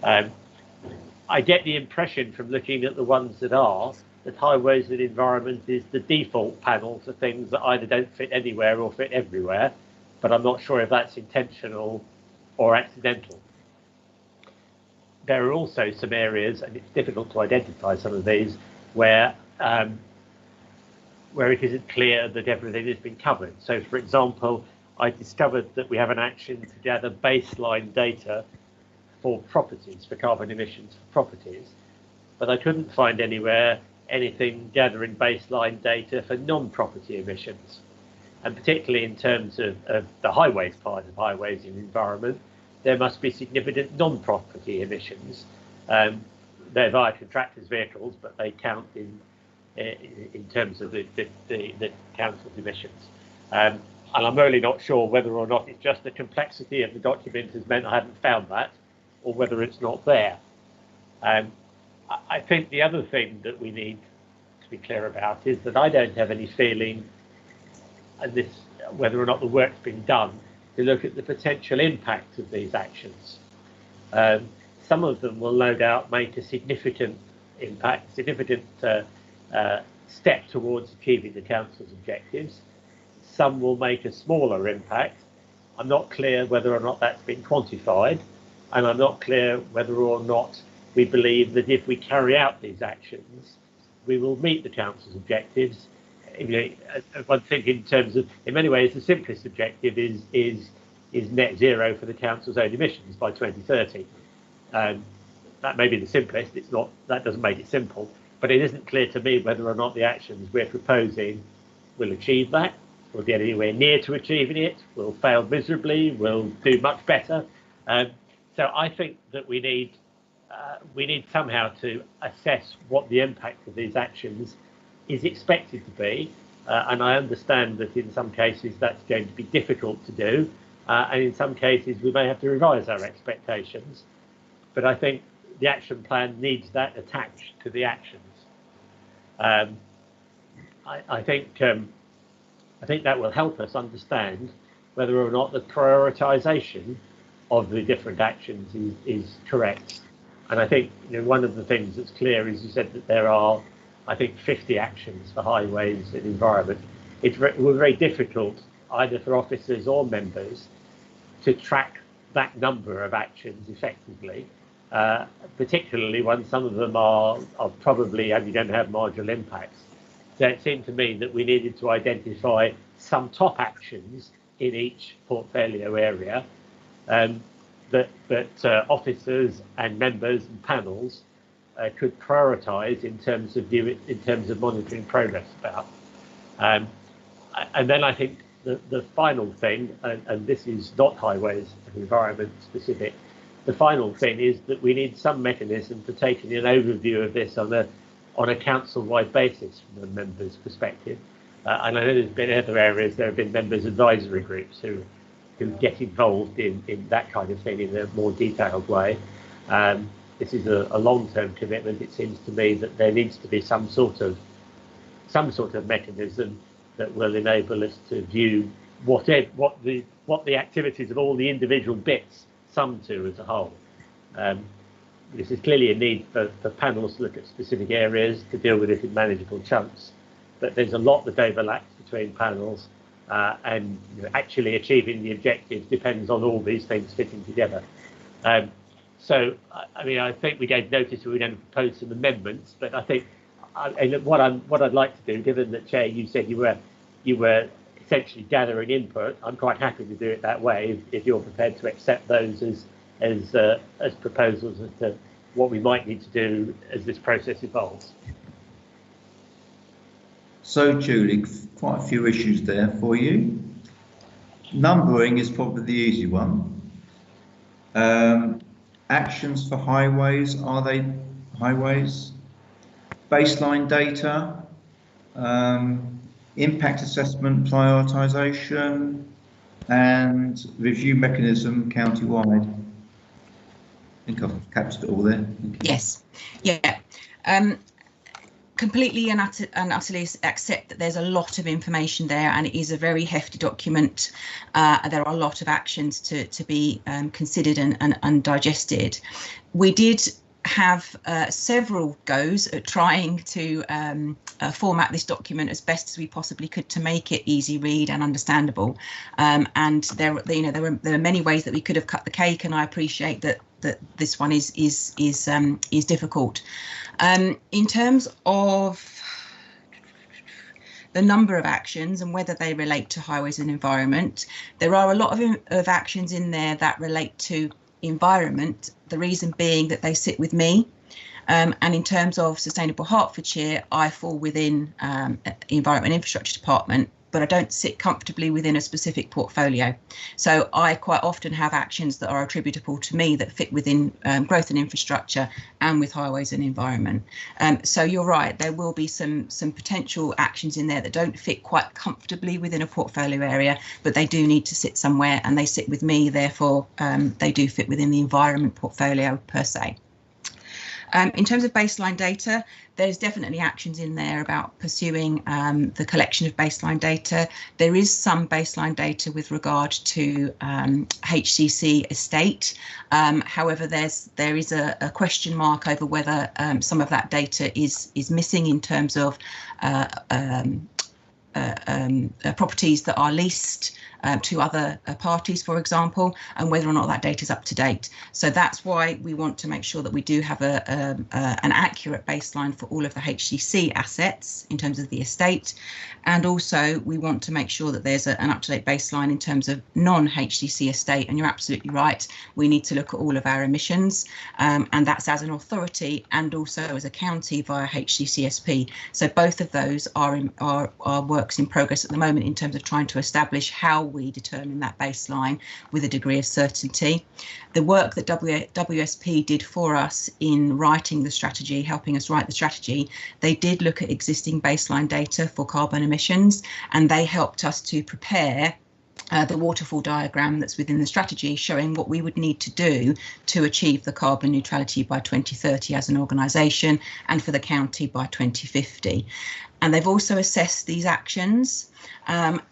I get the impression from looking at the ones that highways and environment is the default panel for things that either don't fit anywhere or fit everywhere, but I'm not sure if that's intentional or accidental. There are also some areas, and it's difficult to identify some of these, where it isn't clear that everything has been covered. So, for example, I discovered that we have an action to gather baseline data for properties, for carbon emissions for properties, but I couldn't find anywhere anything gathering baseline data for non-property emissions. And particularly in terms of the highways part of highways and environment, there must be significant non-property emissions. They're via contractors' vehicles, but they count in terms of the council's emissions. And I'm really not sure whether or not it's just the complexity of the document has meant I haven't found that, or whether it's not there. I think the other thing that we need to be clear about is that I don't have any feeling, and this, whether or not the work's been done, to look at the potential impact of these actions. Some of them will no doubt make a significant impact, significant step towards achieving the council's objectives. Some will make a smaller impact. I'm not clear whether or not that's been quantified, and I'm not clear whether or not we believe that if we carry out these actions, we will meet the council's objectives. One thing in terms of, in many ways, the simplest objective is net zero for the council's own emissions by 2030. That may be the simplest. It's not. That doesn't make it simple. But it isn't clear to me whether or not the actions we're proposing will achieve that, will get anywhere near to achieving it, will fail miserably, will do much better. So I think that we need somehow to assess what the impact of these actions is expected to be. And I understand that in some cases that's going to be difficult to do. And in some cases we may have to revise our expectations. But I think the action plan needs that attached to the actions. I think that will help us understand whether or not the prioritisation of the different actions is correct. And I think one of the things that's clear is you said that there are, I think, 50 actions for highways and environment. It was very difficult either for officers or members to track that number of actions effectively, particularly when some of them are probably only going to have marginal impacts. So it seemed to me that we needed to identify some top actions in each portfolio area that officers and members and panels could prioritise in terms of monitoring progress about. And then I think the final thing, and this is not highways and environment specific, the final thing is that we need some mechanism for taking an overview of this on a council-wide basis from a member's perspective. And I know there's been other areas, there have been members' advisory groups who get involved in that kind of thing in a more detailed way. This is a long-term commitment. It seems to me that there needs to be some sort of mechanism that will enable us to view what the activities of all the individual bits sum to as a whole. This is clearly a need for panels to look at specific areas to deal with it in manageable chunks, but there's a lot that overlaps between panels, and actually achieving the objectives depends on all these things fitting together. So, I mean, I think we gave notice that we're going to propose some amendments, but I think what I'd like to do, given that, Chair, you said you were essentially gathering input, I'm quite happy to do it that way if you're prepared to accept those as proposals as to what we might need to do as this process evolves. So, Julie, quite a few issues there for you. Numbering is probably the easy one. Actions for highways, are they highways? Baseline data, impact assessment prioritisation, and review mechanism county-wide. I think I've captured it all there. Yes, yeah. Completely and utterly accept that there's a lot of information there, and it is a very hefty document. There are a lot of actions to be considered and digested. We did have several goes at trying to format this document as best as we possibly could to make it easy read and understandable. And there are many ways that we could have cut the cake, and I appreciate that this one is difficult. In terms of the number of actions and whether they relate to highways and environment, there are a lot of actions in there that relate to environment, the reason being that they sit with me. And in terms of Sustainable Hertfordshire, I fall within Environment and Infrastructure Department, but I don't sit comfortably within a specific portfolio. So I quite often have actions that are attributable to me that fit within growth and infrastructure and with highways and environment. So you're right, there will be some potential actions in there that don't fit quite comfortably within a portfolio area, but they do need to sit somewhere, and they sit with me, therefore they do fit within the environment portfolio per se. In terms of baseline data, there's definitely actions in there about pursuing the collection of baseline data. There is some baseline data with regard to HCC estate. However, there is a question mark over whether some of that data is missing in terms of properties that are leased to other parties, for example, and whether or not that data is up to date. So that's why we want to make sure that we do have an accurate baseline for all of the HCC assets in terms of the estate. And also we want to make sure that there's an up-to-date baseline in terms of non-HCC estate. And you're absolutely right, we need to look at all of our emissions, and that's as an authority and also as a county via HCCSP. So both of those are works in progress at the moment in terms of trying to establish how we determine that baseline with a degree of certainty. The work that WSP did for us in writing the strategy, helping us write the strategy, they did look at existing baseline data for carbon emissions, and they helped us to prepare the waterfall diagram that's within the strategy, showing what we would need to do to achieve the carbon neutrality by 2030 as an organisation, and for the county by 2050. And they've also assessed these actions.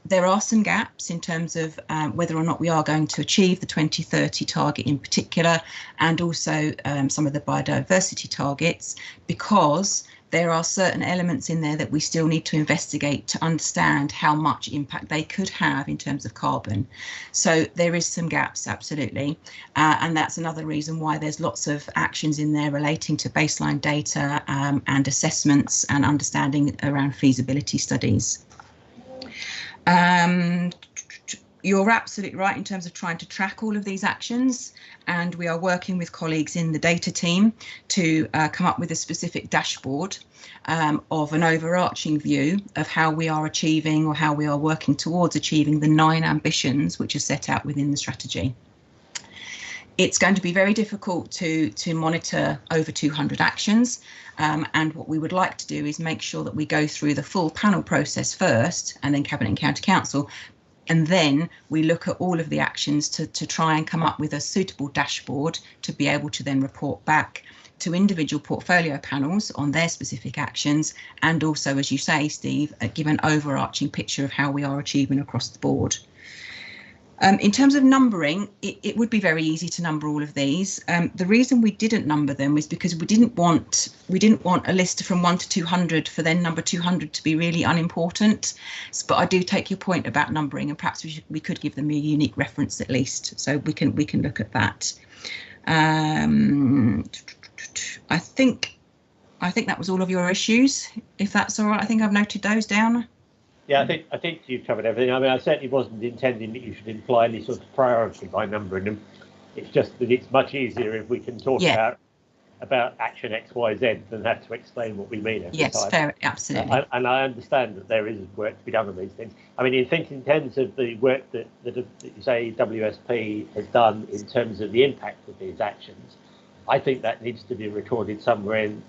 There are some gaps in terms of whether or not we are going to achieve the 2030 target in particular, and also some of the biodiversity targets, because there are certain elements in there that we still need to investigate to understand how much impact they could have in terms of carbon. So there is some gaps, absolutely. And that's another reason why there's lots of actions in there relating to baseline data and assessments and understanding around feasibility studies. You're absolutely right in terms of trying to track all of these actions, and we are working with colleagues in the data team to come up with a specific dashboard of an overarching view of how we are achieving, or how we are working towards achieving, the 9 ambitions which are set out within the strategy. It's going to be very difficult to monitor over 200 actions, and what we would like to do is make sure that we go through the full panel process first, and then Cabinet and County Council, and then we look at all of the actions to try and come up with a suitable dashboard to be able to then report back to individual portfolio panels on their specific actions, and also, as you say, Steve, give an overarching picture of how we are achieving across the board. In terms of numbering, it would be very easy to number all of these. The reason we didn't number them is because we didn't want a list from 1 to 200 for then number 200 to be really unimportant. But I do take your point about numbering, and perhaps we could give them a unique reference at least, so we can look at that. I think that was all of your issues. If that's all right, I think I've noted those down. Yeah, I think you've covered everything. I mean, I certainly wasn't intending that you should imply any sort of priority by numbering them. It's just that it's much easier if we can talk about action X, Y, Z than have to explain what we mean every time. Yes, fair, absolutely. And I understand that there is work to be done on these things. I mean, in terms of the work that you say WSP has done in terms of the impact of these actions, I think that needs to be recorded somewhere in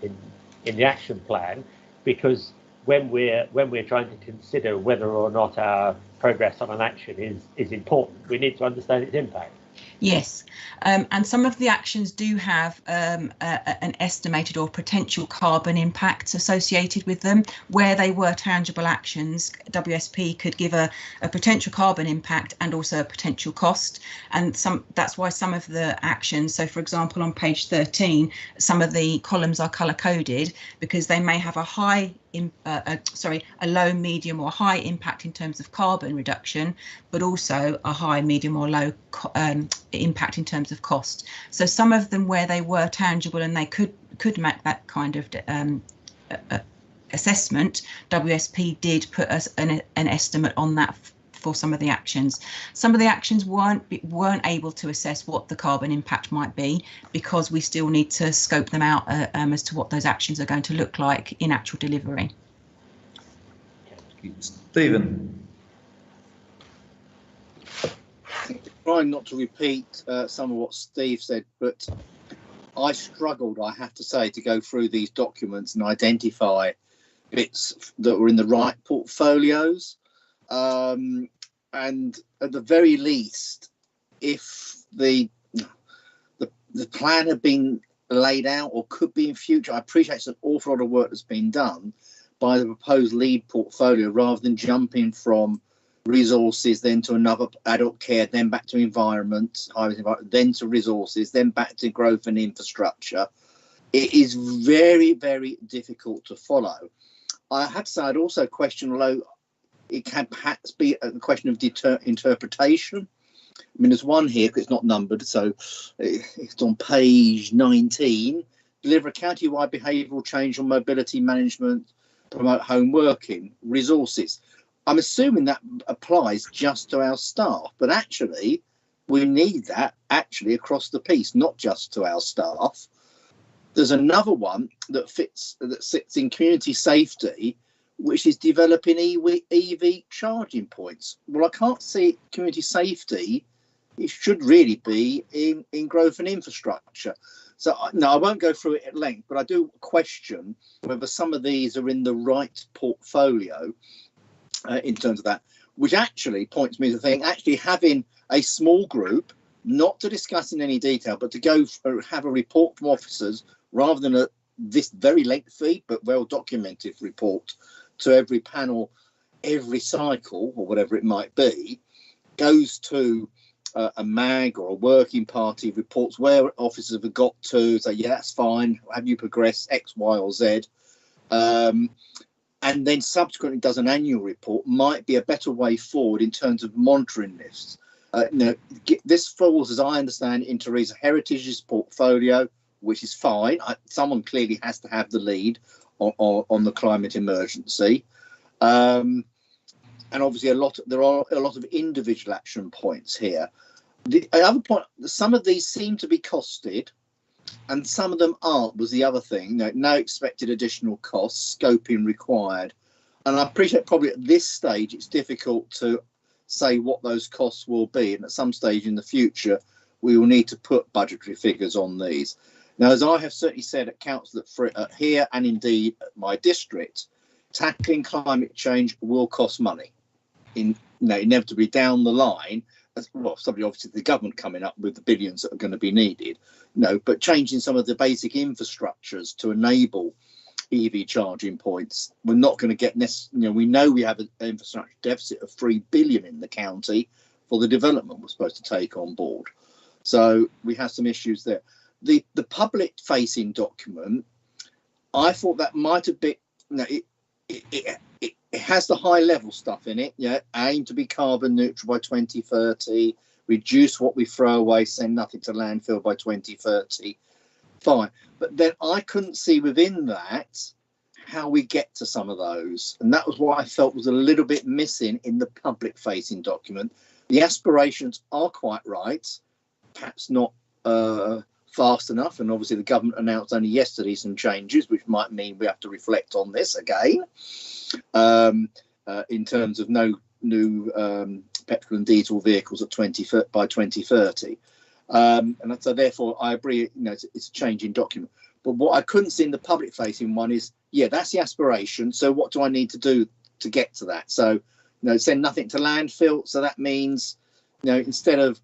the action plan, because when we're trying to consider whether or not our progress on an action is important, we need to understand its impact. Yes, and some of the actions do have an estimated or potential carbon impacts associated with them. Where they were tangible actions, WSP could give a potential carbon impact and also a potential cost. And that's why some of the actions, so for example, on page 13, some of the columns are colour coded because they may have a low, medium or high impact in terms of carbon reduction, but also a high, medium or low impact in terms of cost. So some of them where they were tangible and they could make that kind of assessment, WSP did put us an estimate on that for some of the actions. Some of the actions weren't able to assess what the carbon impact might be, because we still need to scope them out as to what those actions are going to look like in actual delivery. Stephen. Trying not to repeat some of what Steve said, but I struggled, I have to say, to go through these documents and identify bits that were in the right portfolios. And at the very least, if the plan had been laid out or could be in future, I appreciate it's an awful lot of work that's been done by the proposed lead portfolio, rather than jumping from resources, then to another adult care, then back to environment, then to resources, then back to growth and infrastructure. It is very, very difficult to follow. I had to say, I'd also question, although it can perhaps be a question of interpretation. I mean, there's one here, because it's not numbered, so it's on page 19. Deliver a county-wide behavioural change on mobility management, promote home working, resources. I'm assuming that applies just to our staff, but actually we need that actually across the piece, not just to our staff. There's another one that sits in community safety, which is developing EV charging points. Well, I can't see community safety. It should really be in growth and infrastructure. So, no, I won't go through it at length, but I do question whether some of these are in the right portfolio in terms of that, which actually points me to think actually having a small group, not to discuss in any detail, but to go have a report from officers rather than this very lengthy but well documented report to every panel every cycle or whatever it might be, goes to a MAG or a working party, reports where officers have got to, say, yeah, that's fine, have you progressed X, Y or Z, and then subsequently does an annual report, might be a better way forward in terms of monitoring this. This falls, as I understand, in Teresa Heritage's portfolio, which is fine. Someone clearly has to have the lead on the climate emergency. And obviously there are a lot of individual action points here. The other point, some of these seem to be costed and some of them aren't, was the other thing. No expected additional costs, scoping required. And I appreciate probably at this stage it's difficult to say what those costs will be, and at some stage in the future we will need to put budgetary figures on these. Now, as I have certainly said at council here and indeed at my district, tackling climate change will cost money. Inevitably down the line, well, obviously the government coming up with the billions that are going to be needed, but changing some of the basic infrastructures to enable EV charging points, we're not going to get we know we have an infrastructure deficit of 3 billion in the county for the development we're supposed to take on board. So we have some issues there. The public facing document, I thought that might have been, it has the high level stuff in it. Aim to be carbon neutral by 2030, reduce what we throw away, send nothing to landfill by 2030. Fine. But then I couldn't see within that how we get to some of those. And that was what I felt was a little bit missing in the public facing document. The aspirations are quite right, perhaps not fast enough. And obviously the government announced only yesterday some changes, which might mean we have to reflect on this again in terms of no new petrol and diesel vehicles by 2030. And so therefore I agree, it's a changing document. But what I couldn't see in the public facing one is, that's the aspiration. So what do I need to do to get to that? So, send nothing to landfill. So that means, instead of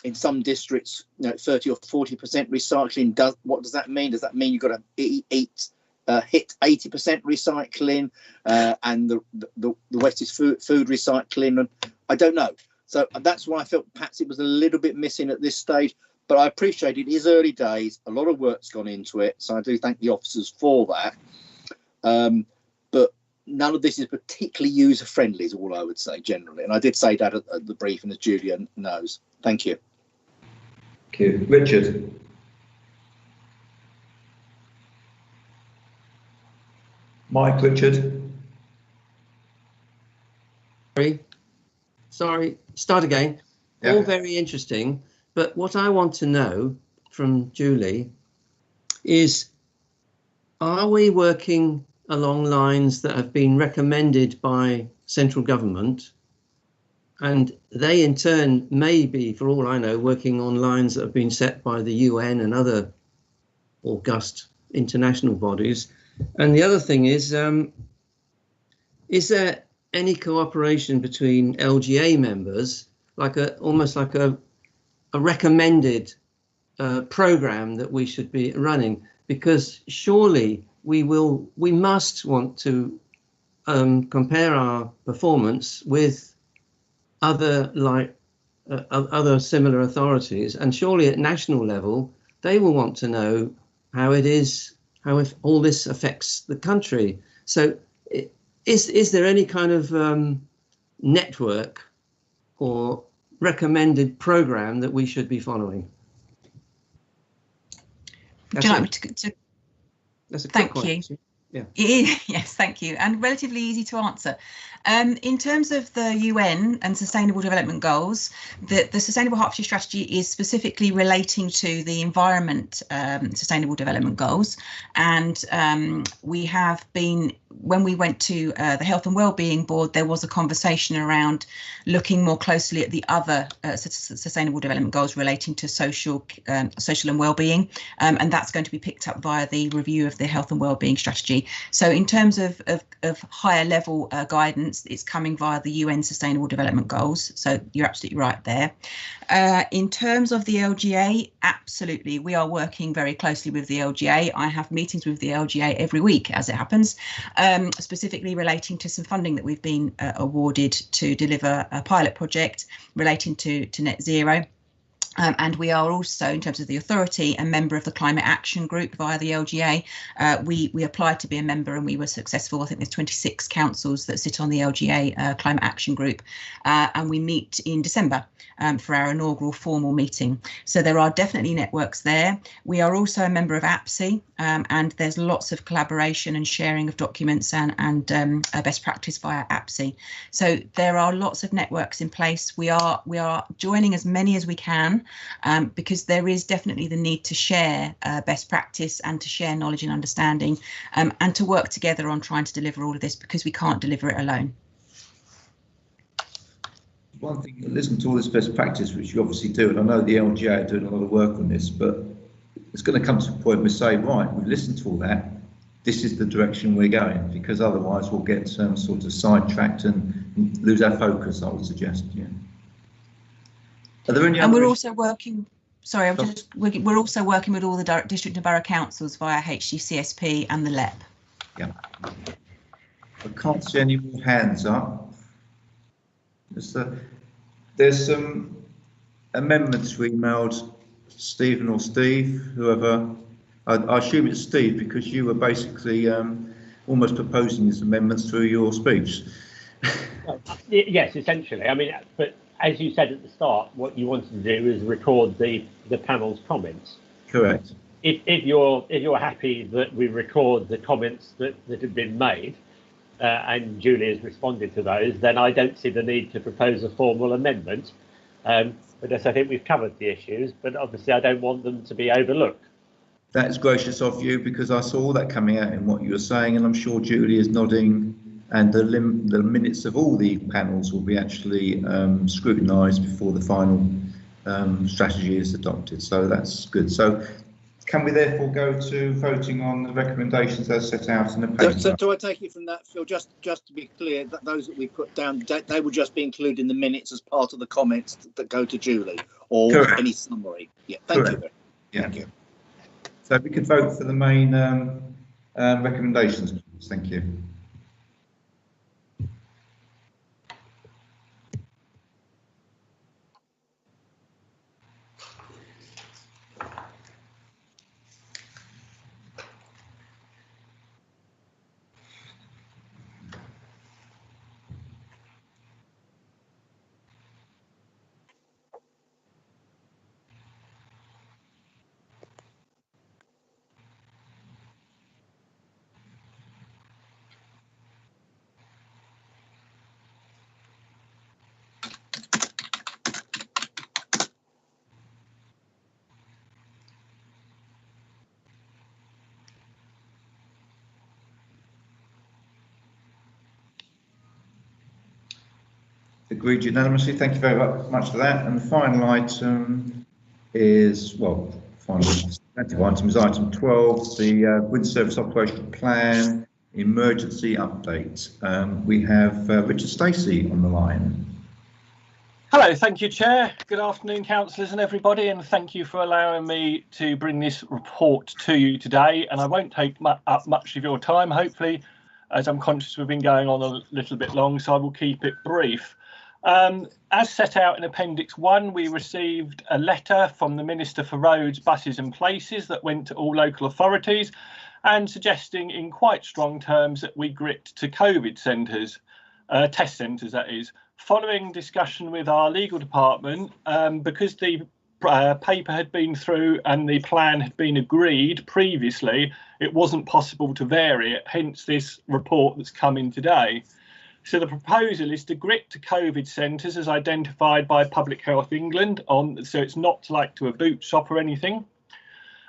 in some districts, 30 or 40% recycling, what does that mean? Does that mean you've got to hit 80% recycling and the West is food recycling? And I don't know. So that's why I felt perhaps it was a little bit missing at this stage, but I appreciate it is early days. A lot of work's gone into it. So I do thank the officers for that. But none of this is particularly user friendly is all I would say generally. And I did say that at the briefing, as Julia knows. Thank you. Thank you. Richard. Mike, Richard. Sorry, start again. Yeah. All very interesting, but what I want to know from Julie is, are we working along lines that have been recommended by central government, and they in turn may be, for all I know, working on lines that have been set by the UN and other august international bodies? And the other thing is there any cooperation between LGA members, almost like a recommended program that we should be running? Because surely we must want to compare our performance with other similar authorities, and surely at national level they will want to know how if all this affects the country. So is there any kind of network or recommended program that we should be following? Would you like me to That's a thank quick you. question. Yeah. Yes, thank you, and relatively easy to answer. In terms of the UN and Sustainable Development Goals, the Sustainable Hertfordshire Strategy is specifically relating to the Environment Sustainable Development Goals, and we have been, when we went to the Health and Wellbeing Board, there was a conversation around looking more closely at the other Sustainable Development Goals relating to social and wellbeing, and that's going to be picked up via the review of the Health and Wellbeing Strategy. So in terms of higher level guidance, it's coming via the UN Sustainable Development Goals. So you're absolutely right there. In terms of the LGA, absolutely, we are working very closely with the LGA. I have meetings with the LGA every week, as it happens. specifically relating to some funding that we've been awarded to deliver a pilot project relating to net zero. And we are also, in terms of the authority, a member of the Climate Action Group via the LGA. We applied to be a member and we were successful. I think there's 26 councils that sit on the LGA Climate Action Group, and we meet in December for our inaugural formal meeting. So there are definitely networks there. We are also a member of APSI, and there's lots of collaboration and sharing of documents and best practice via APSI. So there are lots of networks in place. We are joining as many as we can, because there is definitely the need to share best practice and to share knowledge and understanding, and to work together on trying to deliver all of this, because we can't deliver it alone. One thing, listen to all this best practice, which you obviously do, and I know the LGA are doing a lot of work on this, but it's going to come to a point where we say, right, we've listened to all that, this is the direction we're going, because otherwise we'll get sort of sidetracked and lose our focus, I would suggest. Yeah. Are there any and other we're also working, sorry, we're also working with all the district and borough councils via HGCSP and the LEP. Yeah. I can't see any more hands up. There's some amendments we emailed Stephen or Steve, whoever. I assume it's Steve, because you were basically almost proposing these amendments through your speech. Yes, essentially. I mean, but as you said at the start, what you wanted to do is record the panel's comments. Correct. If you're happy that we record the comments that have been made, and Julie has responded to those, then I don't see the need to propose a formal amendment. But as I think we've covered the issues, but obviously I don't want them to be overlooked. That is gracious of you, because I saw all that coming out in what you were saying, and I'm sure Julie is nodding, and the minutes of all the panels will be actually scrutinised before the final strategy is adopted. So that's good. So can we therefore go to voting on the recommendations as set out in the paper? So do I take it from that, Phil, just to be clear, that those that we put down, they will just be included in the minutes as part of the comments that go to Julie, or Correct. any summary? Yeah, thank you. Yeah. Thank you. So we could vote for the main recommendations, please. Thank you. Agreed unanimously. Thank you very much for that. And the final item is, well, final item is item 12, the Wind Service Operational Plan Emergency Update. We have Richard Stacey on the line. Hello, thank you, Chair. Good afternoon, councillors and everybody, and thank you for allowing me to bring this report to you today. And I won't take up much of your time, hopefully, as I'm conscious we've been going on a little bit long, so I will keep it brief. As set out in Appendix 1, we received a letter from the Minister for Roads, Buses and Places that went to all local authorities and suggesting in quite strong terms that we grit to COVID centres, test centres that is. Following discussion with our legal department, because the paper had been through and the plan had been agreed previously, it wasn't possible to vary it, hence this report that's come in today. So the proposal is to grit to COVID centres as identified by Public Health England, so it's not like to a boot shop or anything,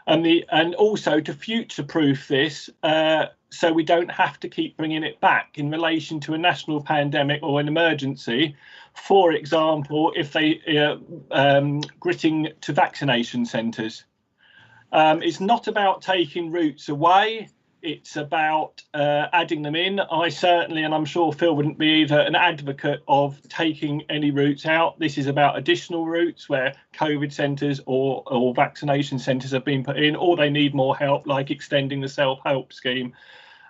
and also to future-proof this so we don't have to keep bringing it back in relation to a national pandemic or an emergency. For example, if they gritting to vaccination centres. It's not about taking routes away. It's about adding them in. I certainly, and I'm sure Phil wouldn't be either, an advocate of taking any routes out. This is about additional routes where COVID centres or vaccination centres have been put in, or they need more help, like extending the self-help scheme.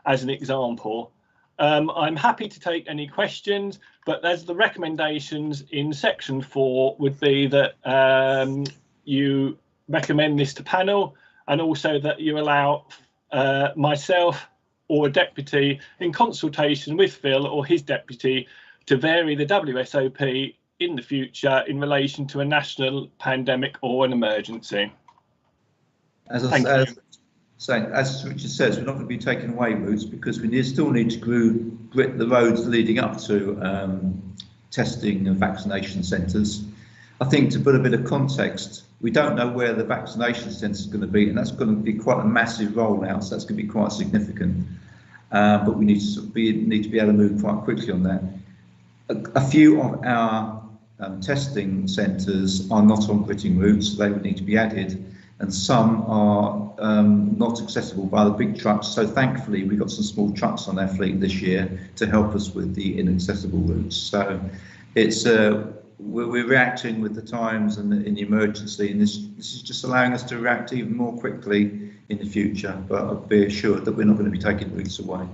as an example. I'm happy to take any questions, but there's the recommendations in section 4 would be that you recommend this to panel, and also that you allow myself or a deputy in consultation with Phil or his deputy to vary the WSOP in the future in relation to a national pandemic or an emergency. As Richard says, we're not going to be taking away routes because we still need to grit the roads leading up to testing and vaccination centres. I think to put a bit of context, we don't know where the vaccination centre is going to be, and that's going to be quite a massive rollout, so that's going to be quite significant. But we need to be able to move quite quickly on that. A few of our testing centres are not on gritting routes, so they would need to be added, and some are not accessible by the big trucks. So thankfully, we've got some small trucks on our fleet this year to help us with the inaccessible routes. So it's we're reacting with the times and in the emergency, and this is just allowing us to react even more quickly in the future. But I'll be assured that we're not going to be taking routes away.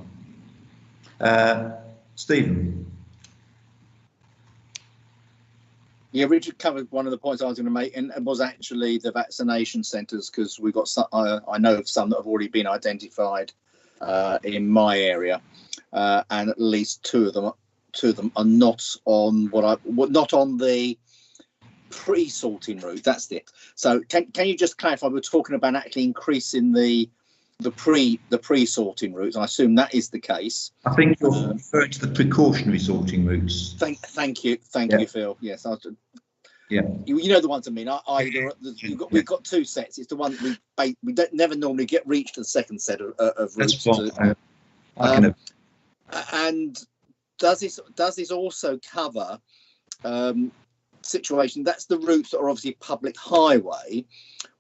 Stephen. Yeah, Richard covered one of the points I was going to make, and it was actually the vaccination centres, because we've got some, I know of some that have already been identified in my area, and at least two of them are not on not on the pre-sorting route. That's it. So can you just clarify? We're talking about actually increasing the pre-sorting routes. I assume that is the case. I think you're referring to the precautionary sorting routes. Thank you, Phil. Yes, yeah. You know the ones I mean. We've got two sets. It's the one that we don't never normally reach the second set of routes. And does this also cover situation? That's the routes that are obviously public highway.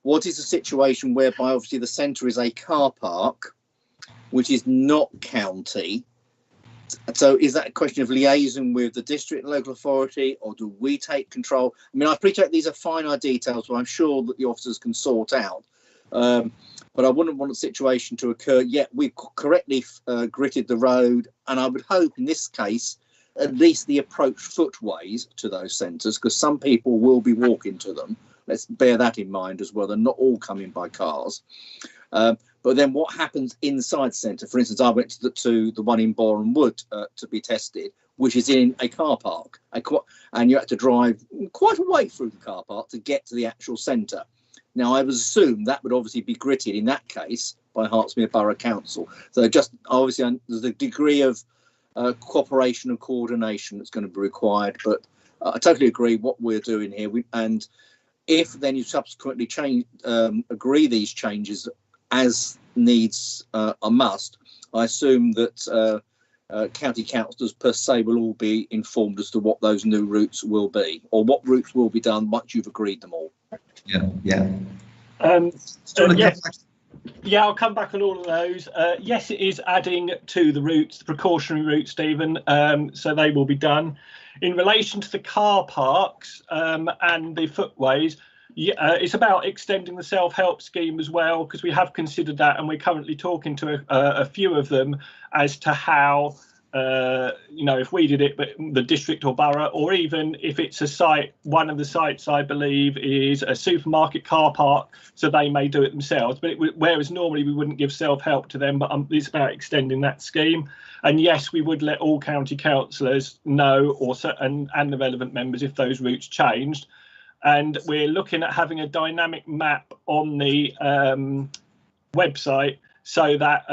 What is a situation whereby obviously the centre is a car park, which is not county? So is that a question of liaison with the district and local authority, or do we take control? I mean, I appreciate these are finite details, but I'm sure that the officers can sort out. But I wouldn't want a situation to occur. Yet we've correctly gritted the road, and I would hope in this case at least the approach footways to those centres, because some people will be walking to them. Let's bear that in mind as well. They're not all coming by cars. But then what happens inside the centre? For instance, I went to the one in Boreham Wood to be tested, which is in a car park. And you had to drive quite a way through the car park to get to the actual centre. Now, I would assume that would obviously be gritted in that case by Hertsmere Borough Council. So just obviously there's a degree of cooperation and coordination that's going to be required. But I totally agree what we're doing here. And if then you subsequently agree these changes as needs are must, I assume that county councillors per se will all be informed as to what those new routes will be, or what routes will be done once you've agreed them all. Yeah. Yeah, I'll come back on all of those. Yes, it is adding to the routes, the precautionary routes, Stephen. So they will be done. In relation to the car parks and the footways, it's about extending the self-help scheme as well, because we have considered that, and we're currently talking to a few of them as to how, if we did it, but the district or borough, or even if it's a site, one of the sites I believe is a supermarket car park, so they may do it themselves. But whereas normally we wouldn't give self-help to them, but it's about extending that scheme. And yes, we would let all county councillors know, and the relevant members, if those routes changed. And we're looking at having a dynamic map on the website, so that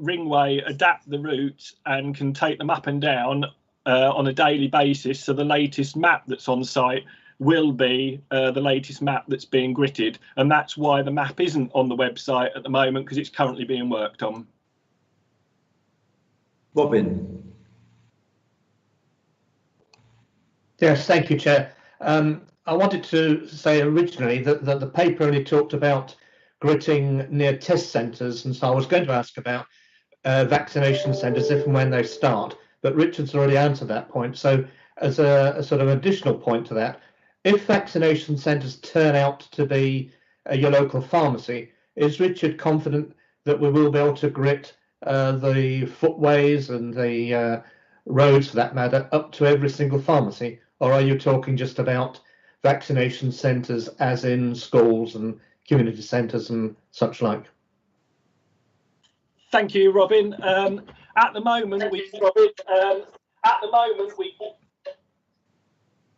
Ringway adapt the routes and can take them up and down on a daily basis. So the latest map that's on site will be the latest map that's being gritted. And that's why the map isn't on the website at the moment, because it's currently being worked on. Robin. Yes, thank you, Chair. I wanted to say originally that the paper only talked about gritting near test centres, and so I was going to ask about vaccination centres if and when they start, but Richard's already answered that point. So as a sort of additional point to that, if vaccination centres turn out to be your local pharmacy, is Richard confident that we will be able to grit the footways and the roads, for that matter, up to every single pharmacy? Or are you talking just about vaccination centres, as in schools and community centres and such like? Thank you, Robin. At the moment,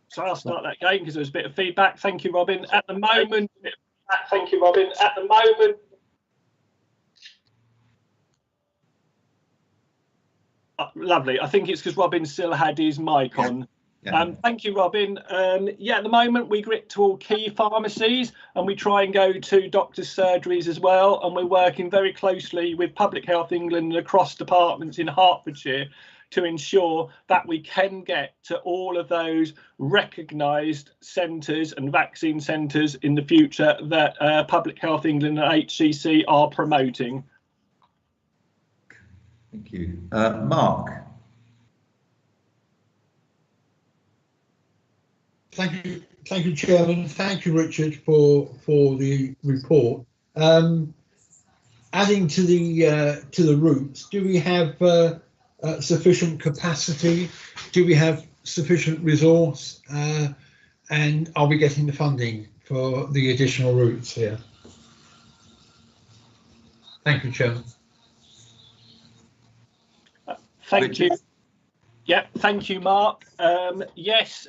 so I'll start that again because there was a bit of feedback. Thank you, Robin. At the moment, lovely. I think it's because Robin still had his mic on. Thank you, Robin. Yeah, at the moment we grit to all key pharmacies and we try and go to doctors' surgeries as well. And we're working very closely with Public Health England and across departments in Hertfordshire to ensure that we can get to all of those recognised centres and vaccine centres in the future that Public Health England and HCC are promoting. Thank you. Mark. Thank you, Chairman. Thank you, Richard, for the report. Adding to the routes, do we have sufficient capacity? Do we have sufficient resource? And are we getting the funding for the additional routes here? Thank you, Chairman. Thank you. Yeah, thank you, Mark. Yes,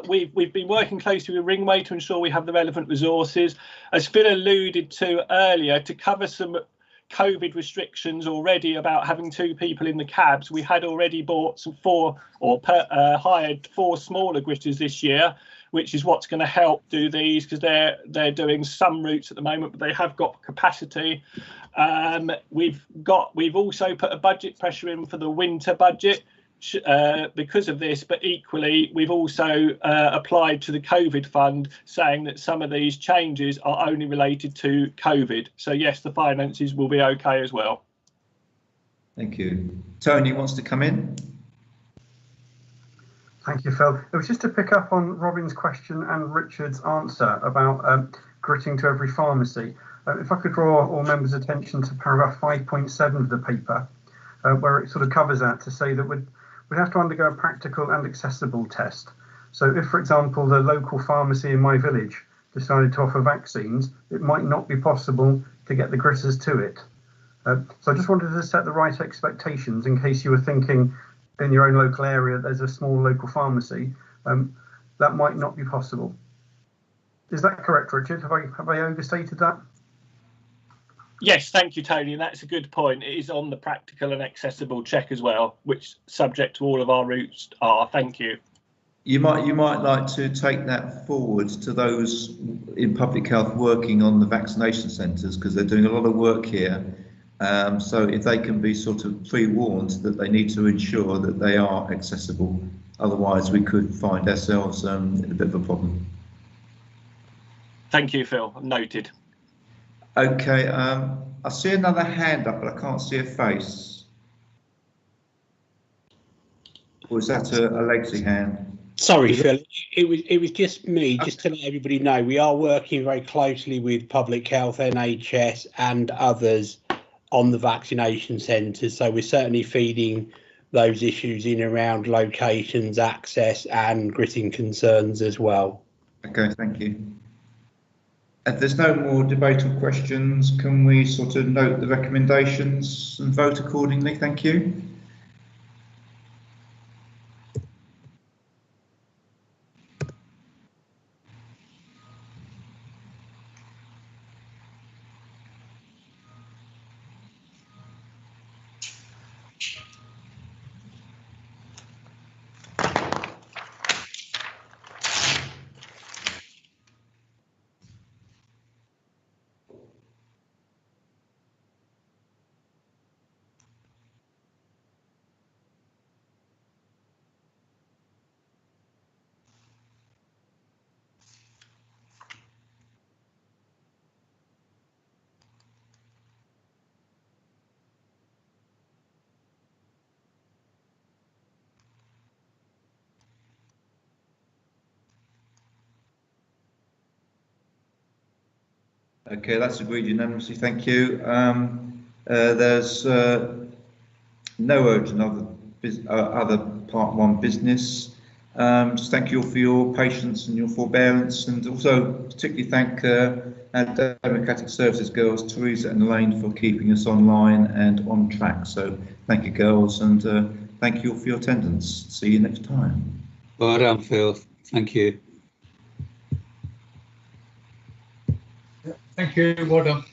we've been working closely with Ringway to ensure we have the relevant resources. As Phil alluded to earlier, to cover some COVID restrictions already about having 2 people in the cabs, we had already bought some hired 4 smaller gritters this year, which is what's going to help do these because they're doing some routes at the moment, but they have got capacity. We've also put a budget pressure in for the winter budget because of this, but equally we've also applied to the COVID fund saying that some of these changes are only related to COVID. So yes, the finances will be okay as well. Thank you. Tony wants to come in. Thank you, Phil. It was just to pick up on Robin's question and Richard's answer about gritting to every pharmacy. If I could draw all members' attention to paragraph 5.7 of the paper, where it sort of covers that to say that we'd have to undergo a practical and accessible test. So if, for example, the local pharmacy in my village decided to offer vaccines, it might not be possible to get the gritters to it. So I just wanted to set the right expectations in case you were thinking in your own local area there's a small local pharmacy, that might not be possible. Is that correct, Richard? Have I overstated that? Yes, thank you, Tony. And that's a good point. It is on the practical and accessible check as well, which subject to all of our routes are. Thank you. You might like to take that forward to those in public health working on the vaccination centres because they're doing a lot of work here. So if they can be sort of pre-warned that they need to ensure that they are accessible, otherwise we could find ourselves in a bit of a problem. Thank you, Phil. Noted. Okay, I see another hand up, but I can't see a face. Or is that a legacy hand? Sorry, Phil. It was just me, just to let everybody know we are working very closely with Public Health, NHS, and others on the vaccination centres. So we're certainly feeding those issues in around locations, access, and gritting concerns as well. Okay, thank you. If there's no more debate or questions, can we sort of note the recommendations and vote accordingly? Thank you. Okay, that's agreed unanimously. Thank you. There's no urgent other part one business. Just thank you all for your patience and your forbearance, and also particularly thank our Democratic Services girls, Teresa and Elaine, for keeping us online and on track. So thank you, girls, and thank you all for your attendance. See you next time. Well done, Phil. Thank you. Thank you. Well done.